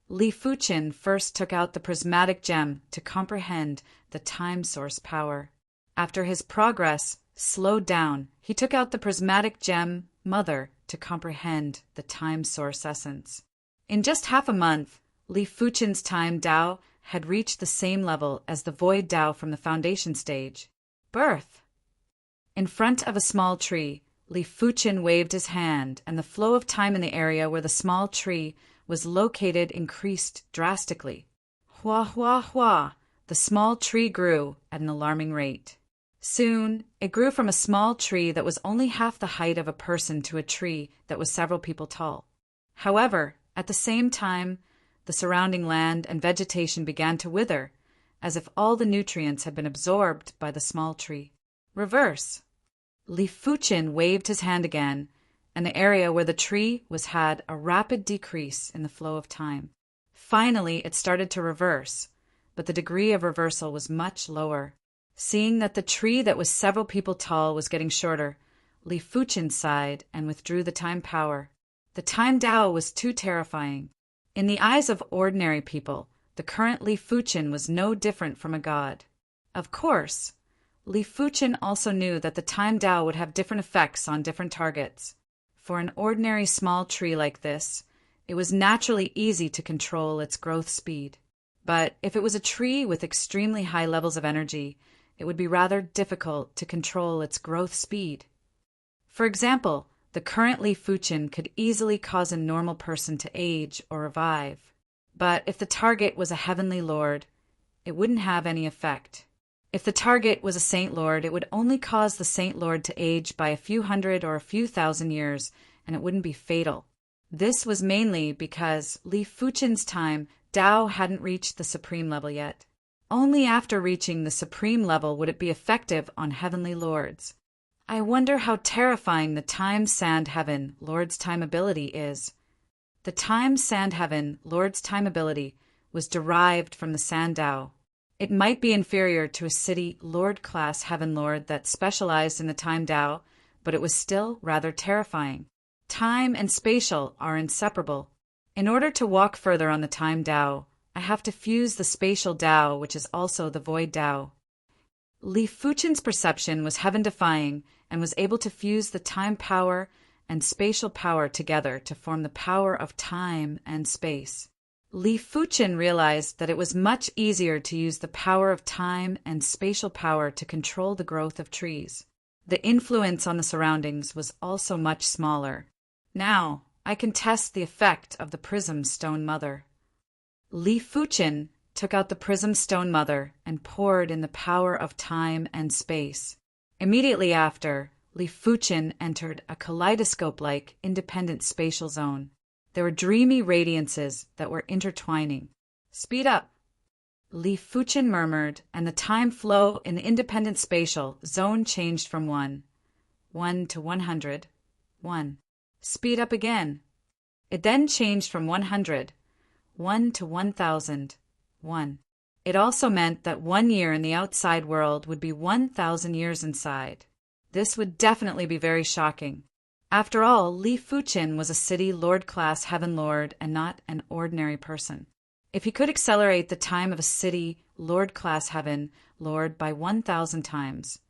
Li Fuchen first took out the prismatic gem to comprehend the time source power. After his progress slowed down, he took out the prismatic gem mother to comprehend the time source essence. In just half a month, Li Fuchen's time Tao had reached the same level as the Void Tao from the foundation stage. Birth! In front of a small tree, Li Fuchen waved his hand, and the flow of time in the area where the small tree was located increased drastically. Hua hua hua! The small tree grew at an alarming rate. Soon, it grew from a small tree that was only half the height of a person to a tree that was several people tall. However, at the same time, the surrounding land and vegetation began to wither, as if all the nutrients had been absorbed by the small tree. Reverse! Li Fuchen waved his hand again, and the area where the tree was had a rapid decrease in the flow of time. Finally, it started to reverse, but the degree of reversal was much lower. Seeing that the tree that was several people tall was getting shorter, Li Fuchen sighed and withdrew the time power. The time Tao was too terrifying. In the eyes of ordinary people, the current Li Fuchen was no different from a god. Of course, Li Fuchen also knew that the time Tao would have different effects on different targets. For an ordinary small tree like this, it was naturally easy to control its growth speed. But if it was a tree with extremely high levels of energy, it would be rather difficult to control its growth speed. For example, the current Li Fuqin could easily cause a normal person to age or revive. But if the target was a heavenly lord, it wouldn't have any effect. If the target was a saint lord, it would only cause the saint lord to age by a few hundred or a few thousand years, and it wouldn't be fatal. This was mainly because Li Fuqin's time, Tao hadn't reached the supreme level yet. Only after reaching the supreme level would it be effective on heavenly lords. I wonder how terrifying the Time Sand Heaven Lord's time ability is. The Time Sand Heaven Lord's time ability was derived from the Sand Tao. It might be inferior to a city Lord class Heaven Lord that specialized in the Time Tao, but it was still rather terrifying. Time and spatial are inseparable. In order to walk further on the Time Tao, I have to fuse the spatial Tao, which is also the void Tao. Li Fuqin's perception was heaven-defying and was able to fuse the time power and spatial power together to form the power of time and space. Li Fuqin realized that it was much easier to use the power of time and spatial power to control the growth of trees. The influence on the surroundings was also much smaller. Now, I can test the effect of the Prism Stone Mother. Li Fuqin took out the Prism Stone Mother and poured in the power of time and space. Immediately after, Li Fuqin entered a kaleidoscope-like independent spatial zone. There were dreamy radiances that were intertwining. "Speed up," Li Fuqin murmured, and the time flow in the independent spatial zone changed from 1 to 100, 1. Speed up again. It then changed from 100, 1 to 1,000, 1. It also meant that 1 year in the outside world would be 1,000 years inside. This would definitely be very shocking. After all, Li Fuqin was a city lord-class heaven lord and not an ordinary person. If he could accelerate the time of a city lord-class heaven lord by 1,000 times,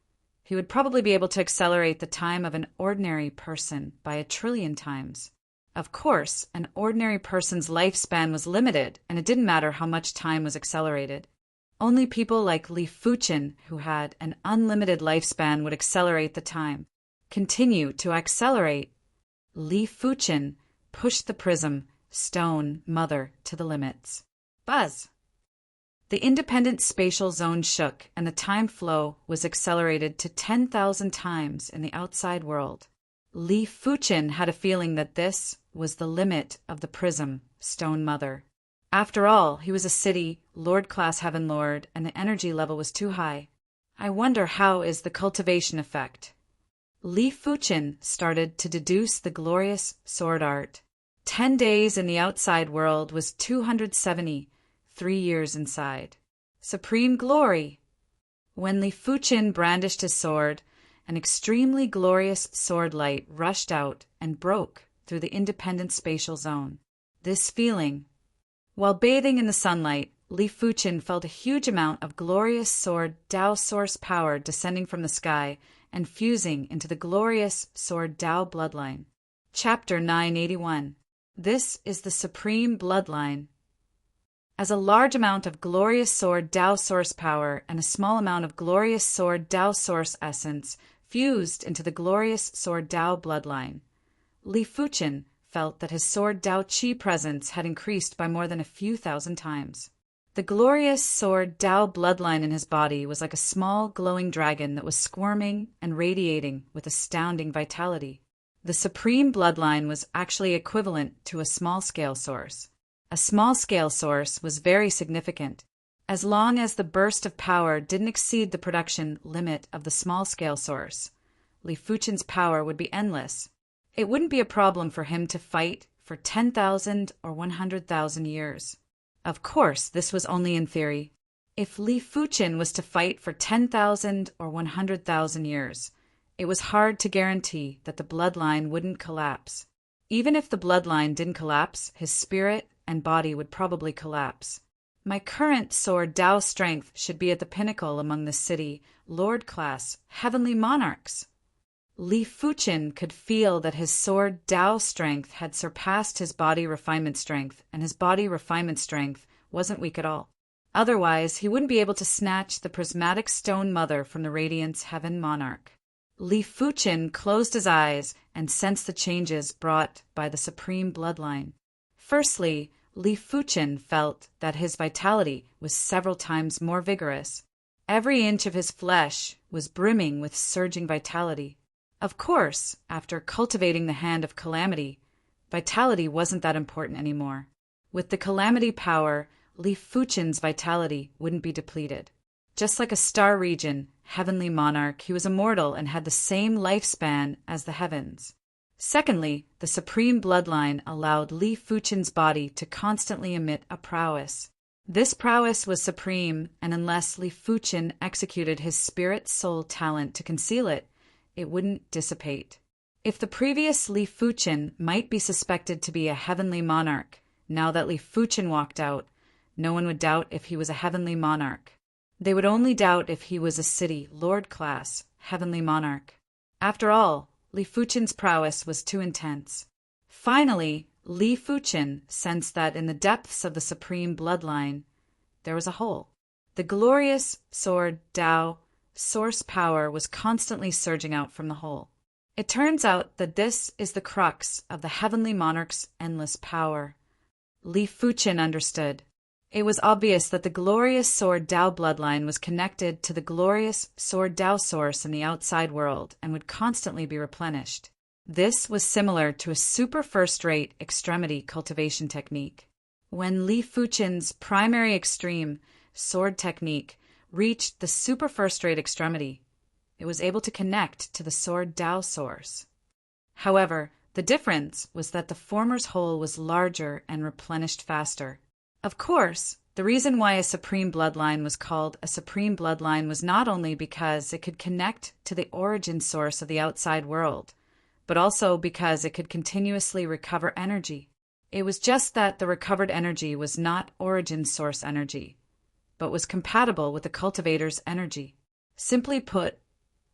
he would probably be able to accelerate the time of an ordinary person by 1,000,000,000,000 times. Of course, an ordinary person's lifespan was limited, and it didn't matter how much time was accelerated. Only people like Li Fuqin, who had an unlimited lifespan, would accelerate the time. Continue to accelerate. Li Fuqin pushed the Prism Stone Mother to the limits. Buzz! The independent spatial zone shook, and the time flow was accelerated to 10,000 times in the outside world. Li Fuqin had a feeling that this was the limit of the Prism Stone Mother. After all, he was a city lord-class heaven lord, and the energy level was too high. I wonder how is the cultivation effect. Li Fuqin started to deduce the glorious sword art. 10 days in the outside world was 273 years inside. Supreme glory! When Li Fuqin brandished his sword, an extremely glorious sword light rushed out and broke through the independent spatial zone. This feeling. While bathing in the sunlight, Li Fuqin felt a huge amount of glorious sword Tao source power descending from the sky and fusing into the glorious sword Tao bloodline. Chapter 981. This is the supreme bloodline. As a large amount of glorious sword Tao source power and a small amount of glorious sword Tao source essence fused into the glorious sword Tao bloodline, Li Fuqin felt that his sword Tao Qi presence had increased by more than a few thousand times. The glorious sword Tao bloodline in his body was like a small glowing dragon that was squirming and radiating with astounding vitality. The supreme bloodline was actually equivalent to a small-scale source. A small-scale source was very significant. As long as the burst of power didn't exceed the production limit of the small-scale source, Li Fuqin's power would be endless. It wouldn't be a problem for him to fight for 10,000 or 100,000 years. Of course, this was only in theory. If Li Fuqin was to fight for 10,000 or 100,000 years, it was hard to guarantee that the bloodline wouldn't collapse. Even if the bloodline didn't collapse, his spirit and body would probably collapse. My current sword Tao strength should be at the pinnacle among the city, lord-class, heavenly monarchs. Li Fuqin could feel that his sword Tao strength had surpassed his body refinement strength, and his body refinement strength wasn't weak at all. Otherwise, he wouldn't be able to snatch the prismatic stone mother from the Radiant's heaven monarch. Li Fuqin closed his eyes and sensed the changes brought by the supreme bloodline. Firstly, Li Fuqin felt that his vitality was several times more vigorous. Every inch of his flesh was brimming with surging vitality. Of course, after cultivating the hand of calamity, vitality wasn't that important anymore. With the calamity power, Li Fuqin's vitality wouldn't be depleted. Just like a star regent, heavenly monarch, he was immortal and had the same lifespan as the heavens. Secondly, the supreme bloodline allowed Li Fuqin's body to constantly emit a prowess. This prowess was supreme, and unless Li Fuqin executed his spirit-soul talent to conceal it, it wouldn't dissipate. If the previous Li Fuqin might be suspected to be a heavenly monarch, now that Li Fuqin walked out, no one would doubt if he was a heavenly monarch. They would only doubt if he was a city, lord-class, heavenly monarch. After all, Li Fuqin's prowess was too intense. Finally, Li Fuqin sensed that in the depths of the supreme bloodline, there was a hole. The glorious sword Tao source power was constantly surging out from the hole. It turns out that this is the crux of the heavenly monarch's endless power. Li Fuqin understood. It was obvious that the glorious sword Tao bloodline was connected to the glorious sword Tao source in the outside world and would constantly be replenished. This was similar to a super first-rate extremity cultivation technique. When Li Fuqin's primary extreme sword technique reached the super first-rate extremity, it was able to connect to the sword Tao source. However, the difference was that the former's hole was larger and replenished faster. Of course, the reason why a supreme bloodline was called a supreme bloodline was not only because it could connect to the origin source of the outside world, but also because it could continuously recover energy. It was just that the recovered energy was not origin source energy, but was compatible with the cultivator's energy. Simply put,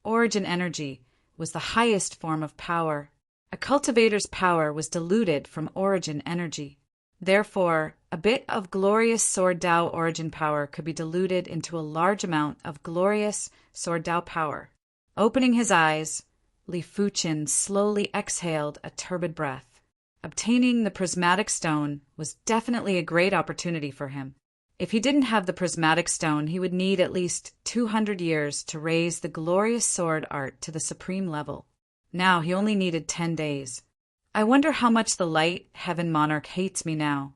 origin energy was the highest form of power. A cultivator's power was diluted from origin energy. Therefore, a bit of glorious sword Tao origin power could be diluted into a large amount of glorious sword Tao power. Opening his eyes, Li Fuqin slowly exhaled a turbid breath. Obtaining the prismatic stone was definitely a great opportunity for him. If he didn't have the prismatic stone, he would need at least 200 years to raise the glorious sword art to the supreme level. Now he only needed 10 days. I wonder how much the light heaven monarch hates me now.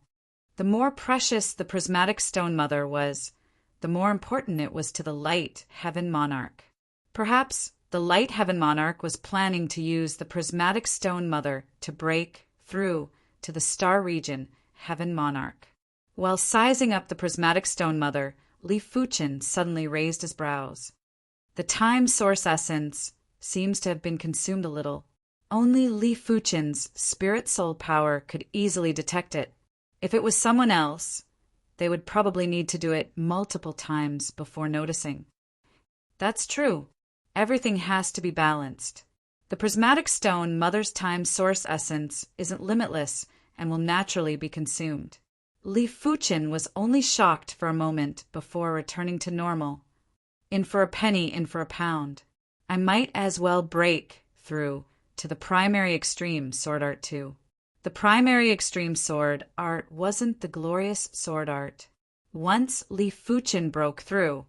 The more precious the prismatic stone mother was, the more important it was to the light heaven monarch. Perhaps the light heaven monarch was planning to use the prismatic stone mother to break through to the star region heaven monarch. While sizing up the prismatic stone mother, Li Fuqin suddenly raised his brows. The time source essence seems to have been consumed a little. Only Li Fuqin's spirit soul power could easily detect it. If it was someone else, they would probably need to do it multiple times before noticing. That's true. Everything has to be balanced. The prismatic stone mother's time source essence isn't limitless and will naturally be consumed. Li Fuqin was only shocked for a moment before returning to normal. In for a penny, in for a pound. I might as well break through to the primary extreme sword art too. The primary extreme sword art wasn't the glorious sword art. Once Li Fuqin broke through,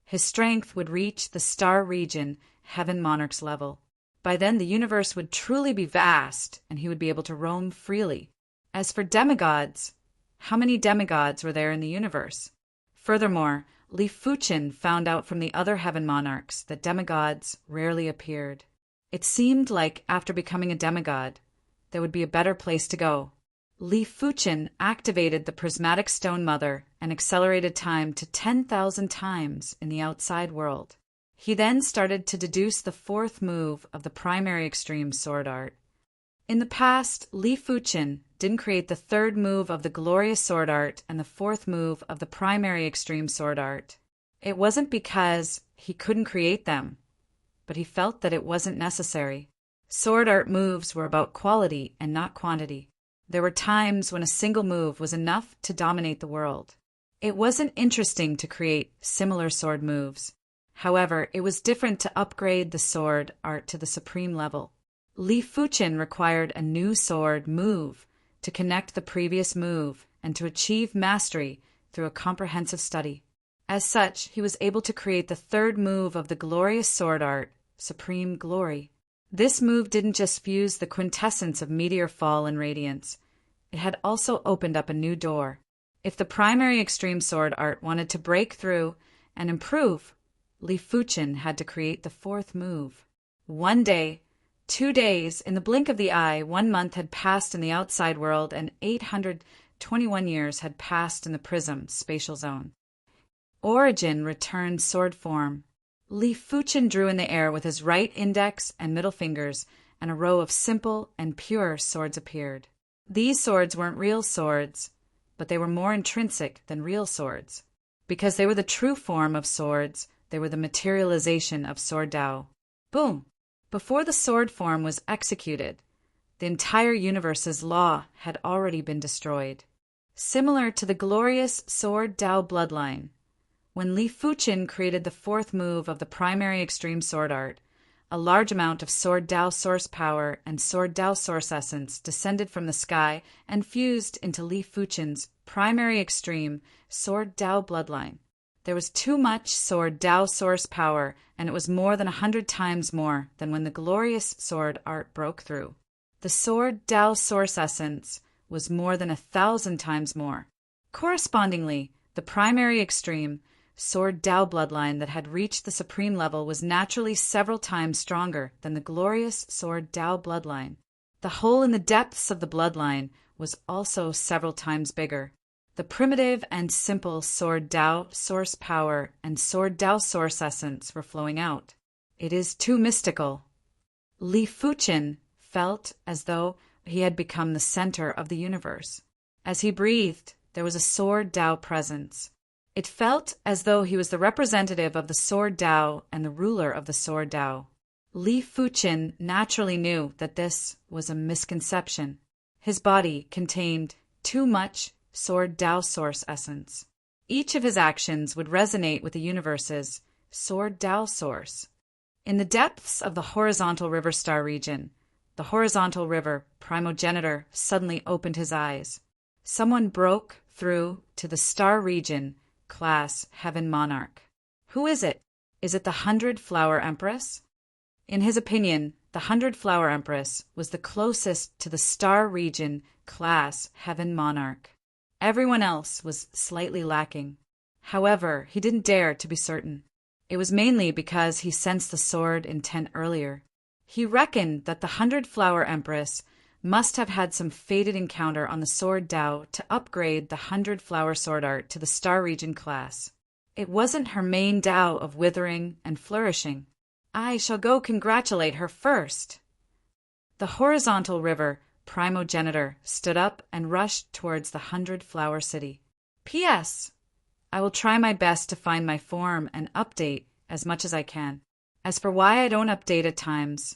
his strength would reach the star region heaven monarch's level. By then the universe would truly be vast, and he would be able to roam freely. As for demigods, how many demigods were there in the universe? Furthermore, Li Fuqin found out from the other heaven monarchs that demigods rarely appeared. It seemed like after becoming a demigod, there would be a better place to go. Li Fuqin activated the prismatic stone mother and accelerated time to 10,000 times in the outside world. He then started to deduce the fourth move of the primary extreme sword art. In the past, Li Fuqin didn't create the third move of the glorious sword art and the fourth move of the primary extreme sword art. It wasn't because he couldn't create them, but he felt that it wasn't necessary. Sword art moves were about quality and not quantity. There were times when a single move was enough to dominate the world. It wasn't interesting to create similar sword moves. However, it was different to upgrade the sword art to the supreme level. Li Fuqin required a new sword move to connect the previous move and to achieve mastery through a comprehensive study. As such, he was able to create the third move of the glorious sword art, Supreme Glory. This move didn't just fuse the quintessence of meteor fall and radiance. It had also opened up a new door. If the primary extreme sword art wanted to break through and improve, Li Fuqin had to create the fourth move. 1 day, 2 days, in the blink of the eye, 1 month had passed in the outside world and 821 years had passed in the prism spatial zone. Origin returned sword form. Li Fuqin drew in the air with his right index and middle fingers, and a row of simple and pure swords appeared. These swords weren't real swords, but they were more intrinsic than real swords. Because they were the true form of swords, they were the materialization of sword Tao. Boom! Before the sword form was executed, the entire universe's law had already been destroyed. Similar to the glorious sword Tao bloodline, when Li Fuqin created the fourth move of the primary extreme sword art, a large amount of sword Tao source power and sword Tao source essence descended from the sky and fused into Li Fuqin's primary extreme sword Tao bloodline. There was too much sword Tao source power, and it was more than 100 times more than when the glorious sword art broke through. The sword Tao source essence was more than 1,000 times more. Correspondingly, the primary extreme sword Tao bloodline that had reached the supreme level was naturally several times stronger than the glorious sword Tao bloodline. The hole in the depths of the bloodline was also several times bigger. The primitive and simple sword Tao source power and sword Tao source essence were flowing out. It is too mystical. Li Fuqin felt as though he had become the center of the universe. As he breathed, there was a sword Tao presence. It felt as though he was the representative of the sword Tao and the ruler of the sword Tao. Li Fuqin naturally knew that this was a misconception. His body contained too much sword Tao source essence. Each of his actions would resonate with the universe's sword Tao source. In the depths of the horizontal river star region, the horizontal river primogenitor suddenly opened his eyes. Someone broke through to the star region class heaven monarch. Who is it? Is it the 100-Flower Empress? In his opinion, the 100-Flower Empress was the closest to the star region class heaven monarch. Everyone else was slightly lacking. However, he didn't dare to be certain. It was mainly because he sensed the sword intent earlier. He reckoned that the 100-Flower Empress must have had some fated encounter on the sword Tao to upgrade the 100-Flower sword art to the star region class. It wasn't her main Tao of withering and flourishing. I shall go congratulate her first. The horizontal river primogenitor stood up and rushed towards the 100-Flower city. P.S. I will try my best to find my form and update as much as I can. As for why I don't update at times,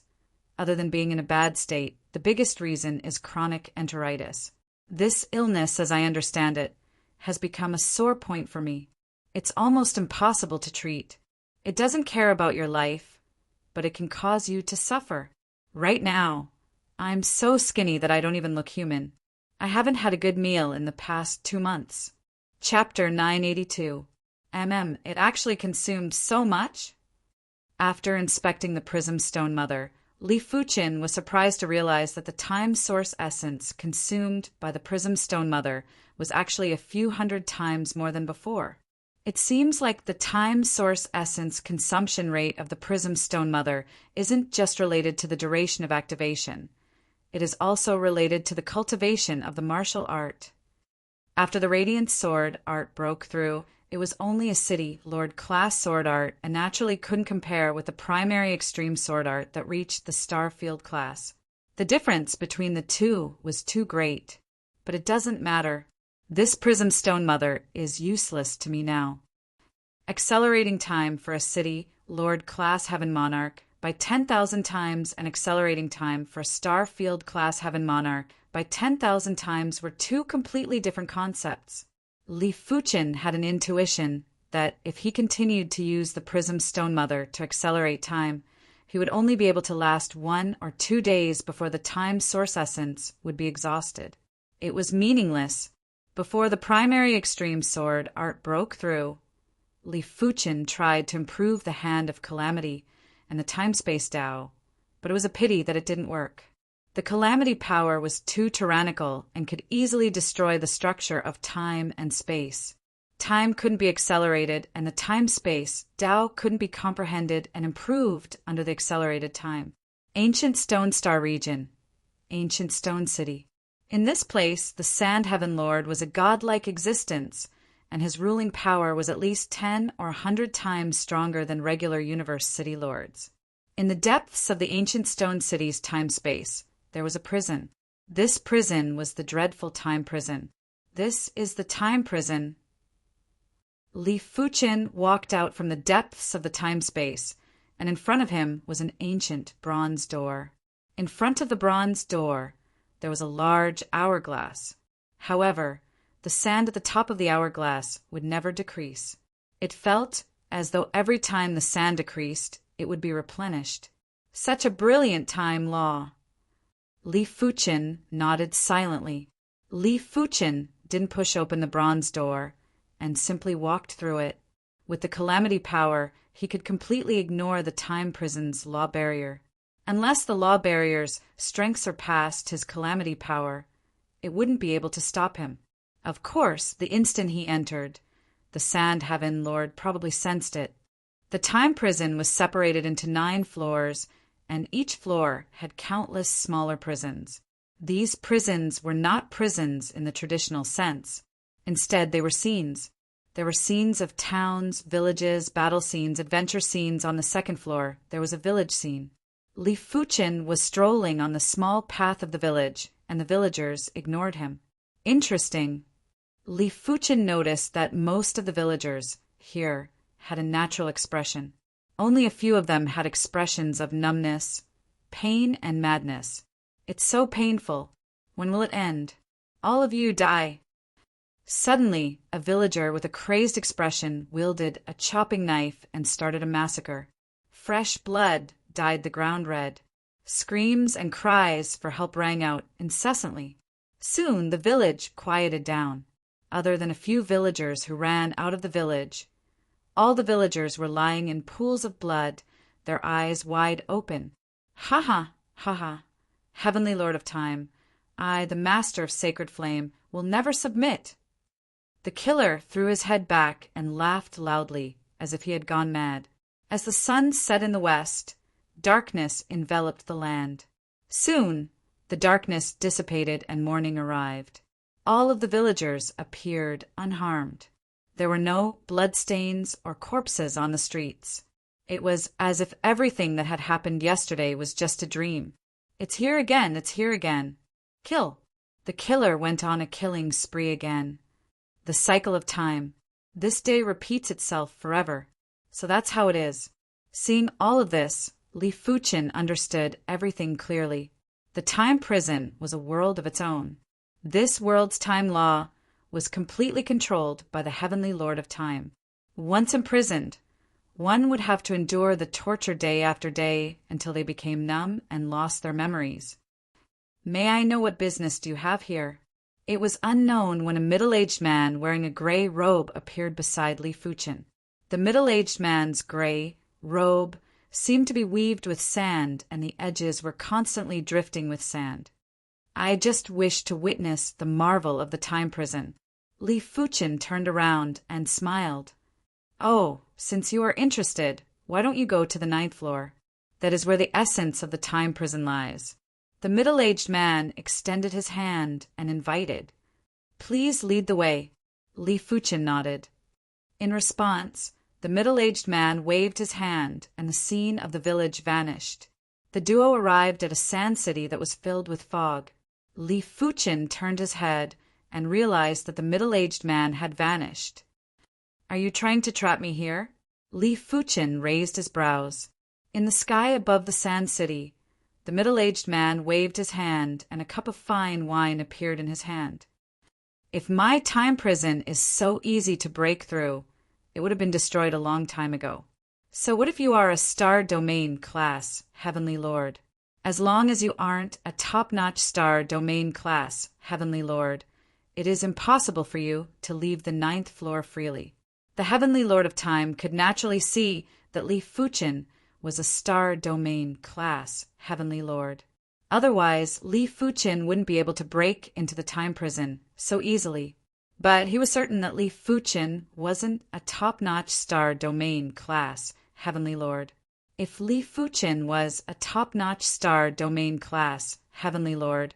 other than being in a bad state, the biggest reason is chronic enteritis. This illness, as I understand it, has become a sore point for me. It's almost impossible to treat. It doesn't care about your life, but it can cause you to suffer. Right now, I'm so skinny that I don't even look human. I haven't had a good meal in the past 2 months. Chapter 982. It actually consumed so much? After inspecting the Prism Stone Mother, Li Fuqin was surprised to realize that the time source essence consumed by the Prism Stone Mother was actually a few hundred times more than before. It seems like the time source essence consumption rate of the Prism Stone Mother isn't just related to the duration of activation. It is also related to the cultivation of the martial art. After the Radiant Sword art broke through, it was only a City Lord class sword art and naturally couldn't compare with the primary extreme sword art that reached the Starfield class. The difference between the two was too great. But it doesn't matter. This Prism Stone Mother is useless to me now. Accelerating time for a City Lord class Heaven Monarch by 10,000 times and accelerating time for a Starfield class Heaven Monarch by 10,000 times were two completely different concepts. Li Fuchen had an intuition that if he continued to use the Prism Stone Mother to accelerate time, he would only be able to last 1 or 2 days before the time source essence would be exhausted. It was meaningless. Before the primary extreme sword art broke through, Li Fuchen tried to improve the Hand of Calamity and the Time-Space Tao, but it was a pity that it didn't work. The Calamity power was too tyrannical and could easily destroy the structure of time and space. Time couldn't be accelerated, and the time-space Tao couldn't be comprehended and improved under the accelerated time. Ancient Stone Star Region. Ancient Stone City. In this place, the Sand Heaven Lord was a godlike existence, and his ruling power was at least 10 or 100 times stronger than regular universe city lords. In the depths of the ancient stone city's time-space, there was a prison. This prison was the dreadful time prison. This is the time prison. Li Fuchen walked out from the depths of the time-space, and in front of him was an ancient bronze door. In front of the bronze door, there was a large hourglass. However, the sand at the top of the hourglass would never decrease. It felt as though every time the sand decreased, it would be replenished. Such a brilliant time law. Li Fuchen nodded silently. Li Fuchen didn't push open the bronze door and simply walked through it. With the Calamity power, he could completely ignore the time prison's law barrier. Unless the law barrier's strength surpassed his Calamity power, it wouldn't be able to stop him. Of course, the instant he entered, the Sand Heaven Lord probably sensed it. The time prison was separated into 9 floors, and each floor had countless smaller prisons. These prisons were not prisons in the traditional sense. Instead, they were scenes. There were scenes of towns, villages, battle scenes, adventure scenes. On the second floor, there was a village scene. Li Fuchen was strolling on the small path of the village, and the villagers ignored him. Interesting. Li Fuchen noticed that most of the villagers here had a natural expression. Only a few of them had expressions of numbness, pain, and madness. It's so painful. When will it end? All of you die. Suddenly, a villager with a crazed expression wielded a chopping knife and started a massacre. Fresh blood dyed the ground red. Screams and cries for help rang out incessantly. Soon the village quieted down, other than a few villagers who ran out of the village. All the villagers were lying in pools of blood, their eyes wide open. Ha ha, ha ha. Heavenly Lord of Time, I, the Master of Sacred Flame, will never submit. The killer threw his head back and laughed loudly, as if he had gone mad. As the sun set in the west, darkness enveloped the land. Soon, the darkness dissipated and morning arrived. All of the villagers appeared unharmed. There were no bloodstains or corpses on the streets. It was as if everything that had happened yesterday was just a dream. It's here again, it's here again. Kill. The killer went on a killing spree again. The cycle of time. This day repeats itself forever. So that's how it is. Seeing all of this, Li Fuchen understood everything clearly. The time prison was a world of its own. This world's time law was completely controlled by the Heavenly Lord of Time. Once imprisoned, one would have to endure the torture day after day until they became numb and lost their memories. May I know what business do you have here? It was unknown when a middle-aged man wearing a gray robe appeared beside Li Fuchen. The middle-aged man's gray robe seemed to be weaved with sand, and the edges were constantly drifting with sand. I just wished to witness the marvel of the time prison. Li Fuchen turned around and smiled. Oh, since you are interested, why don't you go to the 9th floor? That is where the essence of the time prison lies. The middle-aged man extended his hand and invited. Please lead the way. Li Fuchen nodded. In response, the middle-aged man waved his hand, and the scene of the village vanished. The duo arrived at a sand city that was filled with fog. Li Fuchen turned his head and realized that the middle-aged man had vanished. Are you trying to trap me here? Li Fuchen raised his brows. In the sky above the sand city, the middle-aged man waved his hand, and a cup of fine wine appeared in his hand. If my time prison is so easy to break through, it would have been destroyed a long time ago. So what if you are a star domain class, Heavenly Lord? As long as you aren't a top-notch star domain class, Heavenly Lord, it is impossible for you to leave the 9th floor freely. The Heavenly Lord of Time could naturally see that Li Fuchin was a star domain class, Heavenly Lord. Otherwise, Li Fuchin wouldn't be able to break into the time prison so easily. But he was certain that Li Fuchin wasn't a top-notch star domain class, Heavenly Lord. If Li Fuchin was a top-notch star domain class, Heavenly Lord,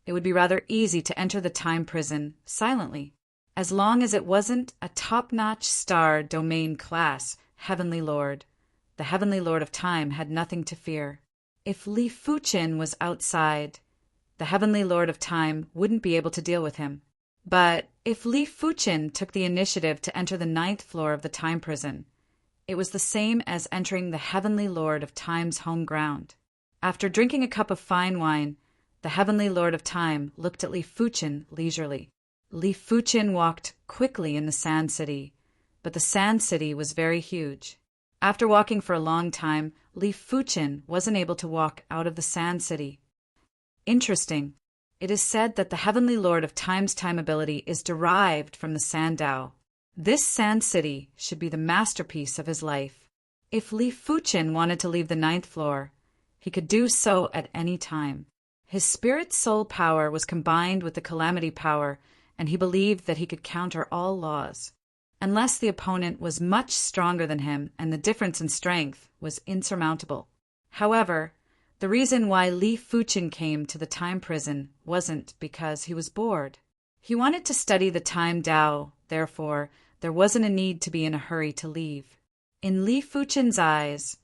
it would be rather easy to enter the time prison silently. As long as it wasn't a top-notch star domain class, Heavenly Lord, the Heavenly Lord of Time had nothing to fear. If Li Fuchin was outside, the Heavenly Lord of Time wouldn't be able to deal with him. But if Li Fuchin took the initiative to enter the 9th floor of the time prison, it was the same as entering the Heavenly Lord of Time's home ground. After drinking a cup of fine wine, the Heavenly Lord of Time looked at Li Fuchin leisurely. Li Fuchin walked quickly in the Sand City, but the Sand City was very huge. After walking for a long time, Li Fuchin wasn't able to walk out of the Sand City. Interesting. It is said that the Heavenly Lord of Time's time ability is derived from the Sand Dao. This Sand City should be the masterpiece of his life. If Li Fuchin wanted to leave the 9th floor, he could do so at any time. His spirit soul power was combined with the calamity power, and he believed that he could counter all laws. Unless the opponent was much stronger than him and the difference in strength was insurmountable. However, the reason why Li Fuchin came to the time prison wasn't because he was bored. He wanted to study the time Dao, therefore, there wasn't a need to be in a hurry to leave. In Li Fuchin's eyes,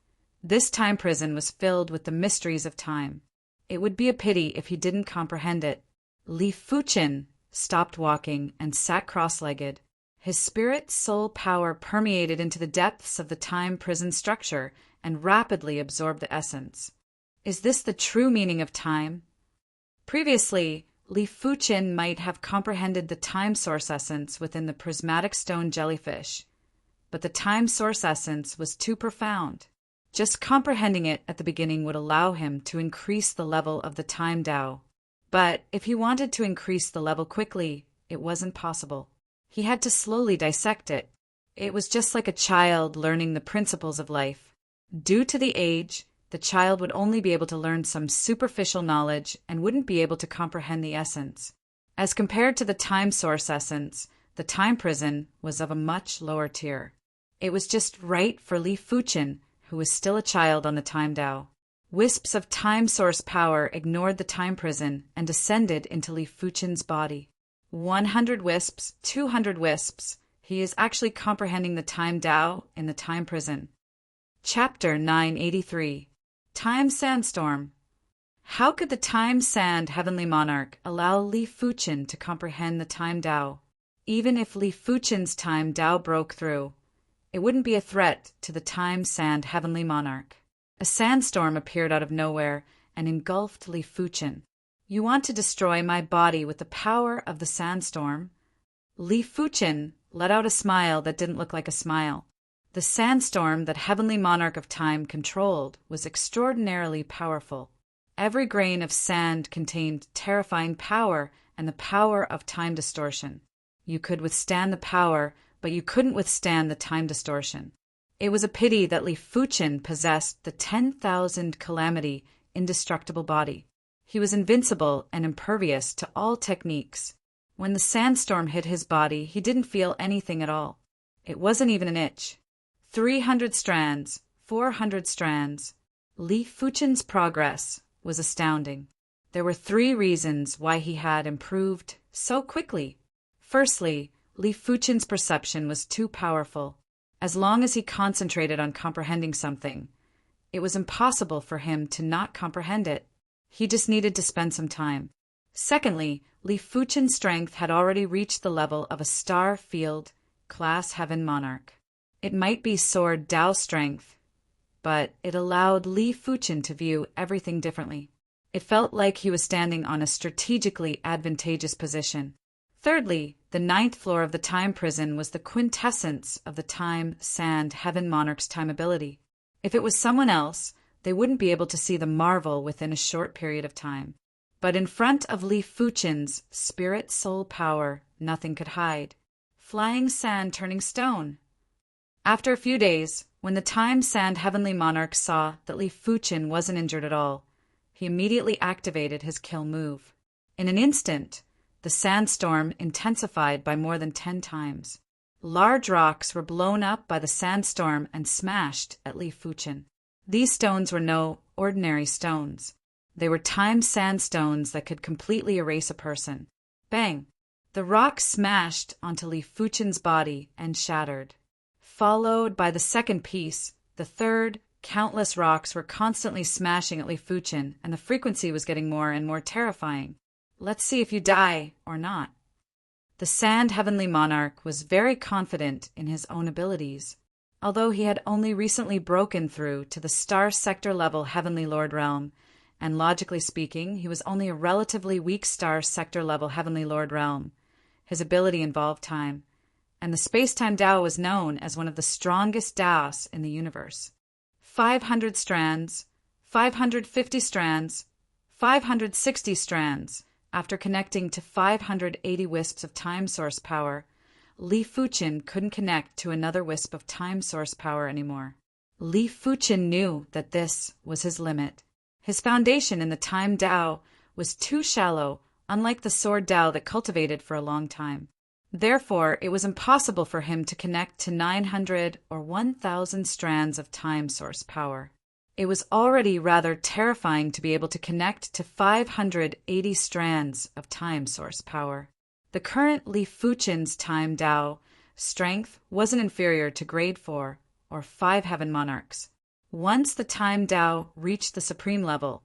this time prison was filled with the mysteries of time. It would be a pity if he didn't comprehend it. Li Fuchin stopped walking and sat cross-legged. His spirit soul power permeated into the depths of the time prison structure and rapidly absorbed the essence. Is this the true meaning of time? Previously, Li Fuchin might have comprehended the time source essence within the prismatic stone jellyfish, but the time source essence was too profound. Just comprehending it at the beginning would allow him to increase the level of the time Dao. But if he wanted to increase the level quickly, it wasn't possible. He had to slowly dissect it. It was just like a child learning the principles of life. Due to the age, the child would only be able to learn some superficial knowledge and wouldn't be able to comprehend the essence. As compared to the time source essence, the time prison was of a much lower tier. It was just right for Li Fuchin, who was still a child on the time Dao. Wisps of time source power ignored the time prison and descended into Li Fuchin's body. 100 wisps, 200 wisps. He is actually comprehending the time Dao in the time prison. Chapter 983. Time Sandstorm. How could the Time Sand Heavenly Monarch allow Li Fuchin to comprehend the time Dao? Even if Li Fuchin's time Dao broke through, it wouldn't be a threat to the Time Sand Heavenly Monarch. A sandstorm appeared out of nowhere and engulfed Li Fuchin. You want to destroy my body with the power of the sandstorm? Li Fuchin let out a smile that didn't look like a smile. The sandstorm that Heavenly Monarch of Time controlled was extraordinarily powerful. Every grain of sand contained terrifying power and the power of time distortion. You could withstand the power, but you couldn't withstand the time distortion. It was a pity that Li Fuchin possessed the 10,000 calamity indestructible body. He was invincible and impervious to all techniques. When the sandstorm hit his body, he didn't feel anything at all. It wasn't even an itch. 300 strands, 400 strands. Li Fuchin's progress was astounding. There were 3 reasons why he had improved so quickly. Firstly, Li Fuchin's perception was too powerful. As long as he concentrated on comprehending something, it was impossible for him to not comprehend it. He just needed to spend some time. Secondly, Li Fuchin's strength had already reached the level of a star field class heaven monarch. It might be sword Dao strength, but it allowed Li Fuchin to view everything differently. It felt like he was standing on a strategically advantageous position. Thirdly, the ninth floor of the time prison was the quintessence of the time, sand, heaven monarch's time ability. If it was someone else, they wouldn't be able to see the marvel within a short period of time. But in front of Li Fuchen's spirit soul power, nothing could hide. Flying sand turning stone. After a few days, when the time sand heavenly monarch saw that Li Fuchen wasn't injured at all, he immediately activated his kill move. In an instant, the sandstorm intensified by more than 10 times. Large rocks were blown up by the sandstorm and smashed at Li Fuchen. These stones were no ordinary stones. They were time sandstones that could completely erase a person. Bang! The rock smashed onto Li Fuchen's body and shattered. Followed by the second piece, the third, countless rocks were constantly smashing at Li Fuchen, and the frequency was getting more and more terrifying. Let's see if you die or not. The sand heavenly monarch was very confident in his own abilities. Although he had only recently broken through to the star sector level heavenly lord realm, and logically speaking, he was only a relatively weak star sector level heavenly lord realm, his ability involved time, and the space-time Tao was known as one of the strongest Taos in the universe. 500 strands, 550 strands, 560 strands. After connecting to 580 wisps of time source power, Li Fuchen couldn't connect to another wisp of time source power anymore. Li Fuchen knew that this was his limit. His foundation in the time Tao was too shallow, unlike the sword Tao that cultivated for a long time. Therefore, it was impossible for him to connect to 900 or 1,000 strands of time source power. It was already rather terrifying to be able to connect to 580 strands of time source power. The current Li Fuchen's time Tao strength wasn't inferior to grade 4 or 5 heaven monarchs. Once the time Tao reached the supreme level,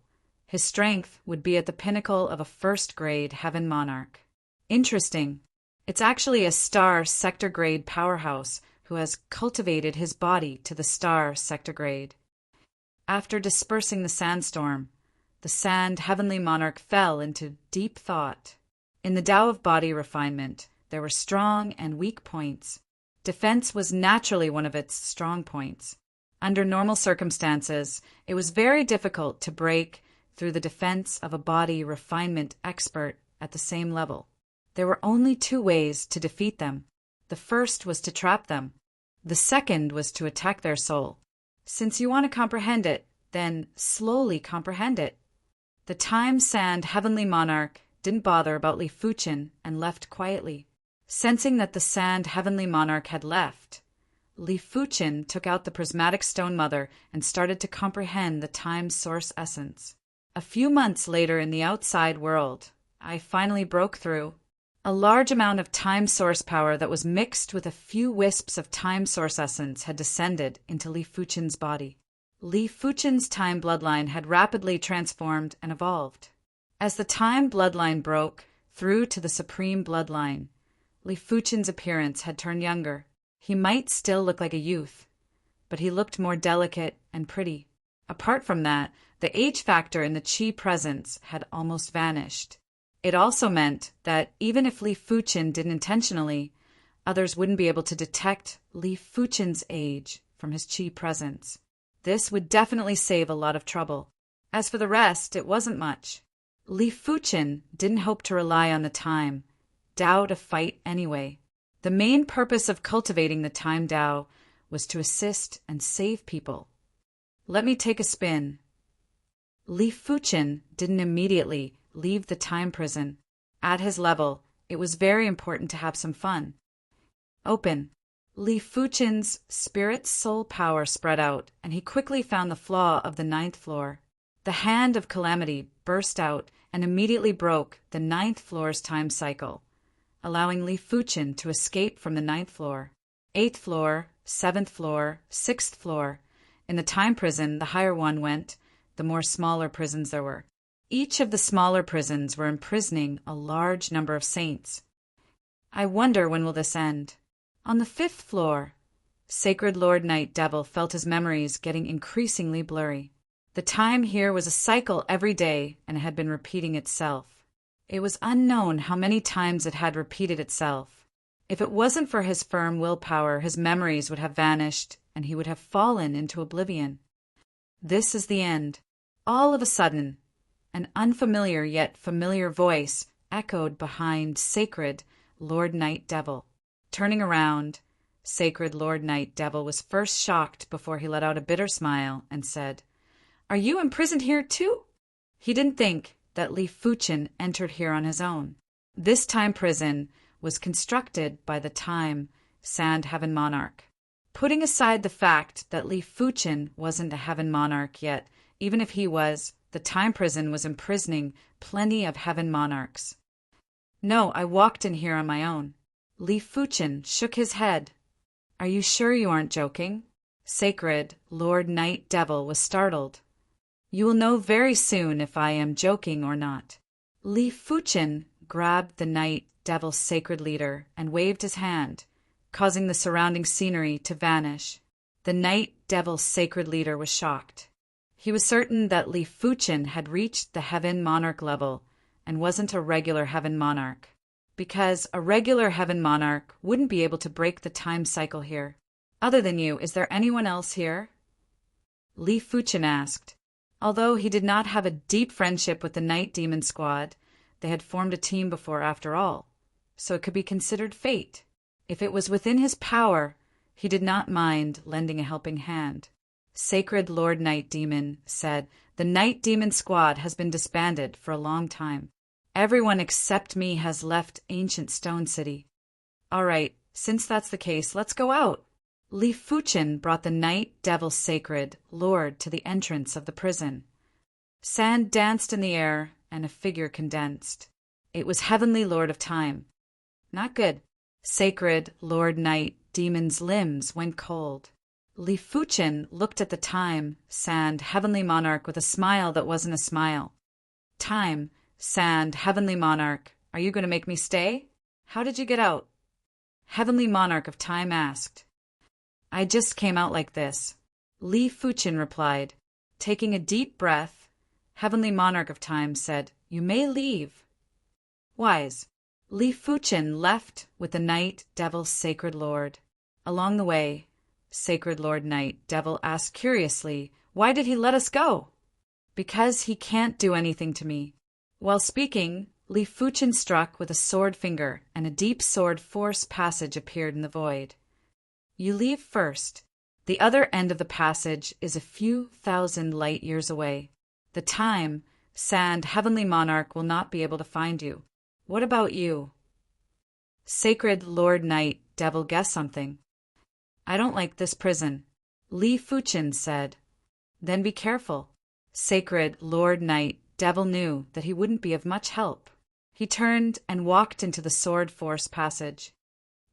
his strength would be at the pinnacle of a first-grade heaven monarch. Interesting. It's actually a star sector grade powerhouse who has cultivated his body to the star sector grade. After dispersing the sandstorm, the sand heavenly monarch fell into deep thought. In the Tao of body refinement, there were strong and weak points. Defense was naturally one of its strong points. Under normal circumstances, it was very difficult to break through the defense of a body refinement expert at the same level. There were only 2 ways to defeat them. The first was to trap them. The second was to attack their soul. Since you want to comprehend it, then slowly comprehend it. The time sand heavenly monarch didn't bother about Li Fuchen and left quietly. Sensing that the sand heavenly monarch had left, Li Fuchen took out the prismatic stone mother and started to comprehend the time source essence. A few months later in the outside world, I finally broke through. A large amount of time source power that was mixed with a few wisps of time source essence had descended into Li Fuchen's body. Li Fuchen's time bloodline had rapidly transformed and evolved. As the time bloodline broke through to the supreme bloodline, Li Fuchen's appearance had turned younger. He might still look like a youth, but he looked more delicate and pretty. Apart from that, the age factor in the Qi presence had almost vanished. It also meant that even if Li Fuchen didn't intentionally, others wouldn't be able to detect Li Fuchen's age from his Qi presence. This would definitely save a lot of trouble. As for the rest, it wasn't much. Li Fuchen didn't hope to rely on the time Tao to fight anyway. The main purpose of cultivating the time Tao was to assist and save people. Let me take a spin. Li Fuchen didn't immediately leave the time prison. At his level, it was very important to have some fun. Open. Li Fuchen's spirit soul power spread out, and he quickly found the flaw of the 9th floor. The hand of calamity burst out and immediately broke the 9th floor's time cycle, allowing Li Fuchen to escape from the 9th floor. 8th floor, 7th floor, 6th floor. In the time prison, the higher one went, the more smaller prisons there were. Each of the smaller prisons were imprisoning a large number of saints. I wonder when will this end? On the 5th floor, Sacred Lord Night Devil felt his memories getting increasingly blurry. The time here was a cycle every day and it had been repeating itself. It was unknown how many times it had repeated itself. If it wasn't for his firm willpower, his memories would have vanished, and he would have fallen into oblivion. This is the end. All of a sudden, an unfamiliar yet familiar voice echoed behind Sacred Lord Night Devil. Turning around, Sacred Lord Night Devil was first shocked before he let out a bitter smile and said, "Are you imprisoned here too?" He didn't think that Li Fuchen entered here on his own. This time prison was constructed by the Time Sand Heaven Monarch. Putting aside the fact that Li Fuchen wasn't a Heaven Monarch yet, even if he was, the Time Prison was imprisoning plenty of Heaven Monarchs. "No, I walked in here on my own." Li Fuchen shook his head. "Are you sure you aren't joking?" Sacred Lord Night Devil was startled. "You will know very soon if I am joking or not." Li Fuchen grabbed the Night Devil's sacred leader and waved his hand, causing the surrounding scenery to vanish. The Night Devil's sacred leader was shocked. He was certain that Li Fuchen had reached the Heaven Monarch level and wasn't a regular Heaven Monarch, because a regular Heaven Monarch wouldn't be able to break the time cycle here. "Other than you, is there anyone else here?" Li Fuchen asked. Although he did not have a deep friendship with the Night Demon Squad, they had formed a team before after all, so it could be considered fate. If it was within his power, he did not mind lending a helping hand. Sacred Lord Night Demon said, "The Night Demon Squad has been disbanded for a long time. Everyone except me has left Ancient Stone City." "All right, since that's the case, let's go out." Li Fuchen brought the Night Devil Sacred Lord to the entrance of the prison. Sand danced in the air, and a figure condensed. It was Heavenly Lord of Time. Not good. Sacred Lord Night Demon's limbs went cold. Li Fuchen looked at the Time Sand Heavenly Monarch with a smile that wasn't a smile. "Time Sand Heavenly Monarch, are you going to make me stay? How did you get out?" Heavenly Monarch of Time asked. "I just came out like this," Li Fuchen replied. Taking a deep breath, Heavenly Monarch of Time said, "You may leave." Wise. Li Fuchen left with the Night Devil's Sacred Lord. Along the way, Sacred Lord Night Devil asked curiously, "Why did he let us go?" "Because he can't do anything to me." While speaking, Li Fuchen struck with a sword finger, and a deep sword force passage appeared in the void. "You leave first. The other end of the passage is a few thousand light years away. The Time Sand Heavenly Monarch will not be able to find you. What about you?" Sacred Lord Night Devil guessed something. "I don't like this prison," Li Fuchen said. "Then be careful." Sacred Lord Night Devil knew that he wouldn't be of much help. He turned and walked into the sword force passage.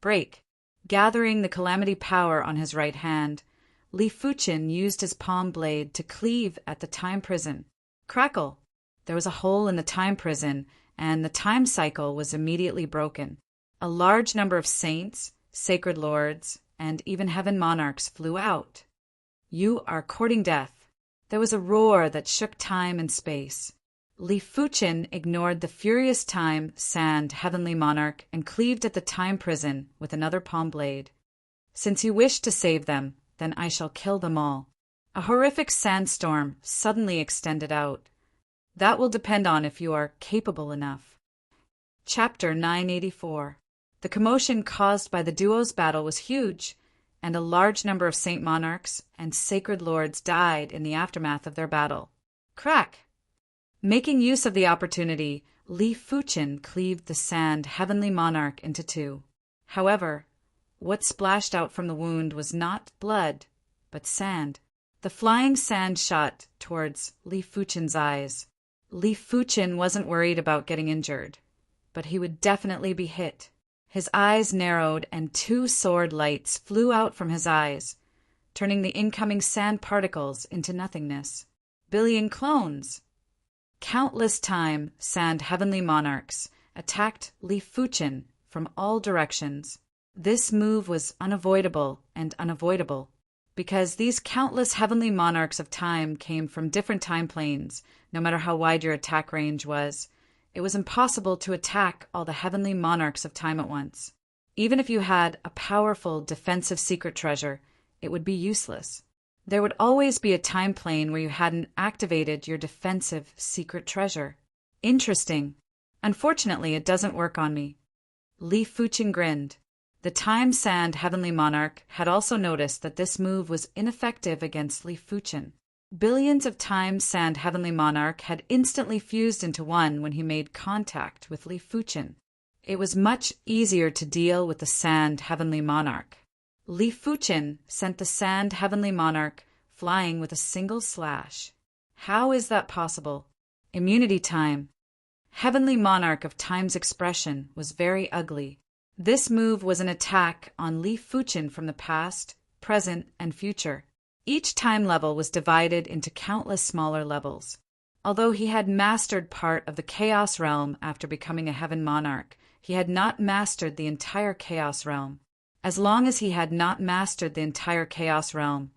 Break. Gathering the calamity power on his right hand, Li Fuchen used his palm blade to cleave at the time prison. Crackle! There was a hole in the time prison, and the time cycle was immediately broken. A large number of saints, sacred lords, and even Heaven Monarchs flew out. "You are courting death." There was a roar that shook time and space. Li Fuchen ignored the furious Time Sand Heavenly Monarch and cleaved at the time prison with another palm blade. "Since you wish to save them, then I shall kill them all." A horrific sandstorm suddenly extended out. That will depend on if you are capable enough. Chapter 984. The commotion caused by the duo's battle was huge, and a large number of Saint Monarchs and Sacred Lords died in the aftermath of their battle. Crack! Making use of the opportunity, Li Fuchen cleaved the Sand Heavenly Monarch into two. However, what splashed out from the wound was not blood, but sand. The flying sand shot towards Li Fuchen's eyes. Li Fuchen wasn't worried about getting injured, but he would definitely be hit. His eyes narrowed and two sword lights flew out from his eyes, turning the incoming sand particles into nothingness. Billion clones! Countless Time Sand Heavenly Monarchs attacked Li Fuchen from all directions. This move was unavoidable and unavoidable, because these countless Heavenly Monarchs of Time came from different time planes. No matter how wide your attack range was, It was impossible to attack all the heavenly monarchs of time at once. Even if you had a powerful defensive secret treasure, it would be useless. There would always be a time plane where you hadn't activated your defensive secret treasure. Interesting. Unfortunately, it doesn't work on me. Li Fuqin grinned. The Time Sand Heavenly Monarch had also noticed that this move was ineffective against Li Fuqin. Billions of Time Sand Heavenly Monarch had instantly fused into one when he made contact with Li Fuqin. It was much easier to deal with the Sand Heavenly Monarch. Li Fuqin sent the Sand Heavenly Monarch flying with a single slash. How is that possible? Immunity time. Heavenly Monarch of Time's expression was very ugly. This move was an attack on Li Fuqin from the past, present, and future. Each time level was divided into countless smaller levels. Although he had mastered part of the Chaos Realm after becoming a Heaven Monarch, he had not mastered the entire Chaos Realm. As long as he had not mastered the entire Chaos Realm,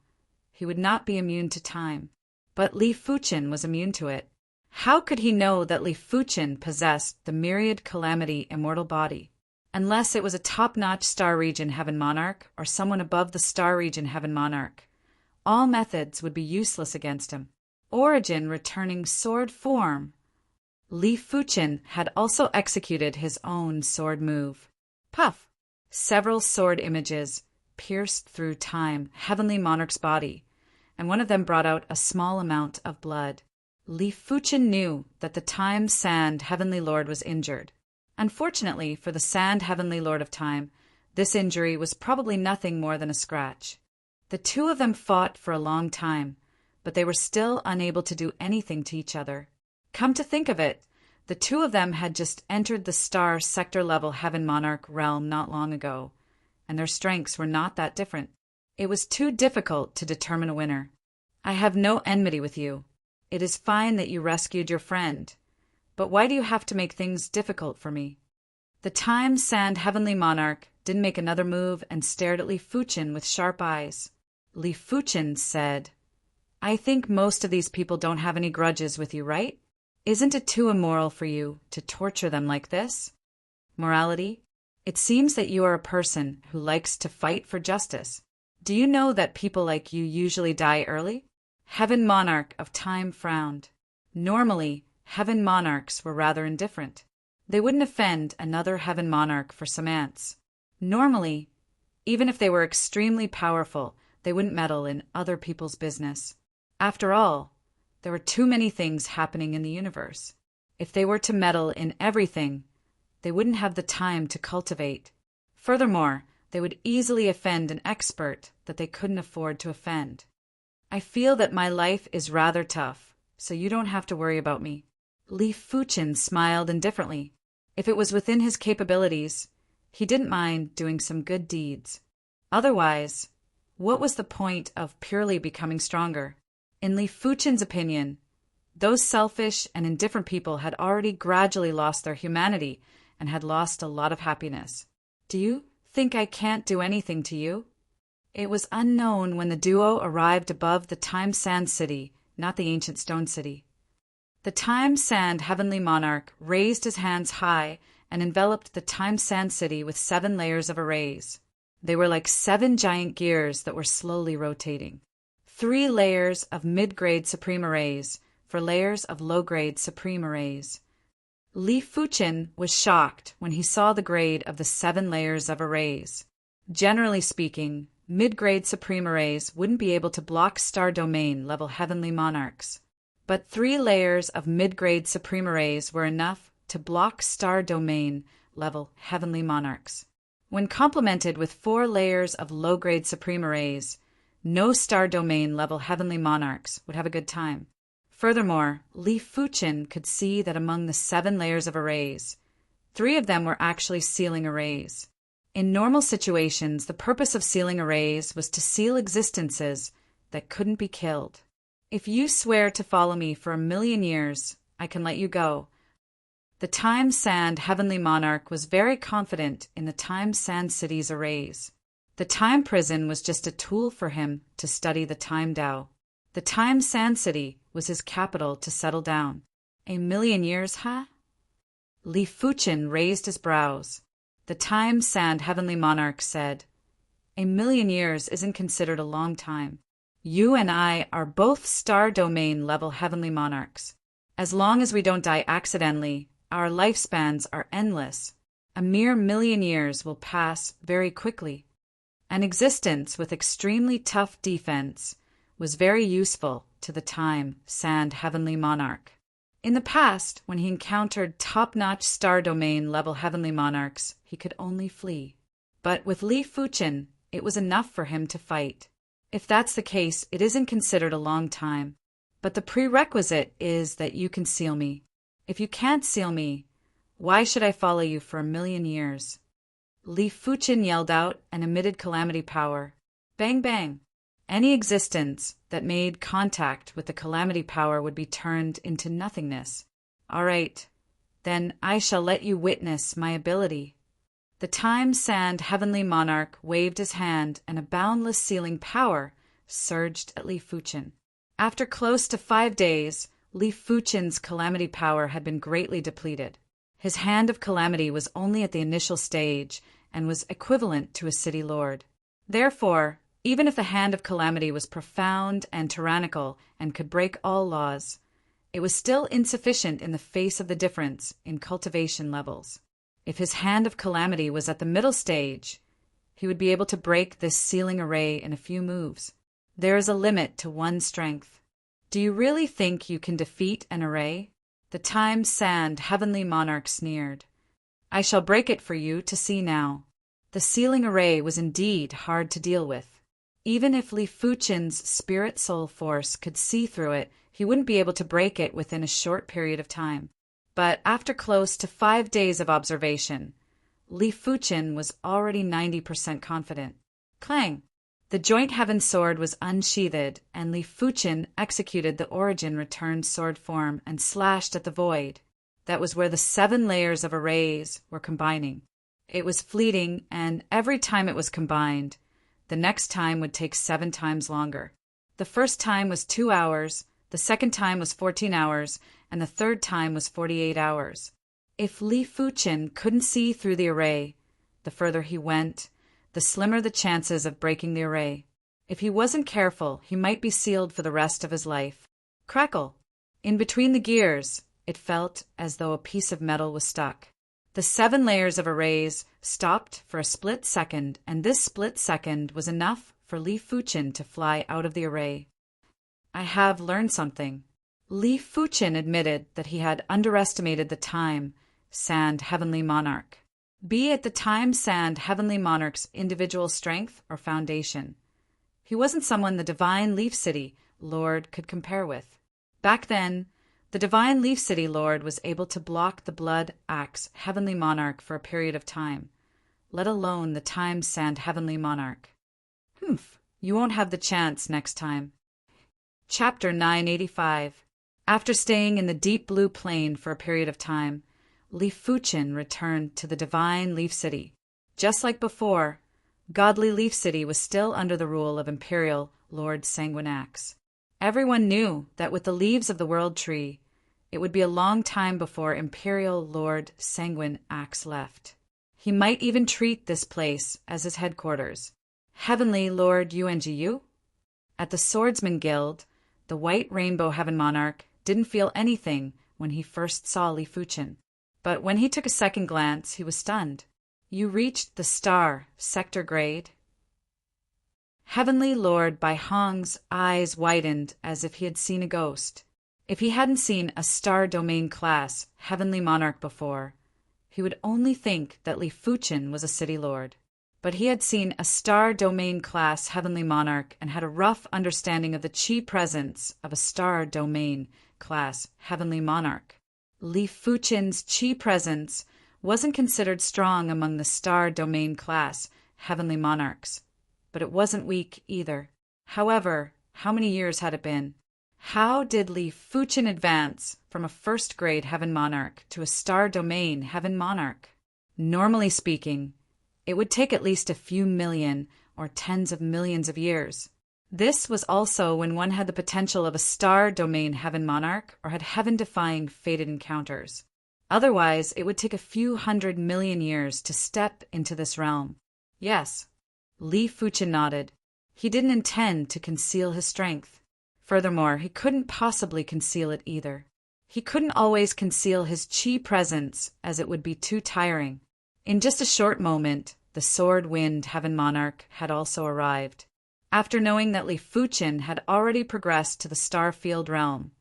he would not be immune to time. But Li Fuqin was immune to it. How could he know that Li Fuqin possessed the myriad calamity immortal body? Unless it was a top-notch Star Region Heaven Monarch or someone above the Star Region Heaven Monarch. All methods would be useless against him. Origin returning sword form. Li Fuqin had also executed his own sword move. Puff! Several sword images pierced through Time Heavenly Monarch's body, and one of them brought out a small amount of blood. Li Fuqin knew that the Time Sand Heavenly Lord was injured. Unfortunately for the Sand Heavenly Lord of Time, this injury was probably nothing more than a scratch. The two of them fought for a long time, but they were still unable to do anything to each other. Come to think of it, the two of them had just entered the Star Sector level Heaven Monarch realm not long ago, and their strengths were not that different. It was too difficult to determine a winner. I have no enmity with you. It is fine that you rescued your friend. But why do you have to make things difficult for me? The Time Sand Heavenly Monarch didn't make another move and stared at Li Fuqin with sharp eyes. Li Fuqin said, I think most of these people don't have any grudges with you, right? Isn't it too immoral for you to torture them like this? Morality? It seems that you are a person who likes to fight for justice. Do you know that people like you usually die early? Heaven Monarch of Time frowned. Normally, Heaven Monarchs were rather indifferent. They wouldn't offend another Heaven Monarch for some ants. Normally, even if they were extremely powerful, they wouldn't meddle in other people's business. After all, there were too many things happening in the universe. If they were to meddle in everything, they wouldn't have the time to cultivate. Furthermore, they would easily offend an expert that they couldn't afford to offend. I feel that my life is rather tough, so you don't have to worry about me. Li Fuqin smiled indifferently. If it was within his capabilities, he didn't mind doing some good deeds. Otherwise, what was the point of purely becoming stronger? In Li Fuqin's opinion, those selfish and indifferent people had already gradually lost their humanity and had lost a lot of happiness. Do you think I can't do anything to you? It was unknown when the duo arrived above the Time Sand City, not the ancient stone city. The Time Sand Heavenly Monarch raised his hands high and enveloped the Time Sand City with 7 layers of arrays. They were like 7 giant gears that were slowly rotating. 3 layers of mid-grade supreme arrays for layers of low-grade supreme arrays. Li Fuqin was shocked when he saw the grade of the 7 layers of arrays. Generally speaking, mid-grade supreme arrays wouldn't be able to block star domain level Heavenly Monarchs. But 3 layers of mid-grade supreme arrays were enough to block star domain level Heavenly Monarchs. When complemented with 4 layers of low-grade supreme arrays, no star domain level Heavenly Monarchs would have a good time. Furthermore, Li Fuqin could see that among the 7 layers of arrays, 3 of them were actually sealing arrays. In normal situations, the purpose of sealing arrays was to seal existences that couldn't be killed. If you swear to follow me for 1,000,000 years, I can let you go. The Time Sand Heavenly Monarch was very confident in the Time Sand City's arrays. The Time Prison was just a tool for him to study the Time Tao. The Time Sand City was his capital to settle down. 1,000,000 years, huh? Li Fuchen raised his brows. The Time Sand Heavenly Monarch said, "A million years isn't considered a long time. You and I are both star domain level heavenly monarchs. As long as we don't die accidentally, our lifespans are endless. A mere million years will pass very quickly. An existence with extremely tough defense was very useful to the Time Sand Heavenly Monarch. In the past, when he encountered top-notch star domain level heavenly monarchs, he could only flee. But with Li Fuchen, it was enough for him to fight. If that's the case, it isn't considered a long time. But the prerequisite is that you can seal me. If you can't seal me, why should I follow you for a million years?" Li Fuchen yelled out and emitted calamity power. Bang bang! Any existence that made contact with the calamity power would be turned into nothingness. All right, then I shall let you witness my ability. The Time Sand Heavenly Monarch waved his hand, and a boundless sealing power surged at Li Fuchen. After close to 5 days, Li Fuchen's calamity power had been greatly depleted. His hand of calamity was only at the initial stage and was equivalent to a city lord. Therefore, even if the hand of calamity was profound and tyrannical and could break all laws, it was still insufficient in the face of the difference in cultivation levels. If his hand of calamity was at the middle stage, he would be able to break this sealing array in a few moves. There is a limit to one's strength. Do you really think you can defeat an array? The Time Sand Heavenly Monarch sneered. I shall break it for you to see now. The sealing array was indeed hard to deal with. Even if Li Fuchen's spirit soul force could see through it, he wouldn't be able to break it within a short period of time. But after close to 5 days of observation, Li Fuchen was already 90% confident. Clang! The joint heaven sword was unsheathed, and Li Fuchen executed the origin returned sword form and slashed at the void. That was where the 7 layers of arrays were combining. It was fleeting, and every time it was combined, the next time would take 7 times longer. The first time was 2 hours, the second time was 14 hours, and the third time was 48 hours. If Li Fuchen couldn't see through the array, the further he went, the slimmer the chances of breaking the array. If he wasn't careful, he might be sealed for the rest of his life. Crackle! In between the gears, it felt as though a piece of metal was stuck. The 7 layers of arrays stopped for a split second, and this split second was enough for Li Fuchen to fly out of the array. I have learned something. Li Fuchen admitted that he had underestimated the Time Sand Heavenly Monarch. Be it the Time Sand Heavenly Monarch's individual strength or foundation. He wasn't someone the Divine Leaf City Lord could compare with. Back then, the Divine Leaf City Lord was able to block the Blood Axe Heavenly Monarch for a period of time, let alone the Time Sand Heavenly Monarch. You won't have the chance next time. Chapter 985. After staying in the deep blue plain for a period of time, Li Fuchen returned to the Divine Leaf City. Just like before, Godly Leaf City was still under the rule of Imperial Lord Sanguine Axe. Everyone knew that with the leaves of the World Tree, it would be a long time before Imperial Lord Sanguine Axe left. He might even treat this place as his headquarters. Heavenly Lord Yuanjiyu? At the Swordsman Guild, the White Rainbow Heaven Monarch didn't feel anything when he first saw Li Fuchen. But when he took a second glance, he was stunned. You reached the star sector grade? Heavenly Lord Bai Hong's eyes widened as if he had seen a ghost. If he hadn't seen a star domain class Heavenly Monarch before, he would only think that Li Fuchen was a city lord. But he had seen a star domain class Heavenly Monarch and had a rough understanding of the chi presence of a star domain class Heavenly Monarch. Li Fuchen's chi presence wasn't considered strong among the star domain class Heavenly Monarchs, but it wasn't weak either. However, how many years had it been? How did Li Fuchen advance from a first-grade Heaven Monarch to a star domain Heaven Monarch? Normally speaking, it would take at least a few million or tens of millions of years. This was also when one had the potential of a star domain Heaven Monarch or had heaven-defying fated encounters. Otherwise, it would take a few 100 million years to step into this realm. Yes. Li Fuchen nodded. He didn't intend to conceal his strength. Furthermore, he couldn't possibly conceal it either. He couldn't always conceal his qi presence, as it would be too tiring. In just a short moment, the Sword-Wind Heaven Monarch had also arrived. After knowing that Li Fuchen had already progressed to the Starfield realm,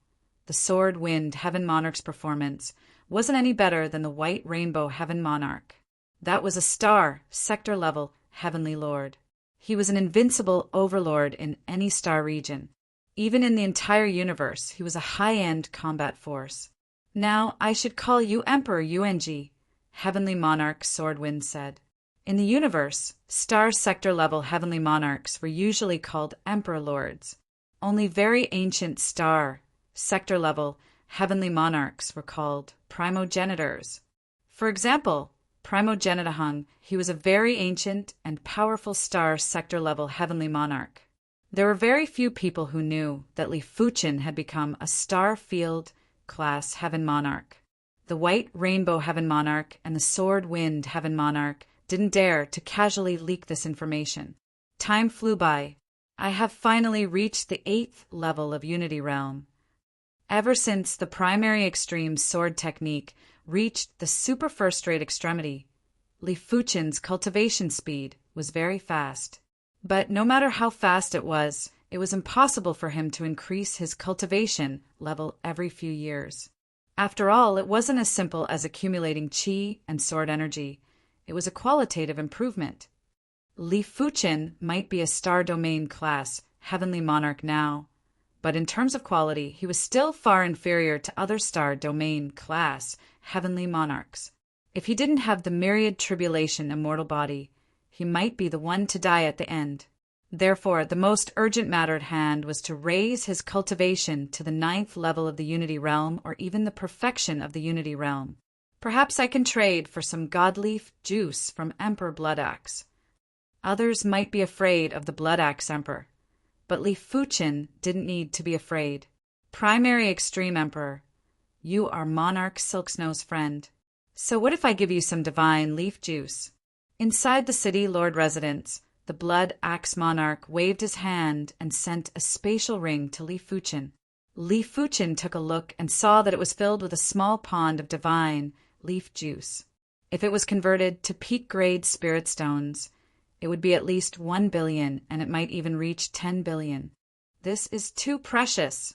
the Sword-Wind Heaven Monarch's performance wasn't any better than the White Rainbow Heaven Monarch. That was a star, sector-level, heavenly lord. He was an invincible overlord in any star region. Even in the entire universe, he was a high-end combat force. Now I should call you Emperor Yuanji, Heavenly Monarch Swordwind said. In the universe, star sector-level heavenly monarchs were usually called Emperor Lords. Only very ancient star, sector-level, heavenly monarchs were called primogenitors. For example, Primogenitahung, he was a very ancient and powerful star sector-level heavenly monarch. There were very few people who knew that Li Fuchen had become a Starfield-class heaven monarch. The White Rainbow Heaven Monarch and the Sword-Wind Heaven Monarch didn't dare to casually leak this information. Time flew by. I have finally reached the 8th level of Unity Realm. Ever since the primary extreme sword technique reached the super first-rate extremity, Li Fuchen's cultivation speed was very fast. But no matter how fast it was impossible for him to increase his cultivation level every few years. After all, it wasn't as simple as accumulating qi and sword energy. It was a qualitative improvement. Li Fuchen might be a star domain class heavenly monarch now, but in terms of quality, he was still far inferior to other star domain class heavenly monarchs. If he didn't have the myriad tribulation immortal body, he might be the one to die at the end. Therefore, the most urgent matter at hand was to raise his cultivation to the 9th level of the Unity Realm, or even the perfection of the Unity Realm. Perhaps I can trade for some godleaf juice from Emperor Bloodaxe. Others might be afraid of the Bloodaxe Emperor, but Li Fuchen didn't need to be afraid. Primary Extreme Emperor, you are Monarch Silksnow's friend. So what if I give you some divine leaf juice? Inside the city lord residence, the Blood Axe Monarch waved his hand and sent a spatial ring to Li Fuchen. Li Fuchen took a look and saw that it was filled with a small pond of divine leaf juice. If it was converted to peak-grade spirit stones, it would be at least 1 billion, and it might even reach 10 billion. This is too precious.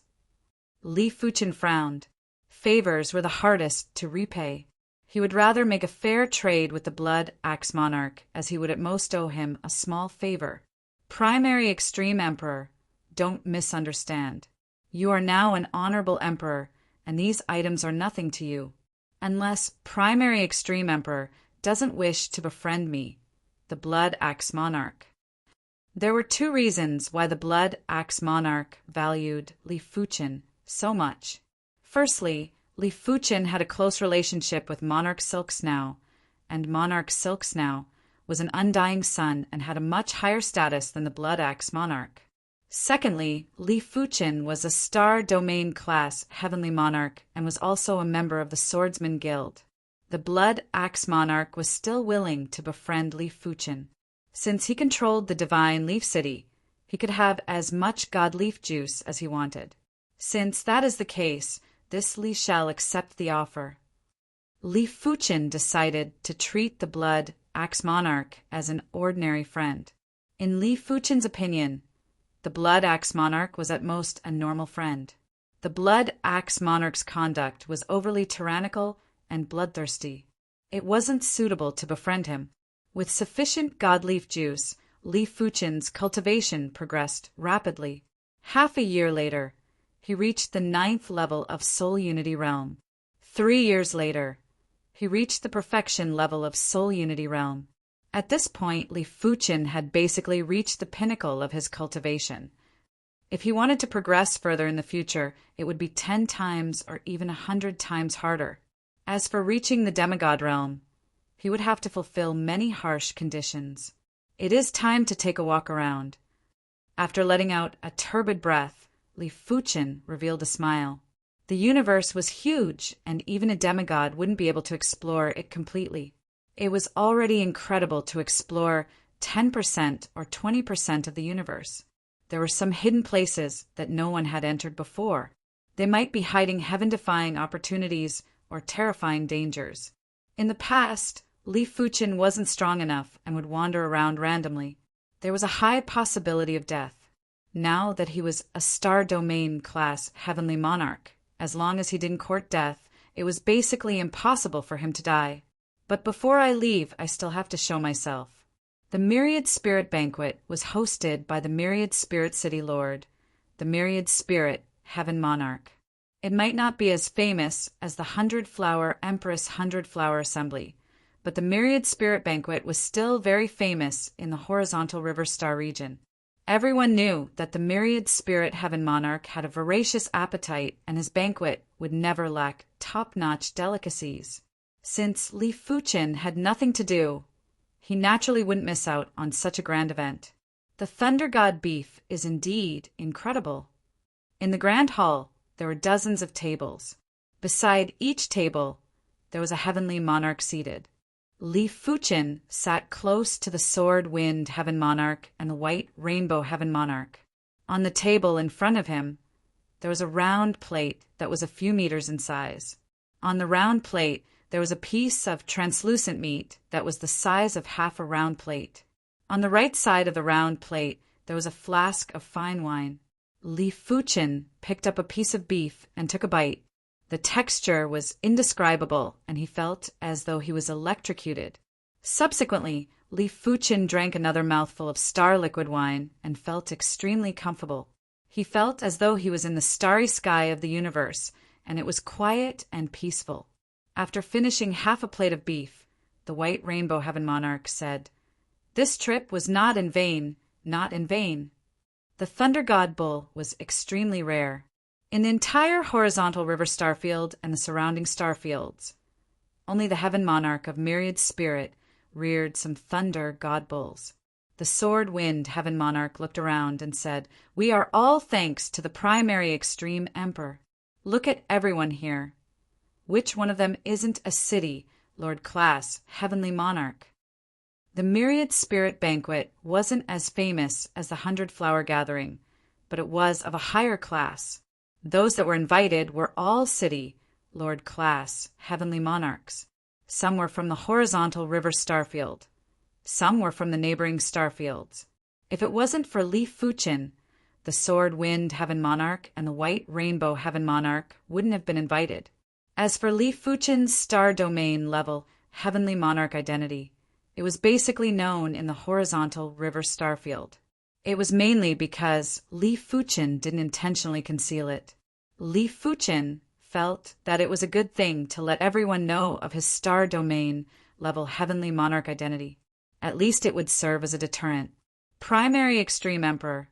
Li Fuchen frowned. Favors were the hardest to repay. He would rather make a fair trade with the Blood Axe Monarch, as he would at most owe him a small favor. Primary Extreme Emperor, don't misunderstand. You are now an honorable emperor, and these items are nothing to you. Unless Primary Extreme Emperor doesn't wish to befriend me, the Blood Axe Monarch. There were 2 reasons why the Blood Axe Monarch valued Li Fuchen so much. Firstly, Li Fuchen had a close relationship with Monarch Silksnow, and Monarch Silksnow was an undying son and had a much higher status than the Blood Axe Monarch. Secondly, Li Fuchen was a star domain class heavenly monarch and was also a member of the Swordsman Guild. The Blood Axe Monarch was still willing to befriend Li Fuchen. Since he controlled the Divine Leaf City, he could have as much God Leaf juice as he wanted. Since that is the case, this Li shall accept the offer. Li Fuchen decided to treat the Blood Axe Monarch as an ordinary friend. In Li Fuchen's opinion, the Blood Axe Monarch was at most a normal friend. The Blood Axe Monarch's conduct was overly tyrannical and bloodthirsty. It wasn't suitable to befriend him. With sufficient godleaf juice, Li Fuchen's cultivation progressed rapidly. Half a year later, he reached the 9th level of Soul Unity Realm. 3 years later, he reached the perfection level of Soul Unity Realm. At this point, Li Fuchen had basically reached the pinnacle of his cultivation. If he wanted to progress further in the future, it would be 10 times or even 100 times harder. As for reaching the demigod realm, he would have to fulfill many harsh conditions. It is time to take a walk around. After letting out a turbid breath, Li Fuchen revealed a smile. The universe was huge, and even a demigod wouldn't be able to explore it completely. It was already incredible to explore 10% or 20% of the universe. There were some hidden places that no one had entered before. They might be hiding heaven-defying opportunities or terrifying dangers. In the past, Li Fuchin wasn't strong enough and would wander around randomly. There was a high possibility of death. Now that he was a Star Domain class Heavenly Monarch, as long as he didn't court death, it was basically impossible for him to die. But before I leave, I still have to show myself. The Myriad Spirit Banquet was hosted by the Myriad Spirit City Lord, the Myriad Spirit Heaven Monarch. It might not be as famous as the 100-Flower Empress 100-Flower Assembly, but the Myriad Spirit Banquet was still very famous in the horizontal River Star region. Everyone knew that the Myriad Spirit Heaven Monarch had a voracious appetite, and his banquet would never lack top-notch delicacies. Since Li Fuchin had nothing to do, he naturally wouldn't miss out on such a grand event. The Thunder God beef is indeed incredible. In the Grand Hall, there were dozens of tables. Beside each table, there was a Heavenly Monarch seated. Li Fuchin sat close to the Sword Wind Heaven Monarch and the White Rainbow Heaven Monarch. On the table in front of him, there was a round plate that was a few meters in size. On the round plate, there was a piece of translucent meat that was the size of half a round plate. On the right side of the round plate, there was a flask of fine wine. Li Fuchin picked up a piece of beef and took a bite. The texture was indescribable, and he felt as though he was electrocuted. Subsequently, Li Fuchin drank another mouthful of star liquid wine and felt extremely comfortable. He felt as though he was in the starry sky of the universe, and it was quiet and peaceful. After finishing half a plate of beef, the White Rainbow Heaven Monarch said, "This trip was not in vain, not in vain." The Thunder God Bull was extremely rare. In the entire horizontal River Starfield and the surrounding starfields, only the Heaven Monarch of Myriad Spirit reared some Thunder God Bulls. The Sword Wind Heaven Monarch looked around and said, "We are all thanks to the Primary Extreme Emperor. Look at everyone here. Which one of them isn't a city, Lord Class, Heavenly Monarch?" The Myriad Spirit Banquet wasn't as famous as the 100-Flower Gathering, but it was of a higher class. Those that were invited were all city, Lord Class, Heavenly Monarchs. Some were from the horizontal River Starfield. Some were from the neighboring starfields. If it wasn't for Li Fuchin, the Sword Wind Heaven Monarch and the White Rainbow Heaven Monarch wouldn't have been invited. As for Li Fuchin's Star Domain level Heavenly Monarch identity, it was basically known in the horizontal River Starfield. It was mainly because Li Fuchin didn't intentionally conceal it. Li Fuchin felt that it was a good thing to let everyone know of his Star Domain level Heavenly Monarch identity. At least it would serve as a deterrent. Primary Extreme Emperor.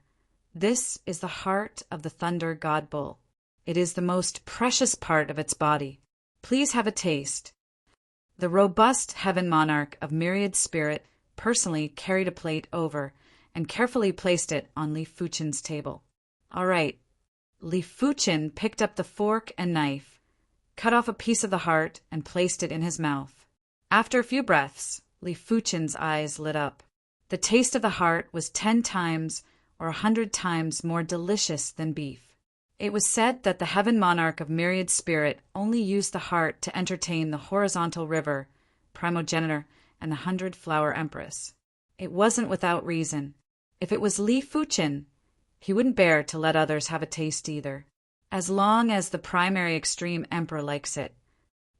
This is the heart of the Thunder God Bull. It is the most precious part of its body. Please have a taste. The robust Heaven Monarch of Myriad Spirit personally carried a plate over and carefully placed it on Li Fuchin's table. All right. Li Fuchin picked up the fork and knife, cut off a piece of the heart, and placed it in his mouth. After a few breaths, Li Fuchin's eyes lit up. The taste of the heart was 10 times or 100 times more delicious than beef. It was said that the Heaven Monarch of Myriad Spirit only used the heart to entertain the horizontal river, primogenitor, and the 100-Flower Empress. It wasn't without reason. If it was Li Fuchin, he wouldn't bear to let others have a taste either. As long as the Primary Extreme Emperor likes it.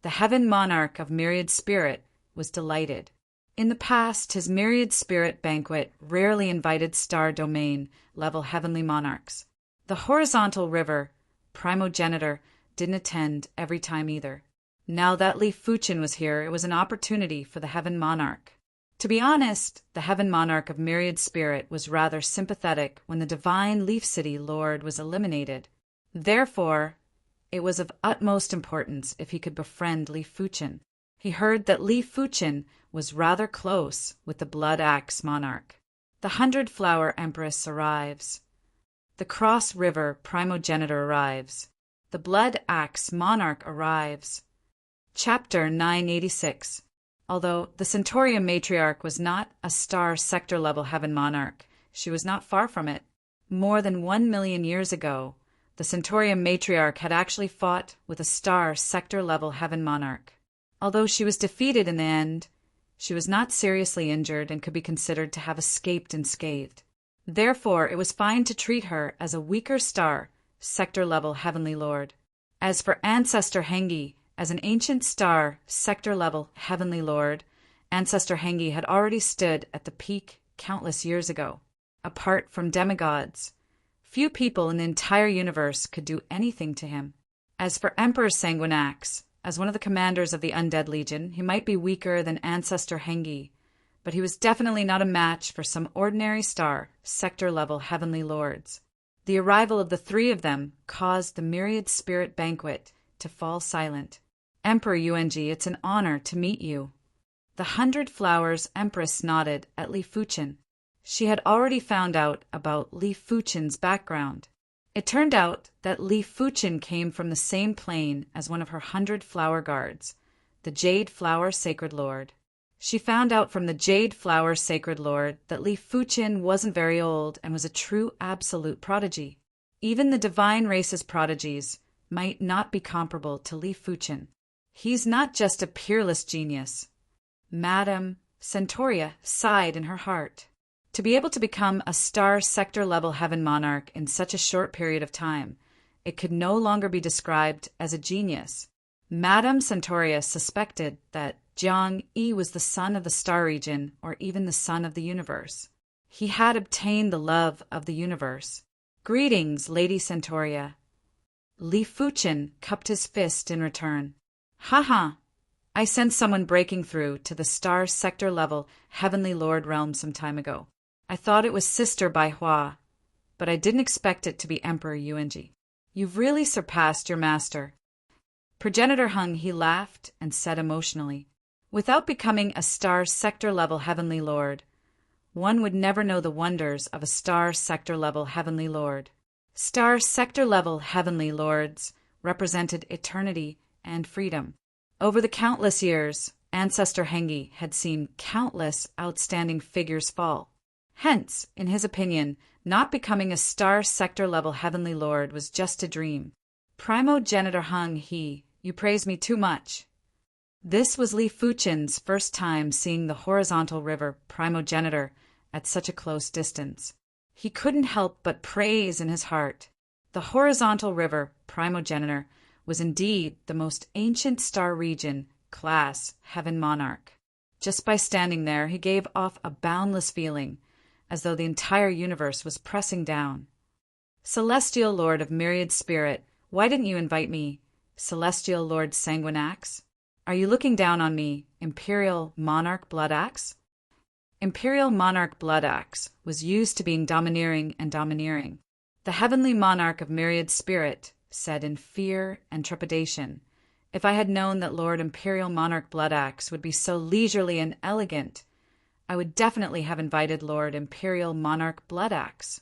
The Heaven Monarch of Myriad Spirit was delighted. In the past, his Myriad Spirit Banquet rarely invited Star Domain level Heavenly Monarchs. The horizontal river, primogenitor, didn't attend every time either. Now that Li Fuchin was here, it was an opportunity for the Heaven Monarch. To be honest, the Heaven Monarch of Myriad Spirit was rather sympathetic when the divine Leaf City Lord was eliminated. Therefore, it was of utmost importance if he could befriend Li Fuchin. He heard that Li Fuchin was rather close with the Blood Axe Monarch. The 100-Flower Empress arrives. The Cross River Primogenitor arrives. The Blood Axe Monarch Arrives. Chapter 986. Although the Centaurian matriarch was not a star sector-level heaven monarch, she was not far from it. More than 1,000,000 years ago, the Centaurian matriarch had actually fought with a star sector-level heaven monarch. Although she was defeated in the end, she was not seriously injured and could be considered to have escaped unscathed. Therefore, it was fine to treat her as a weaker star, sector-level heavenly lord. As for Ancestor Hengi, as an ancient star, sector-level heavenly lord, Ancestor Hengi had already stood at the peak countless years ago. Apart from demigods, few people in the entire universe could do anything to him. As for Emperor Sanguinax, as one of the commanders of the Undead Legion, he might be weaker than Ancestor Hengi, but he was definitely not a match for some ordinary star, sector-level heavenly lords. The arrival of the three of them caused the myriad spirit banquet to fall silent. Emperor Yuanji, it's an honor to meet you. The 100 Flowers Empress nodded at Li Fuchen. She had already found out about Li Fuchen's background. It turned out that Li Fuchen came from the same plane as one of her 100 flower guards, the Jade Flower Sacred Lord. She found out from the Jade Flower Sacred Lord that Li Fuchen wasn't very old and was a true absolute prodigy. Even the divine race's prodigies might not be comparable to Li Fuchen. He's not just a peerless genius. Madame Centauria sighed in her heart. To be able to become a star sector-level heaven monarch in such a short period of time, it could no longer be described as a genius. Madame Centauria suspected that Jiang Yi was the son of the star region or even the son of the universe. He had obtained the love of the universe. Greetings, Lady Centauria. Li Fuchen cupped his fist in return. Ha! I sensed someone breaking through to the star sector-level heavenly lord realm some time ago. I thought it was Sister Bai Hua, but I didn't expect it to be Emperor Yuanji. You've really surpassed your master. Progenitor Hung, he laughed and said emotionally, without becoming a star sector-level heavenly lord, one would never know the wonders of a star sector-level heavenly lord. Star sector-level heavenly lords represented eternity and freedom. Over the countless years, Ancestor Hengi had seen countless outstanding figures fall. Hence, in his opinion, not becoming a star sector-level heavenly lord was just a dream. Primogenitor Hung, you praise me too much. This was Li Fuchen's first time seeing the horizontal river Primogenitor at such a close distance. He couldn't help but praise in his heart. The horizontal river Primogenitor was indeed the most ancient star region, class, heaven monarch. Just by standing there, he gave off a boundless feeling, as though the entire universe was pressing down. Celestial Lord of Myriad Spirit, why didn't you invite me? Celestial Lord Sanguinax? Are you looking down on me, Imperial Monarch Blood Axe? Imperial Monarch Blood Axe was used to being domineering and domineering. The heavenly monarch of Myriad Spirit said in fear and trepidation, if I had known that Lord Imperial Monarch Blood Axe would be so leisurely and elegant, I would definitely have invited Lord Imperial Monarch Blood Axe.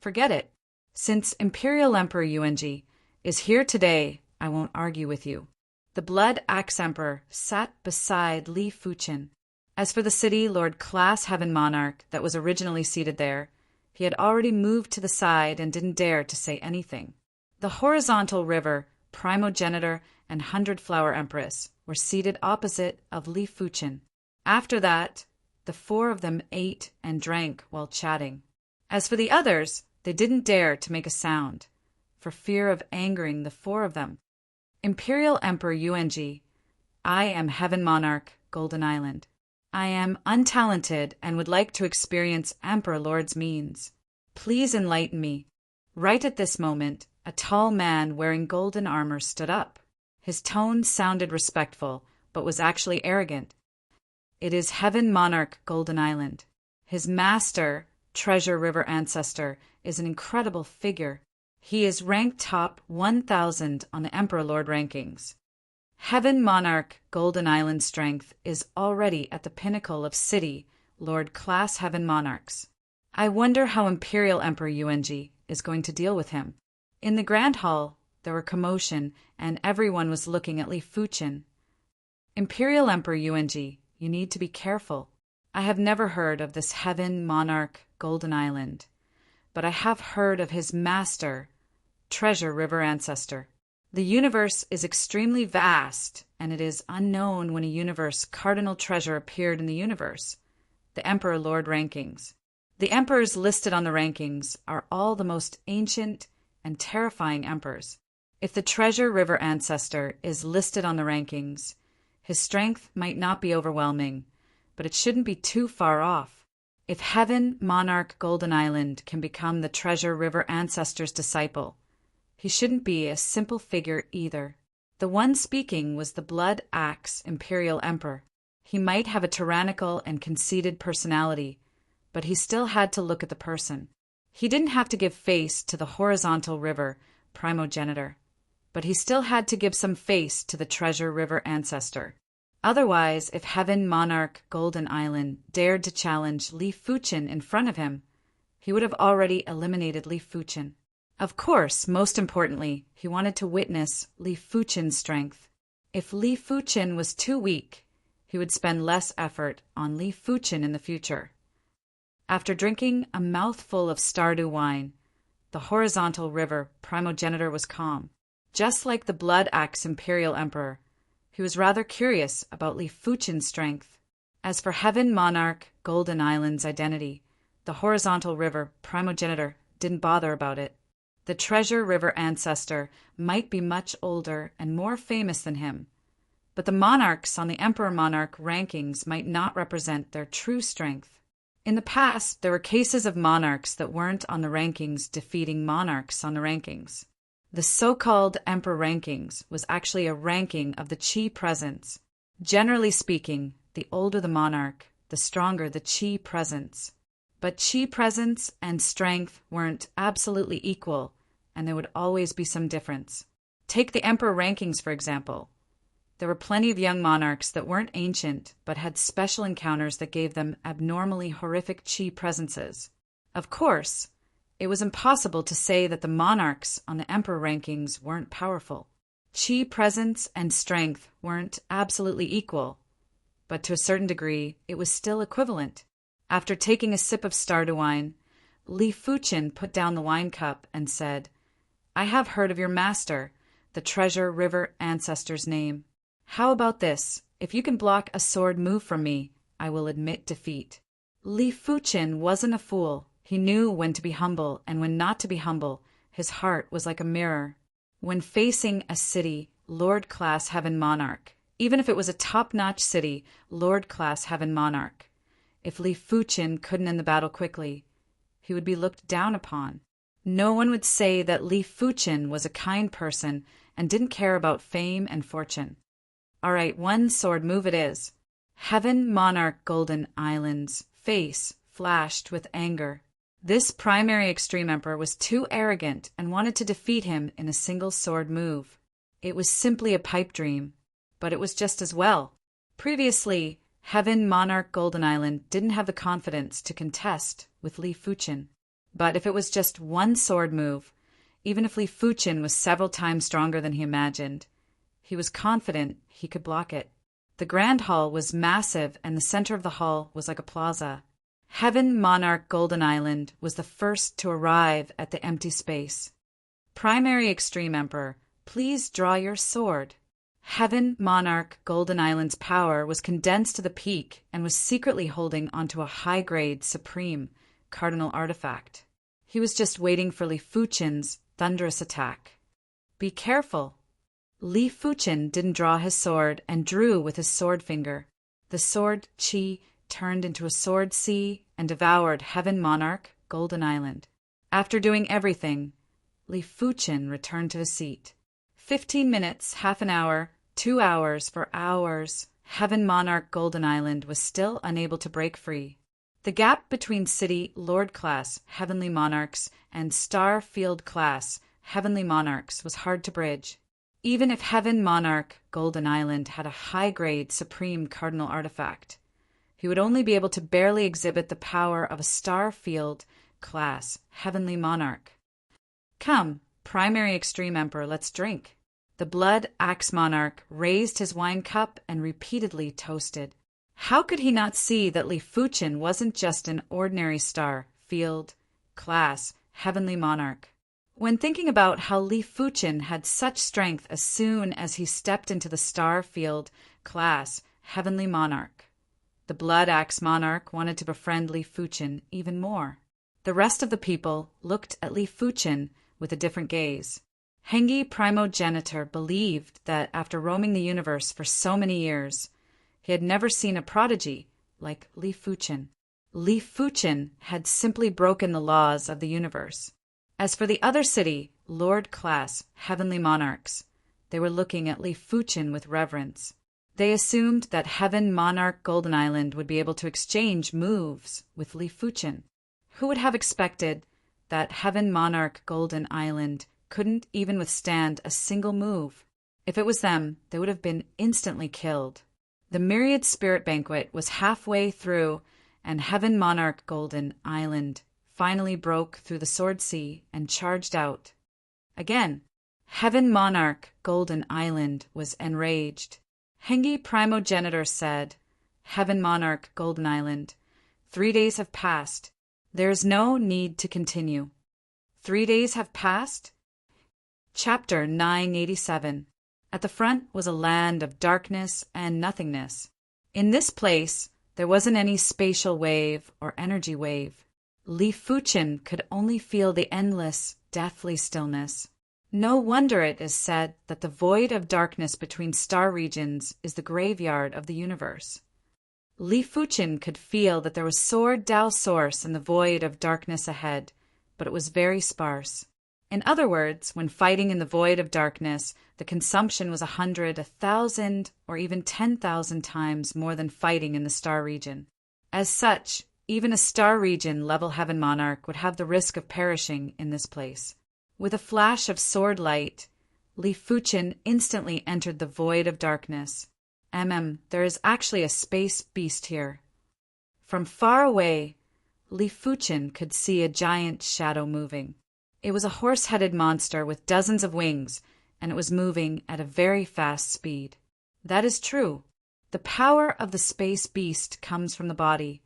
Forget it. Since Imperial Emperor Yuanji is here today, I won't argue with you. The Blood Axe Emperor sat beside Li Fuchen. As for the city Lord Class Heaven Monarch that was originally seated there, he had already moved to the side and didn't dare to say anything. The horizontal river, Primogenitor, and 100 Flower Empress were seated opposite of Li Fuchen. After that, the four of them ate and drank while chatting. As for the others, they didn't dare to make a sound, for fear of angering the four of them. Imperial Emperor Yuanji, I am Heaven Monarch, Golden Island. I am untalented and would like to experience Emperor Lord's means. Please enlighten me. Right at this moment, a tall man wearing golden armor stood up. His tone sounded respectful, but was actually arrogant. It is Heaven Monarch Golden Island. His master, Treasure River Ancestor, is an incredible figure. He is ranked top 1,000 on the Emperor Lord rankings. Heaven Monarch Golden Island strength is already at the pinnacle of City Lord Class Heaven Monarchs. I wonder how Imperial Emperor Yuanji is going to deal with him. In the Grand Hall, there were commotion, and everyone was looking at Li Fuchen. Imperial Emperor Yuanji, you need to be careful. I have never heard of this Heaven Monarch Golden Island, but I have heard of his master, Treasure River Ancestor. The universe is extremely vast, and it is unknown when a universe cardinal treasure appeared in the universe. The Emperor Lord rankings. The emperors listed on the rankings are all the most ancient and terrifying emperors. If the Treasure River Ancestor is listed on the rankings, his strength might not be overwhelming, but it shouldn't be too far off. If Heaven Monarch Golden Island can become the Treasure River Ancestor's disciple, he shouldn't be a simple figure either. The one speaking was the Blood Axe Imperial Emperor. He might have a tyrannical and conceited personality, but he still had to look at the person. He didn't have to give face to the horizontal river primogenitor, but he still had to give some face to the Treasure River Ancestor. Otherwise, if Heaven Monarch Golden Island dared to challenge Li Fuchen in front of him, he would have already eliminated Li Fuchen. Of course, most importantly, he wanted to witness Li Fuchen's strength. If Li Fuchen was too weak, he would spend less effort on Li Fuchen in the future. After drinking a mouthful of Stardew wine, the horizontal river primogenitor was calm. Just like the Blood Axe Imperial Emperor, he was rather curious about Li Fuchen's strength. As for Heaven Monarch Golden Island's identity, the horizontal river primogenitor didn't bother about it. The Treasure River Ancestor might be much older and more famous than him, but the monarchs on the Emperor Monarch rankings might not represent their true strength. In the past, there were cases of monarchs that weren't on the rankings defeating monarchs on the rankings. The so-called Emperor rankings was actually a ranking of the Qi presence. Generally speaking, the older the monarch, the stronger the Qi presence. But Qi presence and strength weren't absolutely equal, and there would always be some difference. Take the Emperor rankings, for example. There were plenty of young monarchs that weren't ancient, but had special encounters that gave them abnormally horrific Qi presences. Of course, it was impossible to say that the monarchs on the Emperor rankings weren't powerful. Qi presence and strength weren't absolutely equal, but to a certain degree, it was still equivalent. After taking a sip of Stardew wine, Li Fuchen put down the wine cup and said, "I have heard of your master, the Treasure River Ancestor's name. How about this? If you can block a sword move from me, I will admit defeat." Li Fuchen wasn't a fool. He knew when to be humble and when not to be humble. His heart was like a mirror. When facing a city, Lord-class Heaven Monarch, even if it was a top-notch city, Lord-class Heaven Monarch, if Li Fuchen couldn't end the battle quickly, he would be looked down upon. No one would say that Li Fuchen was a kind person and didn't care about fame and fortune. All right, one sword move it is. Heaven Monarch Golden Island's face flashed with anger. This primary extreme emperor was too arrogant and wanted to defeat him in a single sword move. It was simply a pipe dream, but it was just as well. Previously, Heaven Monarch Golden Island didn't have the confidence to contest with Li Fuchen. But if it was just one sword move, even if Li Fuchen was several times stronger than he imagined, he was confident he could block it. The Grand Hall was massive, and the center of the hall was like a plaza. Heaven Monarch Golden Island was the first to arrive at the empty space. Primary Extreme Emperor, please draw your sword. Heaven Monarch Golden Island's power was condensed to the peak and was secretly holding onto a high-grade supreme cardinal artifact. He was just waiting for Li Fuchen's thunderous attack. Be careful. Li Fuchen didn't draw his sword and drew with his sword finger. The sword Qi turned into a sword sea and devoured Heaven Monarch Golden Island. After doing everything, Li Fuchen returned to his seat. 15 minutes, half an hour, 2 hours, for hours, Heaven Monarch Golden Island was still unable to break free. The gap between City Lord-class Heavenly Monarchs and Star Field-class Heavenly Monarchs was hard to bridge. Even if Heaven Monarch Golden Island had a high-grade Supreme Cardinal Artifact, he would only be able to barely exhibit the power of a Star Field-class Heavenly Monarch. Come, Primary Extreme Emperor, let's drink." The Blood Axe Monarch raised his wine cup and repeatedly toasted. How could he not see that Li Fuchen wasn't just an ordinary star, field, class, heavenly monarch? When thinking about how Li Fuchen had such strength as soon as he stepped into the star, field, class, heavenly monarch, the Blood Axe Monarch wanted to befriend Li Fuchen even more. The rest of the people looked at Li Fuchen with a different gaze. Hengi Primogenitor believed that after roaming the universe for so many years, he had never seen a prodigy like Li Fuchen. Li Fuchen had simply broken the laws of the universe. As for the other city, Lord Class, heavenly monarchs, they were looking at Li Fuchen with reverence. They assumed that Heaven Monarch Golden Island would be able to exchange moves with Li Fuchen. Who would have expected that Heaven Monarch Golden Island couldn't even withstand a single move? If it was them, they would have been instantly killed. The Myriad Spirit Banquet was halfway through, and Heaven Monarch Golden Island finally broke through the Sword Sea and charged out. Again, Heaven Monarch Golden Island was enraged. Hengi Primogenitor said, "Heaven Monarch Golden Island, 3 days have passed. There is no need to continue." 3 days have passed? Chapter 987. At the front was a land of darkness and nothingness. In this place, there wasn't any spatial wave or energy wave. Li Fuchen could only feel the endless, deathly stillness. No wonder it is said that the void of darkness between star regions is the graveyard of the universe. Li Fuchen could feel that there was Sword Dao source in the void of darkness ahead, but it was very sparse. In other words, when fighting in the void of darkness, the consumption was 100, 1,000, or even 10,000 times more than fighting in the star region. As such, even a star region level Heaven Monarch would have the risk of perishing in this place. With a flash of sword light, Li Fuchen instantly entered the void of darkness. There is actually a space beast here. From far away, Li Fuchen could see a giant shadow moving. It was a horse-headed monster with dozens of wings, and it was moving at a very fast speed. That is true. The power of the space beast comes from the body,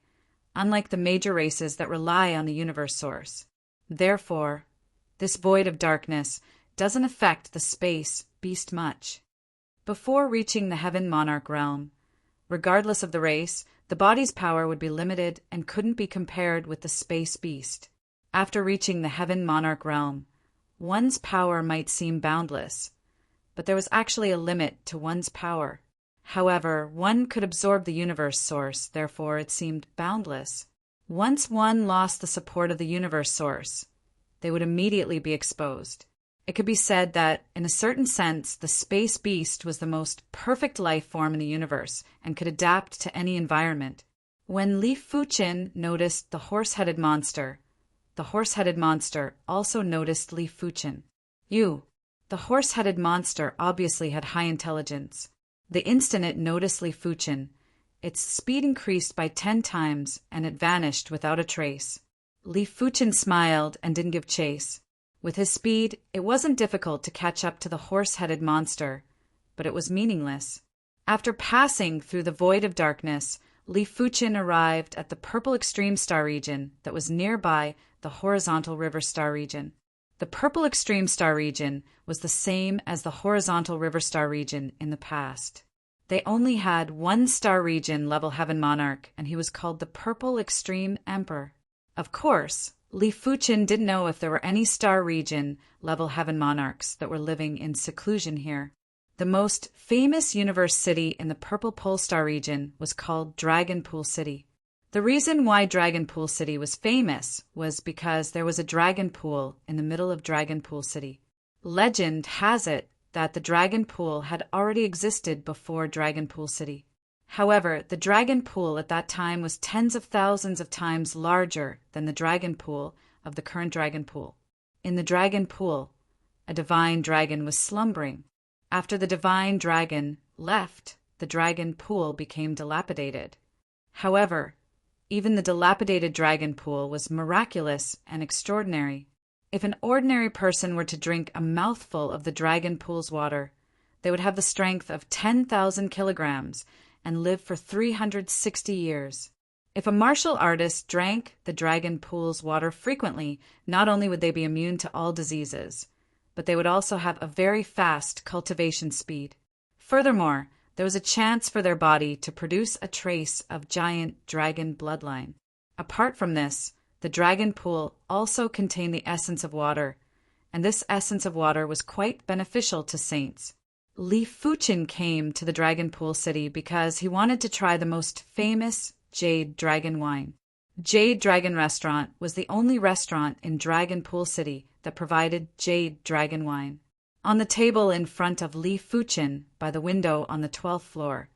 unlike the major races that rely on the universe source. Therefore, this void of darkness doesn't affect the space beast much. Before reaching the Heaven Monarch realm, regardless of the race, the body's power would be limited and couldn't be compared with the space beast. After reaching the Heaven Monarch realm, one's power might seem boundless, but there was actually a limit to one's power. However, one could absorb the universe source, therefore it seemed boundless. Once one lost the support of the universe source, they would immediately be exposed. It could be said that, in a certain sense, the space beast was the most perfect life form in the universe and could adapt to any environment. When Li Fuchen noticed the horse-headed monster, the horse-headed monster also noticed Li Fuchen. The horse-headed monster obviously had high intelligence. The instant it noticed Li Fuchen, its speed increased by 10 times and it vanished without a trace. Li Fuchen smiled and didn't give chase. With his speed, it wasn't difficult to catch up to the horse-headed monster, but it was meaningless. After passing through the void of darkness, Li Fuchen arrived at the purple extreme star region that was nearby the horizontal river star region. The purple extreme star region was the same as the horizontal river star region in the past. They only had one star region level Heaven Monarch, and he was called the Purple Extreme Emperor. Of course, Li Fuchen didn't know if there were any star region level Heaven Monarchs that were living in seclusion here. The most famous universe city in the Purple Pole Star region was called Dragon Pool City. The reason why Dragon Pool City was famous was because there was a dragon pool in the middle of Dragon Pool City. Legend has it that the dragon pool had already existed before Dragon Pool City. However, the dragon pool at that time was tens of thousands of times larger than the dragon pool of the current dragon pool. In the dragon pool, a divine dragon was slumbering. After the divine dragon left, the dragon pool became dilapidated. However, even the dilapidated dragon pool was miraculous and extraordinary. If an ordinary person were to drink a mouthful of the dragon pool's water, they would have the strength of 10,000 kilograms and live for 360 years. If a martial artist drank the dragon pool's water frequently, not only would they be immune to all diseases, but they would also have a very fast cultivation speed. Furthermore, there was a chance for their body to produce a trace of giant dragon bloodline. Apart from this, the dragon pool also contained the essence of water, and this essence of water was quite beneficial to saints. Li Fuchin came to the Dragon Pool City because he wanted to try the most famous Jade Dragon wine. Jade Dragon Restaurant was the only restaurant in Dragon Pool City that provided Jade Dragon wine. On the table in front of Li Fuchin, by the window on the 12th floor,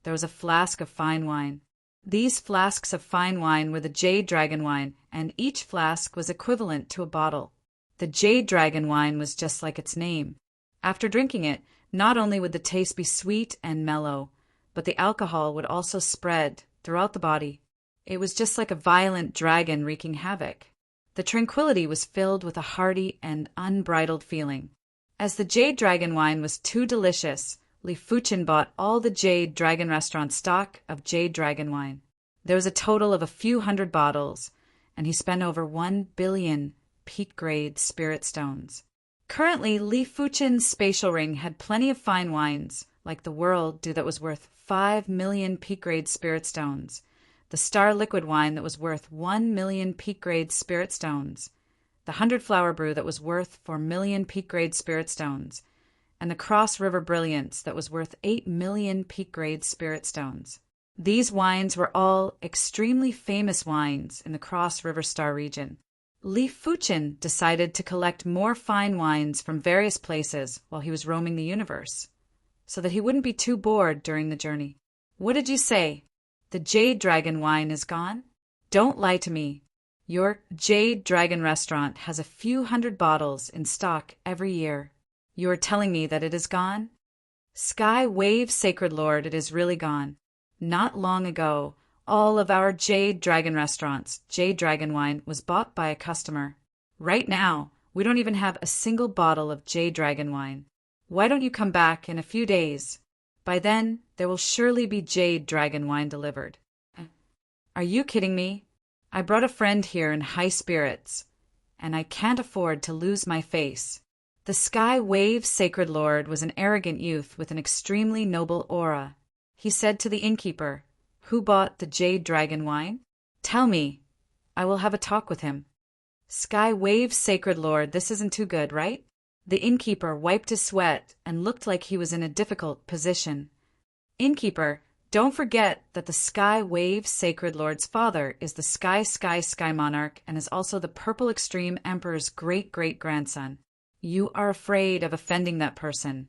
there was a flask of fine wine. These flasks of fine wine were the Jade Dragon wine, and each flask was equivalent to a bottle. The Jade Dragon wine was just like its name. After drinking it, not only would the taste be sweet and mellow, but the alcohol would also spread throughout the body. It was just like a violent dragon wreaking havoc. The tranquility was filled with a hearty and unbridled feeling. As the Jade Dragon wine was too delicious, Li Fuchin bought all the Jade Dragon restaurant stock of Jade Dragon wine. There was a total of a few hundred bottles, and he spent over 1 billion peak-grade spirit stones. Currently, Li Fuchin's spatial ring had plenty of fine wines, like the World Dew that was worth 5 million peak-grade spirit stones, the Star Liquid wine that was worth 1 million peak-grade spirit stones, the 100 Flower Brew that was worth 4 million peak-grade spirit stones, and the Cross River Brilliance that was worth 8 million peak-grade spirit stones. These wines were all extremely famous wines in the Cross River Star region. Li Fuchin decided to collect more fine wines from various places while he was roaming the universe, so that he wouldn't be too bored during the journey. What did you say? The Jade Dragon wine is gone? Don't lie to me. Your Jade Dragon restaurant has a few hundred bottles in stock every year. You are telling me that it is gone? Sky Wave Sacred Lord, it is really gone. Not long ago, all of our Jade Dragon restaurants, Jade Dragon wine, was bought by a customer. Right now, we don't even have a single bottle of Jade Dragon wine. Why don't you come back in a few days? By then, there will surely be Jade Dragon wine delivered. Are you kidding me? I brought a friend here in high spirits, and I can't afford to lose my face. The Sky Wave Sacred Lord was an arrogant youth with an extremely noble aura. He said to the innkeeper, "Who bought the Jade Dragon wine? Tell me. I will have a talk with him." Sky Wave Sacred Lord, this isn't too good, right? The innkeeper wiped his sweat and looked like he was in a difficult position. Innkeeper, don't forget that the Sky Wave Sacred Lord's father is the Sky Monarch and is also the Purple Extreme Emperor's great-great-grandson. You are afraid of offending that person.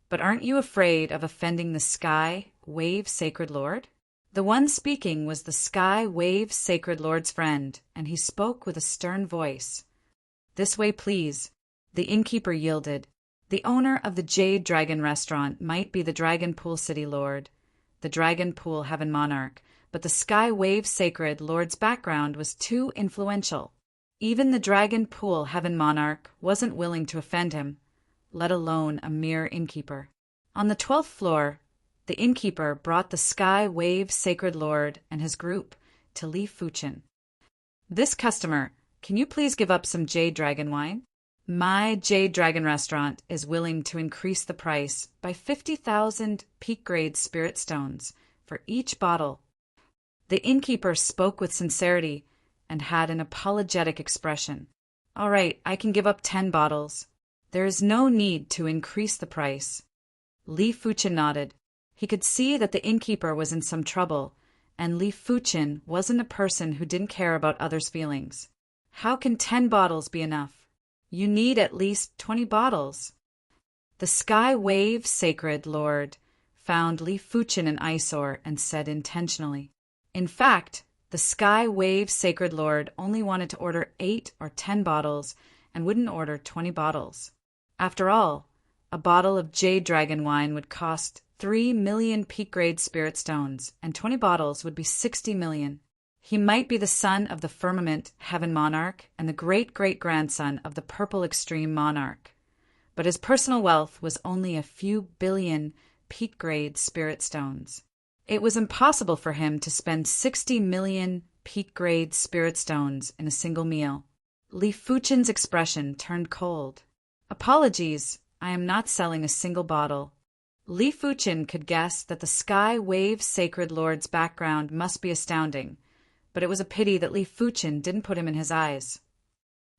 But aren't you afraid of offending the Sky Wave Sacred Lord? The one speaking was the Sky Wave Sacred Lord's friend, and he spoke with a stern voice. "This way, please." The innkeeper yielded. The owner of the Jade Dragon restaurant might be the Dragon Pool City Lord, the Dragon Pool Heaven Monarch, but the Sky Wave Sacred Lord's background was too influential. Even the Dragon Pool Heaven Monarch wasn't willing to offend him, let alone a mere innkeeper. On the 12th floor, the innkeeper brought the Sky Wave Sacred Lord and his group to Li Fuchin. "This customer, can you please give up some Jade Dragon wine? My Jade Dragon restaurant is willing to increase the price by 50,000 peak-grade spirit stones for each bottle." The innkeeper spoke with sincerity and had an apologetic expression. "All right, I can give up 10 bottles. There is no need to increase the price." Li Fuchin nodded. He could see that the innkeeper was in some trouble, and Li Fuchin wasn't a person who didn't care about others' feelings. "How can 10 bottles be enough? You need at least 20 bottles." The Sky Wave Sacred Lord found Li Fuchin an eyesore and said intentionally. In fact, the Sky Wave Sacred Lord only wanted to order 8 or 10 bottles and wouldn't order 20 bottles. After all, a bottle of Jade Dragon wine would cost 3 million peak-grade spirit stones, and 20 bottles would be 60 million. He might be the son of the firmament heaven monarch and the great-great-grandson of the purple extreme monarch, but his personal wealth was only a few billion peat-grade spirit stones. It was impossible for him to spend 60 million peat-grade spirit stones in a single meal. Li Fuchen's expression turned cold. Apologies, I am not selling a single bottle. Li Fuchen could guess that the Sky Wave Sacred Lord's background must be astounding, but it was a pity that Li Fuchen didn't put him in his eyes.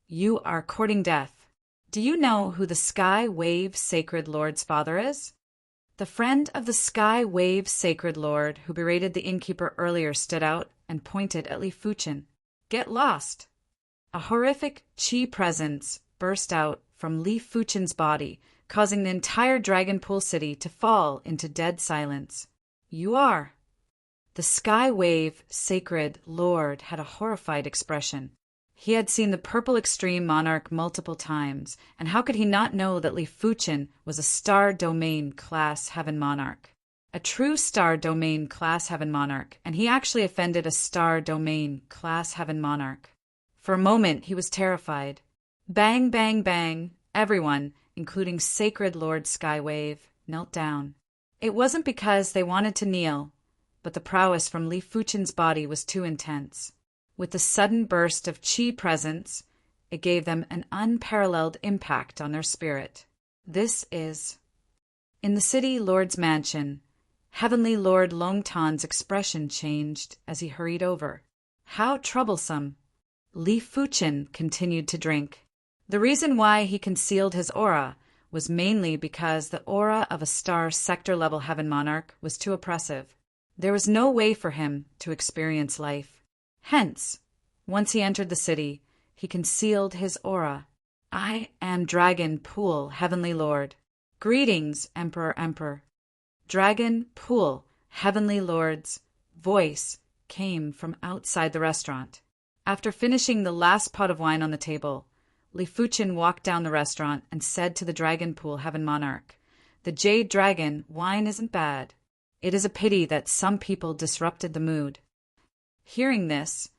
You are courting death. Do you know who the Sky Wave Sacred Lord's father is? The friend of the Sky Wave Sacred Lord who berated the innkeeper earlier stood out and pointed at Li Fuchen. Get lost! A horrific chi presence burst out from Li Fuchen's body, causing the entire Dragon Pool City to fall into dead silence. You are. The Sky Wave Sacred Lord had a horrified expression. He had seen the Purple Extreme Monarch multiple times, and how could he not know that Li Fuchen was a Star Domain Class Heaven Monarch? A true Star Domain Class Heaven Monarch, and he actually offended a Star Domain Class Heaven Monarch. For a moment he was terrified. Bang, bang, bang. Everyone, including Sacred Lord Skywave, knelt down. It wasn't because they wanted to kneel, but the prowess from Li Fuchen's body was too intense. With the sudden burst of chi presence, it gave them an unparalleled impact on their spirit. This is... In the City Lord's mansion, Heavenly Lord Longtan's expression changed as he hurried over. How troublesome! Li Fuchen continued to drink. The reason why he concealed his aura was mainly because the aura of a star sector-level heaven monarch was too oppressive. There was no way for him to experience life. Hence, once he entered the city, he concealed his aura. I am Dragon Pool, Heavenly Lord. Greetings, Emperor. Dragon Pool, Heavenly Lord's voice came from outside the restaurant. After finishing the last pot of wine on the table, Li Fuchen walked down the restaurant and said to the Dragon Pool Heaven Monarch, "The Jade Dragon wine isn't bad. It is a pity that some people disrupted the mood." Hearing this,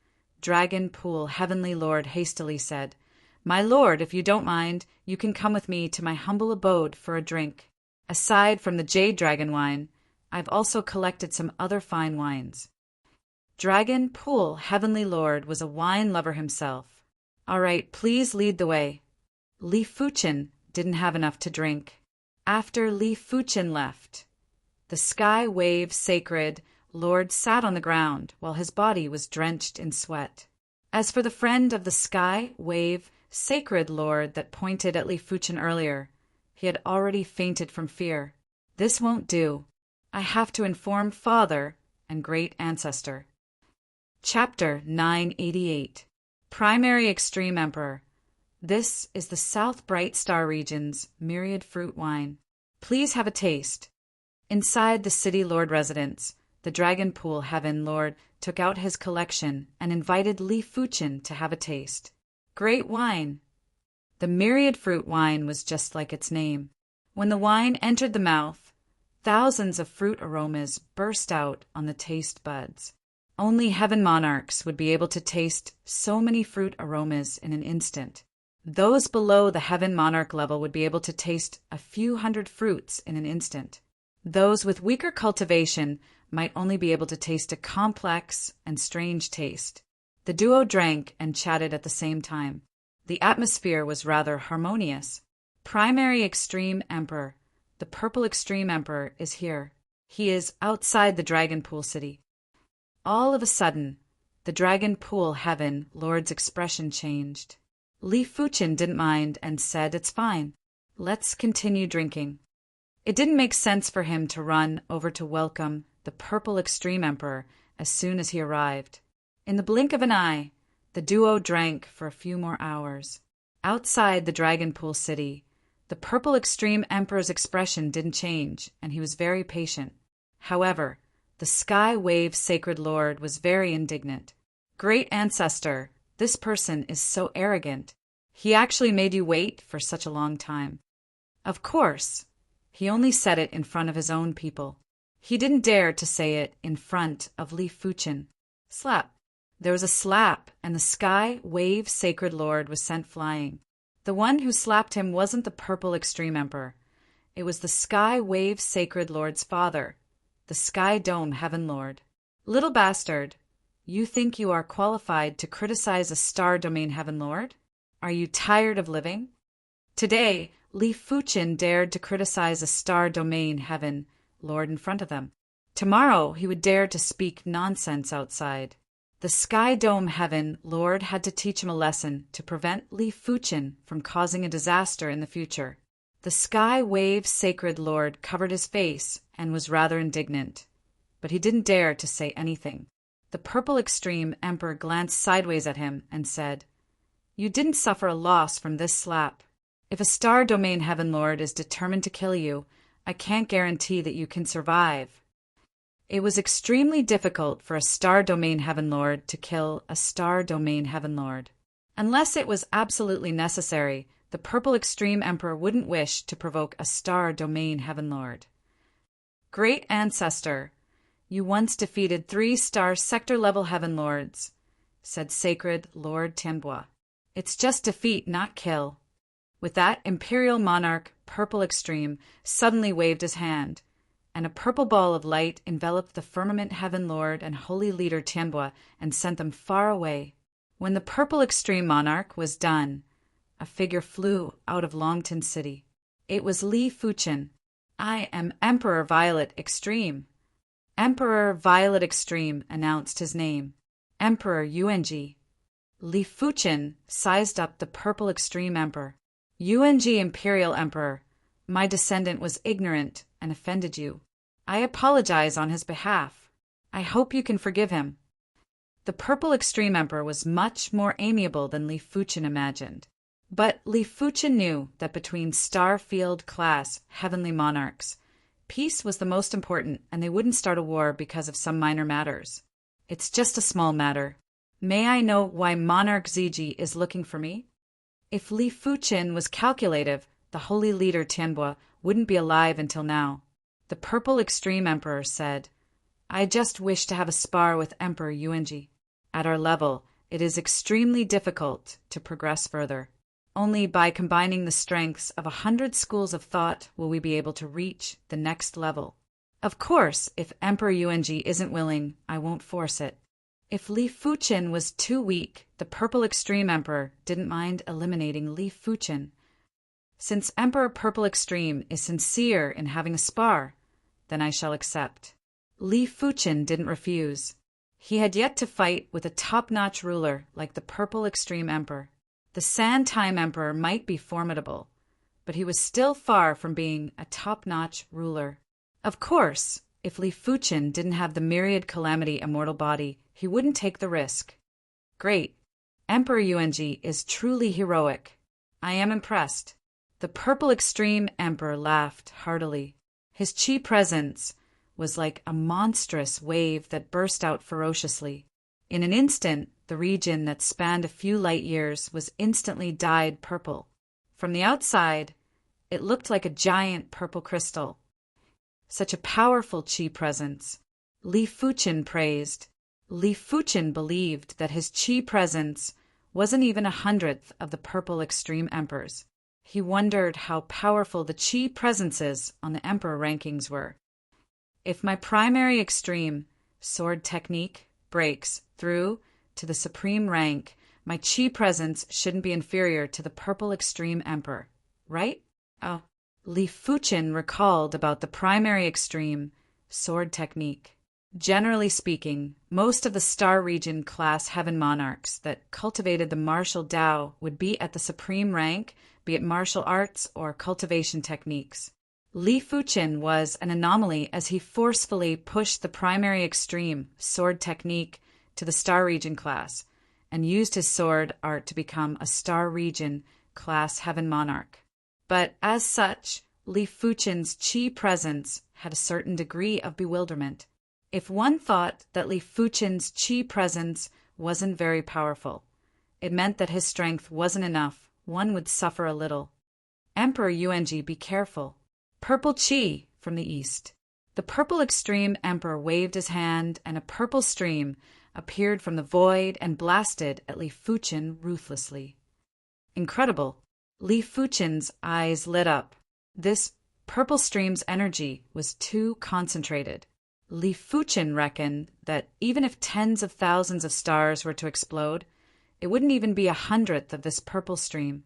Dragon Pool Heavenly Lord hastily said, "My lord, if you don't mind, you can come with me to my humble abode for a drink. Aside from the Jade Dragon wine, I've also collected some other fine wines." Dragon Pool Heavenly Lord was a wine lover himself. "All right, please lead the way." Li Fuchen didn't have enough to drink. After Li Fuchen left, the Sky Wave Sacred Lord sat on the ground while his body was drenched in sweat. As for the friend of the Sky Wave Sacred Lord that pointed at Li Fuchen earlier, he had already fainted from fear. This won't do. I have to inform Father and Great Ancestor. Chapter 988. Primary Extreme Emperor. This is the South Bright Star region's myriad fruit wine. Please have a taste. Inside the City Lord residence, the Dragon Pool Heaven Lord took out his collection and invited Li Fuchen to have a taste. Great wine! The myriad fruit wine was just like its name. When the wine entered the mouth, thousands of fruit aromas burst out on the taste buds. Only heaven monarchs would be able to taste so many fruit aromas in an instant. Those below the heaven monarch level would be able to taste a few hundred fruits in an instant. Those with weaker cultivation might only be able to taste a complex and strange taste. The duo drank and chatted at the same time. The atmosphere was rather harmonious. Primary Extreme Emperor, the Purple Extreme Emperor, is here. He is outside the Dragon Pool City. All of a sudden, the Dragon Pool Heaven Lord's expression changed. Li Fuchen didn't mind and said, "It's fine. Let's continue drinking." It didn't make sense for him to run over to welcome the Purple Extreme Emperor as soon as he arrived. In the blink of an eye, the duo drank for a few more hours. Outside the Dragon Pool City, the Purple Extreme Emperor's expression didn't change, and he was very patient. However, the Sky Wave Sacred Lord was very indignant. "Great Ancestor, this person is so arrogant. He actually made you wait for such a long time." Of course, he only said it in front of his own people. He didn't dare to say it in front of Li Fuchen. Slap. There was a slap, and the sky wave sacred lord was sent flying. The one who slapped him wasn't the purple extreme emperor. It was the sky wave sacred lord's father, the sky dome heaven lord. Little bastard, you think you are qualified to criticize a star domain heaven lord? Are you tired of living? Today, Li Fuchin dared to criticize a star domain heaven lord in front of them. Tomorrow he would dare to speak nonsense outside. The sky dome heaven lord had to teach him a lesson to prevent Li Fuchin from causing a disaster in the future. The sky wave sacred lord covered his face and was rather indignant, but he didn't dare to say anything. The purple extreme emperor glanced sideways at him and said, "You didn't suffer a loss from this slap. If a star domain heaven lord is determined to kill you, I can't guarantee that you can survive." It was extremely difficult for a star domain heaven lord to kill a star domain heaven lord. Unless it was absolutely necessary, the purple extreme emperor wouldn't wish to provoke a star domain heaven lord. "Great ancestor, you once defeated 3-star sector-level heaven lords," said sacred Lord Tianbua. "It's just defeat, not kill." With that, imperial monarch, purple extreme, suddenly waved his hand, and a purple ball of light enveloped the firmament heaven lord and holy leader Tianbua and sent them far away. When the purple extreme monarch was done, a figure flew out of Longton City. It was Li Fuchin. "I am Emperor Violet Extreme." Emperor Violet Extreme announced his name. Emperor Yuanji. Li Fuchin sized up the purple extreme emperor. "Yuanji Imperial Emperor, my descendant was ignorant and offended you. I apologize on his behalf. I hope you can forgive him." The purple extreme emperor was much more amiable than Li Fuchin imagined. But Li Fuchin knew that between star-field class heavenly monarchs, peace was the most important, and they wouldn't start a war because of some minor matters. "It's just a small matter. May I know why Monarch Ziji is looking for me?" If Li Fuchin was calculative, the holy leader Tianbua wouldn't be alive until now. The purple extreme emperor said, "I just wish to have a spar with Emperor Yuanji. At our level, it is extremely difficult to progress further. Only by combining the strengths of 100 schools of thought will we be able to reach the next level. Of course, if Emperor Yuanji isn't willing, I won't force it." If Li Fuchin was too weak, the purple extreme emperor didn't mind eliminating Li Fuchin. Since Emperor Purple Extreme is sincere in having a spar, then I shall accept. Li Fuchin didn't refuse. He had yet to fight with a top-notch ruler like the Purple Extreme Emperor. The Sand Time Emperor might be formidable, but he was still far from being a top-notch ruler. Of course, if Li Fuchin didn't have the myriad calamity immortal body, he wouldn't take the risk. "Great. Emperor Yuanji is truly heroic. I am impressed." The Purple Extreme Emperor laughed heartily. His chi presence was like a monstrous wave that burst out ferociously. In an instant, the region that spanned a few light years was instantly dyed purple. From the outside, it looked like a giant purple crystal. Such a powerful chi presence. Li Fuchin praised. Li Fuchin believed that his chi presence wasn't even 100th of the Purple Extreme Emperor's. He wondered how powerful the chi presences on the Emperor rankings were. If my primary extreme sword technique breaks through to the supreme rank, my chi presence shouldn't be inferior to the Purple Extreme Emperor, right? Oh. Li Fuchin recalled about the primary extreme sword technique. Generally speaking, most of the Star Region class heaven monarchs that cultivated the martial Tao would be at the supreme rank, be it martial arts or cultivation techniques. Li Fuchin was an anomaly as he forcefully pushed the primary extreme sword technique to the Star Region class and used his sword art to become a Star Region class heaven monarch. But as such, Li Fuchin's chi presence had a certain degree of bewilderment. If one thought that Li Fuchin's chi presence wasn't very powerful, it meant that his strength wasn't enough. One would suffer a little. "Emperor Yuanji, be careful." "Purple chi," from the east. The Purple Extreme Emperor waved his hand, and a purple stream, appeared from the void and blasted at Li Fuchen ruthlessly. Incredible. Li Fuchen's eyes lit up. This purple stream's energy was too concentrated. Li Fuchen reckoned that even if tens of thousands of stars were to explode, it wouldn't even be 1/100th of this purple stream.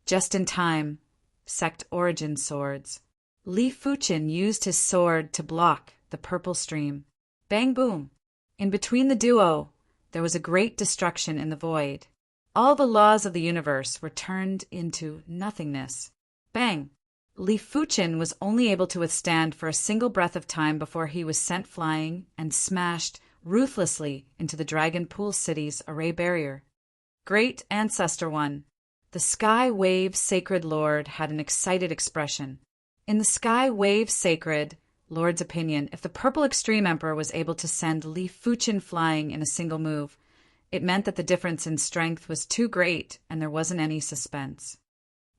Just in time, sect origin swords. Li Fuchen used his sword to block the purple stream. Bang boom! In between the duo, there was a great destruction in the void. All the laws of the universe were turned into nothingness. Bang! Li Fuchen was only able to withstand for a single breath of time before he was sent flying and smashed ruthlessly into the Dragon Pool City's array barrier. Great Ancestor One. The Sky Wave Sacred Lord had an excited expression. In the Sky Wave Sacred Lord's opinion, if the Purple Extreme Emperor was able to send Li Fuchen flying in a single move, it meant that the difference in strength was too great and there wasn't any suspense.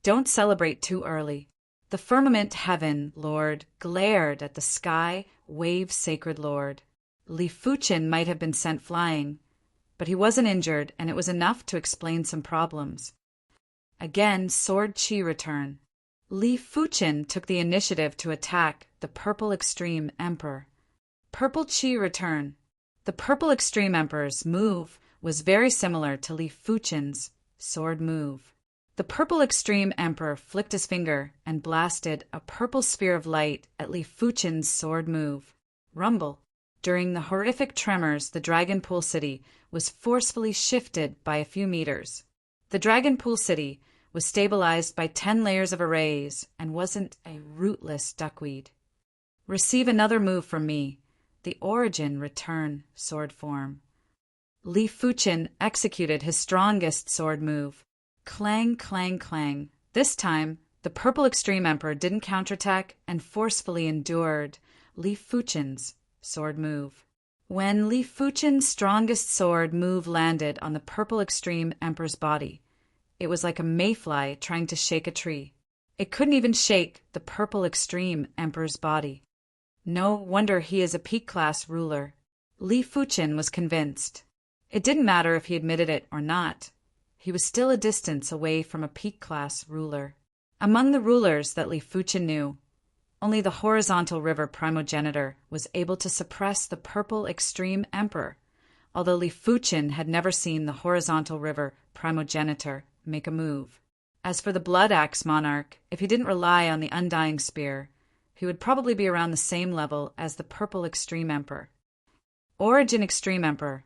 Don't celebrate too early. The Firmament Heaven Lord glared at the Sky Wave Sacred Lord. Li Fuchen might have been sent flying, but he wasn't injured, and it was enough to explain some problems. Again, Sword Chi return. Li Fuchen took the initiative to attack the Purple Extreme Emperor. Purple Chi return. The Purple Extreme Emperor's move was very similar to Li Fuchen's sword move. The Purple Extreme Emperor flicked his finger and blasted a purple sphere of light at Li Fuchen's sword move. Rumble. During the horrific tremors, the Dragon Pool City was forcefully shifted by a few meters. The Dragon Pool City was stabilized by 10 layers of arrays and wasn't a rootless duckweed. Receive another move from me. The Origin Return sword form. Li Fuchen executed his strongest sword move. Clang, clang, clang. This time, the Purple Extreme Emperor didn't counterattack and forcefully endured Li Fuchen's sword move. When Li Fuchen's strongest sword move landed on the Purple Extreme Emperor's body, it was like a mayfly trying to shake a tree. It couldn't even shake the Purple Extreme Emperor's body. No wonder he is a peak-class ruler. Li Fuchen was convinced. It didn't matter if he admitted it or not. He was still a distance away from a peak-class ruler. Among the rulers that Li Fuchen knew, only the Horizontal River Primogenitor was able to suppress the Purple Extreme Emperor, although Li Fuchen had never seen the Horizontal River Primogenitor make a move. As for the Blood Axe Monarch, if he didn't rely on the Undying Spear, he would probably be around the same level as the Purple Extreme Emperor. Origin Extreme Emperor,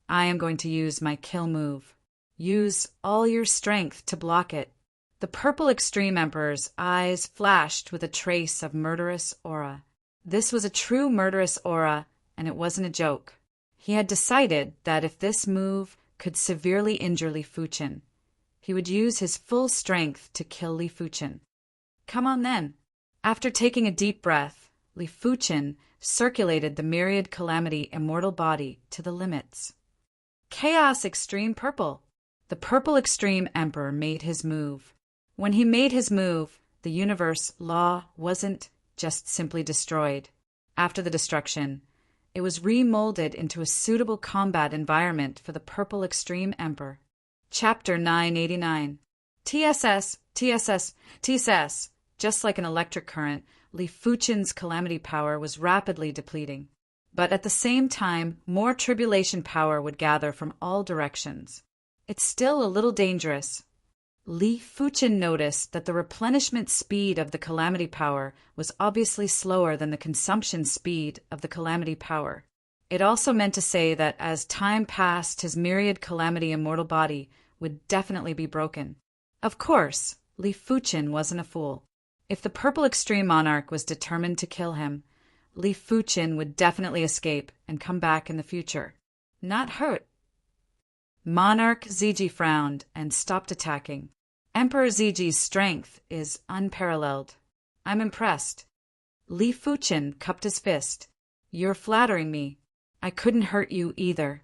I am going to use my kill move. Use all your strength to block it. The Purple Extreme Emperor's eyes flashed with a trace of murderous aura. This was a true murderous aura, and it wasn't a joke. He had decided that if this move could severely injure Li Fuchen, he would use his full strength to kill Li Fuchen. Come on then. After taking a deep breath, Li Fuchen circulated the Myriad Calamity immortal body to the limits. Chaos Extreme Purple. The Purple Extreme Emperor made his move. When he made his move, the universe law wasn't just simply destroyed. After the destruction, it was remolded into a suitable combat environment for the Purple Extreme Emperor. Chapter 989. TSS, TSS, TSS. Just like an electric current, Li Fuchen's calamity power was rapidly depleting. But at the same time, more tribulation power would gather from all directions. It's still a little dangerous. Li Fuchen noticed that the replenishment speed of the calamity power was obviously slower than the consumption speed of the calamity power. It also meant to say that as time passed, his Myriad Calamity immortal body would definitely be broken. Of course, Li Fuchen wasn't a fool. If the Purple Extreme Monarch was determined to kill him, Li Fuchen would definitely escape and come back in the future. Not hurt. Monarch Ziji frowned and stopped attacking. Emperor Ziji's strength is unparalleled. I'm impressed. Li Fuchen cupped his fist. You're flattering me. I couldn't hurt you either.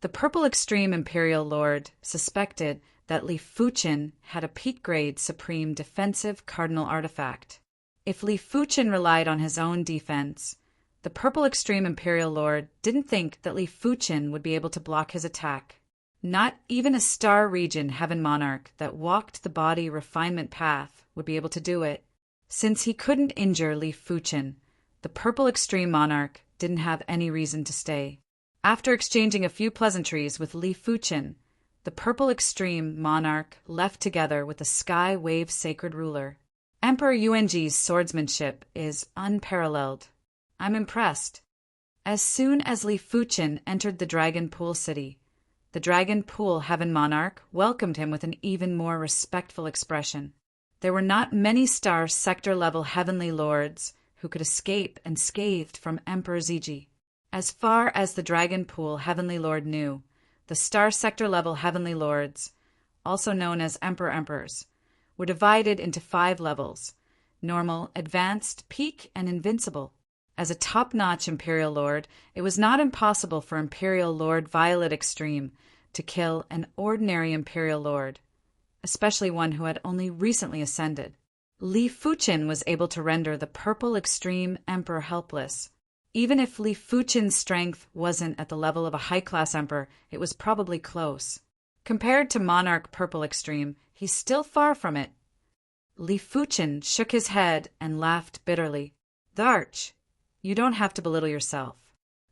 The Purple Extreme Imperial Lord suspected that Li Fuchen had a peak-grade supreme defensive cardinal artifact. If Li Fuchen relied on his own defense, The purple extreme Imperial Lord didn't think that Li Fuqin would be able to block his attack. Not even a star region heaven monarch that walked the body refinement path would be able to do it. Since he couldn't injure Li Fuqin, the purple extreme monarch didn't have any reason to stay. After exchanging a few pleasantries with Li Fuqin, the purple extreme monarch left together with the sky wave sacred ruler. Emperor Yuanji's swordsmanship is unparalleled. I'm impressed. As soon as Li Fuqin entered the Dragon Pool city, the Dragon Pool Heaven Monarch welcomed him with an even more respectful expression. There were not many star sector-level heavenly lords who could escape unscathed from Emperor Ziji. As far as the Dragon Pool Heavenly Lord knew, the star sector-level heavenly lords, also known as Emperors, were divided into 5 levels: normal, advanced, peak, and invincible. As a top-notch Imperial Lord, it was not impossible for Imperial Lord Violet Extreme to kill an ordinary Imperial Lord, especially one who had only recently ascended. Li Fuqin was able to render the purple extreme Emperor helpless. Even if Li Fuqin's strength wasn't at the level of a high-class Emperor, it was probably close. Compared to Monarch Purple Extreme, he's still far from it. Li Fuqin shook his head and laughed bitterly. Tharch, you don't have to belittle yourself.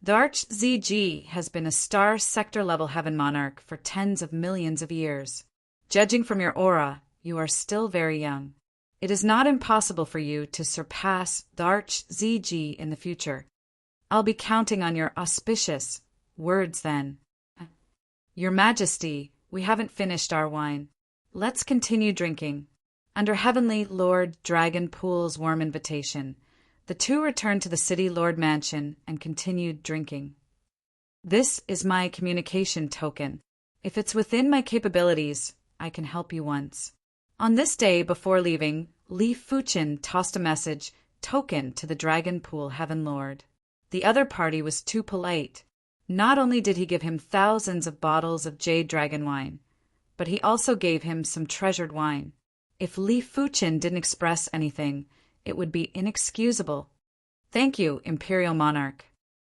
Tharch ZG has been a star sector-level heaven monarch for tens of millions of years. Judging from your aura, you are still very young. It is not impossible for you to surpass Tharch ZG in the future. I'll be counting on your auspicious words then. Your Majesty, we haven't finished our wine. Let's continue drinking. Under Heavenly Lord Dragon Pool's warm invitation, the two returned to the City Lord Mansion and continued drinking. This is my communication token. If it's within my capabilities, I can help you once. On this day before leaving, Li Fuqin tossed a message token to the Dragon Pool Heaven Lord. The other party was too polite. Not only did he give him thousands of bottles of jade dragon wine, but he also gave him some treasured wine. If Li Fuqin didn't express anything, it would be inexcusable. Thank you, Imperial Monarch.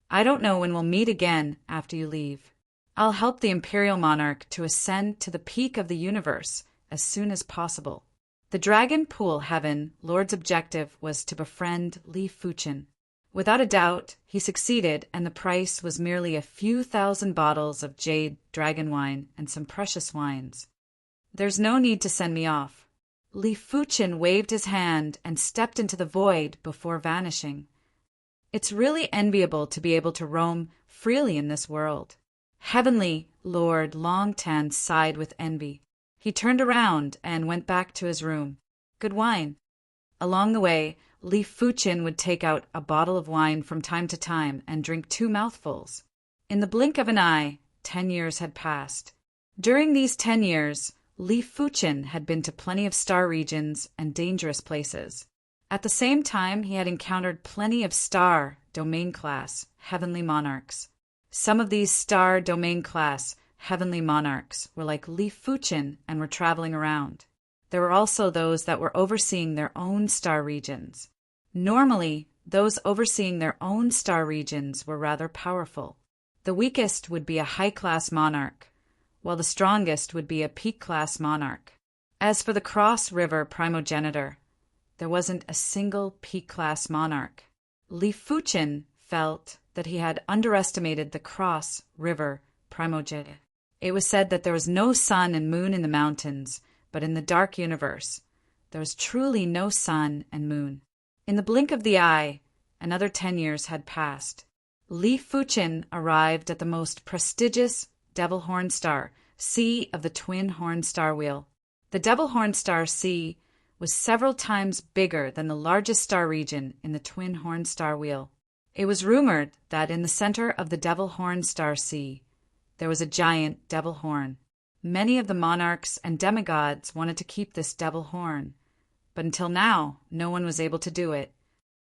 I don't know when we'll meet again after you leave. I'll help the Imperial Monarch to ascend to the peak of the universe as soon as possible. The Dragon Pool Heaven Lord's objective was to befriend Li Fuqin. Without a doubt, he succeeded, and the price was merely a few thousand bottles of jade dragon wine and some precious wines. There's no need to send me off. Li Fuqin waved his hand and stepped into the void before vanishing. It's really enviable to be able to roam freely in this world. Heavenly Lord Longtan sighed with envy. He turned around and went back to his room. Good wine. Along the way, Li Fuqin would take out a bottle of wine from time to time and drink 2 mouthfuls. In the blink of an eye, 10 years had passed. During these 10 years, Li Fuqin had been to plenty of star regions and dangerous places. At the same time, he had encountered plenty of star domain class heavenly monarchs. Some of these star domain class heavenly monarchs were like Li Fuqin and were traveling around. There were also those that were overseeing their own star regions. Normally, those overseeing their own star regions were rather powerful. The weakest would be a high-class monarch, while the strongest would be a peak-class monarch. As for the Cross River primogenitor, there wasn't a single peak-class monarch. Li Fuqin felt that he had underestimated the Cross River primogenitor. It was said that there was no sun and moon in the mountains, but in the dark universe, there was truly no sun and moon. In the blink of the eye, another 10 years had passed. Li Fuqin arrived at the most prestigious Devil Horn Star, C of the Twin Horn Star Wheel. The Devil Horn Star C was several times bigger than the largest star region in the Twin Horn Star Wheel. It was rumored that in the center of the Devil Horn Star C, there was a giant devil horn. Many of the monarchs and demigods wanted to keep this devil horn, but until now, no one was able to do it.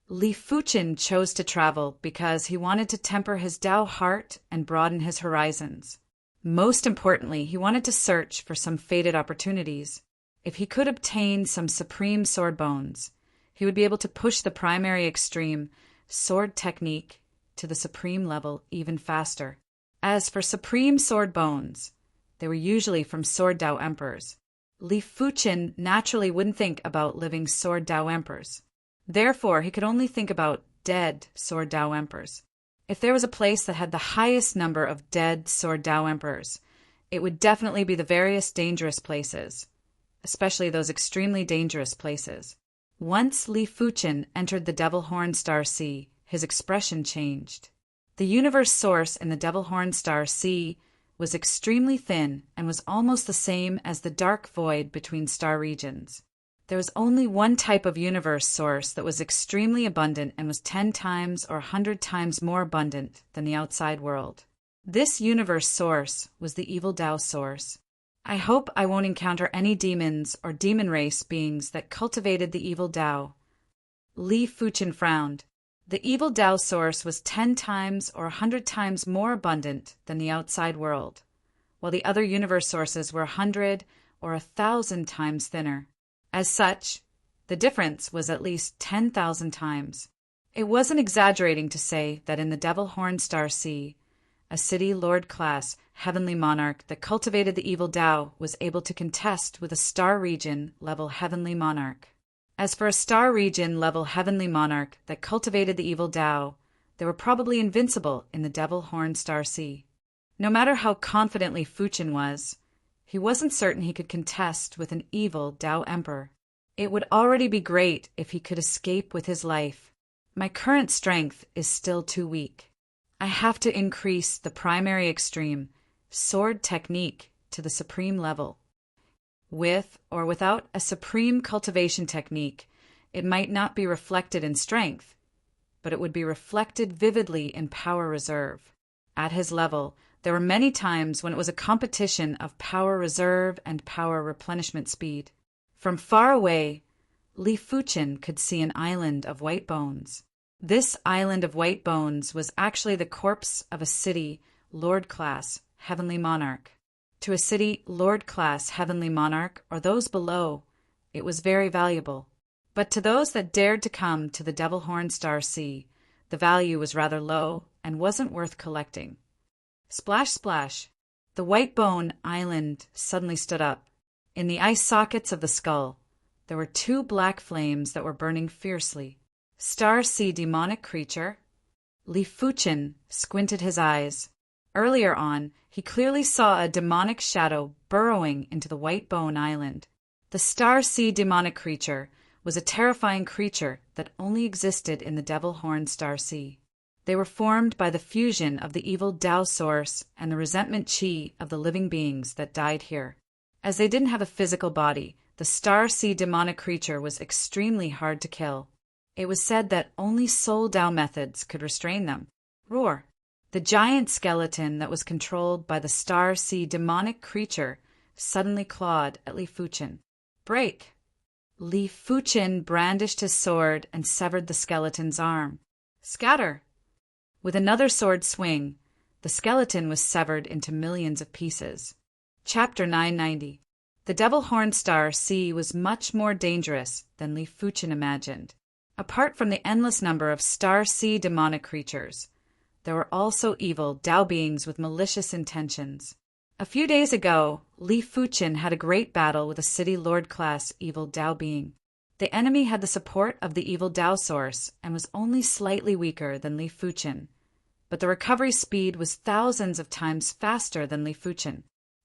Li Fuqin chose to travel because he wanted to temper his Tao heart and broaden his horizons. Most importantly, he wanted to search for some fated opportunities. If he could obtain some supreme sword bones, he would be able to push the primary extreme sword technique to the supreme level even faster. As for supreme sword bones, they were usually from sword Dao emperors. Li Fuqin naturally wouldn't think about living sword Dao emperors. Therefore, he could only think about dead sword Dao emperors. If there was a place that had the highest number of dead sword Dao emperors, it would definitely be the various dangerous places, especially those extremely dangerous places. Once Li Fuqin entered the Devil Horn Star Sea, his expression changed. The universe source in the Devil Horn Star Sea was extremely thin and was almost the same as the dark void between star regions. There was only one type of universe source that was extremely abundant and was 10 times or 100 times more abundant than the outside world. This universe source was the evil Dao source. I hope I won't encounter any demons or demon race beings that cultivated the evil Dao. Li Fuqin frowned. The evil Dao source was 10 times or 100 times more abundant than the outside world, while the other universe sources were 100 or 1,000 times thinner. As such, the difference was at least 10,000 times. It wasn't exaggerating to say that in the Devil Horn Star Sea, a city lord-class heavenly monarch that cultivated the evil Dao was able to contest with a star region-level heavenly monarch. As for a star region-level heavenly monarch that cultivated the evil Dao, they were probably invincible in the Devil Horn Star Sea. No matter how confidently Fuqin was, he wasn't certain he could contest with an evil Dao Emperor. It would already be great if he could escape with his life. My current strength is still too weak. I have to increase the primary extreme, sword technique, to the supreme level. With or without a supreme cultivation technique, it might not be reflected in strength, but it would be reflected vividly in power reserve. At his level, there were many times when it was a competition of power reserve and power replenishment speed. From far away, Li Fuqin could see an island of white bones. This island of white bones was actually the corpse of a city lord-class heavenly monarch. To a city lord-class heavenly monarch or those below, it was very valuable. But to those that dared to come to the Devil Horn Star Sea, the value was rather low and wasn't worth collecting. Splash, splash. The white bone island suddenly stood up. In the ice sockets of the skull, there were 2 black flames that were burning fiercely. Star Sea demonic creature. Li Fuqin squinted his eyes. Earlier on, he clearly saw a demonic shadow burrowing into the white bone island. The Star Sea demonic creature was a terrifying creature that only existed in the Devil Horn Star Sea. They were formed by the fusion of the evil Dao source and the resentment chi of the living beings that died here. As they didn't have a physical body, the Star Sea demonic creature was extremely hard to kill. It was said that only soul Dao methods could restrain them. Roar! The giant skeleton that was controlled by the Star Sea demonic creature suddenly clawed at Li Fuqin. Break! Li Fuqin brandished his sword and severed the skeleton's arm. Scatter! With another sword swing, the skeleton was severed into millions of pieces. Chapter 990. The Devil Horn Star Sea was much more dangerous than Li Fuqin imagined. Apart from the endless number of Star Sea demonic creatures, there were also evil Dao beings with malicious intentions. A few days ago, Li Fuqin had a great battle with a city lord-class evil Dao being. The enemy had the support of the evil Dao source and was only slightly weaker than Li Fuqin, but the recovery speed was thousands of times faster than Li Fuqin.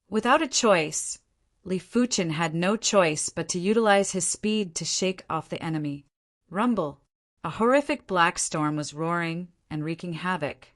Without a choice, Li Fuqin had no choice but to utilize his speed to shake off the enemy. Rumble! A horrific black storm was roaring and wreaking havoc.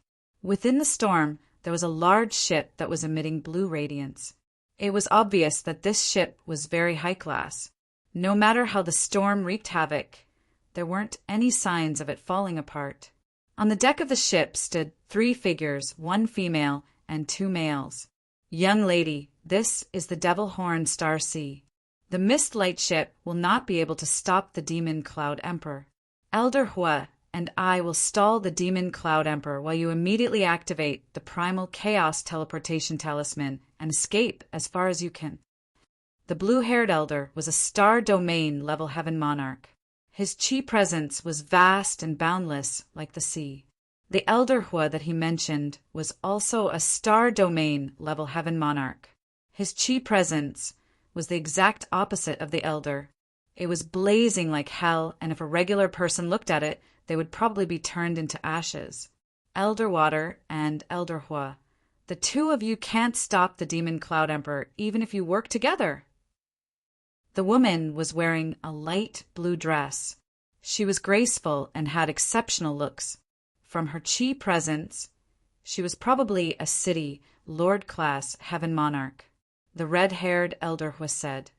Within the storm, there was a large ship that was emitting blue radiance. It was obvious that this ship was very high class. No matter how the storm wreaked havoc, there weren't any signs of it falling apart. On the deck of the ship stood 3 figures, 1 female and 2 males. Young lady, this is the Devil Horn Star Sea. The Mist Light ship will not be able to stop the Demon Cloud Emperor. Elder Hua and I will stall the Demon Cloud Emperor while you immediately activate the Primal Chaos Teleportation Talisman and escape as far as you can. The blue-haired elder was a star domain level heaven monarch. His chi presence was vast and boundless like the sea. The Elder Hua that he mentioned was also a star domain level heaven monarch. His chi presence was the exact opposite of the Elder. It was blazing like hell, and if a regular person looked at it, they would probably be turned into ashes. Elder Water and Elder Hua, the two of you can't stop the Demon Cloud Emperor even if you work together. The woman was wearing a light blue dress. She was graceful and had exceptional looks. From her chi presence, she was probably a city, lord-class heaven monarch. The red-haired Elder Hua said,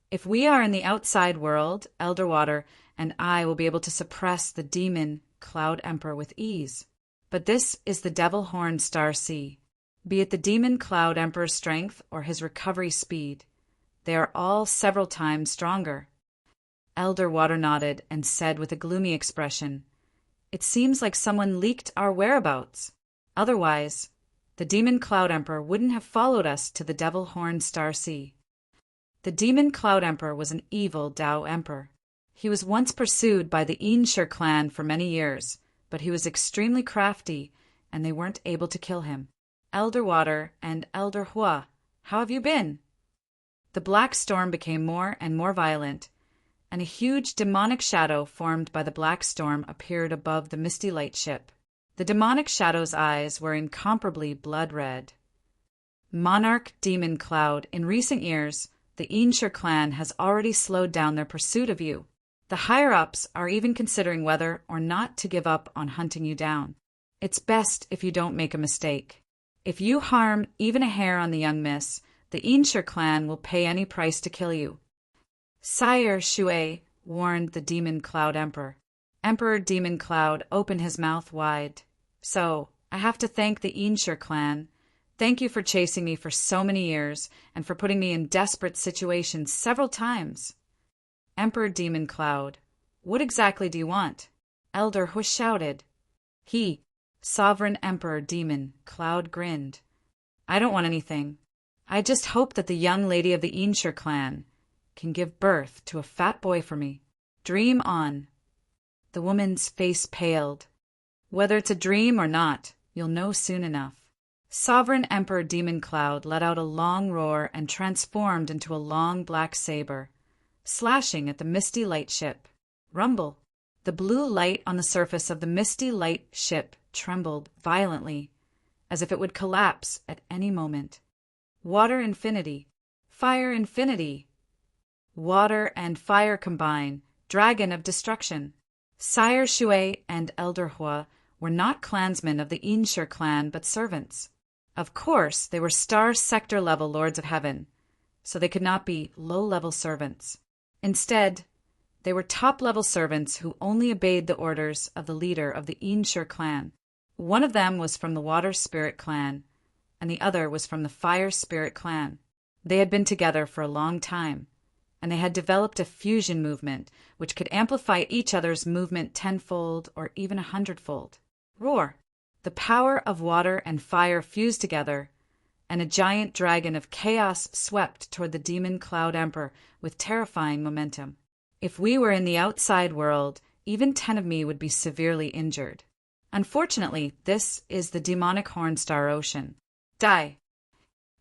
"If we are in the outside world, Elder Water and I will be able to suppress the Demon Cloud Emperor with ease. But this is the Devil Horn Star Sea. Be it the Demon Cloud Emperor's strength or his recovery speed, they are all several times stronger." Elder Water nodded and said with a gloomy expression, "It seems like someone leaked our whereabouts. Otherwise, the Demon Cloud Emperor wouldn't have followed us to the Devil Horn Star Sea." The Demon Cloud Emperor was an evil Tao Emperor. He was once pursued by the Inshur clan for many years, but he was extremely crafty, and they weren't able to kill him. "Elder Water and Elder Hua, how have you been?" The black storm became more and more violent, and a huge demonic shadow formed by the black storm appeared above the misty light ship. The demonic shadow's eyes were incomparably blood-red. "Monarch Demon Cloud, in recent years, the Inshur clan has already slowed down their pursuit of you. The higher-ups are even considering whether or not to give up on hunting you down. It's best if you don't make a mistake. If you harm even a hair on the young miss, the Inshur clan will pay any price to kill you." "Sire Shui," warned the Demon Cloud Emperor. Emperor Demon Cloud opened his mouth wide. "So, I have to thank the Inshur clan. Thank you for chasing me for so many years and for putting me in desperate situations several times." Emperor Demon Cloud, "What exactly do you want?" Elder Hua shouted. He, Sovereign Emperor Demon Cloud, grinned. "I don't want anything. I just hope that the young lady of the Inshur clan can give birth to a fat boy for me. Dream on." The woman's face paled. "Whether it's a dream or not, you'll know soon enough." Sovereign Emperor Demon Cloud let out a long roar and transformed into a long black saber, slashing at the misty light ship. Rumble! The blue light on the surface of the misty light ship trembled violently, as if it would collapse at any moment. Water infinity, fire infinity. Water and fire combine, dragon of destruction. Sire Shui and Elder Hua were not clansmen of the Inshur clan, but servants. Of course, they were star sector level lords of heaven, so they could not be low-level servants. Instead, they were top-level servants who only obeyed the orders of the leader of the Inshur clan. One of them was from the Water Spirit clan, and the other was from the Fire Spirit clan. They had been together for a long time, and they had developed a fusion movement which could amplify each other's movement tenfold or even 100-fold. Roar! The power of water and fire fused together, and a giant dragon of chaos swept toward the Demon Cloud Emperor with terrifying momentum. If we were in the outside world, even 10 of me would be severely injured. Unfortunately, this is the demonic Hornstar Ocean. Die!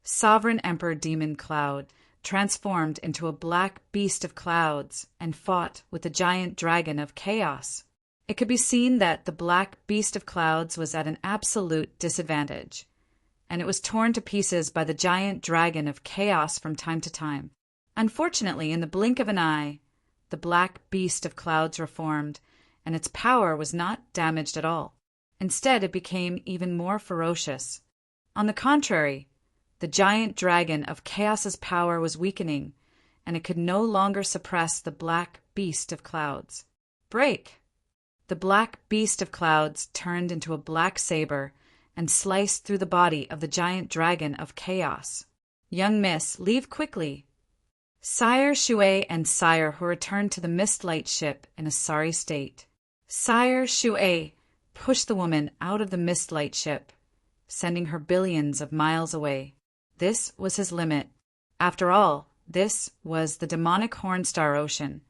Sovereign Emperor Demon Cloud transformed into a black beast of clouds and fought with the giant dragon of chaos. It could be seen that the black beast of clouds was at an absolute disadvantage, and it was torn to pieces by the giant dragon of chaos from time to time. Unfortunately, in the blink of an eye, the black beast of clouds reformed, and its power was not damaged at all. Instead, it became even more ferocious. On the contrary, the giant dragon of chaos's power was weakening, and it could no longer suppress the black beast of clouds. Break! The black beast of clouds turned into a black saber and sliced through the body of the giant dragon of chaos. Young miss, leave quickly. Sire Shui and Sire Hu returned to the mist-light ship in a sorry state. Sire Shui pushed the woman out of the mist-light ship, sending her billions of miles away. This was his limit. After all, this was the demonic Hornstar Ocean,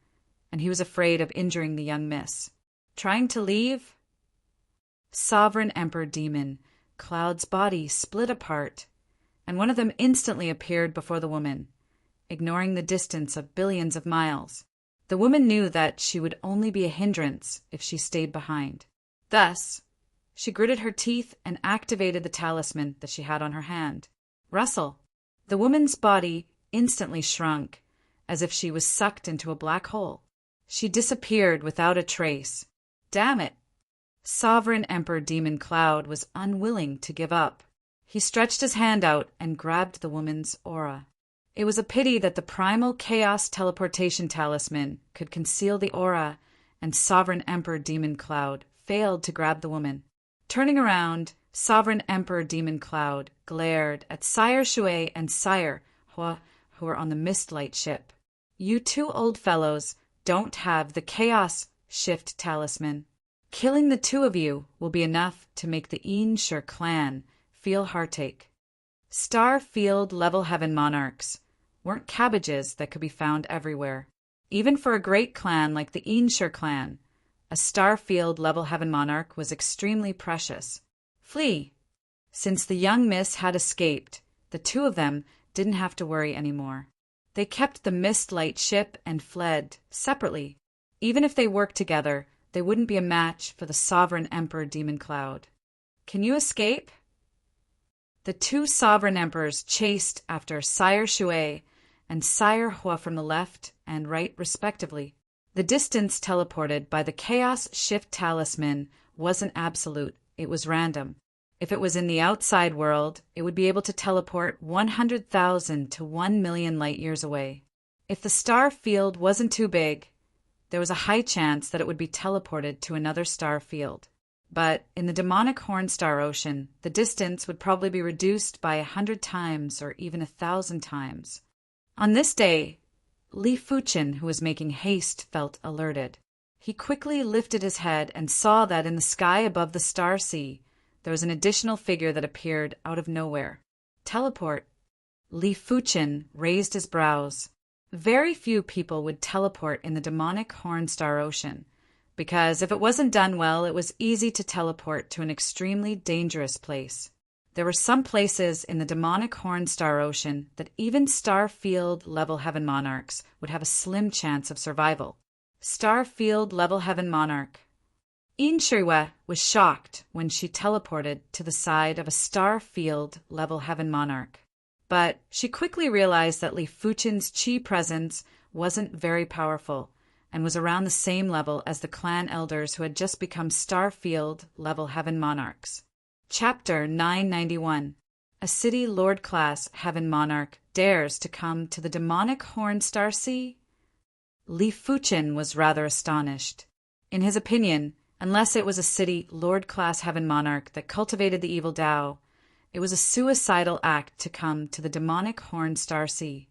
and he was afraid of injuring the young miss. Trying to leave? Sovereign Emperor Demon Cloud's body split apart, and one of them instantly appeared before the woman, ignoring the distance of billions of miles. The woman knew that she would only be a hindrance if she stayed behind. Thus, she gritted her teeth and activated the talisman that she had on her hand. Rustle! The woman's body instantly shrunk, as if she was sucked into a black hole. She disappeared without a trace. Damn it! Sovereign Emperor Demon Cloud was unwilling to give up. He stretched his hand out and grabbed the woman's aura. It was a pity that the primal chaos teleportation talisman could conceal the aura, and Sovereign Emperor Demon Cloud failed to grab the woman. Turning around, Sovereign Emperor Demon Cloud glared at Sire Shui and Sire Hua, who were on the Mistlight ship. You two old fellows don't have the Chaos Shift Talisman. Killing the two of you will be enough to make the Einshur clan feel heartache. Star-Field Level Heaven Monarchs weren't cabbages that could be found everywhere. Even for a great clan like the Einshur clan, a Star-Field Level Heaven Monarch was extremely precious. Flee! Since the young miss had escaped, the two of them didn't have to worry anymore. They kept the Mistlight ship and fled separately. Even if they worked together, they wouldn't be a match for the Sovereign Emperor Demon Cloud. Can you escape? The two Sovereign Emperors chased after Sire Shui and Sire Hua from the left and right respectively. The distance teleported by the Chaos Shift Talisman wasn't absolute, it was random. If it was in the outside world, it would be able to teleport 100,000 to 1 million light-years away. If the star field wasn't too big, there was a high chance that it would be teleported to another star field. But in the demonic Horn Star Ocean, the distance would probably be reduced by 100 times or even 1,000 times. On this day, Li Fuchen, who was making haste, felt alerted. He quickly lifted his head and saw that in the sky above the star sea, there was an additional figure that appeared out of nowhere. Teleport. Li Fuchen raised his brows. Very few people would teleport in the demonic Horn Star Ocean, because if it wasn't done well, it was easy to teleport to an extremely dangerous place. There were some places in the demonic Horn Star Ocean that even Star-Field Level Heaven Monarchs would have a slim chance of survival. Star-Field Level Heaven Monarch. Einshur was shocked when she teleported to the side of a Star-Field Level Heaven Monarch. But she quickly realized that Li Fuchen's chi presence wasn't very powerful and was around the same level as the clan elders who had just become Star-Field Level Heaven Monarchs. Chapter 991. A City Lord-Class Heaven Monarch dares to come to the demonic Horn Star Sea? Li Fuchen was rather astonished. In his opinion, unless it was a city Lord-Class Heaven Monarch that cultivated the evil Tao, it was a suicidal act to come to the demonic Horn Star Sea.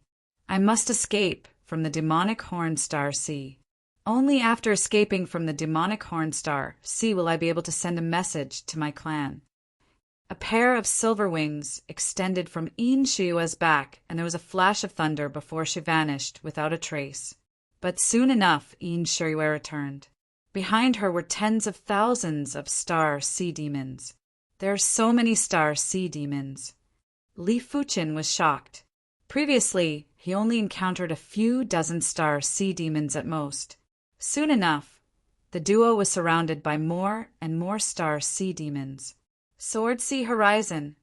I must escape from the demonic Horn Star Sea. Only after escaping from the demonic Horn Star Sea will I be able to send a message to my clan. A pair of silver wings extended from Einshui's back, and there was a flash of thunder before she vanished without a trace. But soon enough Einshui returned. Behind her were tens of thousands of star sea demons. There are so many star sea demons. Li Fuchen was shocked. Previously, he only encountered a few dozen star sea demons at most. Soon enough, the duo was surrounded by more and more star sea demons. Sword Sea Horizon.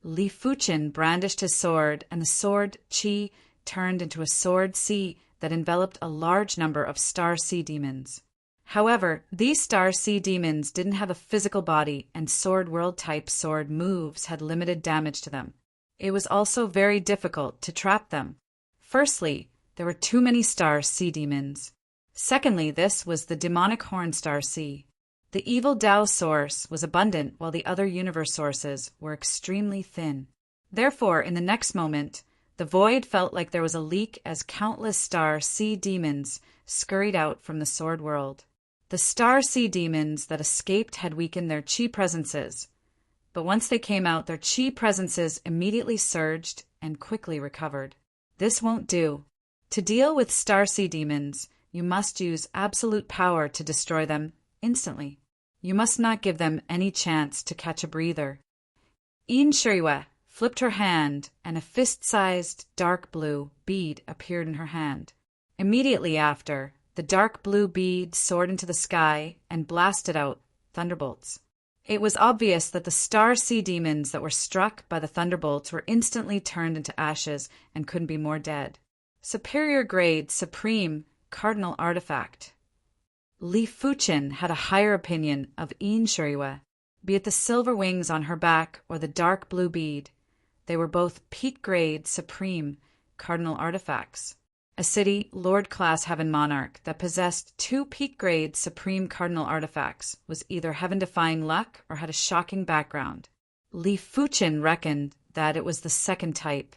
Li Fuchen brandished his sword, and the sword Qi turned into a sword sea that enveloped a large number of star sea demons. However, these star sea demons didn't have a physical body, and sword world-type sword moves had limited damage to them. It was also very difficult to trap them. Firstly, there were too many star sea demons. Secondly, this was the demonic Horn Star Sea. The evil Tao source was abundant while the other universe sources were extremely thin. Therefore, in the next moment, the void felt like there was a leak as countless star sea demons scurried out from the sword world. The star sea demons that escaped had weakened their chi presences, but once they came out, their chi presences immediately surged and quickly recovered. This won't do. To deal with star sea demons, you must use absolute power to destroy them instantly. You must not give them any chance to catch a breather. Yin Shiriwa flipped her hand, and a fist-sized dark blue bead appeared in her hand. Immediately after, the dark blue bead soared into the sky and blasted out thunderbolts. It was obvious that the star sea demons that were struck by the thunderbolts were instantly turned into ashes and couldn't be more dead. Superior grade, supreme, cardinal artifact. Li Fuqin had a higher opinion of Yin Shiriwa. Be it the silver wings on her back or the dark blue bead, they were both peak grade, supreme, cardinal artifacts. A city lord-class heaven monarch that possessed 2 peak-grade supreme cardinal artifacts was either heaven-defying luck or had a shocking background. Li Fuqin reckoned that it was the second type.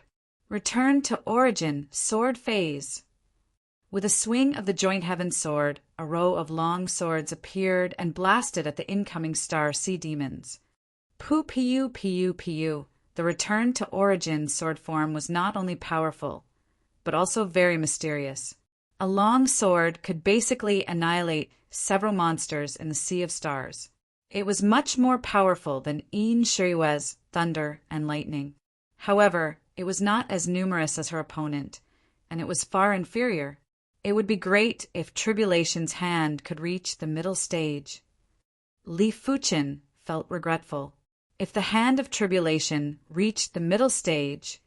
Return to origin, sword phase. With a swing of the joint heaven sword, a row of long swords appeared and blasted at the incoming star sea demons. Pu. The return to origin sword form was not only powerful, but also very mysterious. A long sword could basically annihilate several monsters in the Sea of Stars. It was much more powerful than Yin Shiriwa's thunder and lightning. However, it was not as numerous as her opponent, and it was far inferior. It would be great if Tribulation's hand could reach the middle stage. Li Fuqin felt regretful. If the hand of Tribulation reached the middle stage,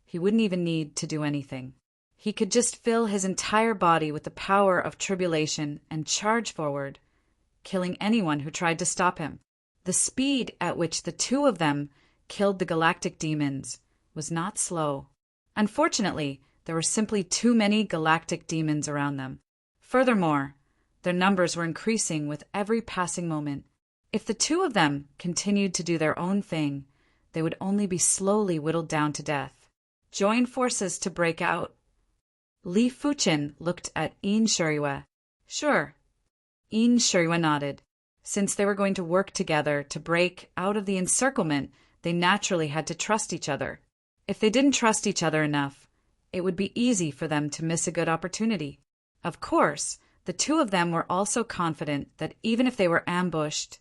he wouldn't even need to do anything. He could just fill his entire body with the power of Tribulation and charge forward, killing anyone who tried to stop him. The speed at which the 2 of them killed the galactic demons was not slow. Unfortunately, there were simply too many galactic demons around them. Furthermore, their numbers were increasing with every passing moment. If the 2 of them continued to do their own thing, they would only be slowly whittled down to death. Join forces to break out. Li Fuqin looked at Yin Shiriwa. Sure. Yin Shiriwa nodded. Since they were going to work together to break out of the encirclement, they naturally had to trust each other. If they didn't trust each other enough, it would be easy for them to miss a good opportunity. Of course, the 2 of them were also confident that even if they were ambushed,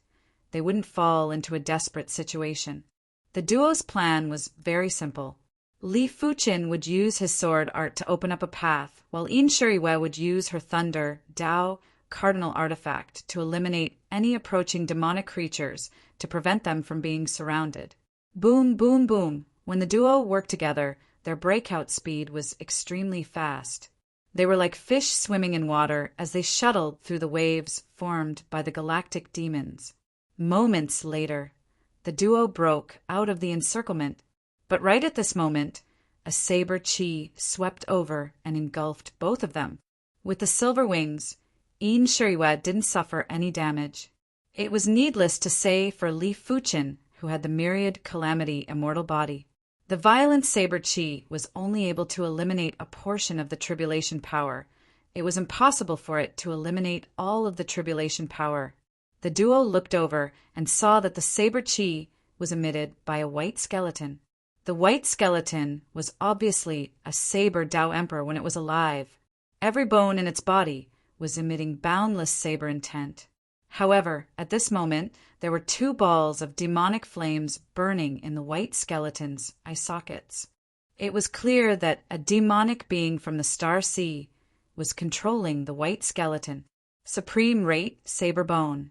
they wouldn't fall into a desperate situation. The duo's plan was very simple. Li Fuqin would use his sword art to open up a path, while Yin Shiriwa would use her thunder, Dao, cardinal artifact to eliminate any approaching demonic creatures to prevent them from being surrounded. Boom, boom, boom. When the duo worked together, their breakout speed was extremely fast. They were like fish swimming in water as they shuttled through the waves formed by the galactic demons. Moments later, the duo broke out of the encirclement. But right at this moment, a saber chi swept over and engulfed both of them. With the silver wings, Yin Shiriwa didn't suffer any damage. It was needless to say for Li Fuqin, who had the myriad calamity immortal body. The violent saber chi was only able to eliminate a portion of the tribulation power. It was impossible for it to eliminate all of the tribulation power. The duo looked over and saw that the saber chi was emitted by a white skeleton. The white skeleton was obviously a saber Dao Emperor when it was alive. Every bone in its body was emitting boundless saber intent. However, at this moment, there were 2 balls of demonic flames burning in the white skeleton's eye sockets. It was clear that a demonic being from the Star Sea was controlling the white skeleton. Supreme Rate Saber Bone.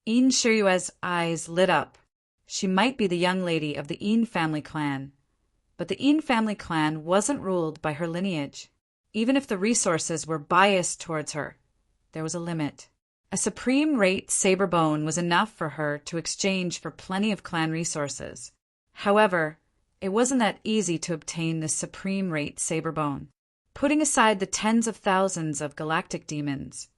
Yin Shiriwa's eyes lit up. She might be the young lady of the Yin family clan, but the Yin family clan wasn't ruled by her lineage. Even if the resources were biased towards her, there was a limit. A supreme rate saber bone was enough for her to exchange for plenty of clan resources. However, it wasn't that easy to obtain this supreme rate saber bone. Putting aside the tens of thousands of galactic demons,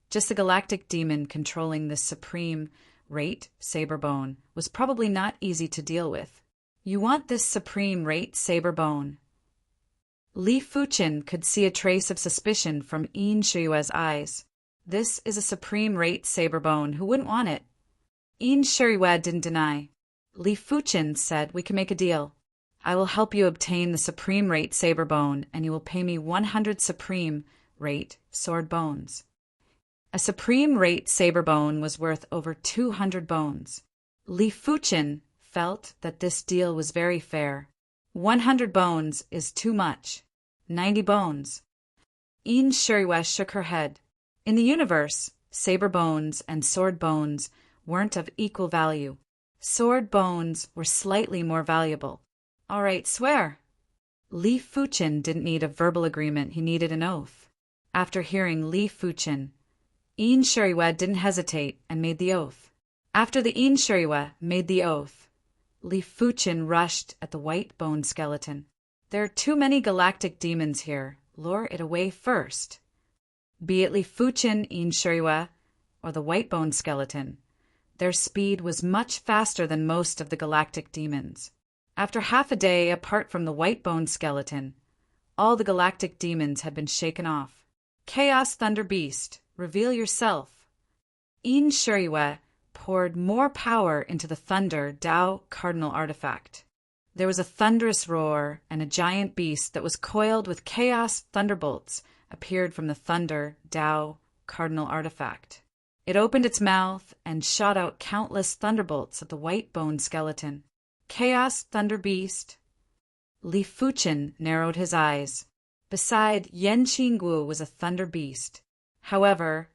just the galactic demon controlling this supreme rate saber bone was probably not easy to deal with. You want this supreme rate saber bone. Li Fuqin could see a trace of suspicion from Yin Shiriwa's eyes. This is a supreme rate saber bone. Who wouldn't want it? Yin Shiriwa didn't deny. Li Fuqin said, "We can make a deal. I will help you obtain the supreme rate saber bone, and you will pay me 100 supreme rate sword bones. A supreme rate saber bone was worth over 200 bones. Li Fuchen felt that this deal was very fair. 100 bones is too much. 90 bones. Yin Shuriwa shook her head. In the universe, saber bones and sword bones weren't of equal value. Sword bones were slightly more valuable. All right, swear. Li Fuchen didn't need a verbal agreement, he needed an oath. After hearing Li Fuchen, Yin Shuriwa didn't hesitate and made the oath. After the Yin Shuriwa made the oath, Li Fuchen rushed at the white bone skeleton. There are too many galactic demons here. Lure it away first. Be it Li Fuchen, Yin Shuriwa, or the white bone skeleton, their speed was much faster than most of the galactic demons. After half a day apart from the white bone skeleton, all the galactic demons had been shaken off. Chaos Thunder Beast, reveal yourself. Yin Shuriwa poured more power into the Thunder Dao Cardinal artifact. There was a thunderous roar, and a giant beast that was coiled with chaos thunderbolts appeared from the Thunder Dao Cardinal artifact. It opened its mouth and shot out countless thunderbolts at the white bone skeleton. Chaos Thunder Beast. Li Fuchen narrowed his eyes. Beside Yen Qingguo was a thunder beast. However,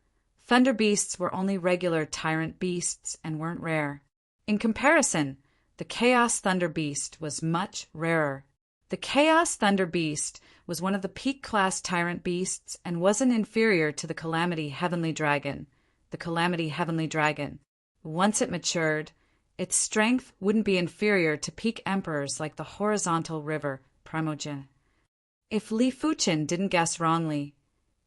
thunder beasts were only regular tyrant beasts and weren't rare. In comparison, the Chaos Thunder Beast was much rarer. The Chaos Thunder Beast was one of the peak-class tyrant beasts and wasn't inferior to the Calamity Heavenly Dragon. The Calamity Heavenly Dragon. Once it matured, its strength wouldn't be inferior to peak emperors like the Horizontal River Primogen. If Li Fuchen didn't guess wrongly,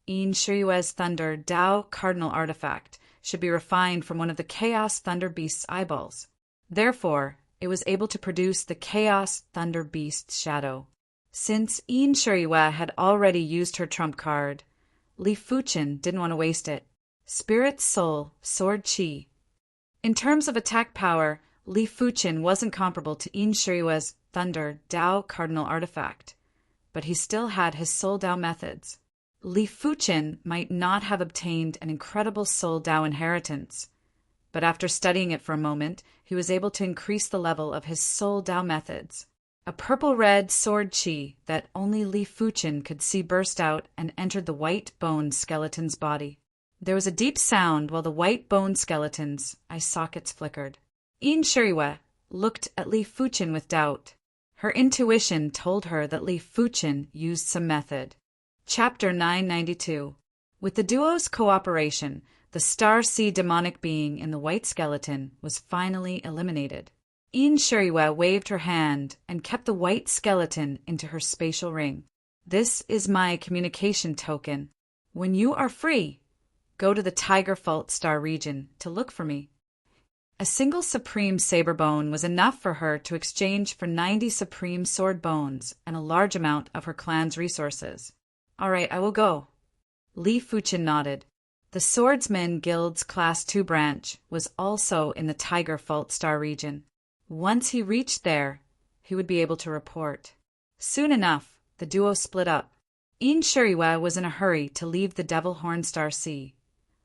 Yin Shuriwa's Thunder Dao Cardinal artifact should be refined from one of the Chaos Thunder Beast's eyeballs. Therefore, it was able to produce the Chaos Thunder Beast's shadow. Since Yin Shuriwa had already used her trump card, Li Fuchen didn't want to waste it. Spirit, Soul, Sword, Qi. In terms of attack power, Li Fuchen wasn't comparable to Yin Shuriwa's Thunder Dao Cardinal artifact, but he still had his Soul Dao methods. Li Fuchen might not have obtained an incredible Soul Dao inheritance, but after studying it for a moment, he was able to increase the level of his Soul Dao methods. A purple-red sword Qi that only Li Fuchen could see burst out and entered the white bone skeleton's body. There was a deep sound while the white bone skeleton's eye sockets flickered. Yin Shuriwa looked at Li Fuchen with doubt. Her intuition told her that Li Fuchen used some method. Chapter 992. With the duo's cooperation, the Star Sea demonic being in the white skeleton was finally eliminated. Yin Shuriwa waved her hand and kept the white skeleton into her spatial ring. This is my communication token. When you are free, go to the Tiger Fault Star region to look for me. A single supreme saber bone was enough for her to exchange for 90 supreme sword bones and a large amount of her clan's resources. All right, I will go. Li Fuchen nodded. The Swordsman Guild's Class 2 branch was also in the Tiger Fault Star region. Once he reached there, he would be able to report. Soon enough, the duo split up. Yin Shuriwa was in a hurry to leave the Devil Horn Star Sea.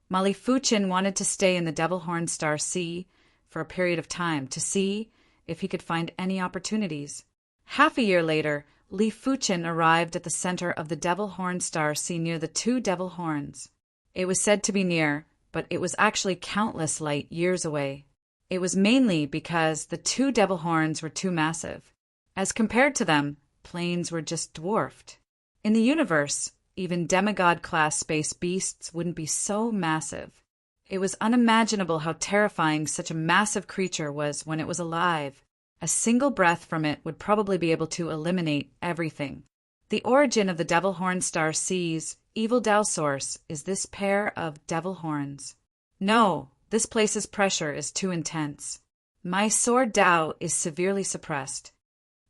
Li Fuchen wanted to stay in the Devil Horn Star Sea for a period of time to see if he could find any opportunities. Half a year later, Li Fuchen arrived at the center of the Devil Horn Star Sea near the two devil horns. It was said to be near, but it was actually countless light years away. It was mainly because the two devil horns were too massive. As compared to them, planes were just dwarfed. In the universe, even demigod-class space beasts wouldn't be so massive. It was unimaginable how terrifying such a massive creature was when it was alive. A single breath from it would probably be able to eliminate everything. The origin of the Devil Horn Star Sea's evil Dao source is this pair of devil horns. No, this place's pressure is too intense. My sword Dao is severely suppressed.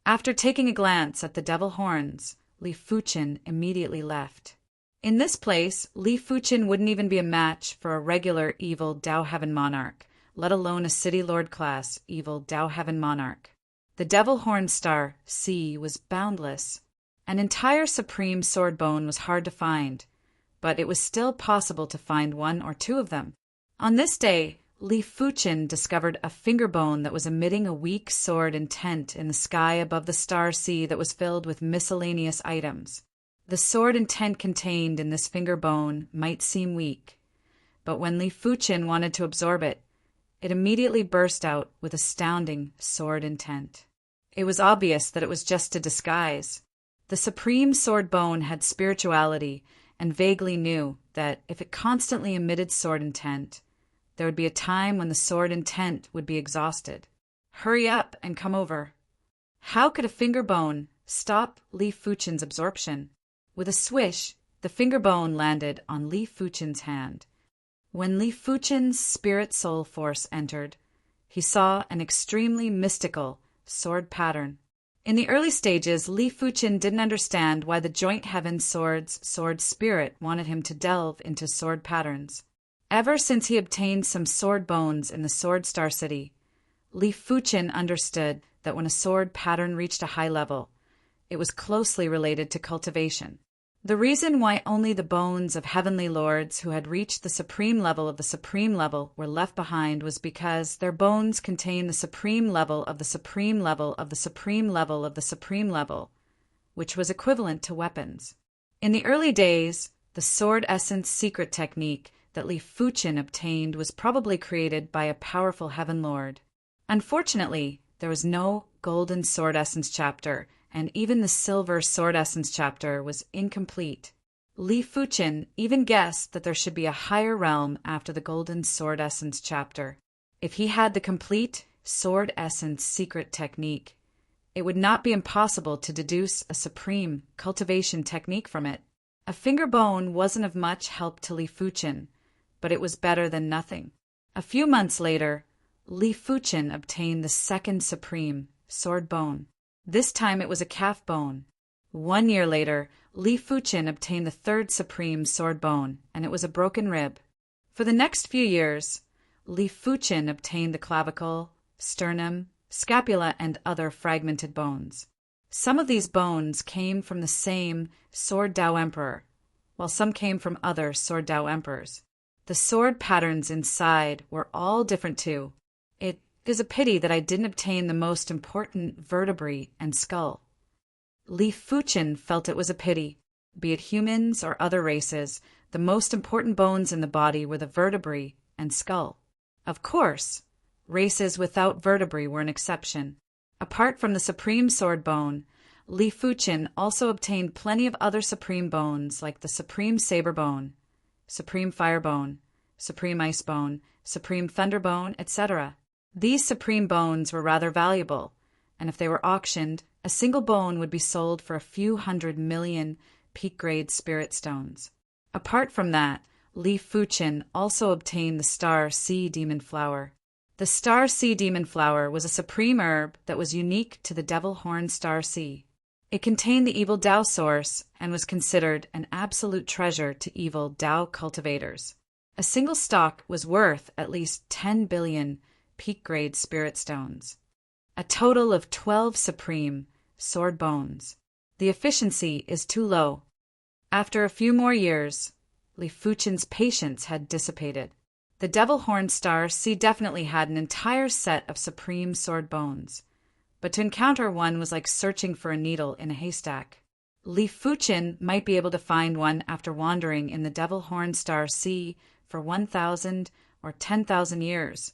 After taking a glance at the devil horns, Li Fuchen immediately left. In this place, Li Fuchen wouldn't even be a match for a regular evil Dao Heaven monarch, let alone a City Lord class evil Dao Heaven monarch. The Devil Horn Star Sea was boundless. An entire supreme sword bone was hard to find, but it was still possible to find one or two of them. On this day, Li Fuchen discovered a finger bone that was emitting a weak sword intent in the sky above the star sea that was filled with miscellaneous items. The sword intent contained in this finger bone might seem weak, but when Li Fuchen wanted to absorb it, it immediately burst out with astounding sword intent. It was obvious that it was just a disguise. The supreme sword bone had spirituality and vaguely knew that if it constantly emitted sword intent, there would be a time when the sword intent would be exhausted. Hurry up and come over. How could a finger bone stop Li Fuchen's absorption? With a swish, the finger bone landed on Li Fuchen's hand. When Li Fuchen's spirit soul force entered, he saw an extremely mystical sword pattern. In the early stages, Li Fuchen didn't understand why the Joint Heaven Sword's sword spirit wanted him to delve into sword patterns. Ever since he obtained some sword bones in the Sword Star City, Li Fuchen understood that when a sword pattern reached a high level, it was closely related to cultivation. The reason why only the bones of heavenly lords who had reached the supreme level of the supreme level were left behind was because their bones contained the supreme level of the supreme level of the supreme level of the supreme level, which was equivalent to weapons. In the early days, the sword essence secret technique that Li Fuchen obtained was probably created by a powerful heaven lord. Unfortunately, there was no golden sword essence chapter, and even the silver sword essence chapter was incomplete. Li Fuchen even guessed that there should be a higher realm after the golden sword essence chapter. If he had the complete sword essence secret technique, it would not be impossible to deduce a supreme cultivation technique from it. A finger bone wasn't of much help to Li Fuchen, but it was better than nothing. A few months later, Li Fuchen obtained the second supreme sword bone. This time it was a calf bone. 1 year later, Li Fuchen obtained the third supreme sword bone, and it was a broken rib. For the next few years, Li Fuchen obtained the clavicle, sternum, scapula, and other fragmented bones. Some of these bones came from the same Sword Dao Emperor, while some came from other Sword Dao Emperors. The sword patterns inside were all different too. It is a pity that I didn't obtain the most important vertebrae and skull. Li Fuchen felt it was a pity. Be it humans or other races, the most important bones in the body were the vertebrae and skull. Of course, races without vertebrae were an exception. Apart from the supreme sword bone, Li Fuchen also obtained plenty of other supreme bones like the supreme saber bone, supreme fire bone, supreme ice bone, supreme thunder bone, etc. These supreme bones were rather valuable, and if they were auctioned, a single bone would be sold for a few 100 million peak-grade spirit stones. Apart from that, Li Fuchen also obtained the star sea demon flower. The star sea demon flower was a supreme herb that was unique to the devil horn star sea. It contained the evil Dao source and was considered an absolute treasure to evil Dao cultivators. A single stalk was worth at least 10 billion peak-grade spirit stones. A total of 12 supreme sword bones. The efficiency is too low. After a few more years, Li Fuchen's patience had dissipated. The devil horn star sea definitely had an entire set of supreme sword bones, but to encounter one was like searching for a needle in a haystack. Li Fuchen might be able to find one after wandering in the devil horn star sea for 1,000 or 10,000 years,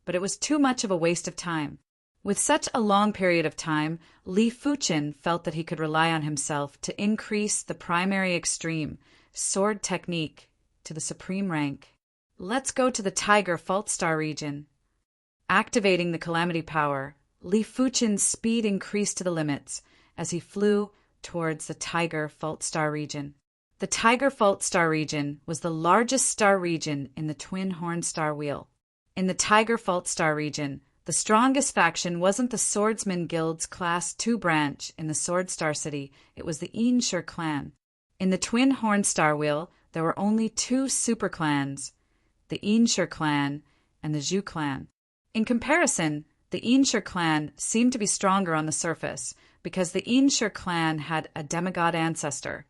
but it was too much of a waste of time. With such a long period of time, Li Fuchen felt that he could rely on himself to increase the primary extreme sword technique to the supreme rank. Let's go to the Tiger Fault Star region. Activating the Calamity Power, Li Fuchen's speed increased to the limits as he flew towards the Tiger Fault Star region. The Tiger Fault Star region was the largest star region in the Twin Horn Star Wheel. In the Tiger Fault Star region, the strongest faction wasn't the Swordsman Guild's Class 2 branch in the Sword Star City, it was the Einshur clan. In the Twin Horn Star Wheel, there were only 2 super clans, the Einshur clan and the Zhu clan. In comparison, the Einshur clan seemed to be stronger on the surface because the Einshur clan had a demigod ancestor,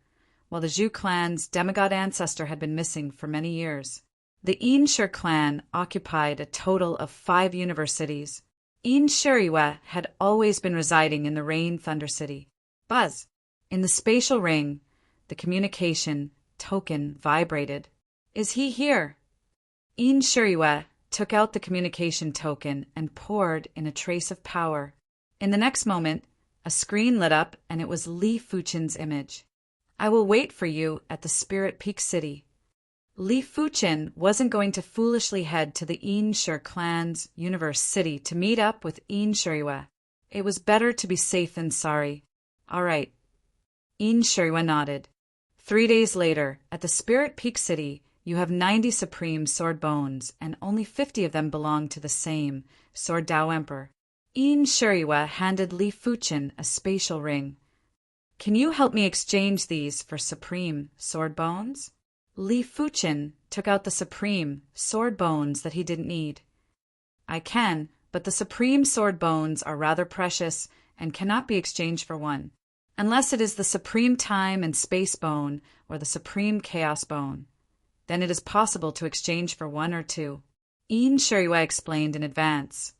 while the Zhu clan's demigod ancestor had been missing for many years. The Inshur clan occupied a total of 5 universe cities. Inshuriwa had always been residing in the Rain Thunder City. Buzz! In the spatial ring, the communication token vibrated. Is he here? Inshuriwa took out the communication token and poured in a trace of power. In the next moment, a screen lit up and it was Li Fuchen's image. I will wait for you at the Spirit Peak City. Li Fuchen wasn't going to foolishly head to the Inshur clan's universe city to meet up with Inshuriwa. It was better to be safe than sorry. All right. Inshuriwa nodded. 3 days later, at the Spirit Peak City, you have 90 supreme sword bones, and only 50 of them belong to the same Sword Dao Emperor. Inshuriwa handed Li Fuchen a spatial ring. Can you help me exchange these for supreme sword bones? Li Fuchen took out the supreme sword bones that he didn't need. I can, but the supreme sword bones are rather precious and cannot be exchanged for one, unless it is the supreme time and space bone or the supreme chaos bone. Then it is possible to exchange for 1 or 2. Inshuriwa explained in advance.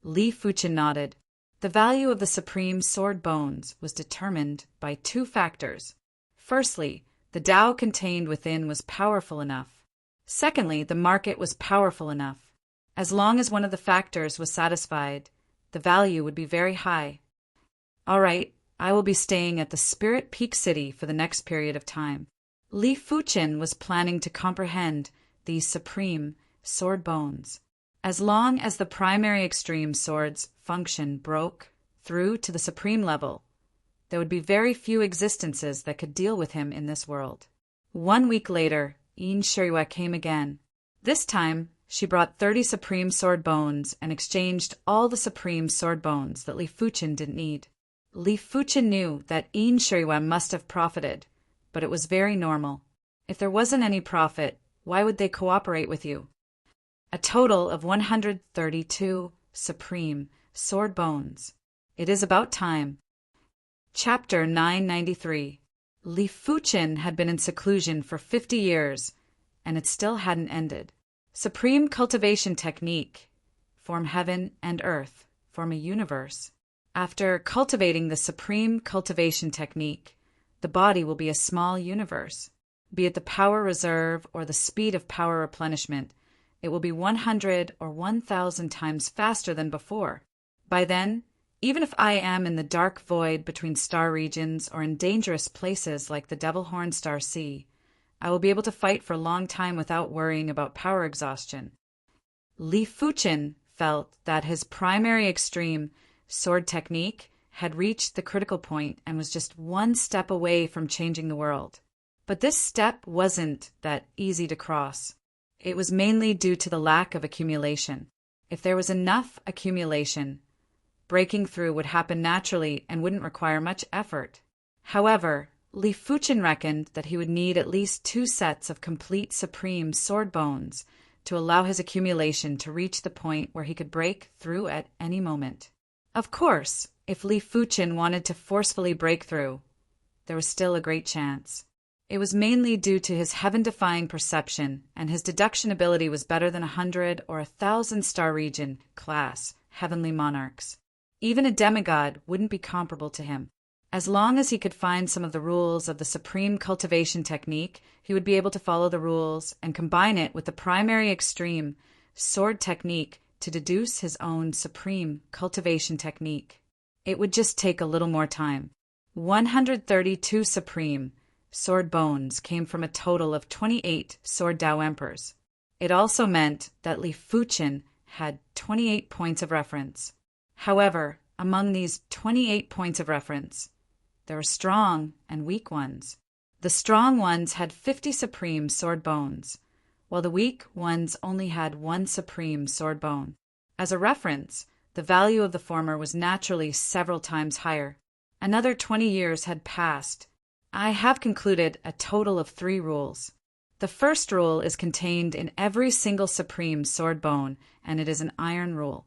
Li Fuchen nodded. The value of the supreme sword bones was determined by 2 factors. Firstly, the Tao contained within was powerful enough. Secondly, the market was powerful enough. As long as one of the factors was satisfied, the value would be very high. All right, I will be staying at the Spirit Peak City for the next period of time. Li Fuchen was planning to comprehend these supreme sword bones. As long as the primary extreme sword's function broke through to the supreme level, there would be very few existences that could deal with him in this world. 1 week later, Inshuriwa came again. This time, she brought 30 supreme sword bones and exchanged all the supreme sword bones that Li Fuchen didn't need. Li Fuchen knew that Inshuriwa must have profited, but it was very normal. If there wasn't any profit, why would they cooperate with you? A total of 132 supreme sword bones. It is about time. Chapter 993. Li Fuchen had been in seclusion for 50 years, and it still hadn't ended. Supreme cultivation technique. Form heaven and earth. Form a universe. After cultivating the supreme cultivation technique, the body will be a small universe. Be it the power reserve or the speed of power replenishment, it will be 100 or 1,000 times faster than before. By then, even if I am in the dark void between star regions or in dangerous places like the Devil Horn Star Sea, I will be able to fight for a long time without worrying about power exhaustion. Li Fuchen felt that his primary extreme sword technique had reached the critical point and was just 1 step away from changing the world. But this step wasn't that easy to cross. It was mainly due to the lack of accumulation. If there was enough accumulation, breaking through would happen naturally and wouldn't require much effort. However, Li Fuchen reckoned that he would need at least 2 sets of complete supreme sword bones to allow his accumulation to reach the point where he could break through at any moment. Of course, if Li Fuchen wanted to forcefully break through, there was still a great chance. It was mainly due to his heaven-defying perception, and his deduction ability was better than 100 or 1,000 star region class heavenly monarchs. Even a demigod wouldn't be comparable to him. As long as he could find some of the rules of the supreme cultivation technique, he would be able to follow the rules and combine it with the primary extreme sword technique to deduce his own supreme cultivation technique. It would just take a little more time. 132 supreme sword bones came from a total of 28 Sword Dao Emperors. It also meant that Li Fuchen had 28 points of reference. However, among these 28 points of reference, there were strong and weak ones. The strong ones had 50 supreme sword bones, while the weak ones only had 1 supreme sword bone. As a reference, the value of the former was naturally several times higher. Another 20 years had passed. I have concluded a total of 3 rules. The first rule is contained in every single supreme sword bone, and it is an iron rule.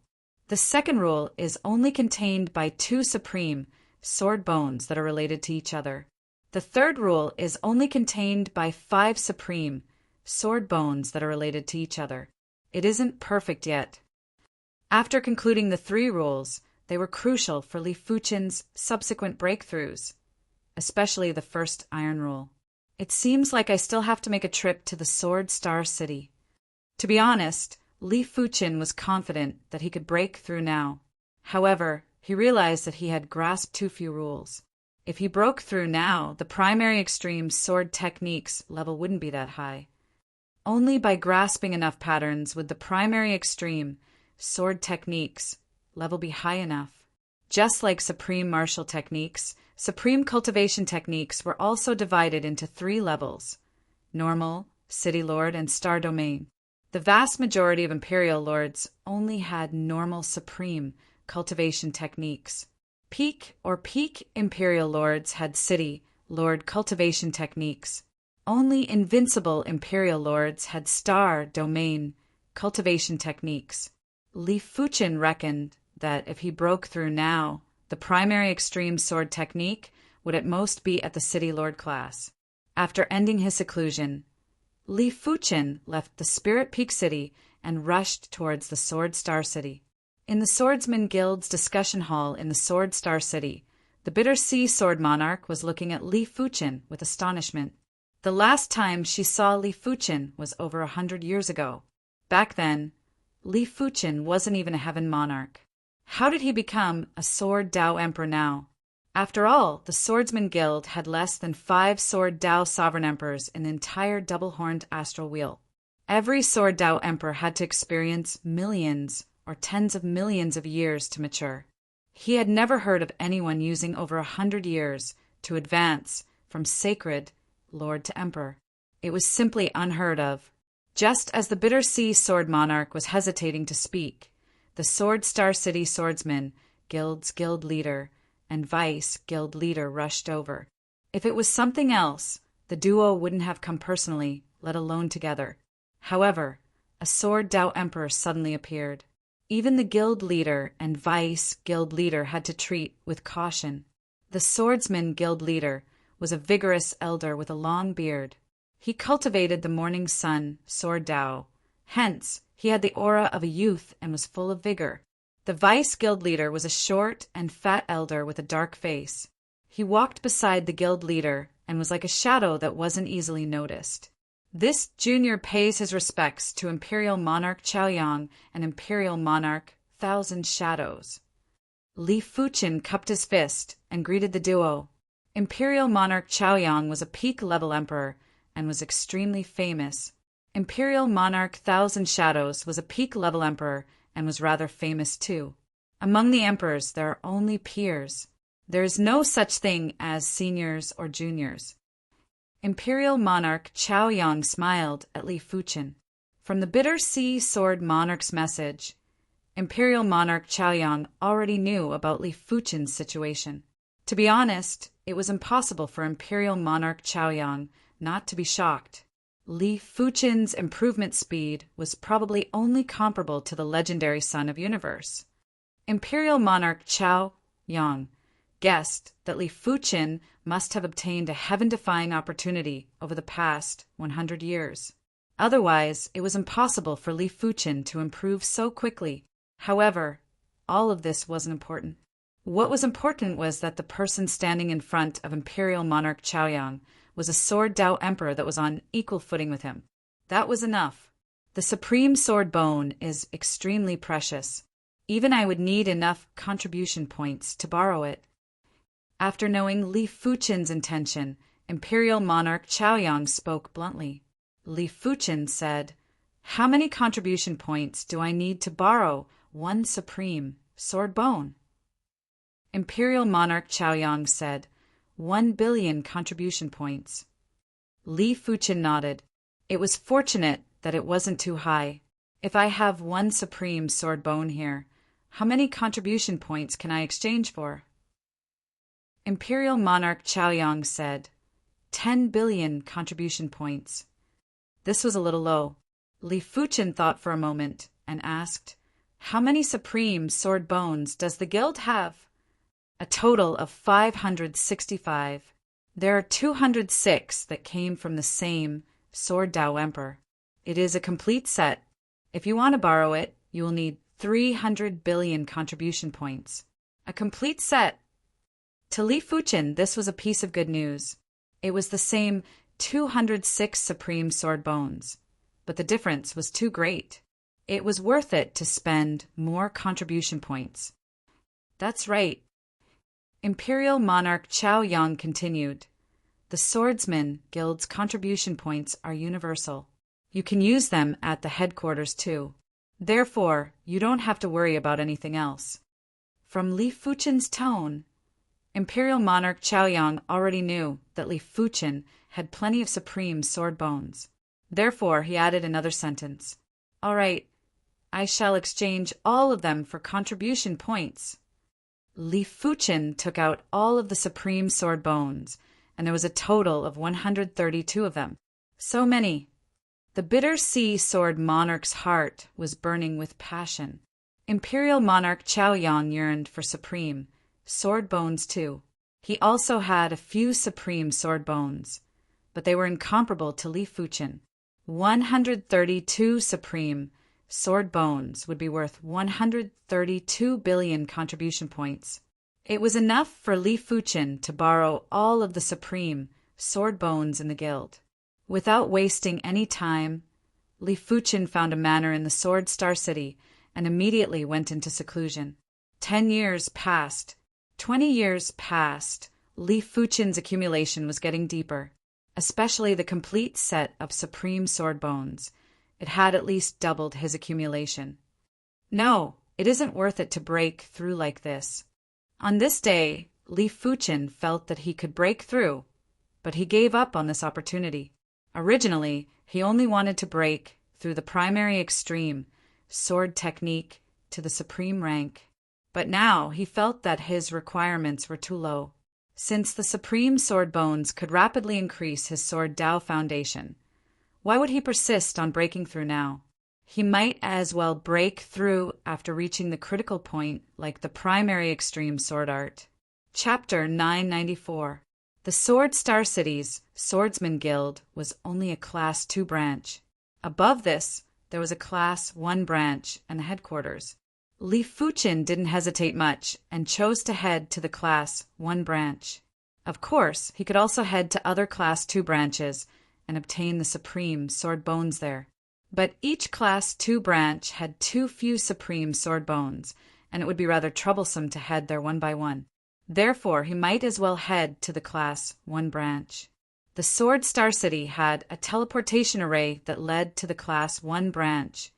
The second rule is only contained by 2 supreme sword bones that are related to each other. The The third rule is only contained by 5 supreme sword bones that are related to each other. It isn't perfect yet. After concluding the 3 rules, they were crucial for Li Fuchen's subsequent breakthroughs, especially the first iron rule. It seems like I still have to make a trip to the Sword Star City. To be honest, Li Fuchen was confident that he could break through now. However, he realized that he had grasped too few rules. If he broke through now, the primary extreme sword techniques level wouldn't be that high. Only by grasping enough patterns would the primary extreme sword techniques level be high enough. Just like supreme martial techniques, supreme cultivation techniques were also divided into 3 levels: normal, city lord, and star domain. The vast majority of imperial lords only had normal supreme cultivation techniques. Peak imperial lords had city lord cultivation techniques. Only invincible imperial lords had star domain cultivation techniques. Li Fuchen reckoned that if he broke through now, the primary extreme sword technique would at most be at the city lord class. After ending his seclusion, Li Fuchen left the Spirit Peak City and rushed towards the Sword Star City. In the Swordsman Guild's discussion hall in the Sword Star City, the Bitter Sea Sword Monarch was looking at Li Fuchen with astonishment. The last time she saw Li Fuchen was over 100 years ago. Back then, Li Fuchen wasn't even a Heaven Monarch. How did he become a Sword Dao Emperor now? After all, the Swordsman Guild had less than 5 Sword Dao Sovereign Emperors in the entire double-horned astral wheel. Every Sword Dao Emperor had to experience millions or tens of millions of years to mature. He had never heard of anyone using over 100 years to advance from sacred lord to emperor. It was simply unheard of. Just as the Bitter Sea Sword Monarch was hesitating to speak, the Sword Star City Swordsman Guild's guild leader and vice guild leader rushed over. If it was something else, the duo wouldn't have come personally, let alone together. However, a Sword Dao Emperor suddenly appeared. Even the guild leader and vice guild leader had to treat with caution. The Swordsman Guild leader was a vigorous elder with a long beard. He cultivated the morning sun, Sword Dao. Hence, he had the aura of a youth and was full of vigor. The vice guild leader was a short and fat elder with a dark face. He walked beside the guild leader and was like a shadow that wasn't easily noticed. This junior pays his respects to Imperial Monarch Chaoyang and Imperial Monarch Thousand Shadows. Li Fuchen cupped his fist and greeted the duo. Imperial Monarch Chaoyang was a peak-level emperor and was extremely famous. Imperial Monarch Thousand Shadows was a peak-level emperor and was rather famous too. Among the emperors, there are only peers. There is no such thing as seniors or juniors. Imperial Monarch Chaoyang smiled at Li Fuchen. From the Bitter Sea Sword Monarch's message, Imperial Monarch Chaoyang already knew about Li Fuchen's situation. To be honest, it was impossible for Imperial Monarch Chaoyang not to be shocked. Li Fuchen's improvement speed was probably only comparable to the legendary Son of Universe. Imperial Monarch Chaoyang guessed that Li Fuchen must have obtained a heaven-defying opportunity over the past 100 years. Otherwise, it was impossible for Li Fuchen to improve so quickly. However, all of this wasn't important. What was important was that the person standing in front of Imperial Monarch Chaoyang was a Sword Dao Emperor that was on equal footing with him. That was enough. The Supreme Sword Bone is extremely precious. Even I would need enough contribution points to borrow it. After knowing Li Fuchen's intention, Imperial Monarch Chaoyang spoke bluntly. Li Fuchen said, "How many contribution points do I need to borrow 1 Supreme Sword Bone?" Imperial Monarch Chaoyang said, 1 billion contribution points. Li Fuchen nodded. It was fortunate that it wasn't too high. If I have 1 Supreme Sword Bone here, how many contribution points can I exchange for? Imperial Monarch Chaoyang said, 10 billion contribution points. This was a little low. Li Fuchen thought for a moment and asked, "How many Supreme Sword Bones does the guild have?" "A total of 565. There are 206 that came from the same Sword Dao Emperor. It is a complete set. If you want to borrow it, you will need 300 billion contribution points. A complete set. To Li Fuchen, this was a piece of good news. It was the same 206 supreme sword bones, but the difference was too great. It was worth it to spend more contribution points. That's right. Imperial monarch Chao Yang continued. The Swordsman Guild's contribution points are universal. You can use them at the headquarters too. Therefore, you don't have to worry about anything else. From Li Fuchen's tone, Imperial monarch Chao Yang already knew that Li Fuchen had plenty of supreme sword bones. Therefore, he added another sentence. All right, I shall exchange all of them for contribution points. Li Fuchen took out all of the supreme sword bones, and there was a total of 132 of them. So many. The bitter sea sword monarch's heart was burning with passion. Imperial monarch Chao Yang yearned for supreme sword bones too. He also had a few supreme sword bones, but they were incomparable to Li Fuchen. 132 supreme sword bones would be worth 132 billion contribution points. It was enough for Li Fuchen to borrow all of the supreme sword bones in the guild. Without wasting any time, Li Fuchen found a manor in the Sword Star City and immediately went into seclusion. 10 years passed. 20 years passed. Li Fuchen's accumulation was getting deeper, especially the complete set of supreme sword bones. It had at least doubled his accumulation. No, it isn't worth it to break through like this. On this day, Li Fuchen felt that he could break through, but he gave up on this opportunity. Originally, he only wanted to break through the primary extreme sword technique to the supreme rank. But now he felt that his requirements were too low. Since the supreme sword bones could rapidly increase his sword Dao foundation, why would he persist on breaking through now? He might as well break through after reaching the critical point like the primary extreme sword art. Chapter 994. The Sword Star City's Swordsman Guild was only a Class 2 branch. Above this, there was a Class 1 branch and the headquarters. Li Fuchen didn't hesitate much and chose to head to the Class 1 branch. Of course, he could also head to other Class 2 branches and obtain the supreme sword bones there. But each Class 2 branch had too few supreme sword bones, and it would be rather troublesome to head there one by one. Therefore, he might as well head to the Class 1 branch. The Sword Star City had a teleportation array that led to the Class 1 branch,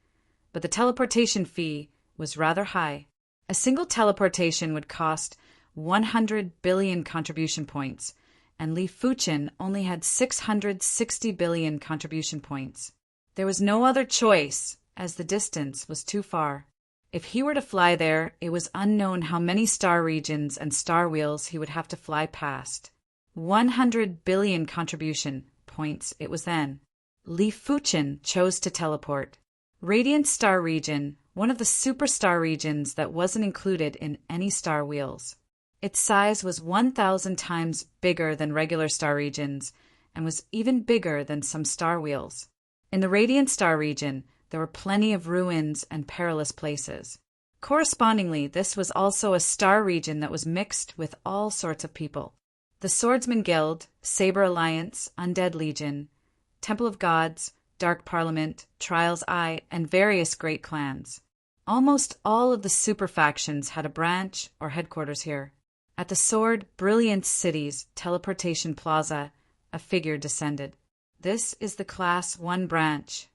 but the teleportation fee was rather high. A single teleportation would cost 100 billion contribution points, and Li Fuchen only had 660 billion contribution points. There was no other choice, as the distance was too far. If he were to fly there, it was unknown how many star regions and star wheels he would have to fly past. 100 billion contribution points it was then. Li Fuchen chose to teleport. Radiant Star Region, one of the superstar regions that wasn't included in any star wheels. Its size was 1,000 times bigger than regular star regions and was even bigger than some star wheels. In the Radiant Star Region, there were plenty of ruins and perilous places. Correspondingly, this was also a star region that was mixed with all sorts of people. The Swordsman Guild, Saber Alliance, Undead Legion, Temple of Gods, Dark Parliament, Trials Eye, and various great clans. Almost all of the super factions had a branch or headquarters here. At the Sword Brilliance City's teleportation plaza, a figure descended. This is the Class 1 branch.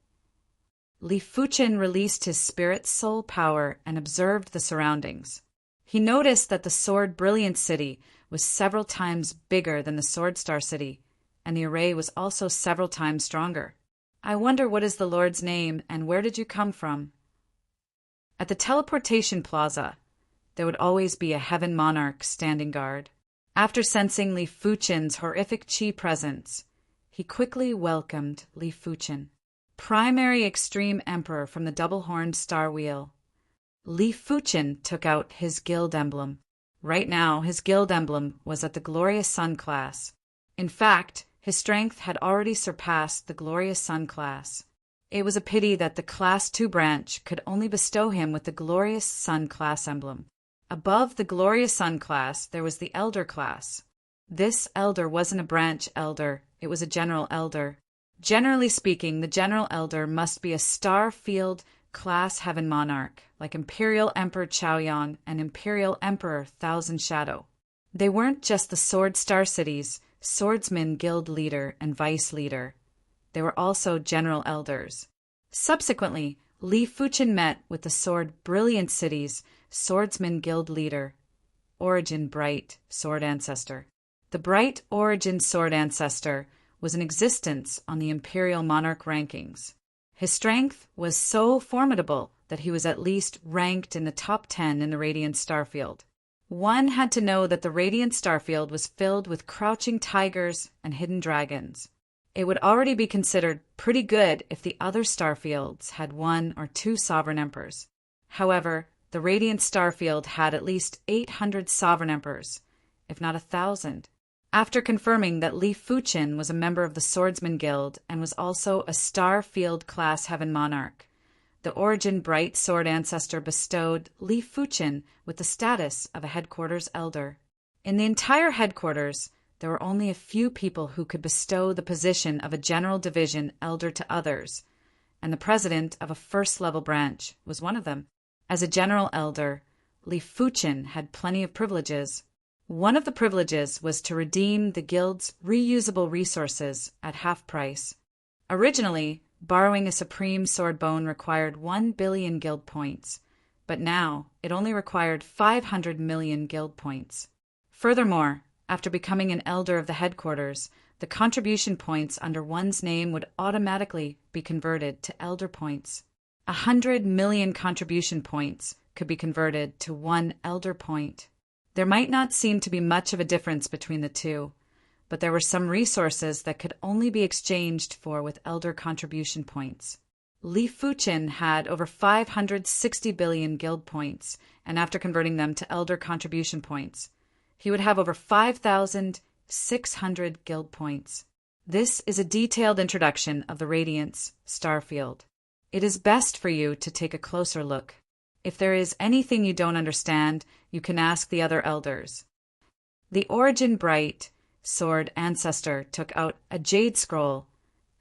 Li Fuchen released his spirit soul power and observed the surroundings. He noticed that the Sword Brilliance City was several times bigger than the Sword Star City, and the array was also several times stronger. I wonder what is the Lord's name and where did you come from? At the teleportation plaza, there would always be a heaven monarch standing guard. After sensing Li Fuchen's horrific chi presence, he quickly welcomed Li Fuchen, primary extreme emperor from the double-horned star wheel. Li Fuchen took out his guild emblem. Right now, his guild emblem was at the Glorious Sun class. In fact, his strength had already surpassed the Glorious Sun class. It was a pity that the Class 2 branch could only bestow him with the Glorious Sun class emblem. Above the Glorious Sun class, there was the Elder class. This elder wasn't a branch elder, it was a general elder. Generally speaking, the general elder must be a star-field class heaven monarch, like Imperial Emperor Chaoyang and Imperial Emperor Thousand Shadow. They weren't just the Sword Star Cities, Swordsman Guild leader and vice leader. They were also general elders. Subsequently, Li Fuchen met with the Sword Brilliant Cities, Swordsman Guild leader, Origin Bright, Sword Ancestor. The Bright Origin Sword Ancestor was in existence on the Imperial Monarch rankings. His strength was so formidable that he was at least ranked in the top 10 in the Radiant Starfield. One had to know that the Radiant Starfield was filled with crouching tigers and hidden dragons. It would already be considered pretty good if the other starfields had 1 or 2 sovereign emperors. However, the Radiant Starfield had at least 800 sovereign emperors, if not 1,000. After confirming that Li Fuchen was a member of the Swordsman Guild and was also a Starfield class Heaven Monarch, the Origin Bright Sword Ancestor bestowed Li Fuchen with the status of a headquarters elder. In the entire headquarters, there were only a few people who could bestow the position of a general division elder to others, and the president of a first-level branch was one of them. As a general elder, Li Fuchen had plenty of privileges. One of the privileges was to redeem the guild's reusable resources at half price. Originally, borrowing a supreme sword bone required 1 billion guild points, but now it only required 500 million guild points. Furthermore, after becoming an elder of the headquarters, the contribution points under one's name would automatically be converted to elder points. 100 million contribution points could be converted to 1 elder point. There might not seem to be much of a difference between the two, but there were some resources that could only be exchanged for with elder contribution points. Li Fuchen had over 560 billion guild points, and after converting them to elder contribution points, he would have over 5,600 guild points. This is a detailed introduction of the Radiance Starfield. It is best for you to take a closer look. If there is anything you don't understand, you can ask the other elders. The Origin Bright Sword Ancestor took out a jade scroll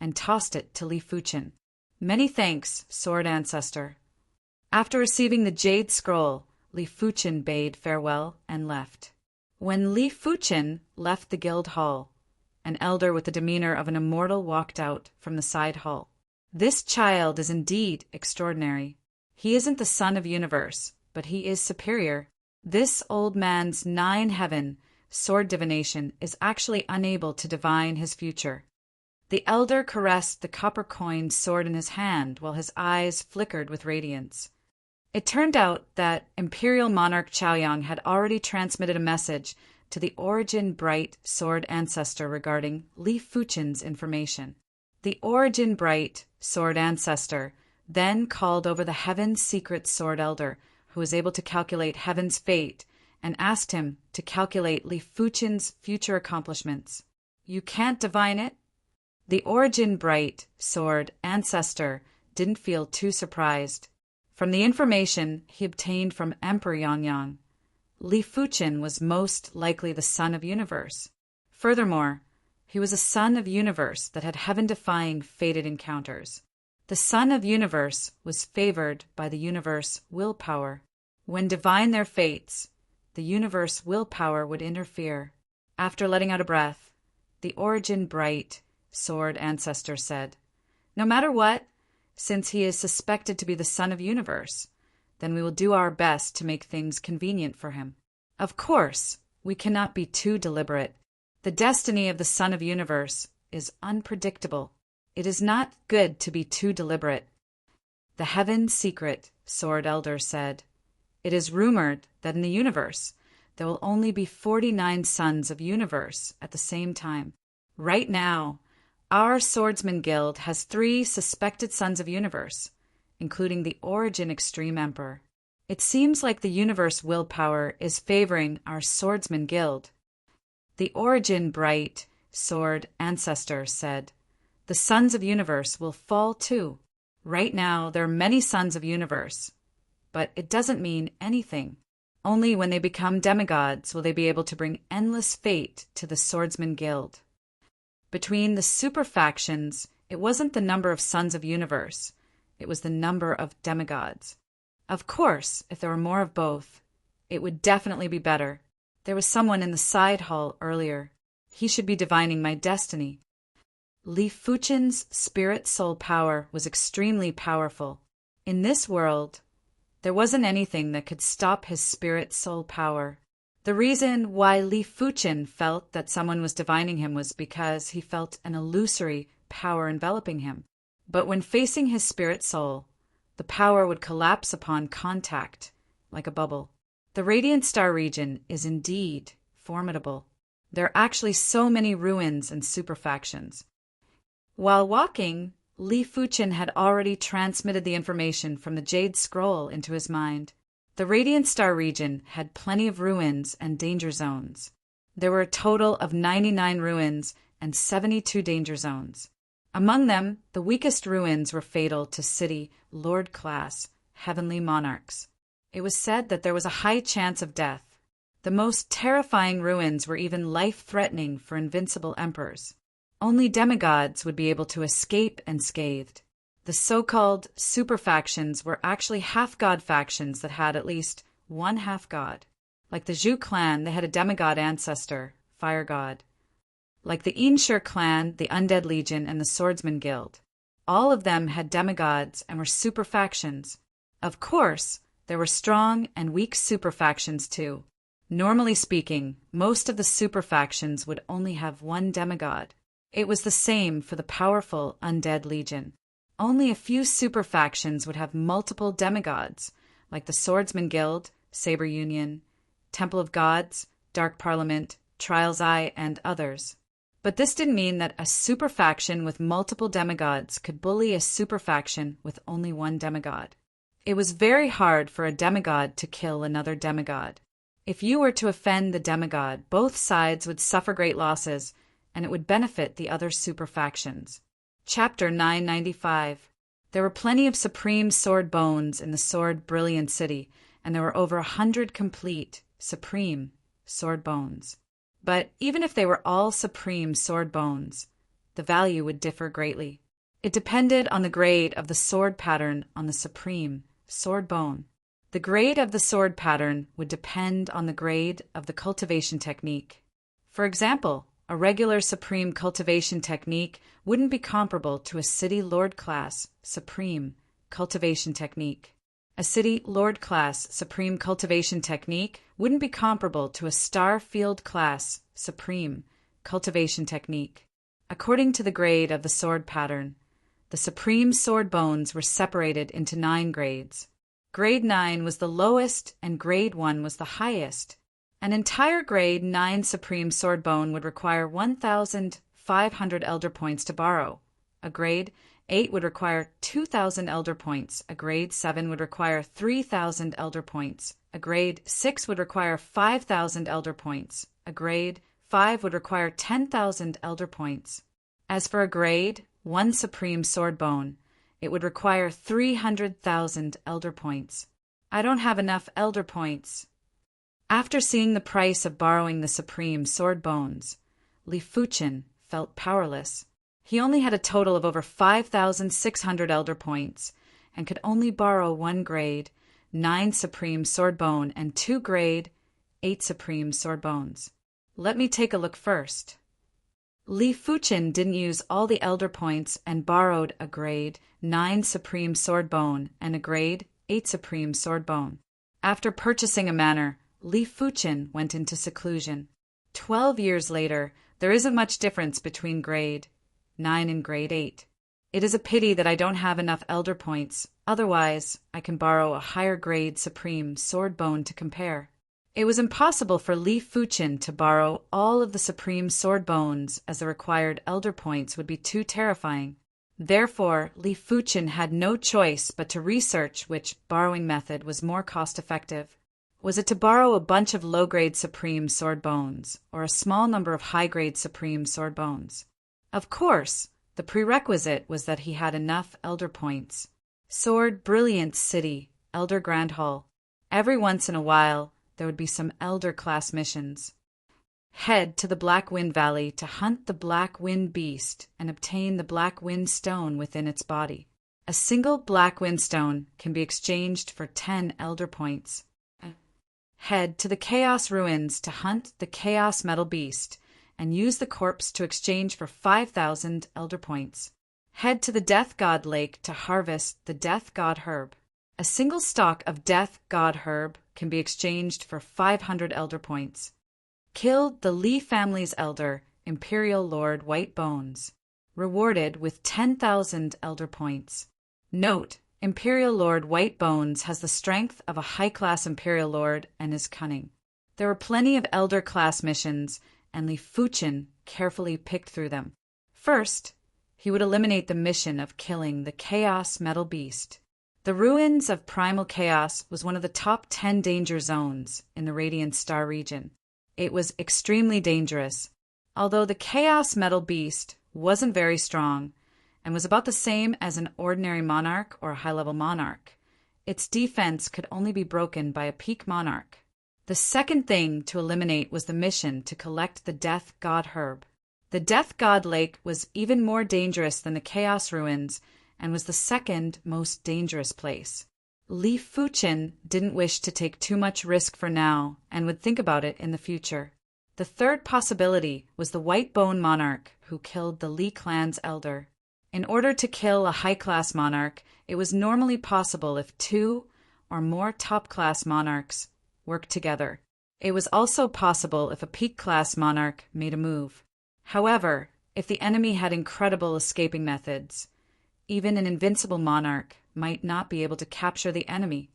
and tossed it to Li Fuchen. Many thanks, Sword Ancestor. After receiving the jade scroll, Li Fuchen bade farewell and left. When Li Fuchen left the guild hall, an elder with the demeanor of an immortal walked out from the side hall. This child is indeed extraordinary. He isn't the son of universe, but he is superior. This old man's 9 heaven sword divination is actually unable to divine his future. The elder caressed the copper-coined sword in his hand while his eyes flickered with radiance. It turned out that Imperial Monarch Chaoyang had already transmitted a message to the Origin Bright Sword Ancestor regarding Li Fuchen's information. The Origin Bright Sword Ancestor then called over the Heaven's Secret Sword Elder, who was able to calculate Heaven's fate, and asked him to calculate Li Fuchen's future accomplishments. You can't divine it? The Origin Bright Sword Ancestor didn't feel too surprised. From the information he obtained from Emperor Yangyang, Li Fuchen was most likely the Son of Universe. Furthermore, he was a Son of Universe that had heaven-defying fated encounters. The Son of Universe was favored by the universe willpower. When divine their fates, the universe willpower would interfere. After letting out a breath, the Origin Bright Sword Ancestor said, "No matter what, since he is suspected to be the Son of Universe, then we will do our best to make things convenient for him. Of course, we cannot be too deliberate. The destiny of the Son of Universe is unpredictable. It is not good to be too deliberate." The Heaven's Secret Sword Elder said, "It is rumored that in the universe there will only be 49 Sons of Universe at the same time. Right now, our Swordsman Guild has 3 suspected Sons of Universe, including the Origin Extreme Emperor. It seems like the universe willpower is favoring our Swordsman Guild." The Origin Bright sword ancestor said, "The Sons of Universe will fall too. Right now, there are many Sons of Universe, but it doesn't mean anything. Only when they become demigods will they be able to bring endless fate to the Swordsman Guild." Between the super factions, it wasn't the number of Sons of Universe, it was the number of demigods. Of course, if there were more of both, it would definitely be better. There was someone in the side hall earlier. He should be divining my destiny. Li Fuchen's spirit soul power was extremely powerful. In this world, there wasn't anything that could stop his spirit soul power. The reason why Li Fuchen felt that someone was divining him was because he felt an illusory power enveloping him. But when facing his spirit soul, the power would collapse upon contact, like a bubble. The Radiant Star region is indeed formidable. There are actually so many ruins and superfactions. While walking, Li Fuchen had already transmitted the information from the Jade Scroll into his mind. The Radiant Star region had plenty of ruins and danger zones. There were a total of 99 ruins and 72 danger zones. Among them, the weakest ruins were fatal to city, lord-class, heavenly monarchs. It was said that there was a high chance of death. The most terrifying ruins were even life-threatening for invincible emperors. Only demigods would be able to escape unscathed. The so-called super-factions were actually half-god factions that had at least one half-god. Like the Zhu clan, they had a demigod ancestor, fire god. Like the Inshur clan, the Undead Legion, and the Swordsman Guild. All of them had demigods and were super-factions. Of course, there were strong and weak super-factions too. Normally speaking, most of the super-factions would only have one demigod. It was the same for the powerful Undead Legion. Only a few super-factions would have multiple demigods, like the Swordsman Guild, Saber Union, Temple of Gods, Dark Parliament, Trial's Eye, and others. But this didn't mean that a super-faction with multiple demigods could bully a super-faction with only one demigod. It was very hard for a demigod to kill another demigod. If you were to offend the demigod, both sides would suffer great losses, and it would benefit the other super-factions. Chapter 995. There were plenty of supreme sword bones in the Sword Brilliant City, and there were over 100 complete, supreme sword bones. But even if they were all supreme sword bones, the value would differ greatly. It depended on the grade of the sword pattern on the supreme sword bone. The grade of the sword pattern would depend on the grade of the cultivation technique. For example, a regular supreme cultivation technique wouldn't be comparable to a city lord class supreme cultivation technique. A city lord class supreme cultivation technique wouldn't be comparable to a star field class supreme cultivation technique. According to the grade of the sword pattern, the supreme sword bones were separated into 9 grades. Grade 9 was the lowest and grade 1 was the highest. An entire grade 9 supreme sword bone would require 1,500 elder points to borrow. A grade 8 would require 2,000 elder points. A grade 7 would require 3,000 elder points. A grade 6 would require 5,000 elder points. A grade 5 would require 10,000 elder points. As for a grade 1 supreme sword bone, it would require 300,000 elder points. I don't have enough elder points. After seeing the price of borrowing the supreme sword bones, Li Fuchen felt powerless. He only had a total of over 5,600 elder points and could only borrow 1 grade 9 supreme sword bone and 2 grade 8 supreme sword bones. Let me take a look first. Li Fuchen didn't use all the elder points and borrowed a grade 9 supreme sword bone and a grade 8 supreme sword bone. After purchasing a manor, Li Fuchen went into seclusion. 12 years later, there isn't much difference between grade 9 and grade 8. It is a pity that I don't have enough elder points, otherwise I can borrow a higher grade supreme sword bone to compare. It was impossible for Li Fuchen to borrow all of the supreme sword bones as the required elder points would be too terrifying. Therefore, Li Fuchen had no choice but to research which borrowing method was more cost-effective. Was it to borrow a bunch of low-grade supreme sword bones, or a small number of high-grade supreme sword bones? Of course, the prerequisite was that he had enough elder points. Sword Brilliant City, Elder Grand Hall. Every once in a while, there would be some elder class missions. Head to the Black Wind Valley to hunt the Black Wind Beast and obtain the Black Wind Stone within its body. A single Black Wind Stone can be exchanged for 10 elder points. Head to the Chaos Ruins to hunt the Chaos Metal Beast and use the corpse to exchange for 5,000 elder points. Head to the Death God Lake to harvest the Death God Herb. A single stalk of Death God Herb can be exchanged for 500 elder points. Kill the Lee family's elder, Imperial Lord White Bones. Rewarded with 10,000 elder points. Note: Imperial Lord White Bones has the strength of a high-class Imperial Lord and is cunning. There were plenty of Elder class missions, and Li Fuchen carefully picked through them. First, he would eliminate the mission of killing the Chaos Metal Beast. The Ruins of Primal Chaos was one of the top 10 danger zones in the Radiant Star region. It was extremely dangerous. Although the Chaos Metal Beast wasn't very strong, and was about the same as an ordinary monarch or a high-level monarch, its defense could only be broken by a peak monarch. The second thing to eliminate was the mission to collect the Death God Herb. The Death God Lake was even more dangerous than the Chaos Ruins and was the second most dangerous place. Li Fuchen didn't wish to take too much risk for now and would think about it in the future. The third possibility was the White Bone Monarch who killed the Li clan's elder. In order to kill a high-class monarch, it was normally possible if 2 or more top-class monarchs worked together. It was also possible if a peak-class monarch made a move. However, if the enemy had incredible escaping methods, even an invincible monarch might not be able to capture the enemy.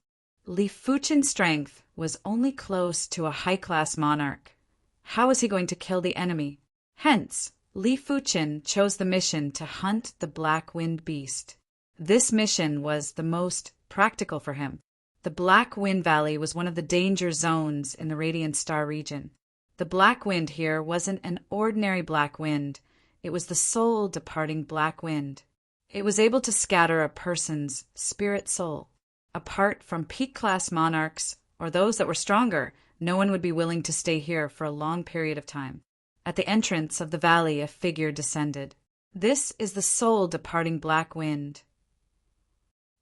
Li Fuchen's strength was only close to a high-class monarch. How was he going to kill the enemy? Hence, Li Fuchen chose the mission to hunt the Black Wind Beast. This mission was the most practical for him. The Black Wind Valley was one of the danger zones in the Radiant Star region. The Black Wind here wasn't an ordinary black wind. It was the soul-departing black wind. It was able to scatter a person's spirit soul. Apart from peak-class monarchs, or those that were stronger, no one would be willing to stay here for a long period of time. At the entrance of the valley, a figure descended. This is the soul-departing black wind.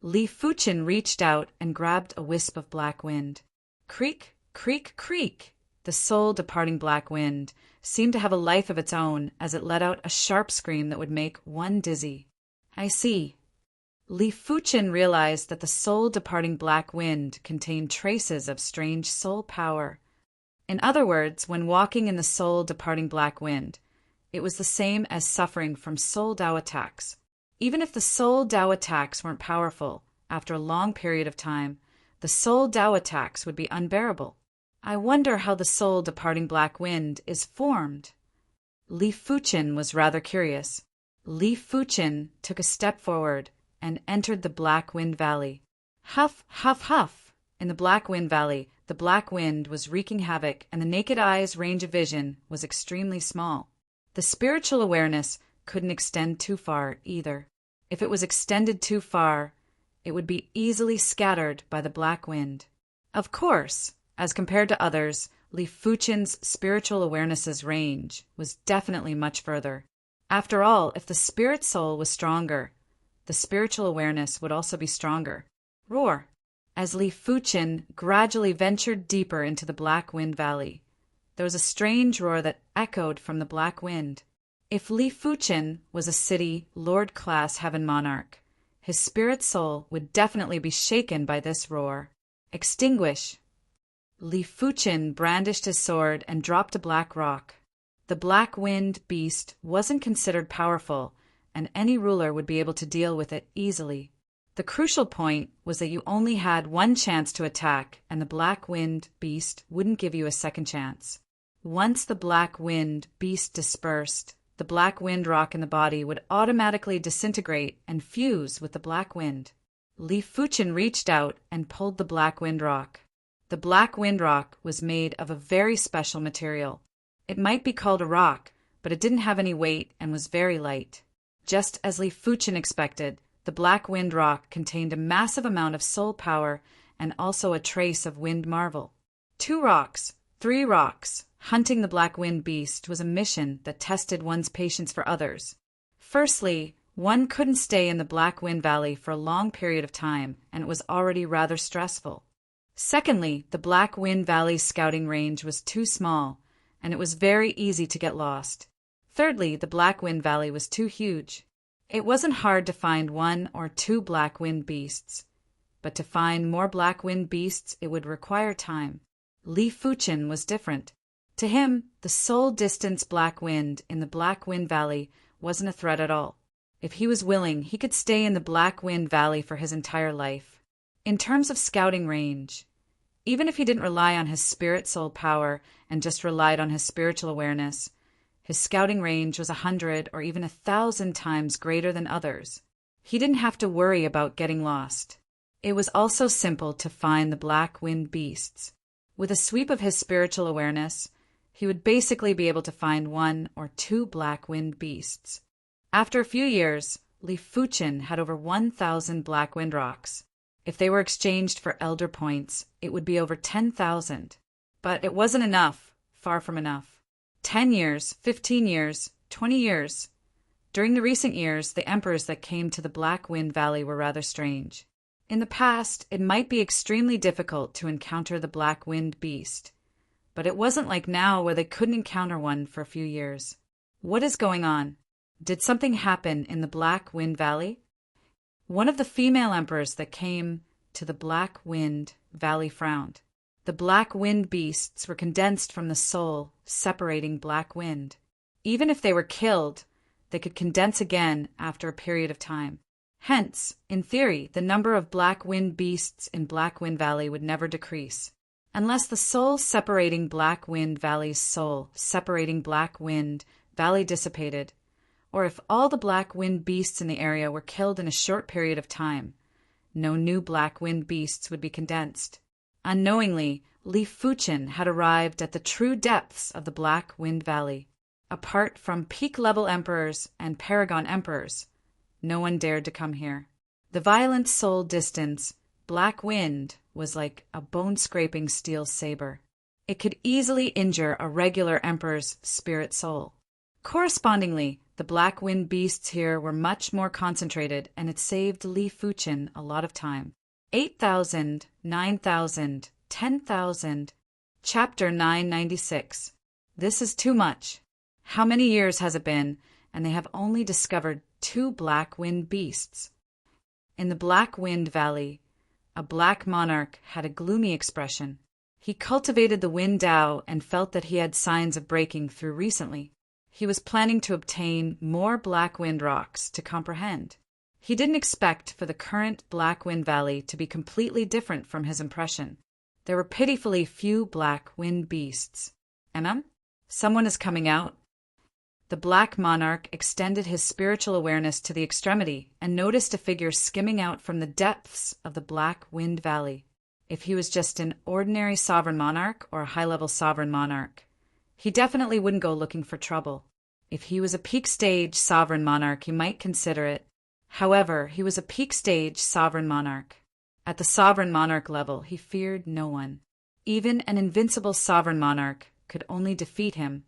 Li Fuchen reached out and grabbed a wisp of black wind. Creak, creak, creak! The soul-departing black wind seemed to have a life of its own as it let out a sharp scream that would make one dizzy. I see. Li Fuchen realized that the soul-departing black wind contained traces of strange soul power. In other words, when walking in the soul-departing black wind, it was the same as suffering from soul Dao attacks. Even if the soul Dao attacks weren't powerful, after a long period of time, the soul Dao attacks would be unbearable. I wonder how the soul-departing black wind is formed. Li Fuchen was rather curious. Li Fuchen took a step forward and entered the Black Wind Valley. Huff, huff, huff! In the Black Wind Valley, the black wind was wreaking havoc, and the naked eye's range of vision was extremely small. The spiritual awareness couldn't extend too far either. If it was extended too far, it would be easily scattered by the black wind. Of course, as compared to others, Li Fuchen's spiritual awareness's range was definitely much further. After all, if the spirit soul was stronger, the spiritual awareness would also be stronger. Roar! As Li Fuchen gradually ventured deeper into the Black Wind Valley, there was a strange roar that echoed from the black wind. If Li Fuchen was a city Lord-class heaven monarch, his spirit soul would definitely be shaken by this roar. Extinguish! Li Fuchen brandished his sword and dropped a black rock. The Black Wind Beast wasn't considered powerful, and any ruler would be able to deal with it easily. The crucial point was that you only had one chance to attack, and the Black Wind Beast wouldn't give you a second chance. Once the Black Wind Beast dispersed, the black wind rock in the body would automatically disintegrate and fuse with the black wind. Li Fuchen reached out and pulled the black wind rock. The Black Wind Rock was made of a very special material. It might be called a rock, but it didn't have any weight and was very light. Just as Li Fuchen expected, the Black Wind Rock contained a massive amount of soul power and also a trace of wind marvel. 2 rocks, 3 rocks. Hunting the Black Wind Beast was a mission that tested one's patience for others. Firstly, one couldn't stay in the Black Wind Valley for a long period of time, and it was already rather stressful. Secondly, the Black Wind Valley's scouting range was too small, and it was very easy to get lost. Thirdly, the Black Wind Valley was too huge. It wasn't hard to find 1 or 2 Black Wind Beasts, but to find more Black Wind Beasts it would require time. Li Fuchen was different. To him, the soul distance Black Wind in the Black Wind Valley wasn't a threat at all. If he was willing, he could stay in the Black Wind Valley for his entire life. In terms of scouting range, even if he didn't rely on his spirit soul power and just relied on his spiritual awareness, his scouting range was 100 or even 1,000 times greater than others. He didn't have to worry about getting lost. It was also simple to find the Black Wind Beasts. With a sweep of his spiritual awareness, he would basically be able to find 1 or 2 Black Wind Beasts. After a few years, Li Fuchen had over 1,000 Black Wind Rocks. If they were exchanged for Elder Points, it would be over 10,000. But it wasn't enough, far from enough. 10 years, 15 years, 20 years. During the recent years, the emperors that came to the Black Wind Valley were rather strange. In the past, it might be extremely difficult to encounter the Black Wind Beast, but it wasn't like now where they couldn't encounter one for a few years. What is going on? Did something happen in the Black Wind Valley? One of the female emperors that came to the Black Wind Valley frowned. The Black Wind Beasts were condensed from the soul, separating Black Wind. Even if they were killed, they could condense again after a period of time. Hence, in theory, the number of Black Wind Beasts in Black Wind Valley would never decrease. Unless the soul separating Black Wind Valley's soul separating Black Wind Valley dissipated, or if all the Black Wind Beasts in the area were killed in a short period of time, no new Black Wind Beasts would be condensed. Unknowingly, Li Fuchen had arrived at the true depths of the Black Wind Valley. Apart from peak-level emperors and paragon emperors, no one dared to come here. The violent soul distance, Black Wind, was like a bone-scraping steel saber. It could easily injure a regular emperor's spirit soul. Correspondingly, the Black Wind Beasts here were much more concentrated, and it saved Li Fuchen a lot of time. 8,000, 9,000, 10,000. Chapter 996. This is too much. How many years has it been, and they have only discovered 2 Black Wind Beasts? In the Black Wind Valley, a black monarch had a gloomy expression. He cultivated the Wind Tao and felt that he had signs of breaking through recently. He was planning to obtain more Black Wind Rocks to comprehend. He didn't expect for the current Black Wind Valley to be completely different from his impression. There were pitifully few Black Wind Beasts. Someone is coming out. The Black Monarch extended his spiritual awareness to the extremity and noticed a figure skimming out from the depths of the Black Wind Valley. If he was just an ordinary sovereign monarch or a high-level sovereign monarch, he definitely wouldn't go looking for trouble. If he was a peak-stage sovereign monarch, he might consider it. However, he was a peak-stage sovereign monarch. At the sovereign monarch level, he feared no one. Even an invincible sovereign monarch could only defeat him,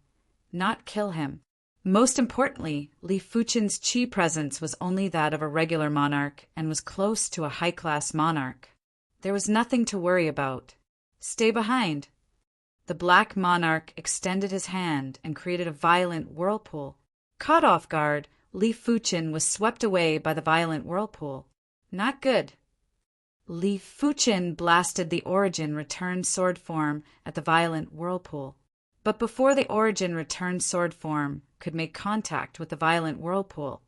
not kill him. Most importantly, Li Fuchen's qi presence was only that of a regular monarch and was close to a high-class monarch. There was nothing to worry about. Stay behind. The Black Monarch extended his hand and created a violent whirlpool. Caught off guard, Li Fuchen was swept away by the violent whirlpool. Not good. Li Fuchen blasted the Origin Return sword form at the violent whirlpool. But before the Origin Return sword form could make contact with the violent whirlpool,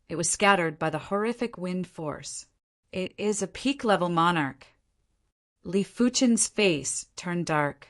it was scattered by the horrific wind force. It is a peak-level monarch. Li Fuchen's face turned dark.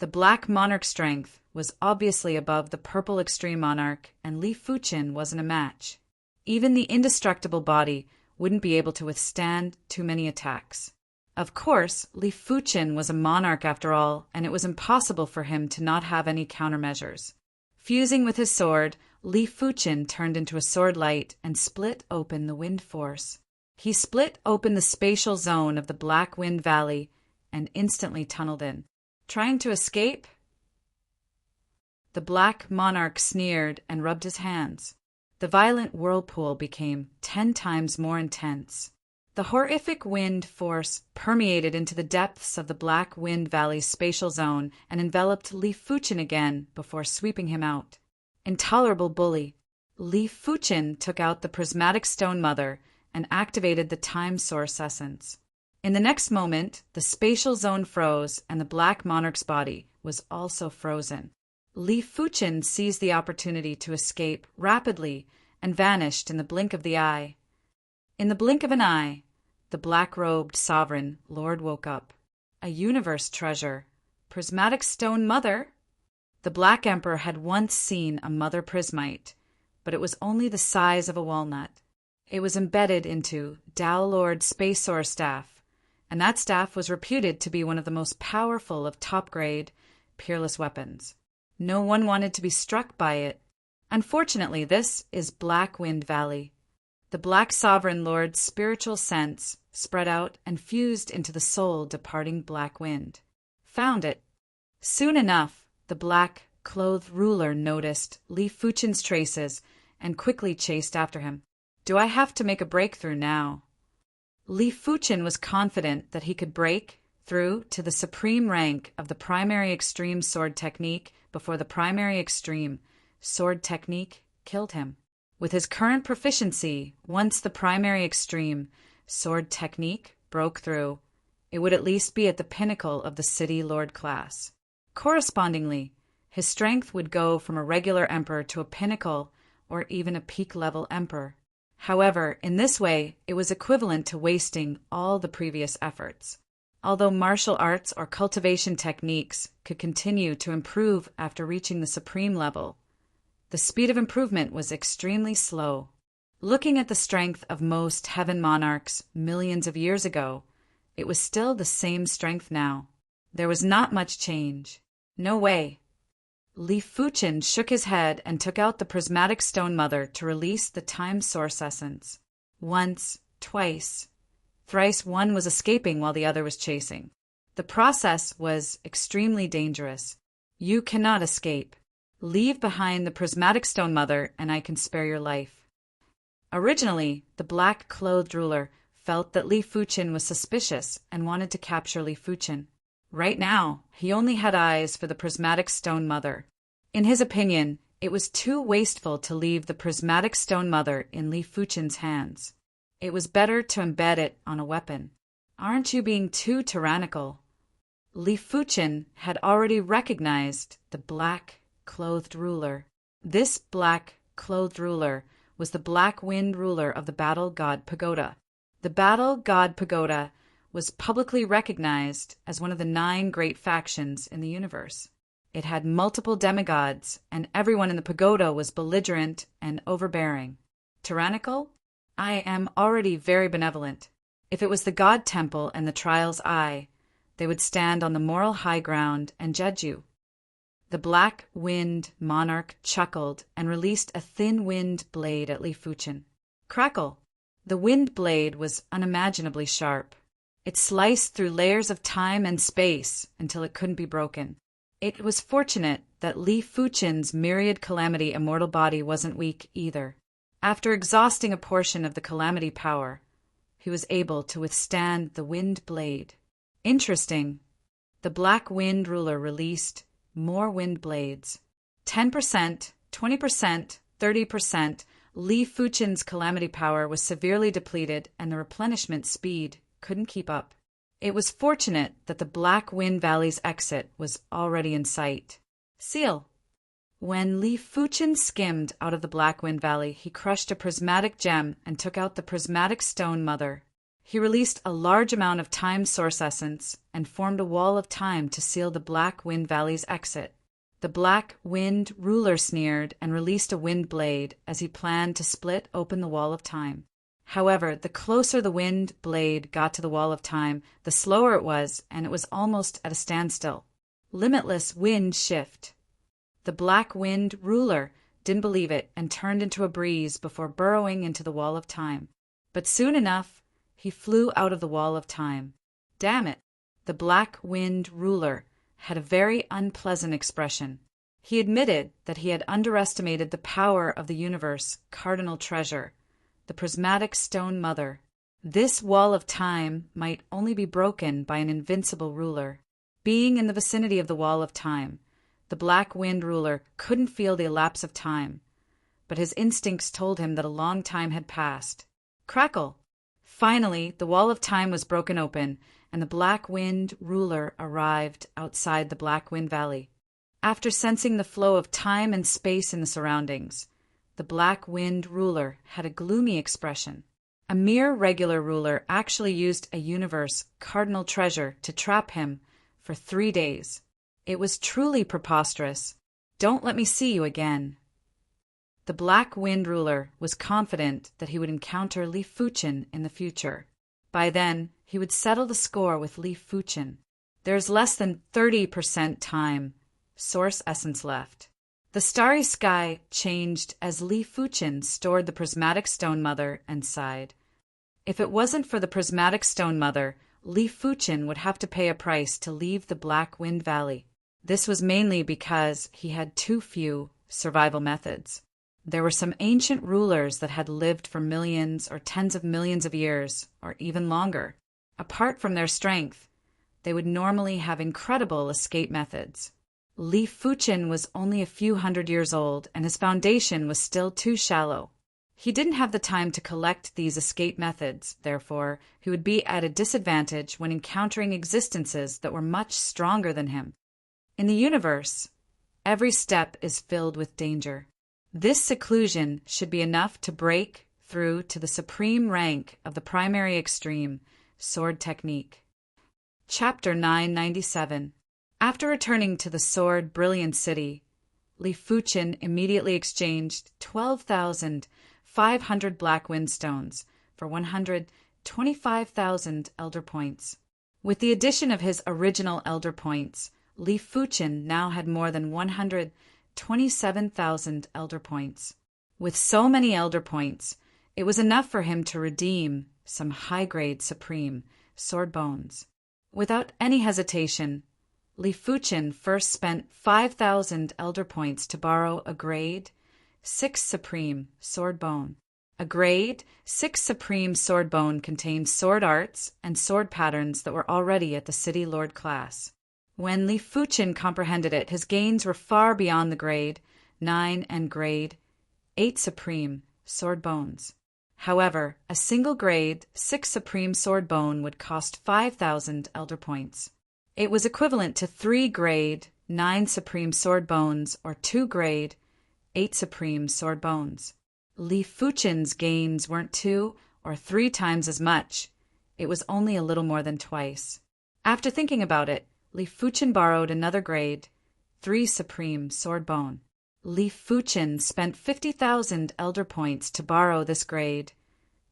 The Black Monarch strength was obviously above the Purple Extreme Monarch, and Li Fuchen wasn't a match. Even the indestructible body wouldn't be able to withstand too many attacks. Of course, Li Fuchen was a monarch after all, and it was impossible for him to not have any countermeasures. Fusing with his sword, Li Fuchen turned into a sword light and split open the wind force. He split open the spatial zone of the Black Wind Valley and instantly tunneled in. Trying to escape? The Black Monarch sneered and rubbed his hands. The violent whirlpool became 10 times more intense. The horrific wind force permeated into the depths of the Black Wind Valley's spatial zone and enveloped Li Fuchen again before sweeping him out. Intolerable bully. Li Fuchen took out the prismatic stone mother and activated the time source essence. In the next moment, the spatial zone froze and the Black Monarch's body was also frozen. Li Fuchen seized the opportunity to escape rapidly and vanished in the blink of the eye. In the blink of an eye, the black-robed sovereign lord woke up. A universe treasure. Prismatic stone mother? The Black Emperor had once seen a mother prismite, but it was only the size of a walnut. It was embedded into Tao Lord Space Soar staff, and that staff was reputed to be one of the most powerful of top-grade, peerless weapons. No one wanted to be struck by it. Unfortunately, this is Black Wind Valley. The Black Sovereign Lord's spiritual sense spread out and fused into the soul-departing Black Wind. Found it. Soon enough, the black-clothed ruler noticed Li Fuchen's traces and quickly chased after him. Do I have to make a breakthrough now? Li Fuchen was confident that he could break through to the supreme rank of the primary extreme sword technique before the primary extreme sword technique killed him. With his current proficiency, once the primary extreme sword technique broke through, it would at least be at the pinnacle of the city lord class. Correspondingly, his strength would go from a regular emperor to a pinnacle or even a peak-level emperor. However, in this way, it was equivalent to wasting all the previous efforts. Although martial arts or cultivation techniques could continue to improve after reaching the supreme level, the speed of improvement was extremely slow. Looking at the strength of most heaven monarchs millions of years ago, it was still the same strength now. There was not much change. No way. Li Fuchen shook his head and took out the prismatic stone mother to release the time source essence. Once, twice, thrice one was escaping while the other was chasing. The process was extremely dangerous. You cannot escape. Leave behind the prismatic stone mother and I can spare your life. Originally, the black-clothed ruler felt that Li Fuchen was suspicious and wanted to capture Li Fuchen. Right now, he only had eyes for the prismatic stone mother. In his opinion, it was too wasteful to leave the prismatic stone mother in Li Fuchen's hands. It was better to embed it on a weapon. Aren't you being too tyrannical? Li Fuchen had already recognized the black-clothed ruler. This black-clothed ruler was the Black Wind ruler of the Battle God Pagoda. The Battle God Pagoda was publicly recognized as one of the 9 great factions in the universe. It had multiple demigods, and everyone in the pagoda was belligerent and overbearing. Tyrannical? I am already very benevolent. If it was the God Temple and the Trial's Eye, they would stand on the moral high ground and judge you. The Black Wind monarch chuckled and released a thin wind blade at Li Fuchen. Crackle! The wind blade was unimaginably sharp. It sliced through layers of time and space until it couldn't be broken. It was fortunate that Li Fuchen's myriad calamity immortal body wasn't weak either. After exhausting a portion of the calamity power, he was able to withstand the wind blade. Interesting. The Black Wind ruler released more wind blades. 10%, 20%, 30%. Li Fuchen's calamity power was severely depleted and the replenishment speed couldn't keep up. It was fortunate that the Black Wind Valley's exit was already in sight. Seal. When Li Fuchen skimmed out of the Black Wind Valley, he crushed a prismatic gem and took out the prismatic stone mother. He released a large amount of time source essence and formed a wall of time to seal the Black Wind Valley's exit. The Black Wind ruler sneered and released a wind blade as he planned to split open the wall of time. However, the closer the wind blade got to the wall of time, the slower it was, and it was almost at a standstill. Limitless wind shift. The black wind ruler didn't believe it and turned into a breeze before burrowing into the wall of time. But soon enough, he flew out of the wall of time. Damn it! The black wind ruler had a very unpleasant expression. He admitted that he had underestimated the power of the universe cardinal treasure, the prismatic stone mother. This wall of time might only be broken by an invincible ruler. Being in the vicinity of the wall of time, the black wind ruler couldn't feel the elapse of time, but his instincts told him that a long time had passed. Crackle! Finally, the wall of time was broken open, and the black wind ruler arrived outside the Black Wind Valley. After sensing the flow of time and space in the surroundings, the black wind ruler had a gloomy expression. A mere regular ruler actually used a universe cardinal treasure to trap him for 3 days. It was truly preposterous. Don't let me see you again. The black wind ruler was confident that he would encounter Li Fuchin in the future. By then, he would settle the score with Li Fuchin. There's less than 30% time source essence left. The starry sky changed as Li Fuchin stored the prismatic stone mother and sighed. If it wasn't for the prismatic stone mother, Li Fuchin would have to pay a price to leave the Black Wind Valley. This was mainly because he had too few survival methods. There were some ancient rulers that had lived for millions or tens of millions of years, or even longer. Apart from their strength, they would normally have incredible escape methods. Li Fuchin was only a few hundred years old, and his foundation was still too shallow. He didn't have the time to collect these escape methods, therefore, he would be at a disadvantage when encountering existences that were much stronger than him. In the universe, every step is filled with danger. This seclusion should be enough to break through to the supreme rank of the primary extreme, sword technique. Chapter 997. After returning to the sword brilliant city, Li Fuchin immediately exchanged 12,500 black wind stones for 125,000 elder points. With the addition of his original elder points, Li Fuchin now had more than 127,000 elder points. With so many elder points, it was enough for him to redeem some high-grade supreme sword bones. Without any hesitation, Li Fuchin first spent 5,000 elder points to borrow a grade 6 supreme sword bone. A grade 6 supreme sword bone contained sword arts and sword patterns that were already at the city lord class. When Li Fuchin comprehended it, his gains were far beyond the grade 9 and grade 8 supreme sword bones. However, a single grade 6 supreme sword bone would cost 5,000 elder points. It was equivalent to 3 grade 9 supreme sword bones or 2 grade 8 supreme sword bones. Li Fuchin's gains weren't 2 or 3 times as much. It was only a little more than twice. After thinking about it, Li Fuchin borrowed another grade 3 supreme sword bone. Li Fuchin spent 50,000 elder points to borrow this grade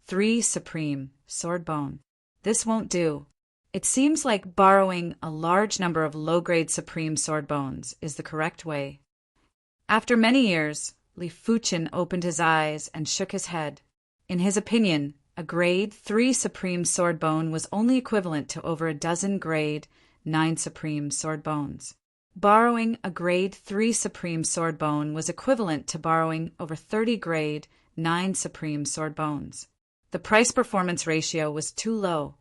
3 supreme sword bone. This won't do. It seems like borrowing a large number of low-grade supreme sword bones is the correct way. After many years, Li Fuchin opened his eyes and shook his head. In his opinion, a grade 3 supreme sword bone was only equivalent to over a dozen grade 9 supreme sword bones. Borrowing a grade 3 supreme sword bone was equivalent to borrowing over 30 grade 9 supreme sword bones. The price-performance ratio was too low.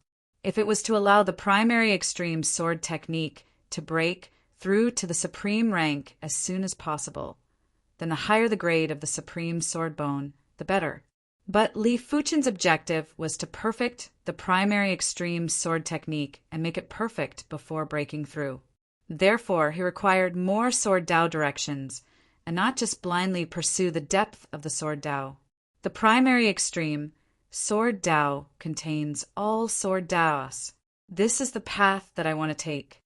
If it was to allow the primary extreme sword technique to break through to the supreme rank as soon as possible, then the higher the grade of the supreme sword bone, the better. But Li Fuchin's objective was to perfect the primary extreme sword technique and make it perfect before breaking through. Therefore, he required more sword Dao directions, and not just blindly pursue the depth of the sword Dao. The primary extreme sword Dao contains all sword Daos. This is the path that I want to take.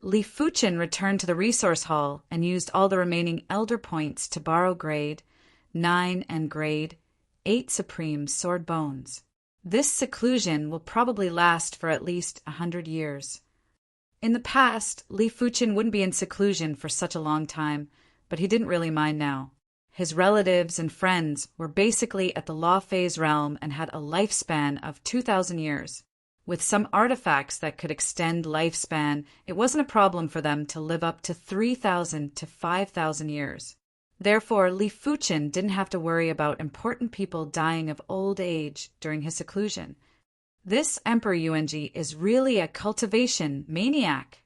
Li Fuchin returned to the resource hall and used all the remaining elder points to borrow grade 9 and grade 8 supreme sword bones. This seclusion will probably last for at least 100 years. In the past, Li Fuchen wouldn't be in seclusion for such a long time, but he didn't really mind now. His relatives and friends were basically at the Law Phase realm and had a lifespan of 2,000 years. With some artifacts that could extend lifespan, it wasn't a problem for them to live up to 3,000 to 5,000 years. Therefore, Li Fuchen didn't have to worry about important people dying of old age during his seclusion. This Emperor Yuanji is really a cultivation maniac.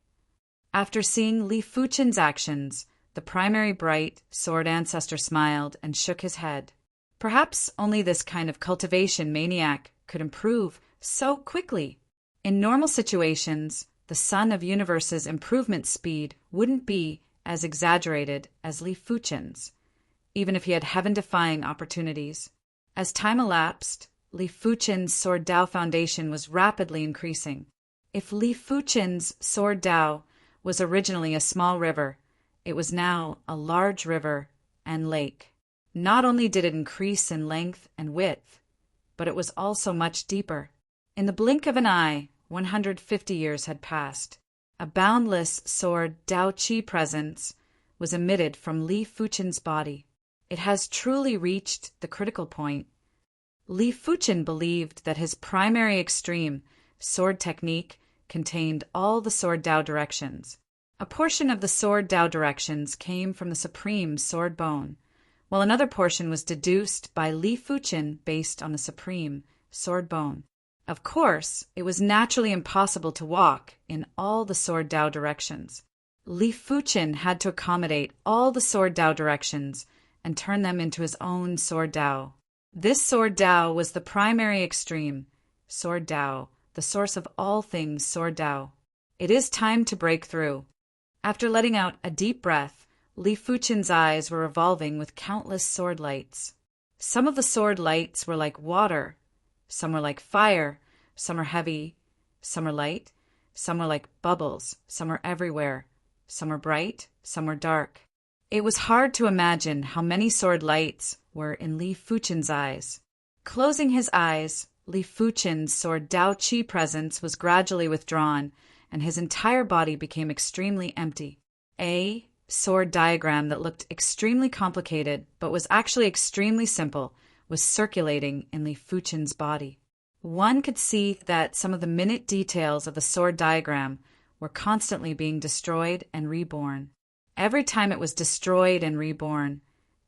After seeing Li Fuchen's actions, the primary bright sword ancestor smiled and shook his head. Perhaps only this kind of cultivation maniac could improve so quickly. In normal situations, the Son of Universe's improvement speed wouldn't be as exaggerated as Li Fuchen's, even if he had heaven-defying opportunities. As time elapsed, Li Fuchen's Sword Dao foundation was rapidly increasing. If Li Fuchen's Sword Dao was originally a small river, it was now a large river and lake. Not only did it increase in length and width, but it was also much deeper. In the blink of an eye, 150 years had passed. A boundless sword Dao Qi presence was emitted from Li Fuchen's body. It has truly reached the critical point. Li Fuchen believed that his primary extreme sword technique contained all the sword Dao directions. A portion of the sword Dao directions came from the supreme sword bone, while another portion was deduced by Li Fuchen based on the supreme sword bone. Of course, it was naturally impossible to walk in all the sword Dao directions. Li Fuchen had to accommodate all the sword Dao directions and turn them into his own sword Dao. This sword Dao was the primary extreme, sword Dao, the source of all things sword Dao. It is time to break through. After letting out a deep breath, Li Fuchen's eyes were revolving with countless sword lights. Some of the sword lights were like water, some were like fire, some are heavy, some are light, some are like bubbles, some are everywhere, some are bright, some are dark. It was hard to imagine how many sword lights were in Li Fuchen's eyes. Closing his eyes, Li Fuchen's sword Dao Qi presence was gradually withdrawn, and his entire body became extremely empty. A sword diagram that looked extremely complicated, but was actually extremely simple, was circulating in Li Fuchen's body. One could see that some of the minute details of the sword diagram were constantly being destroyed and reborn. Every time it was destroyed and reborn,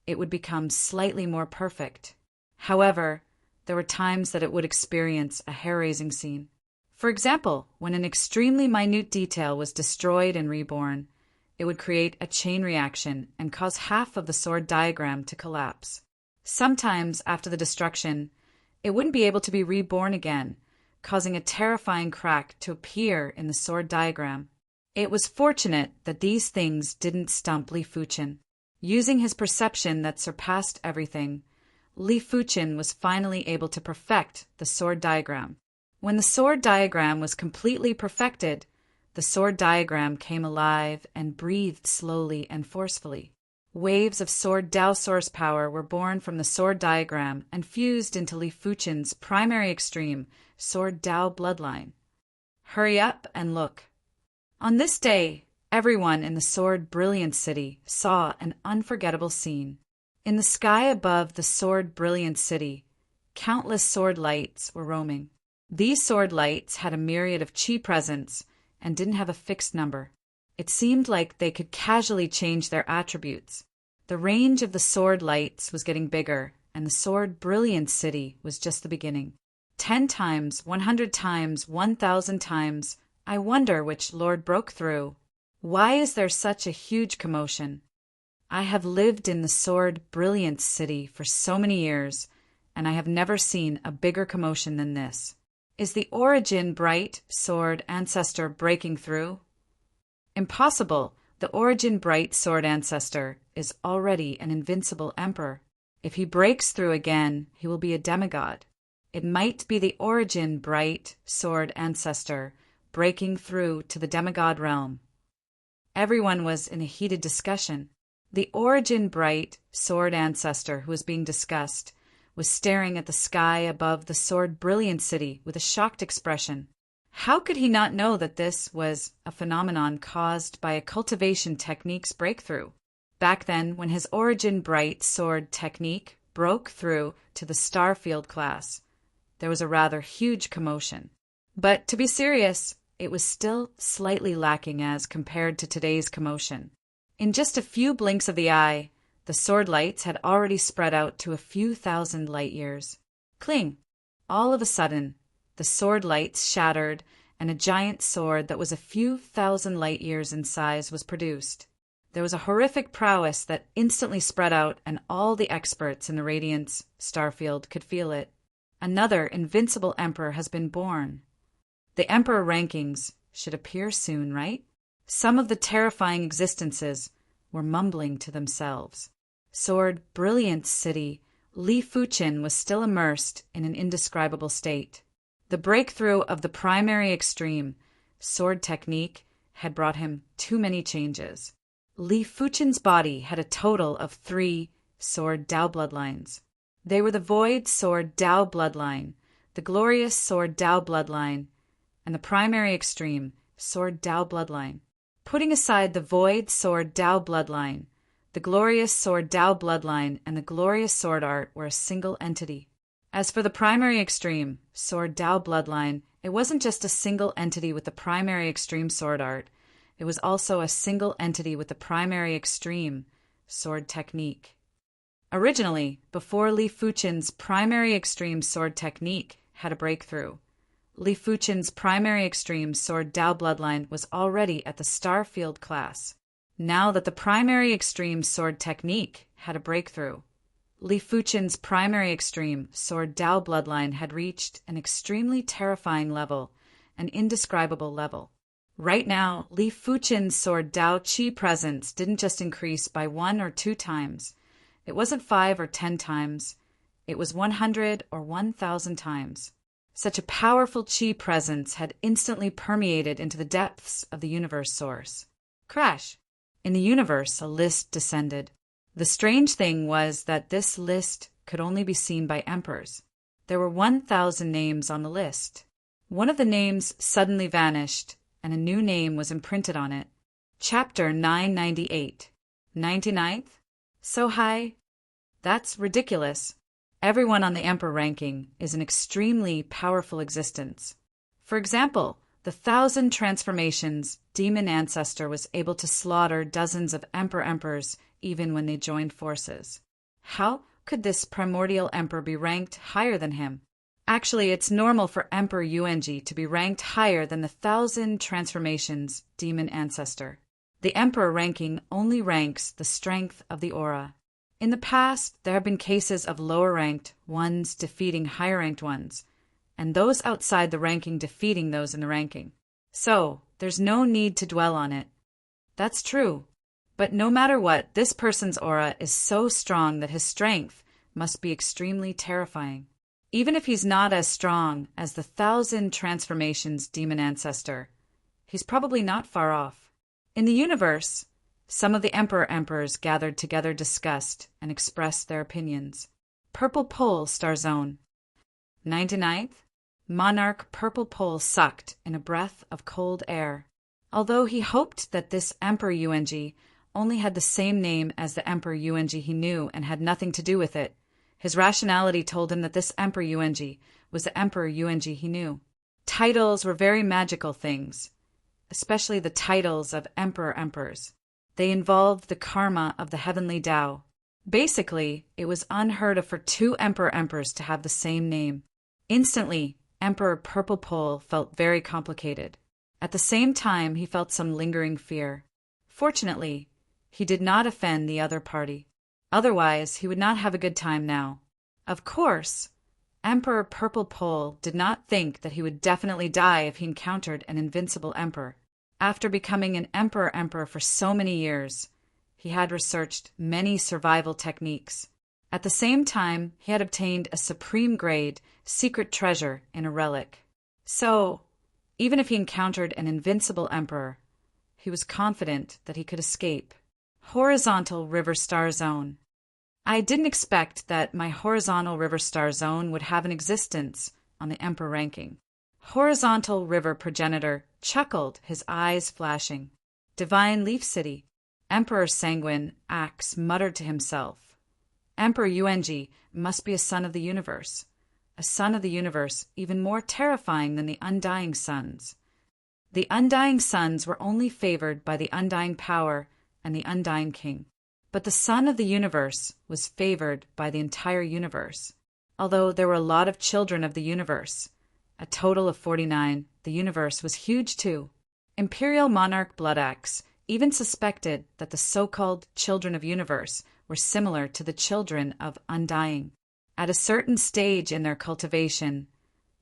it would become slightly more perfect. However, there were times that it would experience a hair-raising scene. For example, when an extremely minute detail was destroyed and reborn, it would create a chain reaction and cause half of the sword diagram to collapse. Sometimes, after the destruction, it wouldn't be able to be reborn again, causing a terrifying crack to appear in the sword diagram. It was fortunate that these things didn't stump Li Fuchen. Using his perception that surpassed everything, Li Fuchen was finally able to perfect the sword diagram. When the sword diagram was completely perfected, the sword diagram came alive and breathed slowly and forcefully. Waves of sword Dao source power were born from the sword diagram and fused into Li Fuchen's primary extreme, sword Dao bloodline. Hurry up and look. On this day, everyone in the Sword Brilliance City saw an unforgettable scene. In the sky above the Sword Brilliance City, countless sword lights were roaming. These sword lights had a myriad of Qi presence and didn't have a fixed number. It seemed like they could casually change their attributes. The range of the sword lights was getting bigger, and the Sword Brilliance City was just the beginning. 10 times, 100 times, 1,000 times, I wonder which lord broke through. Why is there such a huge commotion? I have lived in the Sword Brilliance City for so many years, and I have never seen a bigger commotion than this. Is the Origin Bright Sword Ancestor breaking through? Impossible. The Origin Bright Sword Ancestor is already an invincible emperor. If he breaks through again, he will be a demigod. It might be the Origin Bright Sword Ancestor breaking through to the demigod realm. Everyone was in a heated discussion. The Origin Bright Sword Ancestor who was being discussed was staring at the sky above the sword Brilliant City with a shocked expression. How could he not know that this was a phenomenon caused by a cultivation technique's breakthrough? Back then, when his origin bright sword technique broke through to the Starfield class, there was a rather huge commotion. But to be serious, it was still slightly lacking as compared to today's commotion. In just a few blinks of the eye, the sword lights had already spread out to a few thousand light years. Cling! All of a sudden, the sword lights shattered, and a giant sword that was a few thousand light years in size was produced. There was a horrific prowess that instantly spread out, and all the experts in the Radiance Starfield could feel it. Another invincible emperor has been born. The emperor rankings should appear soon, right? Some of the terrifying existences were mumbling to themselves. Sword Brilliant City, Li Fuchin was still immersed in an indescribable state. The breakthrough of the primary extreme sword technique had brought him too many changes. Li Fuchin's body had a total of 3 sword Dao bloodlines. They were the Void Sword Dao bloodline, the Glorious Sword Dao bloodline, and the primary extreme Sword Dao bloodline. Putting aside the Void Sword Dao bloodline, the Glorious Sword Dao bloodline and the Glorious Sword Art were a single entity. As for the primary extreme Sword Dao bloodline, it wasn't just a single entity with the primary extreme sword art, it was also a single entity with the primary extreme sword technique. Originally, before Li Fuchin's primary extreme sword technique had a breakthrough, Li Fuchin's primary extreme sword Dao bloodline was already at the Starfield class. Now that the primary extreme sword technique had a breakthrough, Li Fuchin's primary extreme sword Dao bloodline had reached an extremely terrifying level, an indescribable level. Right now, Li Fuchin's sword Dao Qi presence didn't just increase by 1 or 2 times. It wasn't 5 or 10 times. It was 100 or 1,000 times. Such a powerful Qi presence had instantly permeated into the depths of the universe source. Crash! In the universe, a list descended. The strange thing was that this list could only be seen by emperors. There were 1,000 names on the list. One of the names suddenly vanished, and a new name was imprinted on it. Chapter 998. 99th? So high? That's ridiculous. Everyone on the emperor ranking is an extremely powerful existence. For example, the 1,000 transformations demon ancestor was able to slaughter dozens of emperors even when they joined forces. How could this primordial emperor be ranked higher than him? Actually, it's normal for Emperor Yuanji to be ranked higher than the 1,000 transformations demon ancestor. The emperor ranking only ranks the strength of the aura. In the past, there have been cases of lower-ranked ones defeating higher-ranked ones, and those outside the ranking defeating those in the ranking. So, there's no need to dwell on it. That's true. But no matter what, this person's aura is so strong that his strength must be extremely terrifying. Even if he's not as strong as the 1,000 transformations demon ancestor, he's probably not far off. In the universe, some of the emperors gathered together, discussed, and expressed their opinions. Purple Pole Star Zone. 99th, Monarch Purple Pole sucked in a breath of cold air. Although he hoped that this Emperor Yuanji only had the same name as the Emperor Yuanji he knew and had nothing to do with it, his rationality told him that this Emperor Yuanji was the Emperor Yuanji he knew. Titles were very magical things, especially the titles of emperors. They involved the karma of the heavenly Tao. Basically, it was unheard of for 2 emperors to have the same name. Instantly, Emperor Purple Pole felt very complicated. At the same time, he felt some lingering fear. Fortunately, he did not offend the other party. Otherwise, he would not have a good time now. Of course, Emperor Purple Pole did not think that he would definitely die if he encountered an invincible emperor. After becoming an emperor for so many years, he had researched many survival techniques. At the same time, he had obtained a supreme grade secret treasure in a relic. So, even if he encountered an invincible emperor, he was confident that he could escape. Horizontal River Star Zone. I didn't expect that my horizontal river star zone would have an existence on the Emperor ranking. Horizontal river progenitor chuckled, his eyes flashing. Divine Leaf City. Emperor Sanguine Axe muttered to himself. Emperor Yuanji must be a son of the universe. A son of the universe even more terrifying than the undying suns. The undying suns were only favored by the undying power and the undying king. But the son of the universe was favored by the entire universe. Although there were a lot of children of the universe, a total of 49, the universe was huge too. Imperial monarch Bloodaxe even suspected that the so-called children of universe were similar to the children of undying. At a certain stage in their cultivation,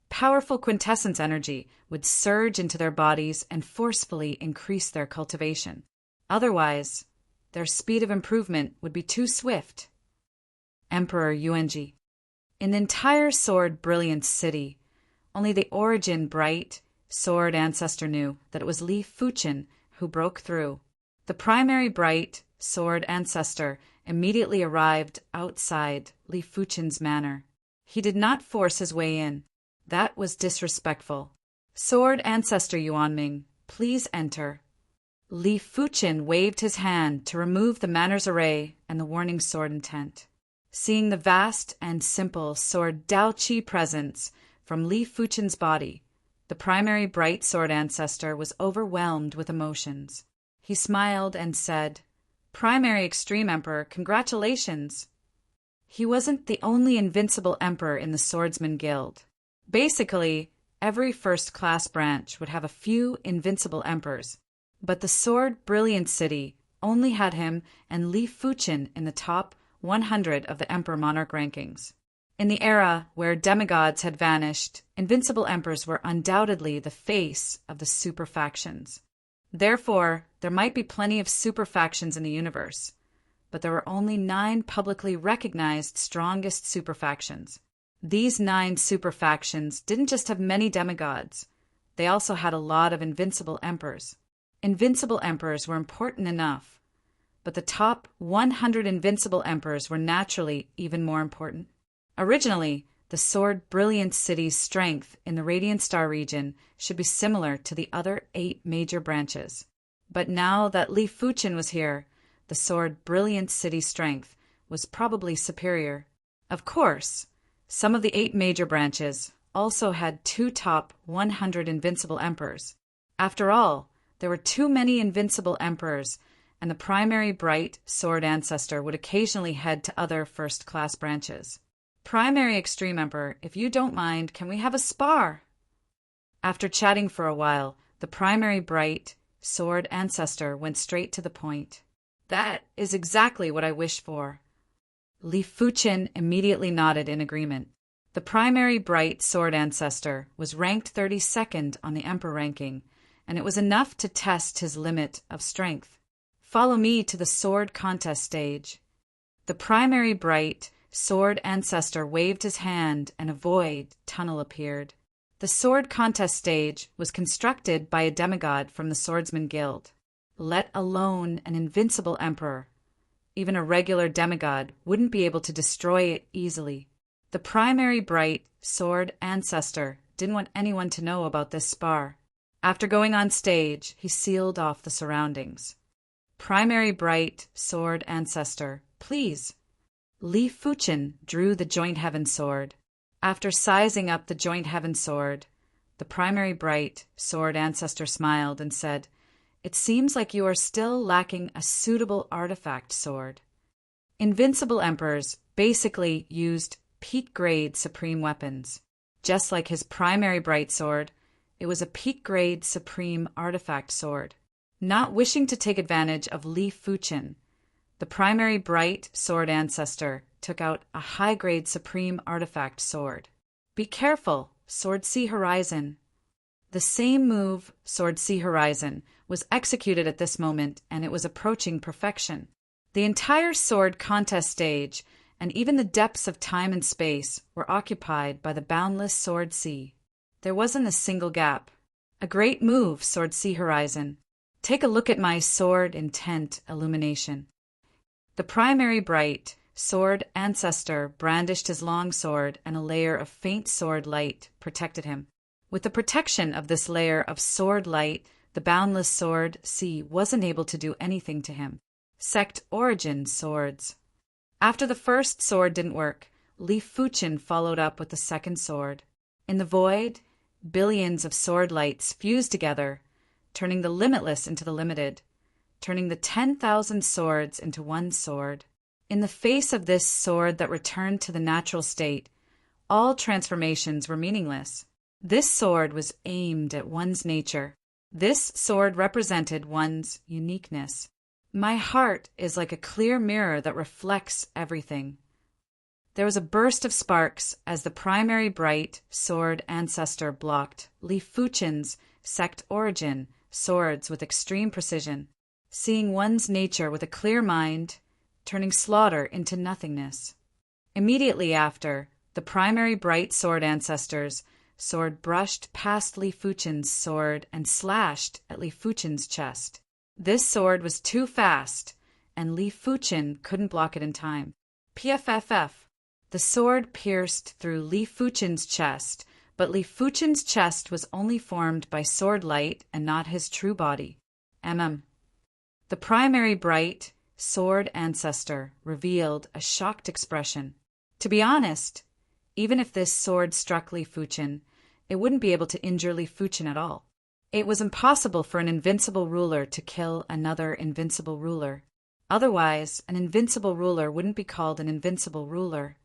powerful quintessence energy would surge into their bodies and forcefully increase their cultivation. Otherwise, their speed of improvement would be too swift. Emperor Yuanji. In the entire Sword Brilliance City, only the Origin Bright Sword Ancestor knew that it was Li Fuchen who broke through. The primary Bright Sword Ancestor immediately arrived outside Li Fuchen's manor. He did not force his way in. That was disrespectful. Sword Ancestor Yuanming, please enter. Li Fuchen waved his hand to remove the manor's array and the warning sword intent. Seeing the vast and simple sword Dao Qi presence from Li Fuchen's body, the primary Bright Sword Ancestor was overwhelmed with emotions. He smiled and said, "Primary Extreme Emperor, congratulations." He wasn't the only invincible emperor in the Swordsman Guild. Basically, every first-class branch would have a few invincible emperors, but the Sword Brilliance City only had him and Li Fuchen in the top 100 of the Emperor Monarch rankings. In the era where demigods had vanished, invincible emperors were undoubtedly the face of the super factions. Therefore, there might be plenty of super factions in the universe, but there were only 9 publicly recognized strongest super factions. These 9 super factions didn't just have many demigods, they also had a lot of invincible emperors. Invincible emperors were important enough, but the top 100 invincible emperors were naturally even more important. Originally, the Sword Brilliance City's strength in the Radiant Star region should be similar to the other 8 major branches. But now that Li Fuchen was here, the Sword Brilliance City's strength was probably superior. Of course, some of the 8 major branches also had 2 top 100 invincible emperors. After all, there were too many invincible emperors, and the primary Bright Sword Ancestor would occasionally head to other first-class branches. Primary Extreme Emperor, if you don't mind, can we have a spar? After chatting for a while, the primary Bright Sword Ancestor went straight to the point. That is exactly what I wish for. Li Fuchen immediately nodded in agreement. The primary Bright Sword Ancestor was ranked 32nd on the Emperor ranking, and it was enough to test his limit of strength. Follow me to the sword contest stage. The primary Bright Sword Ancestor waved his hand and a void tunnel appeared. The sword contest stage was constructed by a demigod from the Swordsman Guild. Let alone an invincible emperor. Even a regular demigod wouldn't be able to destroy it easily. The primary Bright Sword Ancestor didn't want anyone to know about this spar. After going on stage, he sealed off the surroundings. Primary Bright Sword Ancestor, please. Li Fuchen drew the Joint Heaven Sword. After sizing up the Joint Heaven Sword, the primary Bright Sword Ancestor smiled and said, "It seems like you are still lacking a suitable artifact sword." Invincible emperors basically used peak-grade supreme weapons. Just like his primary Bright Sword, it was a peak-grade supreme artifact sword. Not wishing to take advantage of Li Fuchen, the primary Bright Sword Ancestor took out a high-grade supreme artifact sword. Be careful, Sword Sea Horizon. The same move, Sword Sea Horizon, was executed at this moment, and it was approaching perfection. The entire sword contest stage, and even the depths of time and space, were occupied by the boundless Sword Sea. There wasn't a single gap. A great move, Sword Sea Horizon. Take a look at my sword intent illumination. The primary Bright sword ancestor brandished his long sword, and a layer of faint sword light protected him. With the protection of this layer of sword light, the boundless sword sea wasn't able to do anything to him. Sect origin swords. After the first sword didn't work, Li Fuchin followed up with the second sword. In the void, billions of sword lights fused together, turning the limitless into the limited, turning the 10,000 swords into one sword. In the face of this sword that returned to the natural state, all transformations were meaningless. This sword was aimed at one's nature. This sword represented one's uniqueness. My heart is like a clear mirror that reflects everything. There was a burst of sparks as the primary bright sword ancestor blocked Li Fuchin's sect origin swords with extreme precision, seeing one's nature with a clear mind, turning slaughter into nothingness. Immediately after, the primary bright sword ancestor's sword brushed past Li Fuchin's sword and slashed at Li Fuchin's chest. This sword was too fast, and Li Fuchin couldn't block it in time. PFFF. The sword pierced through Li Fuchin's chest, but Li Fuchin's chest was only formed by sword light and not his true body. The primary bright sword ancestor revealed a shocked expression. To be honest, even if this sword struck Li Fuchin, it wouldn't be able to injure Li Fuchin at all. It was impossible for an invincible ruler to kill another invincible ruler. Otherwise, an invincible ruler wouldn't be called an invincible ruler.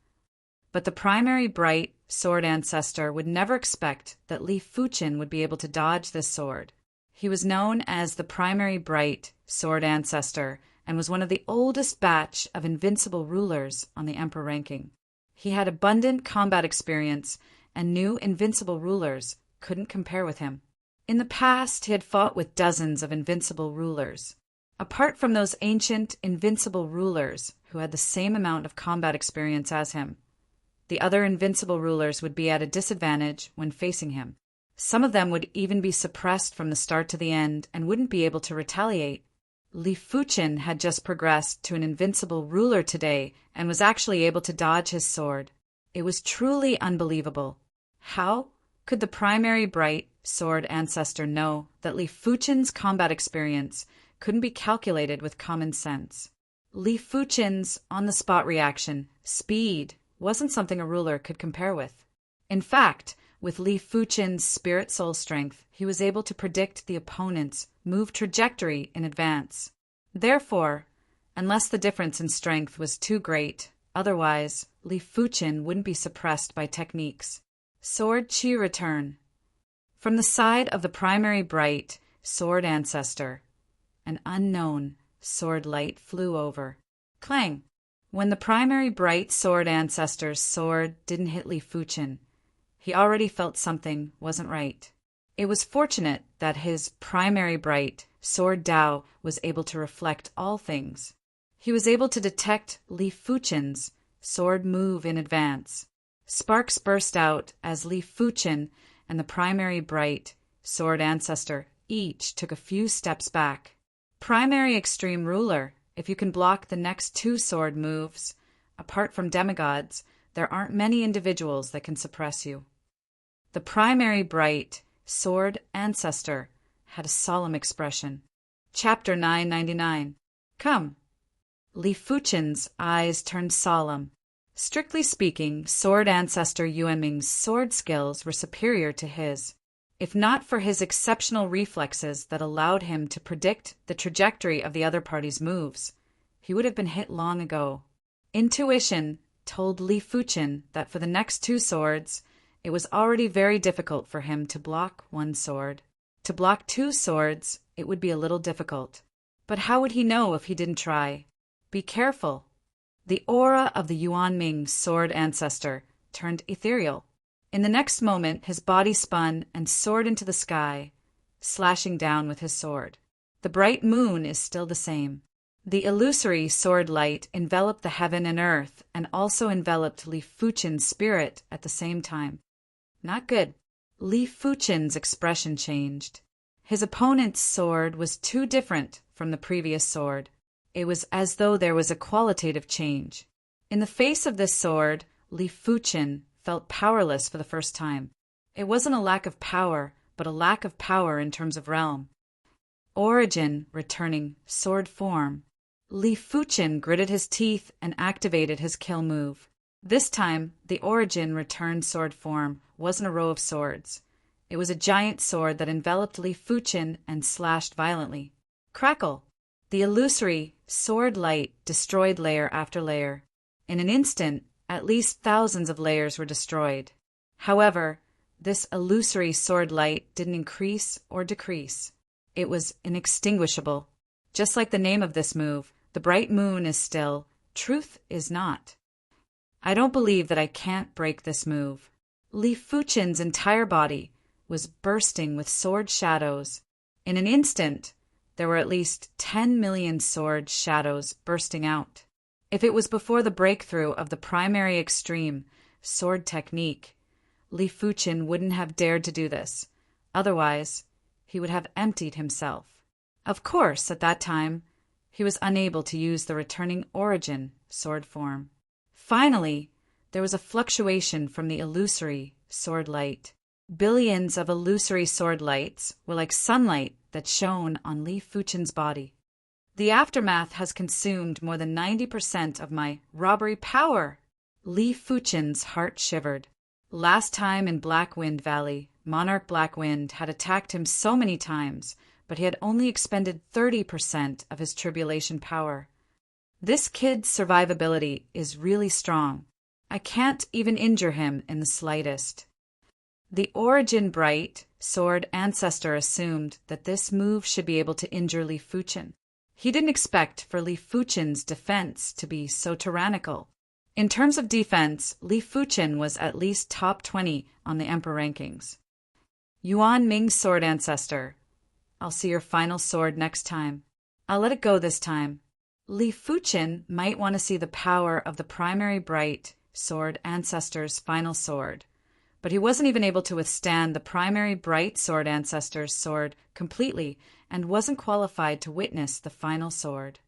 But the primary bright sword ancestor would never expect that Li Fuchin would be able to dodge this sword. He was known as the primary bright sword ancestor and was one of the oldest batch of invincible rulers on the emperor ranking. He had abundant combat experience, and new invincible rulers couldn't compare with him. In the past, he had fought with dozens of invincible rulers. Apart from those ancient invincible rulers who had the same amount of combat experience as him, the other invincible rulers would be at a disadvantage when facing him. Some of them would even be suppressed from the start to the end and wouldn't be able to retaliate. Li Fuchin had just progressed to an invincible ruler today and was actually able to dodge his sword. It was truly unbelievable. How could the primary bright sword ancestor know that Li Fuchin's combat experience couldn't be calculated with common sense? Li Fuchin's on-the-spot reaction, speed, wasn't something a ruler could compare with. In fact, with Li Fuchin's spirit-soul strength, he was able to predict the opponent's move trajectory in advance. Therefore, unless the difference in strength was too great, otherwise, Li Fuchin wouldn't be suppressed by techniques. Sword Chi return. From the side of the primary bright sword ancestor, an unknown sword light flew over. Clang! When the primary bright sword ancestor's sword didn't hit Li Fuchin, he already felt something wasn't right. It was fortunate that his primary bright sword Dao was able to reflect all things. He was able to detect Li Fuchin's sword move in advance. Sparks burst out as Li Fuchin and the primary bright sword ancestor each took a few steps back. Primary extreme ruler, if you can block the next two sword moves, apart from demigods, there aren't many individuals that can suppress you. The primary bright sword ancestor had a solemn expression. Chapter 999. Come. Li Fuchin's eyes turned solemn. Strictly speaking, sword ancestor Yuanming's sword skills were superior to his. If not for his exceptional reflexes that allowed him to predict the trajectory of the other party's moves, he would have been hit long ago. Intuition told Li Fuchin that for the next two swords, it was already very difficult for him to block one sword. To block two swords, it would be a little difficult. But how would he know if he didn't try? Be careful. The aura of the Yuanming sword ancestor turned ethereal. In the next moment, his body spun and soared into the sky, slashing down with his sword. The bright moon is still the same. The illusory sword light enveloped the heaven and earth and also enveloped Li Fuchin's spirit at the same time. Not good. Li Fuchin's expression changed. His opponent's sword was too different from the previous sword. It was as though there was a qualitative change. In the face of this sword, Li Fuqin felt powerless for the first time. It wasn't a lack of power, but a lack of power in terms of realm. Origin returning sword form. Li Fuqin gritted his teeth and activated his kill move. This time, the Origin returned sword form wasn't a row of swords. It was a giant sword that enveloped Li Fuqin and slashed violently. Crackle! The illusory sword light destroyed layer after layer. In an instant, at least thousands of layers were destroyed. However, this illusory sword light didn't increase or decrease. It was inextinguishable. Just like the name of this move, the bright moon is still, truth is not. I don't believe that I can't break this move. Li Fuqin's entire body was bursting with sword shadows. In an instant, there were at least 10 million sword shadows bursting out. If it was before the breakthrough of the primary extreme sword technique, Li Fuqin wouldn't have dared to do this. Otherwise, he would have emptied himself. Of course, at that time, he was unable to use the returning Origin sword form. Finally, there was a fluctuation from the illusory sword light. Billions of illusory sword lights were like sunlight that shone on Li Fuqin's body. The aftermath has consumed more than 90% of my robbery power. Li Fuqin's heart shivered. Last time in Black Wind Valley, Monarch Black Wind had attacked him so many times, but he had only expended 30% of his tribulation power. This kid's survivability is really strong. I can't even injure him in the slightest. The Origin Bright Sword Ancestor assumed that this move should be able to injure Li Fuqin. He didn't expect for Li Fuqin's defense to be so tyrannical. In terms of defense, Li Fuqin was at least top 20 on the Emperor rankings. Yuan Ming's Sword Ancestor. I'll see your final sword next time. I'll let it go this time. Li Fuqin might want to see the power of the primary Bright Sword Ancestor's final sword, but he wasn't even able to withstand the primary Bright Sword Ancestor's sword completely and wasn't qualified to witness the final sword.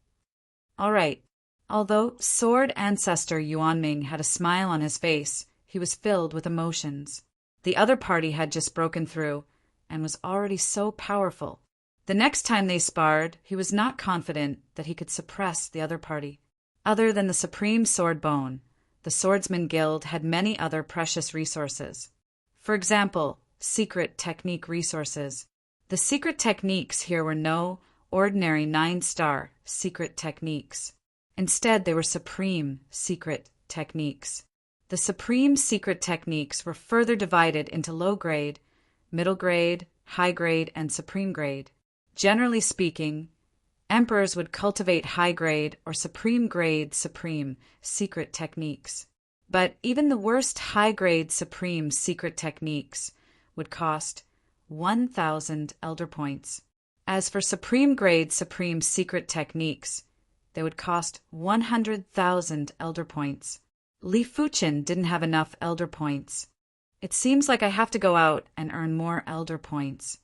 All right. Although Sword Ancestor Yuan Ming had a smile on his face, he was filled with emotions. The other party had just broken through and was already so powerful. The next time they sparred, he was not confident that he could suppress the other party. Other than the supreme sword bone, the Swordsman Guild had many other precious resources. For example, secret technique resources. The secret techniques here were no ordinary 9-star secret techniques. Instead, they were supreme secret techniques. The supreme secret techniques were further divided into low grade, middle grade, high grade, and supreme grade. Generally speaking, emperors would cultivate high grade or supreme grade supreme secret techniques. But even the worst high grade supreme secret techniques would cost 1,000 elder points. As for supreme grade supreme secret techniques, they would cost 100,000 elder points. Li Fuqin didn't have enough elder points. It seems like I have to go out and earn more elder points.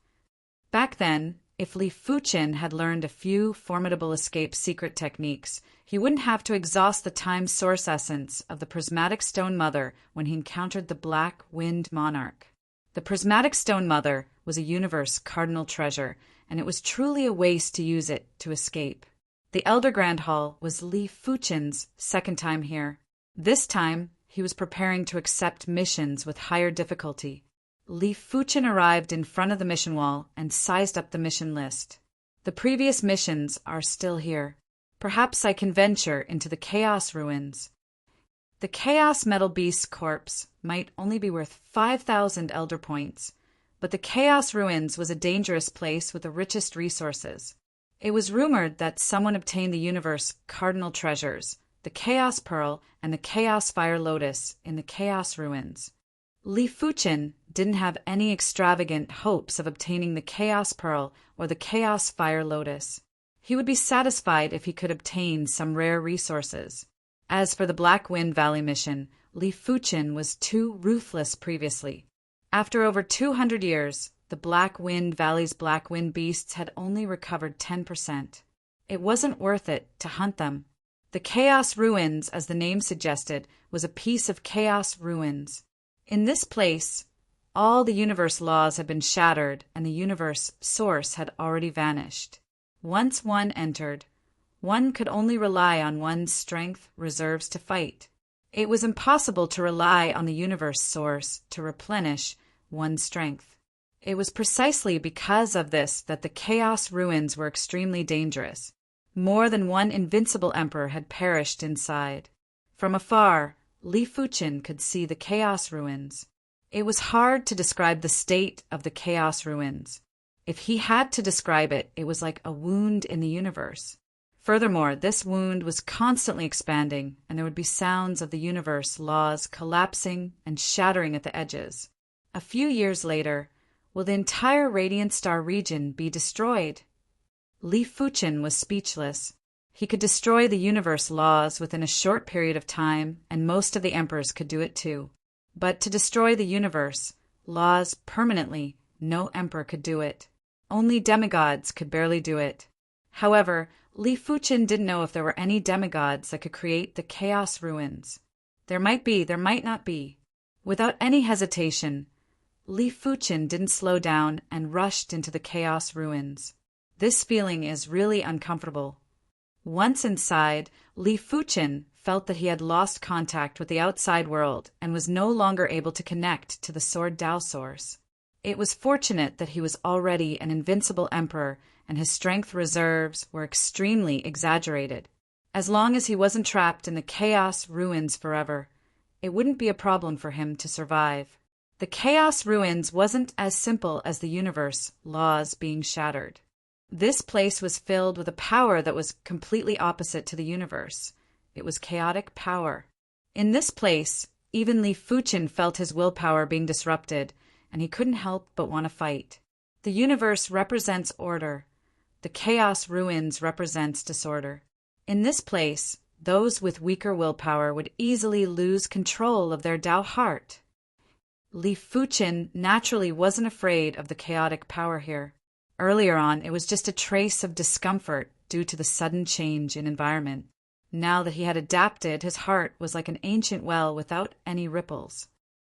Back then, if Li Fuqin had learned a few formidable escape secret techniques, he wouldn't have to exhaust the time source essence of the Prismatic Stone Mother when he encountered the Black Wind Monarch. The Prismatic Stone Mother was a universe cardinal treasure, and it was truly a waste to use it to escape. The Elder Grand Hall was Li Fuqin's second time here. This time, he was preparing to accept missions with higher difficulty. Li Fuqin arrived in front of the mission wall and sized up the mission list. The previous missions are still here. Perhaps I can venture into the Chaos Ruins. The Chaos Metal Beast's corpse might only be worth 5,000 elder points, but the Chaos Ruins was a dangerous place with the richest resources. It was rumored that someone obtained the universe cardinal treasures, the Chaos Pearl and the Chaos Fire Lotus in the Chaos Ruins. Li Fuqin didn't have any extravagant hopes of obtaining the Chaos Pearl or the Chaos Fire Lotus. He would be satisfied if he could obtain some rare resources. As for the Black Wind Valley mission, Li Fuqin was too ruthless previously. After over 200 years, the Black Wind Valley's Black Wind beasts had only recovered 10%. It wasn't worth it to hunt them. The Chaos Ruins, as the name suggested, was a piece of chaos ruins. In this place, all the universe laws had been shattered and the universe source had already vanished. Once one entered, one could only rely on one's strength reserves to fight. It was impossible to rely on the universe source to replenish one's strength. It was precisely because of this that the Chaos Ruins were extremely dangerous. More than one invincible emperor had perished inside. From afar, Li Fuqin could see the Chaos Ruins. It was hard to describe the state of the Chaos Ruins. If he had to describe it, it was like a wound in the universe. Furthermore, this wound was constantly expanding, and there would be sounds of the universe laws collapsing and shattering at the edges. A few years later, will the entire Radiant Star region be destroyed? Li Fuqin was speechless. He could destroy the universe laws within a short period of time, and most of the emperors could do it too. But to destroy the universe laws permanently, no emperor could do it. Only demigods could barely do it. However, Li Fuqin didn't know if there were any demigods that could create the Chaos Ruins. There might be, there might not be. Without any hesitation, Li Fuqin didn't slow down and rushed into the Chaos Ruins. This feeling is really uncomfortable. Once inside, Li Fuqin felt that he had lost contact with the outside world and was no longer able to connect to the Sword Dao source. It was fortunate that he was already an invincible emperor and his strength reserves were extremely exaggerated. As long as he wasn't trapped in the Chaos Ruins forever, it wouldn't be a problem for him to survive. The Chaos Ruins wasn't as simple as the universe laws being shattered. This place was filled with a power that was completely opposite to the universe. It was chaotic power. In this place, even Li Fuqin felt his willpower being disrupted, and he couldn't help but want to fight. The universe represents order. The Chaos Ruins represents disorder. In this place, those with weaker willpower would easily lose control of their Dao heart. Li Fuqin naturally wasn't afraid of the chaotic power here. Earlier on, it was just a trace of discomfort due to the sudden change in environment. Now that he had adapted, his heart was like an ancient well without any ripples.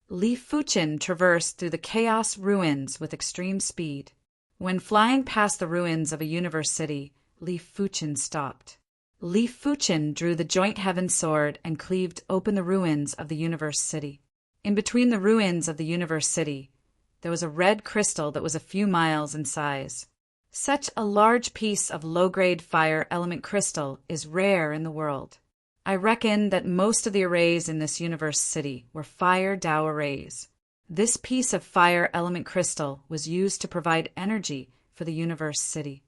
Li Fuqin traversed through the Chaos Ruins with extreme speed. When flying past the ruins of a universe city, Li Fuqin stopped. Li Fuqin drew the Joint Heaven sword and cleaved open the ruins of the universe city. In between the ruins of the universe city, there was a red crystal that was a few miles in size. Such a large piece of low-grade fire element crystal is rare in the world. I reckon that most of the arrays in this universe city were fire Dao arrays. This piece of fire element crystal was used to provide energy for the universe city.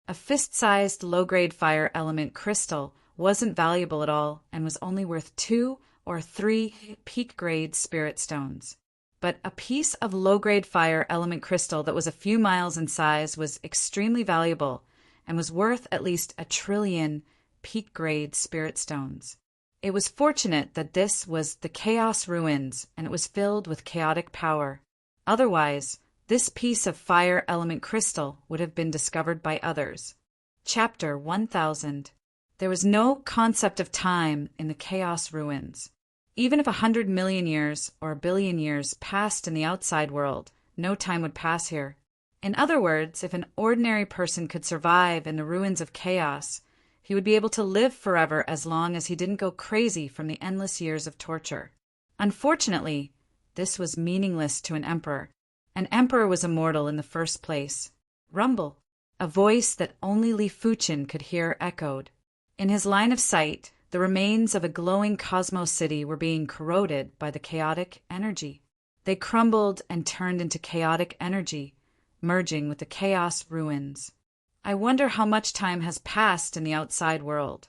A fist-sized low-grade fire element crystal wasn't valuable at all and was only worth 2 or 3 peak-grade spirit stones. But a piece of low-grade fire element crystal that was a few miles in size was extremely valuable and was worth at least 1 trillion peak-grade spirit stones. It was fortunate that this was the Chaos Ruins and it was filled with chaotic power. Otherwise, this piece of fire element crystal would have been discovered by others. Chapter 1000. There was no concept of time in the Chaos Ruins. Even if 100 million years or 1 billion years passed in the outside world, no time would pass here. In other words, if an ordinary person could survive in the ruins of chaos, he would be able to live forever as long as he didn't go crazy from the endless years of torture. Unfortunately, this was meaningless to an emperor. An emperor was immortal in the first place. Rumble, a voice that only Li Fuqin could hear echoed. In his line of sight, the remains of a glowing cosmos city were being corroded by the chaotic energy. They crumbled and turned into chaotic energy, merging with the Chaos Ruins. I wonder how much time has passed in the outside world.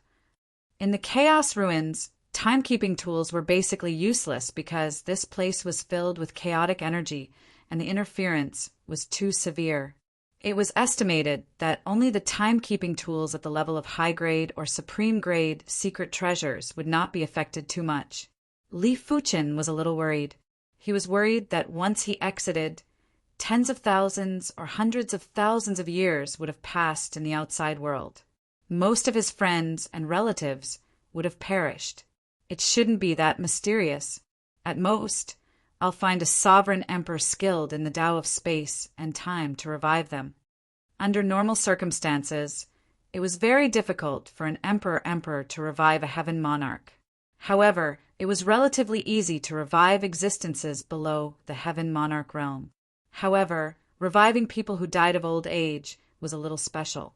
In the Chaos Ruins, timekeeping tools were basically useless because this place was filled with chaotic energy and the interference was too severe. It was estimated that only the timekeeping tools at the level of high-grade or supreme-grade secret treasures would not be affected too much. Li Fuqin was a little worried. He was worried that once he exited, tens of thousands or hundreds of thousands of years would have passed in the outside world. Most of his friends and relatives would have perished. It shouldn't be that mysterious. At most, I'll find a sovereign emperor skilled in the Tao of space and time to revive them. Under normal circumstances, it was very difficult for an emperor to revive a heaven monarch. However, it was relatively easy to revive existences below the heaven monarch realm. However, reviving people who died of old age was a little special.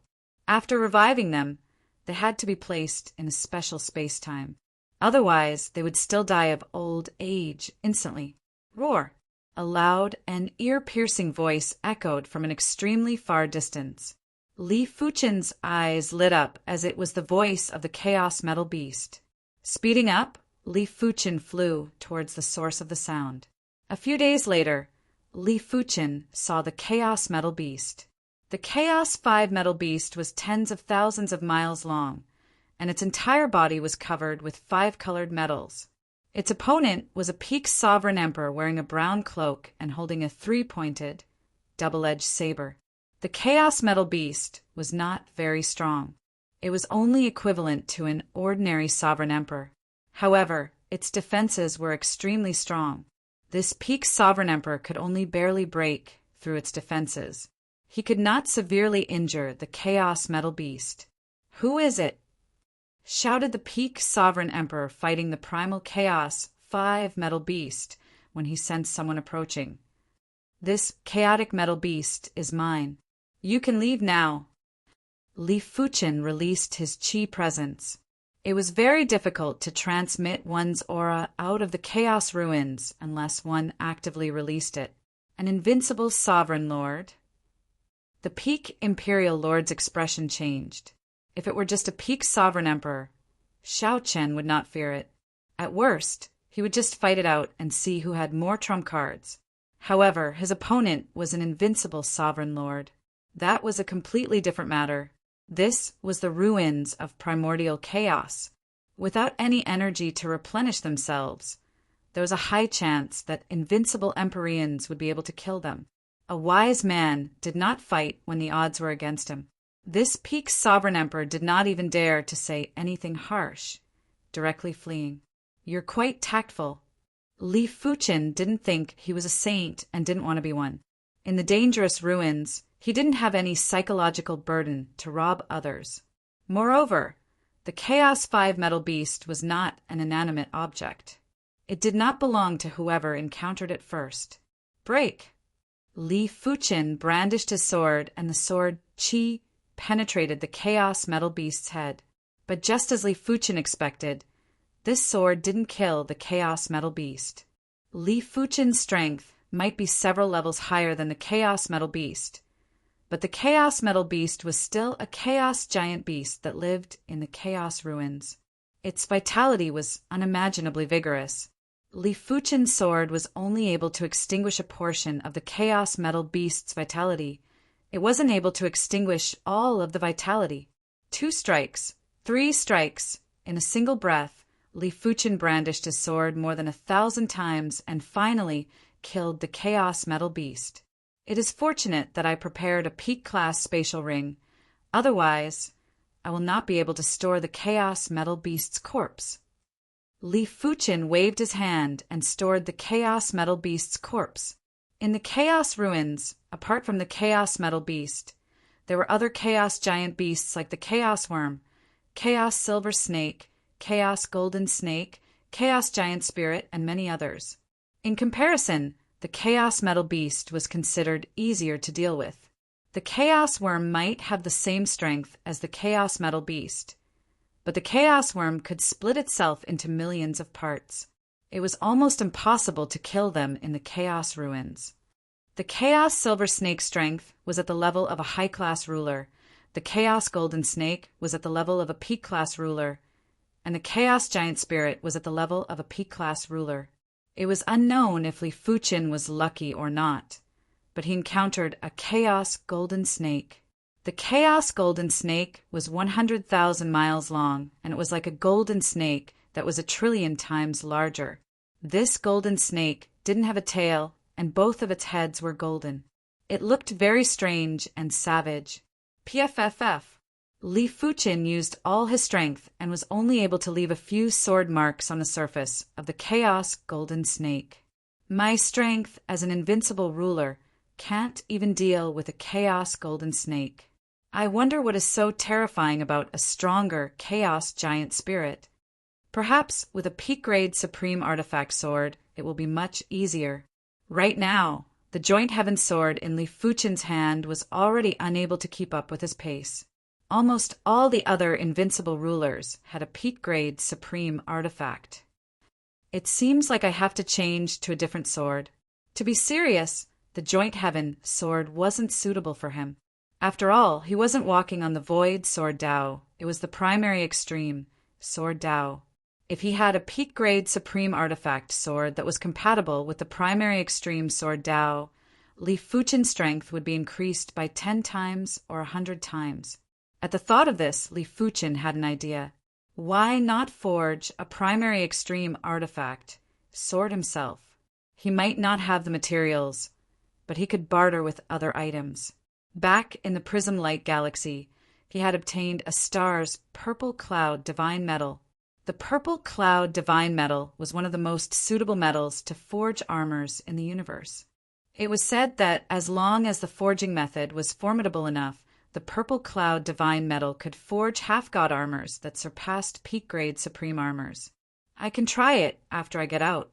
After reviving them, they had to be placed in a special space-time. Otherwise, they would still die of old age instantly. Roar! A loud and ear-piercing voice echoed from an extremely far distance. Li Fuchen's eyes lit up as it was the voice of the Chaos Metal Beast. Speeding up, Li Fuchen flew towards the source of the sound. A few days later, Li Fuchen saw the Chaos Metal Beast. The Chaos 5 Metal Beast was tens of thousands of miles long, and its entire body was covered with 5-colored metals. Its opponent was a peak sovereign emperor wearing a brown cloak and holding a 3-pointed, double-edged saber. The Chaos Metal Beast was not very strong. It was only equivalent to an ordinary sovereign emperor. However, its defenses were extremely strong. This peak sovereign emperor could only barely break through its defenses. He could not severely injure the Chaos Metal Beast. "Who is it?" shouted the peak sovereign emperor fighting the primal Chaos 5 Metal Beast when he sensed someone approaching. "This chaotic metal beast is mine. You can leave now." Li Fuchen released his chi presence. It was very difficult to transmit one's aura out of the chaos ruins unless one actively released it. An invincible sovereign lord. The peak imperial lord's expression changed. If it were just a peak sovereign emperor, Xiao Chen would not fear it. At worst, he would just fight it out and see who had more trump cards. However, his opponent was an invincible sovereign lord. That was a completely different matter. This was the ruins of primordial chaos. Without any energy to replenish themselves, there was a high chance that invincible Empyreans would be able to kill them. A wise man did not fight when the odds were against him. This peak sovereign emperor did not even dare to say anything harsh, directly fleeing. "You're quite tactful." Li Fuchen didn't think he was a saint and didn't want to be one. In the dangerous ruins, he didn't have any psychological burden to rob others. Moreover, the Chaos 5 Metal Beast was not an inanimate object. It did not belong to whoever encountered it first. "Break!" Li Fuchen brandished his sword, and the sword Qi penetrated the Chaos Metal Beast's head. But just as Li Fuchen expected, this sword didn't kill the Chaos Metal Beast. Li Fuchen's strength might be several levels higher than the Chaos Metal Beast, but the Chaos Metal Beast was still a chaos giant beast that lived in the chaos ruins. Its vitality was unimaginably vigorous. Li Fuchen's sword was only able to extinguish a portion of the Chaos Metal Beast's vitality. It wasn't able to extinguish all of the vitality. 2 strikes, 3 strikes, in a single breath, Li Fuchen brandished his sword more than 1,000 times and finally killed the Chaos Metal Beast. It is fortunate that I prepared a peak-class spatial ring. Otherwise, I will not be able to store the Chaos Metal Beast's corpse. Li Fuchen waved his hand and stored the Chaos Metal Beast's corpse. In the Chaos ruins, apart from the Chaos Metal Beast, there were other Chaos giant beasts like the Chaos Worm, Chaos Silver Snake, Chaos Golden Snake, Chaos Giant Spirit, and many others. In comparison, the Chaos Metal Beast was considered easier to deal with. The Chaos Worm might have the same strength as the Chaos Metal Beast, but the Chaos Worm could split itself into millions of parts. It was almost impossible to kill them in the Chaos ruins. The Chaos Silver Snake's strength was at the level of a high-class ruler, the Chaos Golden Snake was at the level of a peak-class ruler, and the Chaos Giant Spirit was at the level of a peak-class ruler. It was unknown if Li Fuchen was lucky or not, but he encountered a Chaos Golden Snake. The Chaos Golden Snake was 100,000 miles long, and it was like a golden snake that was 1,000,000,000,000 times larger. This golden snake didn't have a tail, and both of its heads were golden. It looked very strange and savage. PFFF. Li Fuqin used all his strength and was only able to leave a few sword marks on the surface of the Chaos Golden Snake. My strength as an invincible ruler can't even deal with a Chaos Golden Snake. I wonder what is so terrifying about a stronger Chaos Giant Spirit. Perhaps with a peak-grade Supreme Artifact sword, it will be much easier. Right now, the Joint Heaven sword in Li Fuqin's hand was already unable to keep up with his pace. Almost all the other invincible rulers had a peak-grade Supreme Artifact. It seems like I have to change to a different sword. To be serious, the Joint Heaven sword wasn't suitable for him. After all, he wasn't walking on the Void Sword Dao. It was the primary extreme, Sword Dao. If he had a peak-grade Supreme Artifact sword that was compatible with the primary extreme Sword Dao, Li Fuqin's strength would be increased by 10 times or 100 times. At the thought of this, Li Fuqin had an idea. Why not forge a primary extreme artifact, sword himself? He might not have the materials, but he could barter with other items. Back in the Prism Light Galaxy, he had obtained a star's Purple Cloud Divine Metal. The Purple Cloud Divine Metal was one of the most suitable metals to forge armors in the universe. It was said that as long as the forging method was formidable enough, the Purple Cloud Divine Metal could forge half-god armors that surpassed peak-grade Supreme armors. I can try it after I get out.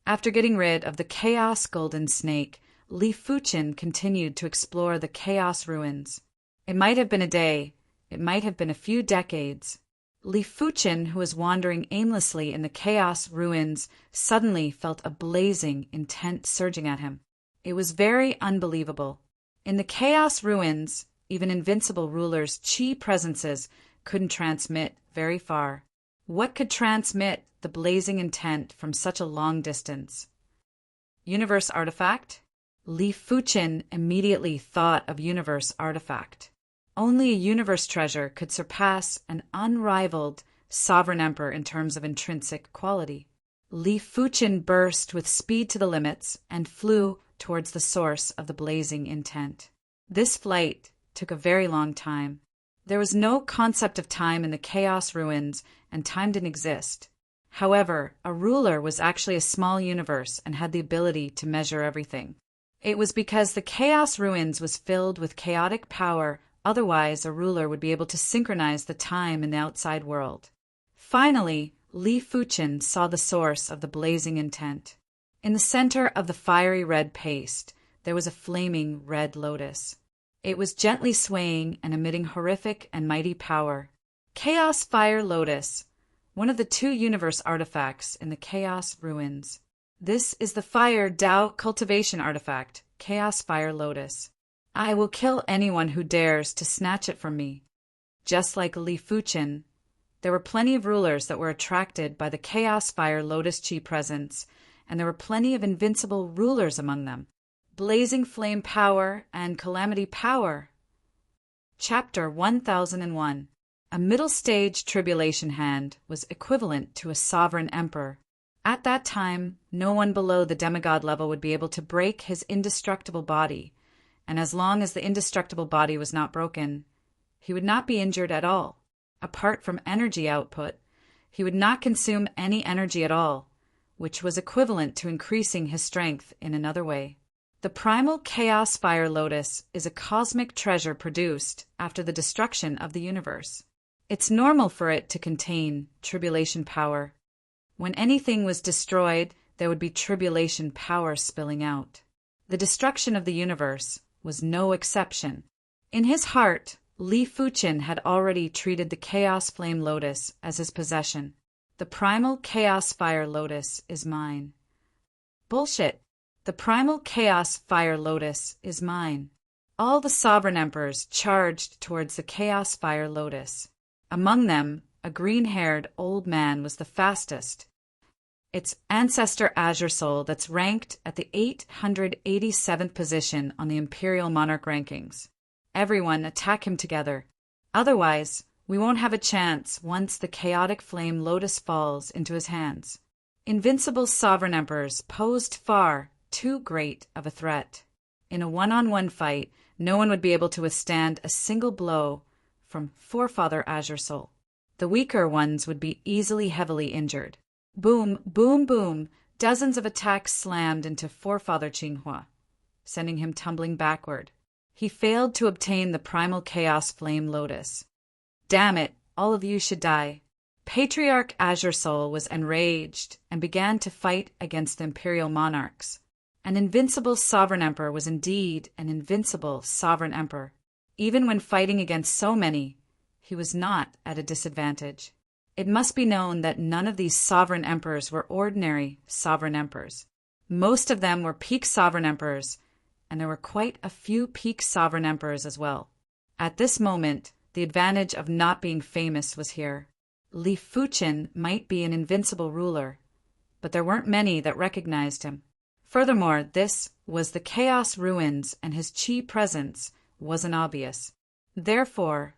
After getting rid of the Chaos Golden Snake, Li Fuqin continued to explore the Chaos Ruins. It might have been a day, it might have been a few decades. Li Fuqin, who was wandering aimlessly in the Chaos Ruins, suddenly felt a blazing intent surging at him. It was very unbelievable. In the Chaos Ruins, even invincible rulers' chi presences couldn't transmit very far. What could transmit the blazing intent from such a long distance? Universe Artifact? Li Fuqin immediately thought of Universe Artifact. Only a universe treasure could surpass an unrivaled sovereign emperor in terms of intrinsic quality. Li Fuqin burst with speed to the limits and flew towards the source of the blazing intent. This flight took a very long time. There was no concept of time in the Chaos Ruins, and time didn't exist. However, a ruler was actually a small universe and had the ability to measure everything. It was because the Chaos Ruins was filled with chaotic power, otherwise a ruler would be able to synchronize the time in the outside world. Finally, Li Fuqin saw the source of the blazing intent. In the center of the fiery red paste, there was a flaming red lotus. It was gently swaying and emitting horrific and mighty power. Chaos Fire Lotus, one of the 2 universe artifacts in the Chaos Ruins. This is the Fire Dao Cultivation Artifact, Chaos Fire Lotus. I will kill anyone who dares to snatch it from me. Just like Li Fuqin, there were plenty of rulers that were attracted by the Chaos Fire Lotus Chi presence, and there were plenty of invincible rulers among them. Blazing Flame Power and Calamity Power. Chapter 1001. A middle-stage tribulation hand was equivalent to a sovereign emperor. At that time, no one below the demigod level would be able to break his indestructible body, and as long as the indestructible body was not broken, he would not be injured at all. Apart from energy output, he would not consume any energy at all, which was equivalent to increasing his strength in another way. The primal Chaos Fire Lotus is a cosmic treasure produced after the destruction of the universe. It's normal for it to contain tribulation power. When anything was destroyed, there would be tribulation power spilling out. The destruction of the universe was no exception. In his heart, Li Fuqin had already treated the Chaos Flame Lotus as his possession. The primal Chaos Fire Lotus is mine. Bullshit. The primal Chaos Fire Lotus is mine. All the sovereign emperors charged towards the Chaos Fire Lotus. Among them, a green-haired old man was the fastest. Its ancestor Azure Soul that's ranked at the 887th position on the Imperial Monarch rankings. Everyone attack him together. Otherwise, we won't have a chance once the chaotic flame lotus falls into his hands. Invincible sovereign emperors posed far too great of a threat. In a one-on-one fight, no one would be able to withstand a single blow from Forefather Azure Soul. The weaker ones would be heavily injured. Boom, boom, boom, dozens of attacks slammed into Forefather Qinghua, sending him tumbling backward. He failed to obtain the primal chaos flame lotus. Damn it, all of you should die. Patriarch Azure Soul was enraged and began to fight against the imperial monarchs. An invincible sovereign emperor was indeed an invincible sovereign emperor. Even when fighting against so many, he was not at a disadvantage. It must be known that none of these sovereign emperors were ordinary sovereign emperors. Most of them were peak sovereign emperors, and there were quite a few peak sovereign emperors as well. At this moment, the advantage of not being famous was here. Li Fuqin might be an invincible ruler, but there weren't many that recognized him. Furthermore, this was the Chaos Ruins, and his qi presence wasn't obvious. Therefore,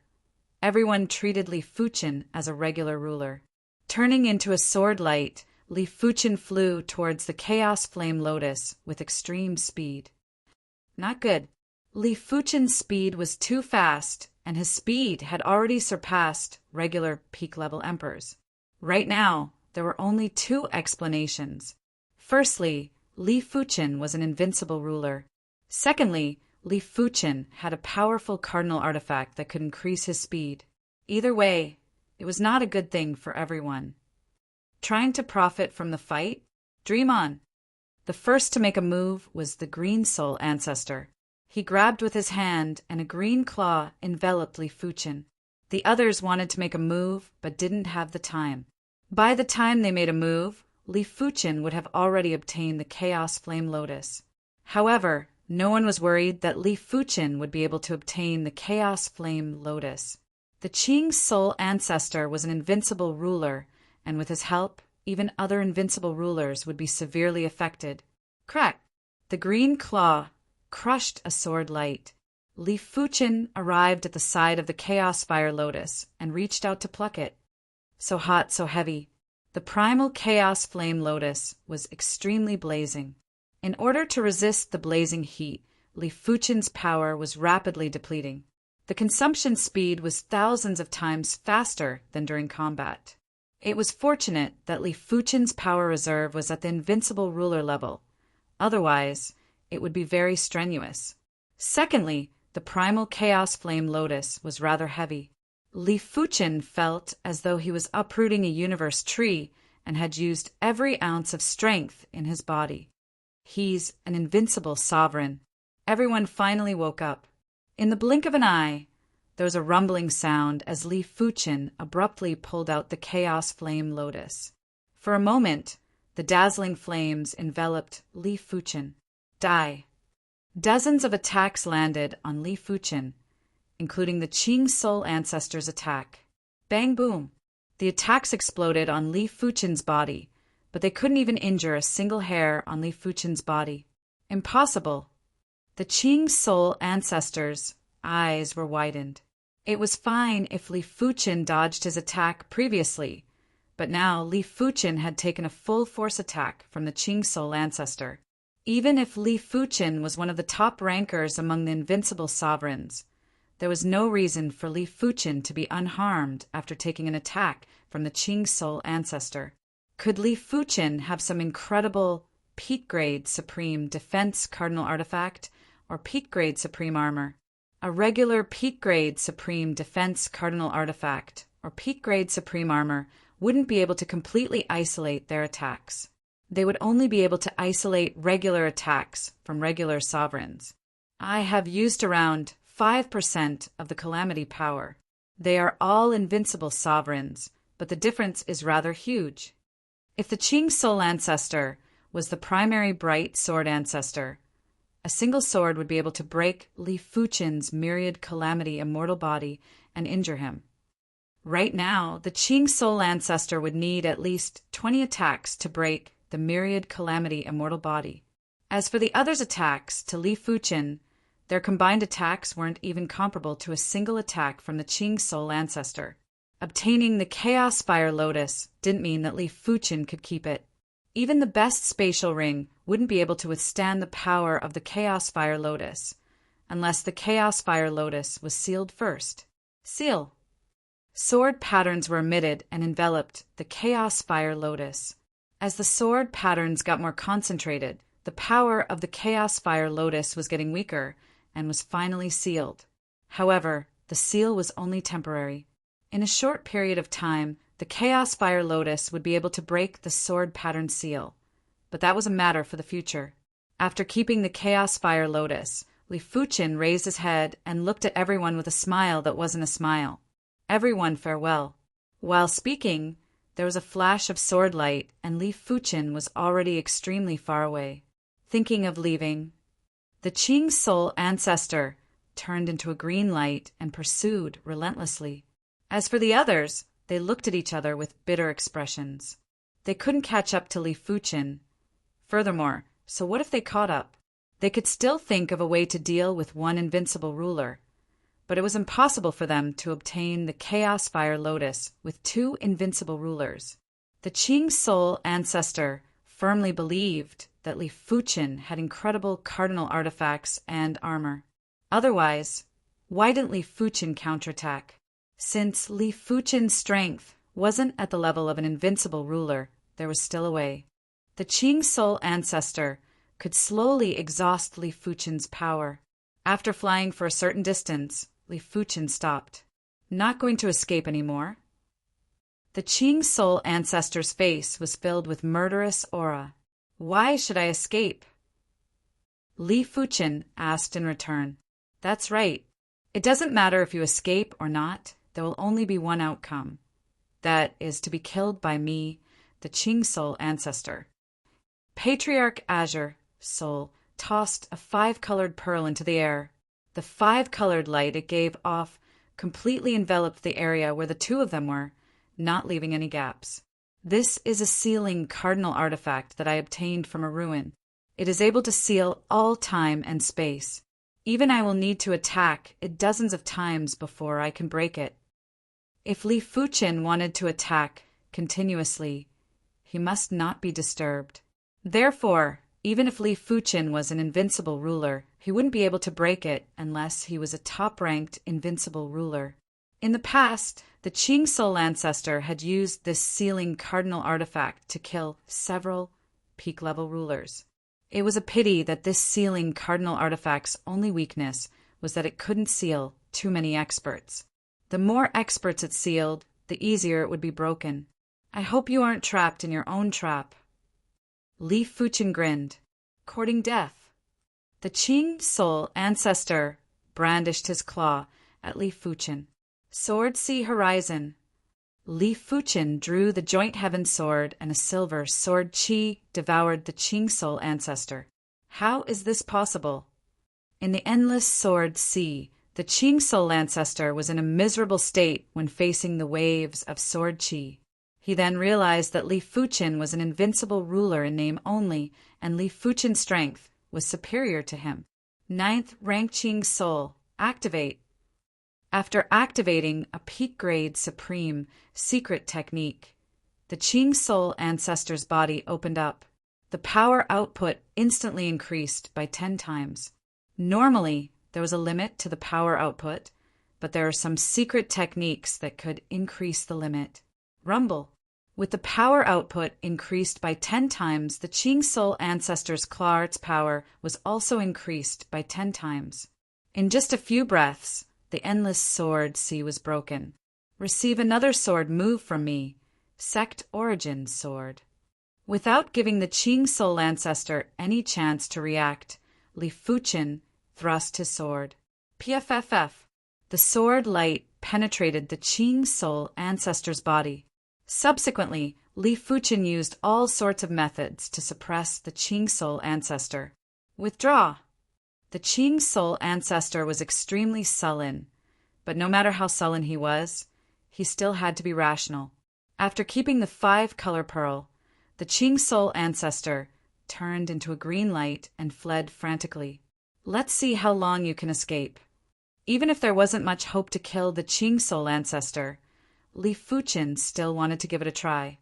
everyone treated Li Fuqin as a regular ruler. Turning into a sword light, Li Fuqin flew towards the Chaos Flame Lotus with extreme speed. Not good. Li Fuqin's speed was too fast, and his speed had already surpassed regular peak-level emperors. Right now, there were only two explanations. Firstly, Li Fuqin was an invincible ruler. Secondly, Li Fuqin had a powerful cardinal artifact that could increase his speed. Either way, it was not a good thing for everyone. Trying to profit from the fight? Dream on. The first to make a move was the Green Soul ancestor. He grabbed with his hand, and a green claw enveloped Li Fuqin. The others wanted to make a move, but didn't have the time. By the time they made a move, Li Fuqin would have already obtained the Chaos Flame Lotus. However, no one was worried that Li Fuqin would be able to obtain the Chaos Flame Lotus. The Qing Soul ancestor was an invincible ruler, and with his help, even other invincible rulers would be severely affected. Crack! The green claw crushed a sword light. Li Fuqin arrived at the side of the Chaos Fire Lotus and reached out to pluck it. So hot, so heavy. The primal Chaos Flame Lotus was extremely blazing. In order to resist the blazing heat, Li Fuqin's power was rapidly depleting. The consumption speed was thousands of times faster than during combat. It was fortunate that Li Fuqin's power reserve was at the invincible ruler level. Otherwise, it would be very strenuous. Secondly, the primal Chaos Flame Lotus was rather heavy. Li Fuqin felt as though he was uprooting a universe tree and had used every ounce of strength in his body. He's an invincible sovereign. Everyone finally woke up. In the blink of an eye, there was a rumbling sound as Li Fuqin abruptly pulled out the Chaos Flame Lotus. For a moment, the dazzling flames enveloped Li Fuqin. Die. Dozens of attacks landed on Li Fuqin, including the Qing Soul ancestor's attack. Bang boom! The attacks exploded on Li Fuqin's body, but they couldn't even injure a single hair on Li Fuqin's body. Impossible. The Qing Soul ancestor's eyes were widened. It was fine if Li Fuqin dodged his attack previously, but now Li Fuqin had taken a full force attack from the Qing Soul ancestor. Even if Li Fuqin was one of the top rankers among the invincible sovereigns, there was no reason for Li Fuqin to be unharmed after taking an attack from the Qing Soul ancestor. Could Li Fuqin have some incredible peak-grade supreme defense cardinal artifact or peak-grade supreme armor? A regular peak-grade supreme defense cardinal artifact or peak-grade supreme armor wouldn't be able to completely isolate their attacks. They would only be able to isolate regular attacks from regular sovereigns. I have used around 5% of the calamity power. They are all invincible sovereigns, but the difference is rather huge. If the Qing Soul ancestor was the primary bright sword ancestor, a single sword would be able to break Li Fuqin's myriad calamity immortal body and injure him. Right now, the Qing Soul ancestor would need at least 20 attacks to break the myriad calamity immortal body. As for the others' attacks to Li Fuqin, their combined attacks weren't even comparable to a single attack from the Qing Soul ancestor. Obtaining the Chaos Fire Lotus didn't mean that Li Fuqin could keep it. Even the best spatial ring wouldn't be able to withstand the power of the Chaos Fire Lotus, unless the Chaos Fire Lotus was sealed first. Seal. Sword patterns were emitted and enveloped the Chaos Fire Lotus. As the sword patterns got more concentrated, the power of the Chaos Fire Lotus was getting weaker and was finally sealed. However, the seal was only temporary. In a short period of time, the Chaos Fire Lotus would be able to break the sword pattern seal. But that was a matter for the future. After keeping the Chaos Fire Lotus, Li Fuqin raised his head and looked at everyone with a smile that wasn't a smile. Everyone farewell. While speaking, there was a flash of sword light, and Li Fuqin was already extremely far away. Thinking of leaving, the Qing Soul ancestor turned into a green light and pursued relentlessly. As for the others, they looked at each other with bitter expressions. They couldn't catch up to Li Fuqin. Furthermore, so what if they caught up? They could still think of a way to deal with one invincible ruler, but it was impossible for them to obtain the Chaos Fire Lotus with two invincible rulers. The Qing Soul ancestor firmly believed that Li Fuqin had incredible cardinal artifacts and armor. Otherwise, why didn't Li Fuqin counterattack? Since Li Fuqin's strength wasn't at the level of an invincible ruler, there was still a way. The Qing Soul ancestor could slowly exhaust Li Fuqin's power. After flying for a certain distance, Li Fuqin stopped. Not going to escape anymore. The Qing Soul ancestor's face was filled with murderous aura. Why should I escape? Li Fuqin asked in return. That's right. It doesn't matter if you escape or not, there will only be one outcome. That is to be killed by me, the Qing Soul ancestor. Patriarch Azure Soul tossed a 5-colored pearl into the air. The 5-colored light it gave off completely enveloped the area where the two of them were, not leaving any gaps. This is a sealing cardinal artifact that I obtained from a ruin. It is able to seal all time and space. Even I will need to attack it dozens of times before I can break it. If Li Fuqin wanted to attack continuously, he must not be disturbed. Therefore, even if Li Fuqin was an invincible ruler, he wouldn't be able to break it unless he was a top-ranked invincible ruler. In the past, the Qing Soul ancestor had used this sealing cardinal artifact to kill several peak-level rulers. It was a pity that this sealing cardinal artifact's only weakness was that it couldn't seal too many experts. The more experts it sealed, the easier it would be broken. I hope you aren't trapped in your own trap. Li Fuqin grinned, courting death. The Qing Soul ancestor brandished his claw at Li Fuqin. Sword see horizon. Li Fuqin drew the joint heaven sword, and a silver sword chi devoured the Qing Soul ancestor. How is this possible? In the endless sword sea, the Qing Soul ancestor was in a miserable state when facing the waves of sword chi. He then realized that Li Fuqin was an invincible ruler in name only, and Li Fuqin's strength was superior to him. 9th rank Qing Soul, activate. After activating a peak-grade supreme secret technique, the Qing Soul ancestor's body opened up. The power output instantly increased by 10 times. Normally, there was a limit to the power output, but there are some secret techniques that could increase the limit. Rumble. With the power output increased by 10 times, the Qing Soul ancestor's claw arts power was also increased by 10 times. In just a few breaths, the endless sword sea was broken. Receive another sword move from me, Sect Origin Sword. Without giving the Qing Soul ancestor any chance to react, Li Fuqin thrust his sword. PFFF. The sword light penetrated the Qing Soul ancestor's body. Subsequently, Li Fuqin used all sorts of methods to suppress the Qing Soul ancestor. Withdraw. The Qing Soul ancestor was extremely sullen, but no matter how sullen he was, he still had to be rational. After keeping the 5-color pearl, the Qing Soul ancestor turned into a green light and fled frantically. Let's see how long you can escape. Even if there wasn't much hope to kill the Qing Soul ancestor, Li Fuqin still wanted to give it a try.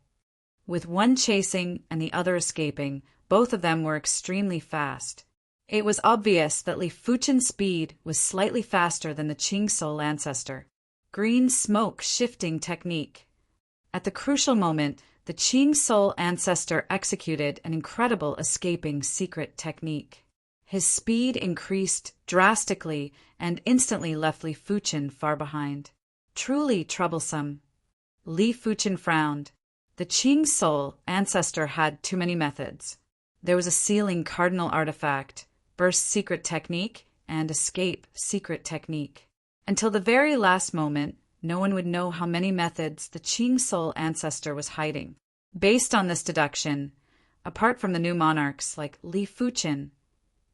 With one chasing and the other escaping, both of them were extremely fast. It was obvious that Li Fuqin's speed was slightly faster than the Qing Soul ancestor. green smoke shifting technique. At the crucial moment, the Qing soul ancestor executed an incredible escaping secret technique. His speed increased drastically and instantly left Li Fuchen far behind. Truly troublesome. Li Fuchen frowned. The Qing soul ancestor had too many methods. There was a sealing cardinal artifact, burst secret technique, and escape secret technique. Until the very last moment, no one would know how many methods the Qing soul ancestor was hiding. Based on this deduction, apart from the new monarchs like Li Fuchen,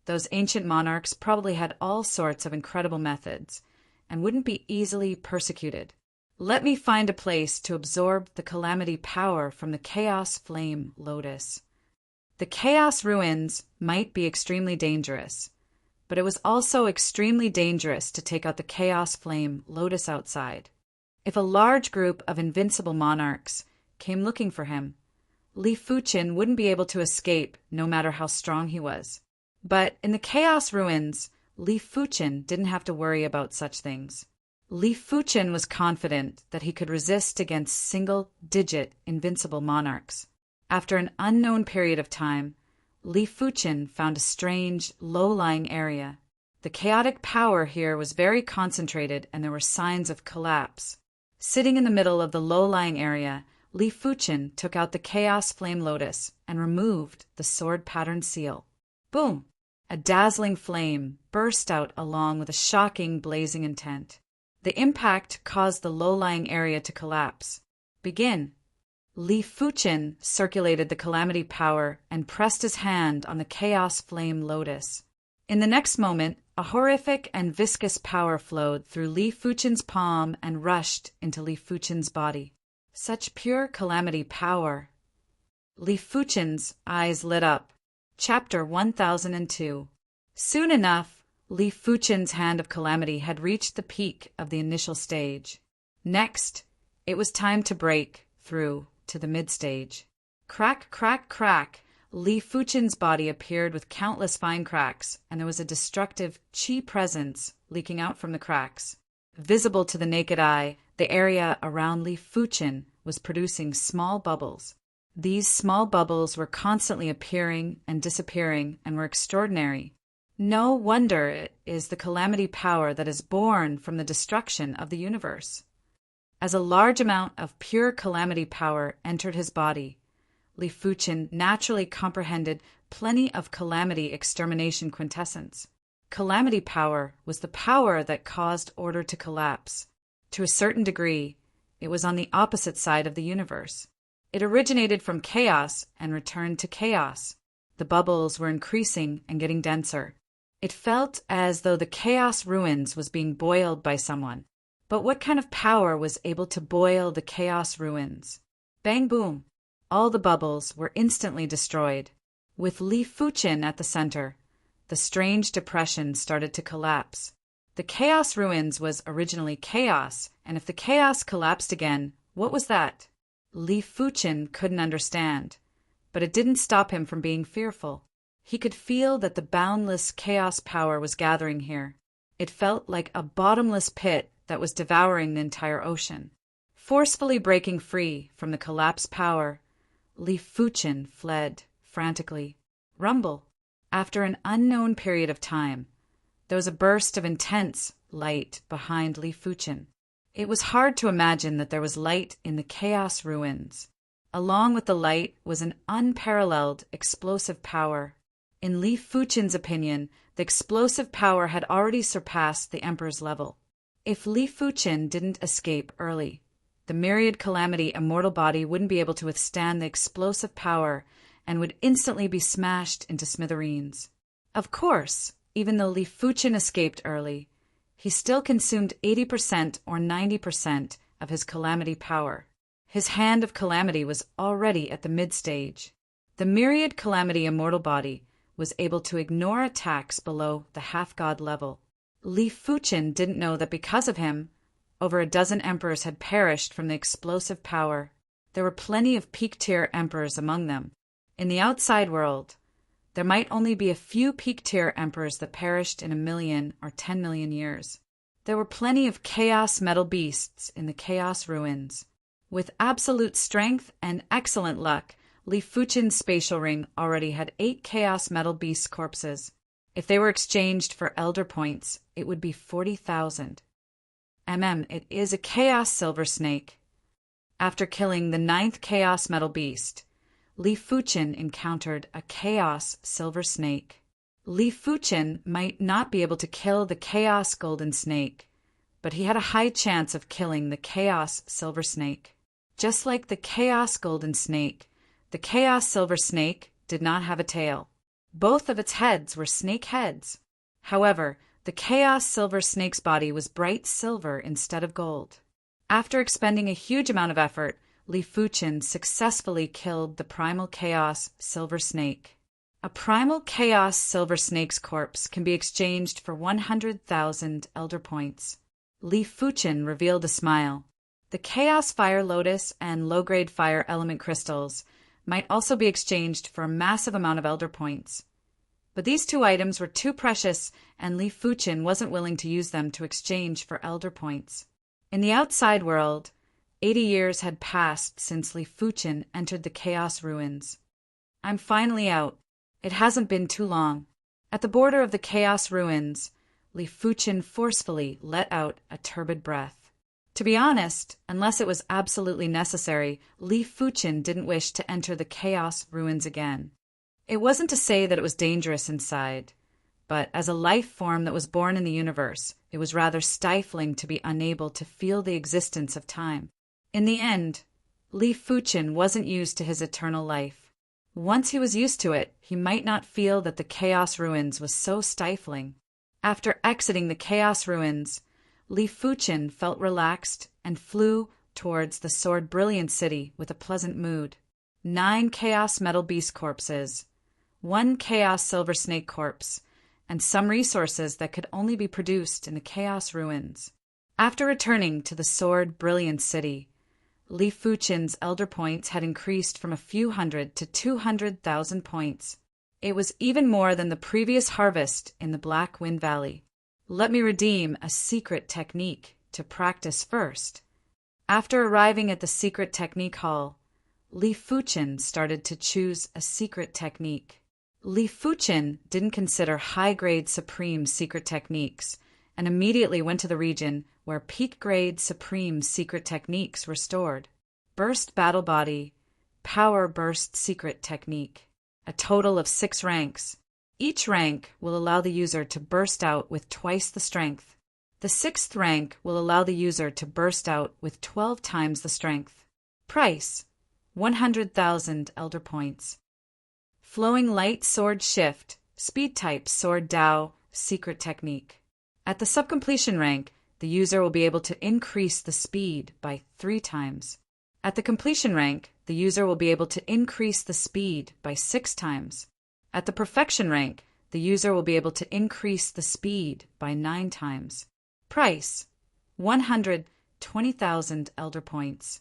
those ancient monarchs probably had all sorts of incredible methods and wouldn't be easily persecuted. Let me find a place to absorb the calamity power from the Chaos Flame Lotus. The Chaos Ruins might be extremely dangerous, but it was also extremely dangerous to take out the Chaos Flame Lotus outside. If a large group of invincible monarchs came looking for him, Li Fuchen wouldn't be able to escape no matter how strong he was. But in the Chaos Ruins, Li Fuchen didn't have to worry about such things. Li Fuchen was confident that he could resist against single-digit invincible monarchs. After an unknown period of time, Li Fuchen found a strange, low-lying area. The chaotic power here was very concentrated and there were signs of collapse. Sitting in the middle of the low-lying area, Li Fuchen took out the Chaos Flame Lotus and removed the sword-patterned seal. Boom! A dazzling flame burst out along with a shocking blazing intent. The impact caused the low-lying area to collapse. Begin. Li Fuchen circulated the calamity power and pressed his hand on the Chaos Flame Lotus. In the next moment, a horrific and viscous power flowed through Li Fuchen's palm and rushed into Li Fuchen's body. Such pure calamity power. Li Fuchen's eyes lit up. Chapter 1002. Soon enough, Li Fuchen's hand of calamity had reached the peak of the initial stage. Next, it was time to break through to the mid-stage. Crack, crack, crack. Li Fuchen's body appeared with countless fine cracks, and there was a destructive qi presence leaking out from the cracks. Visible to the naked eye, the area around Li Fuchen was producing small bubbles. These small bubbles were constantly appearing and disappearing and were extraordinary. No wonder it is the calamity power that is born from the destruction of the universe. As a large amount of pure calamity power entered his body, Li Fuchen naturally comprehended plenty of calamity extermination quintessence. Calamity power was the power that caused order to collapse. To a certain degree, it was on the opposite side of the universe. It originated from chaos and returned to chaos. The bubbles were increasing and getting denser. It felt as though the Chaos Ruins was being boiled by someone. But what kind of power was able to boil the Chaos Ruins? Bang boom! All the bubbles were instantly destroyed. With Li Fuchen at the center, the strange depression started to collapse. The Chaos Ruins was originally chaos, and if the chaos collapsed again, what was that? Li Fuchen couldn't understand, but it didn't stop him from being fearful. He could feel that the boundless chaos power was gathering here. It felt like a bottomless pit that was devouring the entire ocean. Forcefully breaking free from the collapsed power, Li Fuchen fled frantically. Rumble. After an unknown period of time, there was a burst of intense light behind Li Fuchen. It was hard to imagine that there was light in the Chaos Ruins. Along with the light was an unparalleled explosive power. In Li Fuchen's opinion, the explosive power had already surpassed the Emperor's level. If Li Fuchen didn't escape early, the myriad calamity immortal body wouldn't be able to withstand the explosive power and would instantly be smashed into smithereens. Of course, even though Li Fuchen escaped early, he still consumed 80% or 90% of his calamity power. His hand of calamity was already at the mid-stage. The myriad calamity immortal body was able to ignore attacks below the half-god level. Li Fuchen didn't know that because of him, over a dozen emperors had perished from the explosive power. There were plenty of peak-tier emperors among them. In the outside world, there might only be a few peak-tier emperors that perished in 1 million or 10 million years. There were plenty of chaos metal beasts in the chaos ruins. With absolute strength and excellent luck, Li Fuchen's spatial ring already had 8 chaos metal beast corpses. If they were exchanged for elder points, it would be 40,000. It is a chaos silver snake. After killing the 9th chaos metal beast, Li Fuchen encountered a chaos silver snake. Li Fuchen might not be able to kill the chaos golden snake, but he had a high chance of killing the chaos silver snake. Just like the chaos golden snake, the chaos silver snake did not have a tail. Both of its heads were snake heads. However, the chaos silver snake's body was bright silver instead of gold. After expending a huge amount of effort, Li Fuchen successfully killed the primal chaos silver snake. A primal chaos silver snake's corpse can be exchanged for 100,000 elder points. Li Fuchen revealed a smile. The chaos fire lotus and low-grade fire element crystals might also be exchanged for a massive amount of elder points. But these 2 items were too precious, and Li Fuchen wasn't willing to use them to exchange for elder points. In the outside world, 80 years had passed since Li Fuchen entered the chaos ruins. I'm finally out. It hasn't been too long. At the border of the chaos ruins, Li Fuchen forcefully let out a turbid breath. To be honest, unless it was absolutely necessary, Li Fuchen didn't wish to enter the chaos ruins again. It wasn't to say that it was dangerous inside, but as a life form that was born in the universe, it was rather stifling to be unable to feel the existence of time. In the end, Li Fuchen wasn't used to his eternal life. Once he was used to it, he might not feel that the chaos ruins was so stifling. After exiting the chaos ruins, Li Fuchen felt relaxed and flew towards the Sword Brilliant City with a pleasant mood. 9 chaos metal beast corpses, 1 chaos silver snake corpse, and some resources that could only be produced in the chaos ruins. After returning to the Sword Brilliant City, Li Fuchen's elder points had increased from a few hundred to 200,000 points. It was even more than the previous harvest in the Black Wind Valley. Let me redeem a secret technique to practice first. After arriving at the secret technique hall, Li Fuchen started to choose a secret technique. Li Fuchen didn't consider high-grade supreme secret techniques and immediately went to the region where peak-grade supreme secret techniques were stored. Burst Battle Body, Power Burst Secret Technique. A total of 6 ranks. Each rank will allow the user to burst out with twice the strength. The 6th rank will allow the user to burst out with 12 times the strength. Price: 100,000 elder points. Flowing Light Sword Shift, Speed Type Sword Dao, Secret Technique. At the subcompletion rank, the user will be able to increase the speed by 3 times. At the completion rank, the user will be able to increase the speed by 6 times. At the perfection rank, the user will be able to increase the speed by 9 times. Price: 120,000 elder points.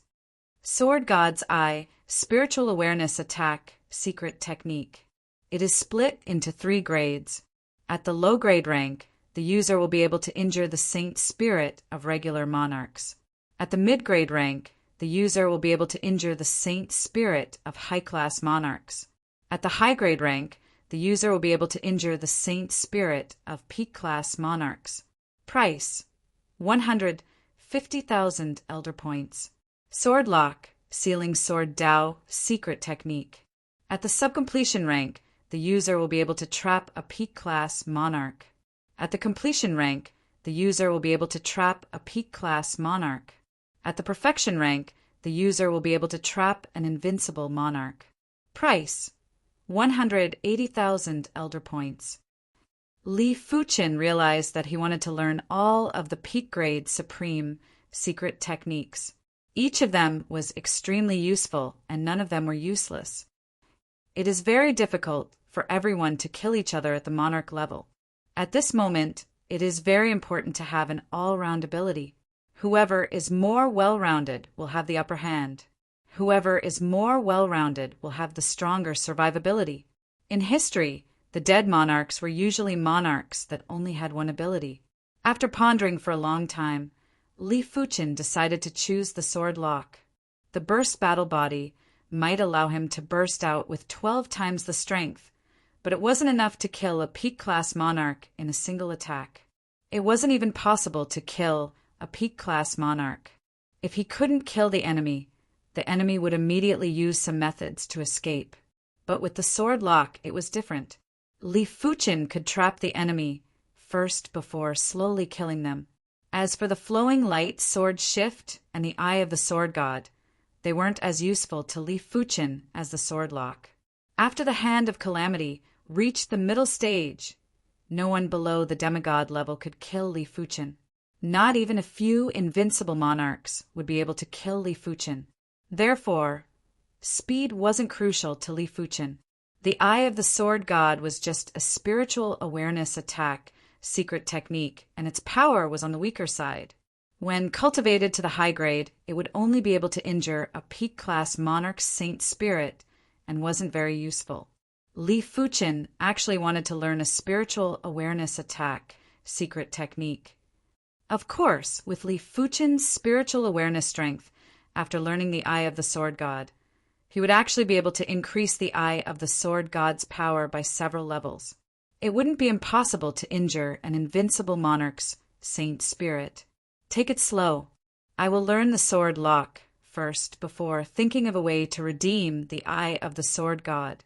Sword God's Eye, Spiritual Awareness Attack, Secret Technique. It is split into 3 grades. At the low grade rank, the user will be able to injure the Saint Spirit of regular monarchs. At the mid-grade rank, the user will be able to injure the Saint Spirit of high-class monarchs. At the high-grade rank, the user will be able to injure the Saint Spirit of peak-class monarchs. Price: 150,000 elder points. Sword Lock, Sealing Sword Dao, Secret Technique. At the subcompletion rank, the user will be able to trap a peak-class monarch. At the completion rank, the user will be able to trap a peak-class monarch. At the perfection rank, the user will be able to trap an invincible monarch. Price: 180,000 elder points. Li Fuchen realized that he wanted to learn all of the peak-grade supreme secret techniques. Each of them was extremely useful, and none of them were useless. It is very difficult for everyone to kill each other at the monarch level. At this moment, it is very important to have an all-round ability. Whoever is more well-rounded will have the upper hand. Whoever is more well-rounded will have the stronger survivability. In history, the dead monarchs were usually monarchs that only had one ability. After pondering for a long time, Li Fuchen decided to choose the sword lock. The burst battle body might allow him to burst out with 12 times the strength, but it wasn't enough to kill a peak-class monarch in a single attack. It wasn't even possible to kill a peak-class monarch. If he couldn't kill the enemy would immediately use some methods to escape. But with the sword lock, it was different. Li Fuchen could trap the enemy first before slowly killing them. As for the flowing light sword shift and the eye of the sword god, they weren't as useful to Li Fuchen as the sword lock. After the Hand of Calamity reached the middle stage, no one below the demigod level could kill Li Fuchen. Not even a few invincible monarchs would be able to kill Li Fuchen. Therefore, speed wasn't crucial to Li Fuchen. The Eye of the Sword God was just a spiritual awareness attack secret technique, and its power was on the weaker side. When cultivated to the high grade, it would only be able to injure a peak-class monarch saint spirit and wasn't very useful. Li Fuchen actually wanted to learn a spiritual awareness attack secret technique. Of course, with Li Fuchen's spiritual awareness strength, after learning the Eye of the Sword God, he would actually be able to increase the Eye of the Sword God's power by several levels. It wouldn't be impossible to injure an invincible monarch's saint spirit. Take it slow. I will learn the sword lock first before thinking of a way to redeem the Eye of the Sword God.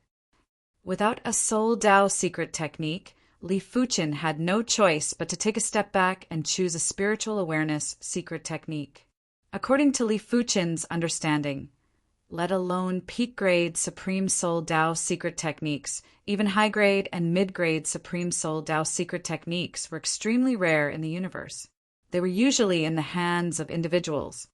Without a Soul Dao secret technique, Li Fuchen had no choice but to take a step back and choose a spiritual awareness secret technique. According to Li Fuchen's understanding, let alone peak-grade Supreme Soul Dao secret techniques, even high-grade and mid-grade Supreme Soul Dao secret techniques were extremely rare in the universe. They were usually in the hands of individuals.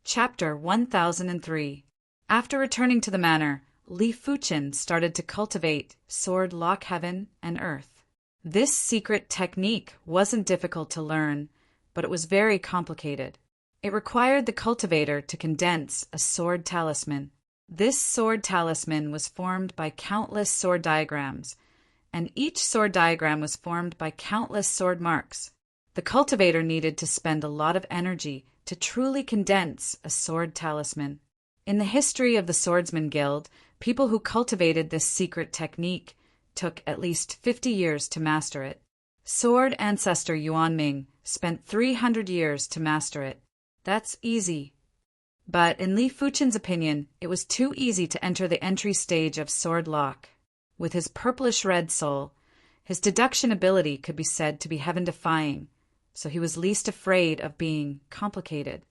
Chapter 1003. After returning to the manor, Li Fuchen started to cultivate Sword Lock Heaven and Earth. This secret technique wasn't difficult to learn, but it was very complicated. It required the cultivator to condense a sword talisman. This sword talisman was formed by countless sword diagrams, and each sword diagram was formed by countless sword marks. The cultivator needed to spend a lot of energy to truly condense a sword talisman. In the history of the Swordsman Guild, people who cultivated this secret technique took at least 50 years to master it. Sword ancestor Yuan Ming spent 300 years to master it. That's easy. But in Li Fuchen's opinion, it was too easy to enter the entry stage of Sword Lock. With his purplish-red soul, his deduction ability could be said to be heaven-defying, so he was least afraid of being complicated.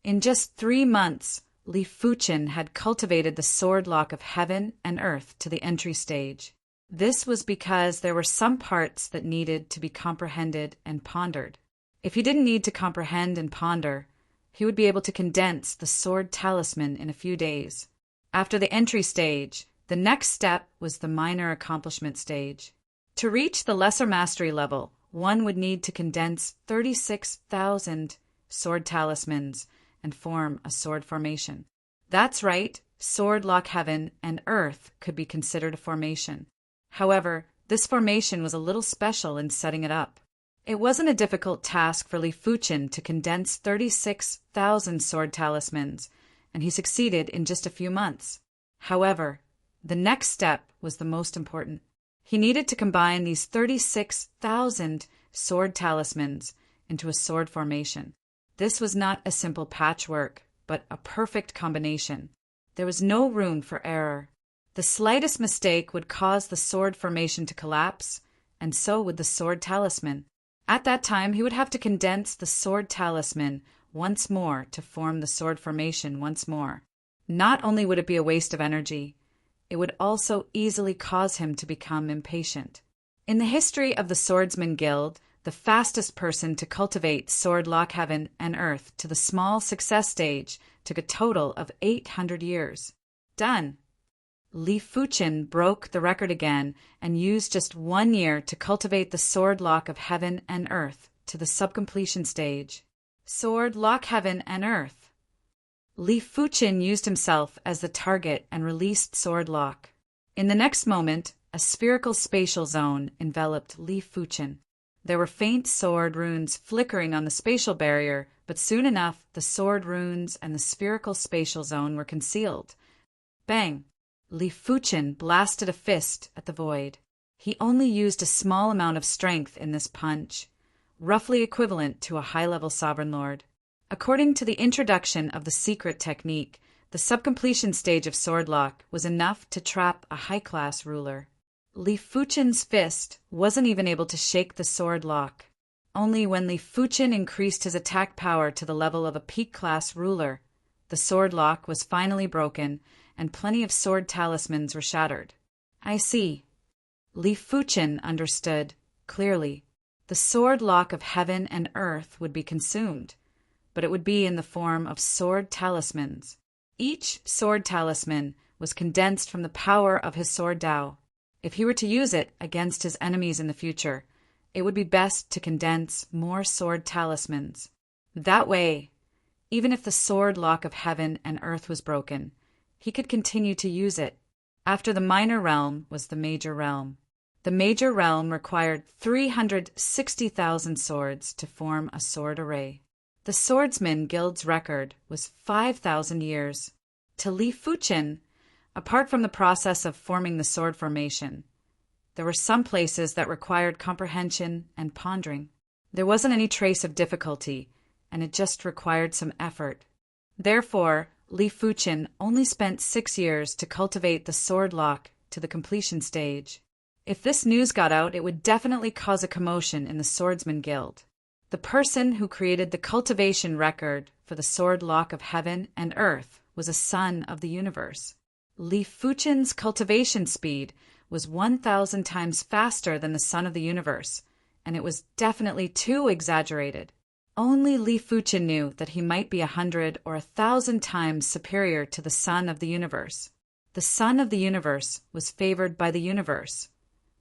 In just 3 months, Li Fuchen had cultivated the Sword Lock of Heaven and Earth to the entry stage. This was because there were some parts that needed to be comprehended and pondered. If he didn't need to comprehend and ponder, he would be able to condense the sword talisman in a few days. After the entry stage, the next step was the minor accomplishment stage. To reach the lesser mastery level, one would need to condense 36,000 sword talismans and form a sword formation. That's right, Sword Lock Heaven and Earth could be considered a formation. However, this formation was a little special in setting it up. It wasn't a difficult task for Li Fuchen to condense 36,000 sword talismans, and he succeeded in just a few months. However, the next step was the most important. He needed to combine these 36,000 sword talismans into a sword formation. This was not a simple patchwork, but a perfect combination. There was no room for error. The slightest mistake would cause the sword formation to collapse, and so would the sword talisman. At that time, he would have to condense the sword talisman once more to form the sword formation once more. Not only would it be a waste of energy, it would also easily cause him to become impatient. In the history of the Swordsman Guild, the fastest person to cultivate Sword Lock Heaven and Earth to the small success stage took a total of 800 years. Done. Li Fuchen broke the record again and used just 1 year to cultivate the Sword Lock of Heaven and Earth to the subcompletion stage. Sword Lock Heaven and Earth. Li Fuchen used himself as the target and released Sword Lock. In the next moment, a spherical spatial zone enveloped Li Fuchen. There were faint sword runes flickering on the spatial barrier, but soon enough the sword runes and the spherical spatial zone were concealed. Bang! Li Fuchen blasted a fist at the void. He only used a small amount of strength in this punch, roughly equivalent to a high-level sovereign lord. According to the introduction of the secret technique, the subcompletion stage of sword lock was enough to trap a high-class ruler. Li Fuchen's fist wasn't even able to shake the sword lock. Only when Li Fuchen increased his attack power to the level of a peak-class ruler, the sword lock was finally broken and plenty of sword talismans were shattered. I see. Li Fuchen understood clearly. The sword lock of heaven and earth would be consumed, but it would be in the form of sword talismans. Each sword talisman was condensed from the power of his sword Dao. If he were to use it against his enemies in the future, it would be best to condense more sword talismans. That way, even if the sword lock of heaven and earth was broken, he could continue to use it. After the minor realm was the major realm. The major realm required 360,000 swords to form a sword array. The Swordsman Guild's record was 5,000 years. To Li Fuchen, apart from the process of forming the sword formation, there were some places that required comprehension and pondering. There wasn't any trace of difficulty, and it just required some effort. Therefore, Li Fuchen only spent 6 years to cultivate the sword lock to the completion stage. If this news got out, it would definitely cause a commotion in the Swordsman Guild. The person who created the cultivation record for the sword lock of heaven and earth was a son of the universe. Li Fuchen's cultivation speed was 1,000 times faster than the son of the universe, and it was definitely too exaggerated. Only Li Fuchen knew that he might be 100 or 1,000 times superior to the son of the universe. The son of the universe was favored by the universe,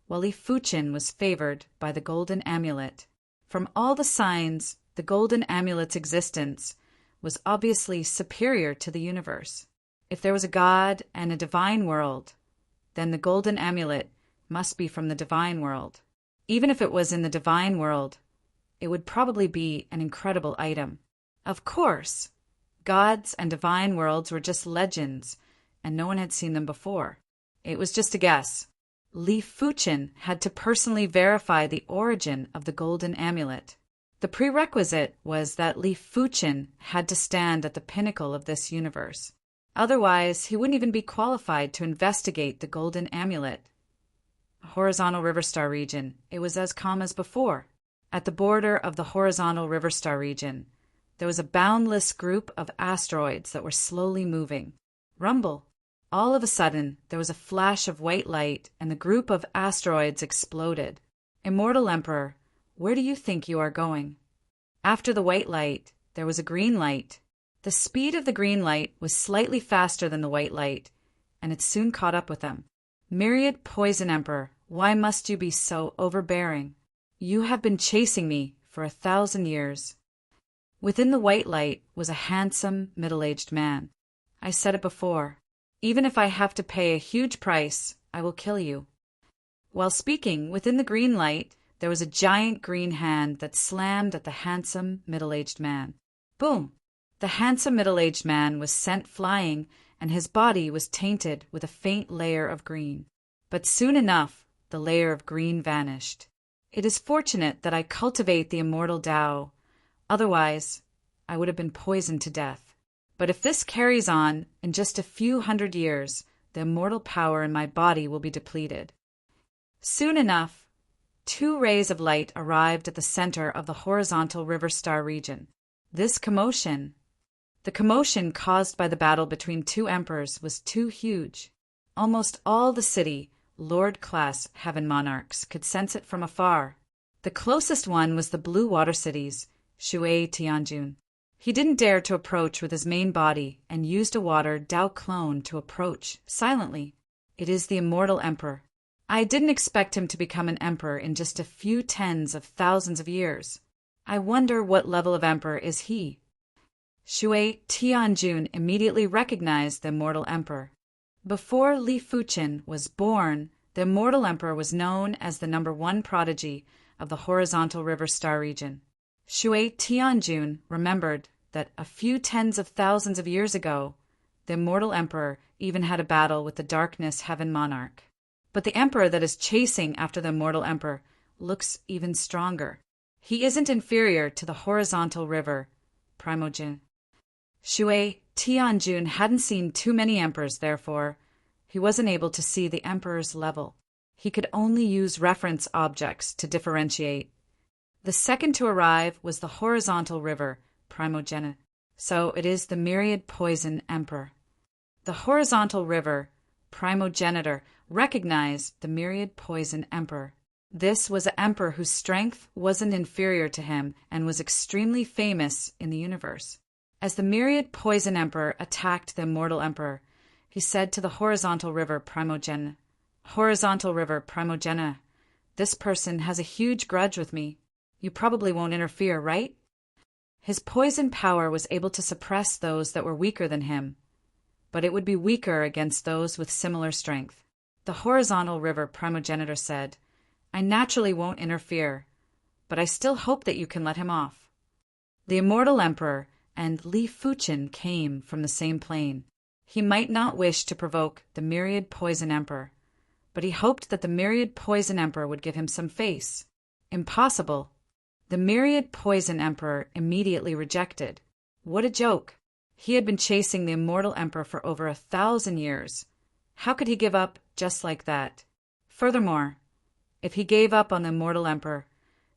while Li Fuchen was favored by the golden amulet. From all the signs, the golden amulet's existence was obviously superior to the universe. If there was a god and a divine world, then the golden amulet must be from the divine world. Even if it was in the divine world, it would probably be an incredible item. Of course, gods and divine worlds were just legends, and no one had seen them before. It was just a guess. Li Fuchen had to personally verify the origin of the golden amulet. The prerequisite was that Li Fuchen had to stand at the pinnacle of this universe. Otherwise, he wouldn't even be qualified to investigate the golden amulet. A horizontal river star region, it was as calm as before. At the border of the horizontal river star region, there was a boundless group of asteroids that were slowly moving. Rumble. All of a sudden, there was a flash of white light, and the group of asteroids exploded. Immortal Emperor, where do you think you are going? After the white light, there was a green light. The speed of the green light was slightly faster than the white light, and it soon caught up with them. Myriad Poison Emperor, why must you be so overbearing? You have been chasing me for 1,000 years. Within the white light was a handsome, middle-aged man. I said it before. Even if I have to pay a huge price, I will kill you. While speaking, within the green light, there was a giant green hand that slammed at the handsome, middle-aged man. Boom! The handsome, middle-aged man was sent flying, and his body was tainted with a faint layer of green. But soon enough, the layer of green vanished. It is fortunate that I cultivate the immortal Tao. Otherwise, I would have been poisoned to death. But if this carries on, in just a few hundred years, the immortal power in my body will be depleted. Soon enough, 2 rays of light arrived at the center of the horizontal river star region. This commotion, the commotion caused by the battle between 2 emperors, was too huge. Almost all the city, Lord-class heaven monarchs, could sense it from afar. The closest one was the blue water cities, Shui Tianjun. He didn't dare to approach with his main body and used a water Dao clone to approach silently. It is the immortal emperor. I didn't expect him to become an emperor in just a few tens of thousands of years. I wonder what level of emperor is he? Shui Tianjun immediately recognized the immortal emperor. Before Li Fuchen was born, the immortal emperor was known as the #1 prodigy of the horizontal river star region. Shui Tianjun remembered that a few tens of thousands of years ago, the immortal emperor even had a battle with the darkness heaven monarch. But the emperor that is chasing after the immortal emperor looks even stronger. He isn't inferior to the horizontal river, Primogen. Shui Tianjun hadn't seen too many emperors, therefore, he wasn't able to see the emperor's level. He could only use reference objects to differentiate. The second to arrive was the horizontal river, Primogenitor. So it is the myriad poison emperor. The horizontal river, Primogenitor, recognized the myriad poison emperor. This was an emperor whose strength wasn't inferior to him and was extremely famous in the universe. As the myriad poison emperor attacked the immortal emperor, he said to the horizontal river Primogenitor, "Horizontal river Primogenitor, this person has a huge grudge with me. You probably won't interfere, right?" His poison power was able to suppress those that were weaker than him, but it would be weaker against those with similar strength. The horizontal river Primogenitor said, "I naturally won't interfere, but I still hope that you can let him off." The immortal emperor and Li Fuchen came from the same plane. He might not wish to provoke the myriad poison emperor, but he hoped that the myriad poison emperor would give him some face. Impossible. The myriad poison emperor immediately rejected. What a joke. He had been chasing the immortal emperor for over 1,000 years. How could he give up just like that? Furthermore, if he gave up on the immortal emperor,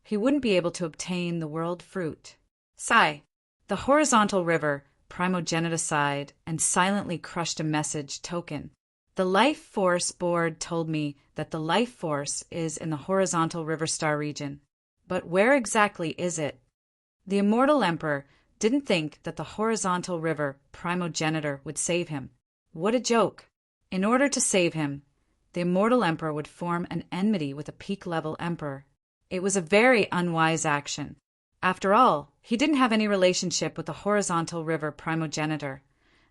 he wouldn't be able to obtain the world fruit. Sigh. The horizontal river Primogenitor sighed and silently crushed a message token. The life force board told me that the life force is in the horizontal river star region. But where exactly is it? The immortal emperor didn't think that the horizontal river Primogenitor would save him. What a joke. In order to save him, the immortal emperor would form an enmity with a peak-level emperor. It was a very unwise action. After all, he didn't have any relationship with the horizontal river Primogenitor,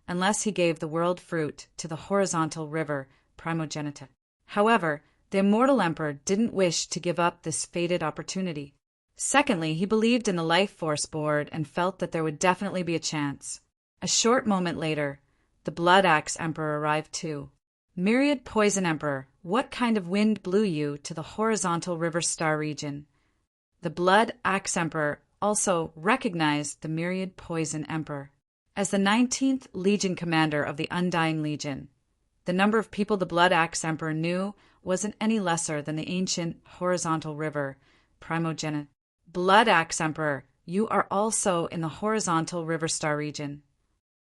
unless he gave the world fruit to the horizontal river Primogenitor. However, the immortal emperor didn't wish to give up this fated opportunity. Secondly, he believed in the life force board and felt that there would definitely be a chance. A short moment later, the Blood Axe Emperor arrived too. Myriad Poison Emperor, what kind of wind blew you to the horizontal river star region? The Blood Axe Emperor also recognized the Myriad Poison Emperor. As the 19th Legion commander of the Undying Legion, the number of people the Blood Axe Emperor knew wasn't any lesser than the ancient horizontal river Primogenitor. Blood Axe Emperor, you are also in the horizontal river star region.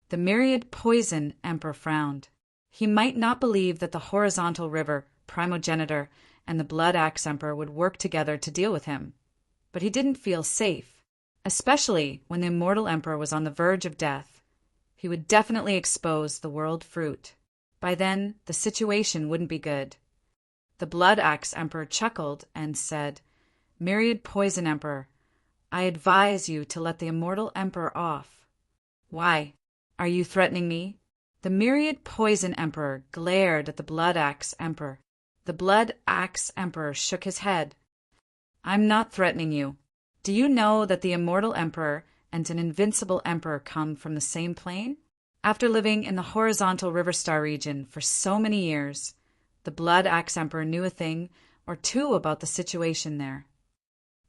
The Myriad Poison Emperor frowned. He might not believe that the horizontal river Primogenitor and the Blood Axe Emperor would work together to deal with him, but he didn't feel safe, especially when the immortal emperor was on the verge of death. He would definitely expose the world fruit. By then, the situation wouldn't be good. The Blood Axe Emperor chuckled and said, "Myriad Poison Emperor, I advise you to let the immortal emperor off." "Why? Are you threatening me?" The Myriad Poison Emperor glared at the Blood Axe Emperor. The Blood Axe Emperor shook his head. "I'm not threatening you. Do you know that the immortal emperor and an invincible emperor come from the same plane?" After living in the horizontal river star region for so many years, the Blood Axe Emperor knew a thing or two about the situation there.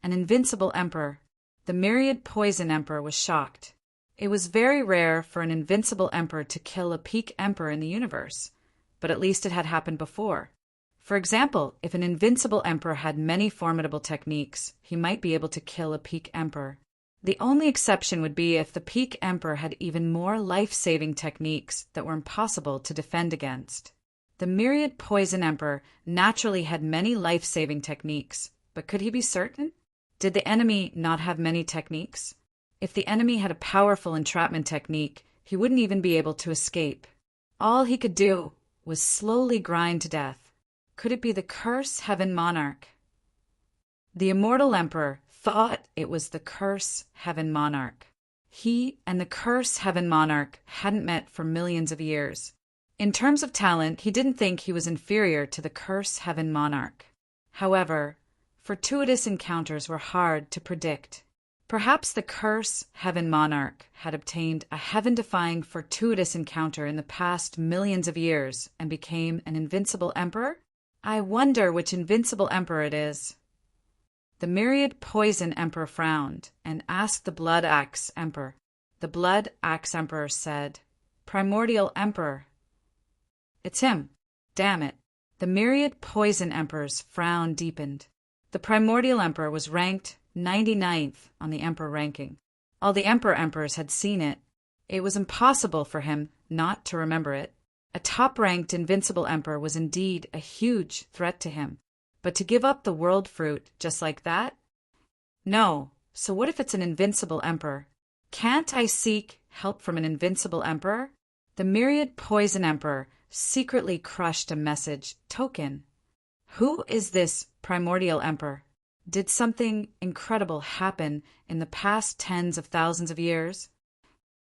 An invincible emperor. The Myriad Poison Emperor was shocked. It was very rare for an invincible emperor to kill a peak emperor in the universe, but at least it had happened before. For example, if an invincible emperor had many formidable techniques, he might be able to kill a peak emperor. The only exception would be if the peak emperor had even more life-saving techniques that were impossible to defend against. The Myriad Poison Emperor naturally had many life-saving techniques, but could he be certain? Did the enemy not have many techniques? If the enemy had a powerful entrapment technique, he wouldn't even be able to escape. All he could do was slowly grind to death. Could it be the Curse Heaven Monarch? The immortal emperor thought it was the Curse Heaven Monarch. He and the Curse Heaven Monarch hadn't met for millions of years. In terms of talent, he didn't think he was inferior to the Curse Heaven Monarch. However, Fortuitous encounters were hard to predict. Perhaps the curse heaven monarch had obtained a heaven-defying fortuitous encounter in the past millions of years and became an invincible emperor? I wonder which invincible emperor it is. The myriad poison emperor frowned and asked the blood axe emperor. The blood axe emperor said, "Primordial emperor." "It's him. Damn it." The myriad poison emperor's frown deepened. The primordial emperor was ranked 99th on the emperor ranking. All the emperors had seen it. It was impossible for him not to remember it. A top-ranked invincible emperor was indeed a huge threat to him. But to give up the world fruit just like that? No. So what if it's an invincible emperor? Can't I seek help from an invincible emperor? The myriad poison emperor secretly crushed a message token. Who is this primordial emperor? Did something incredible happen in the past tens of thousands of years?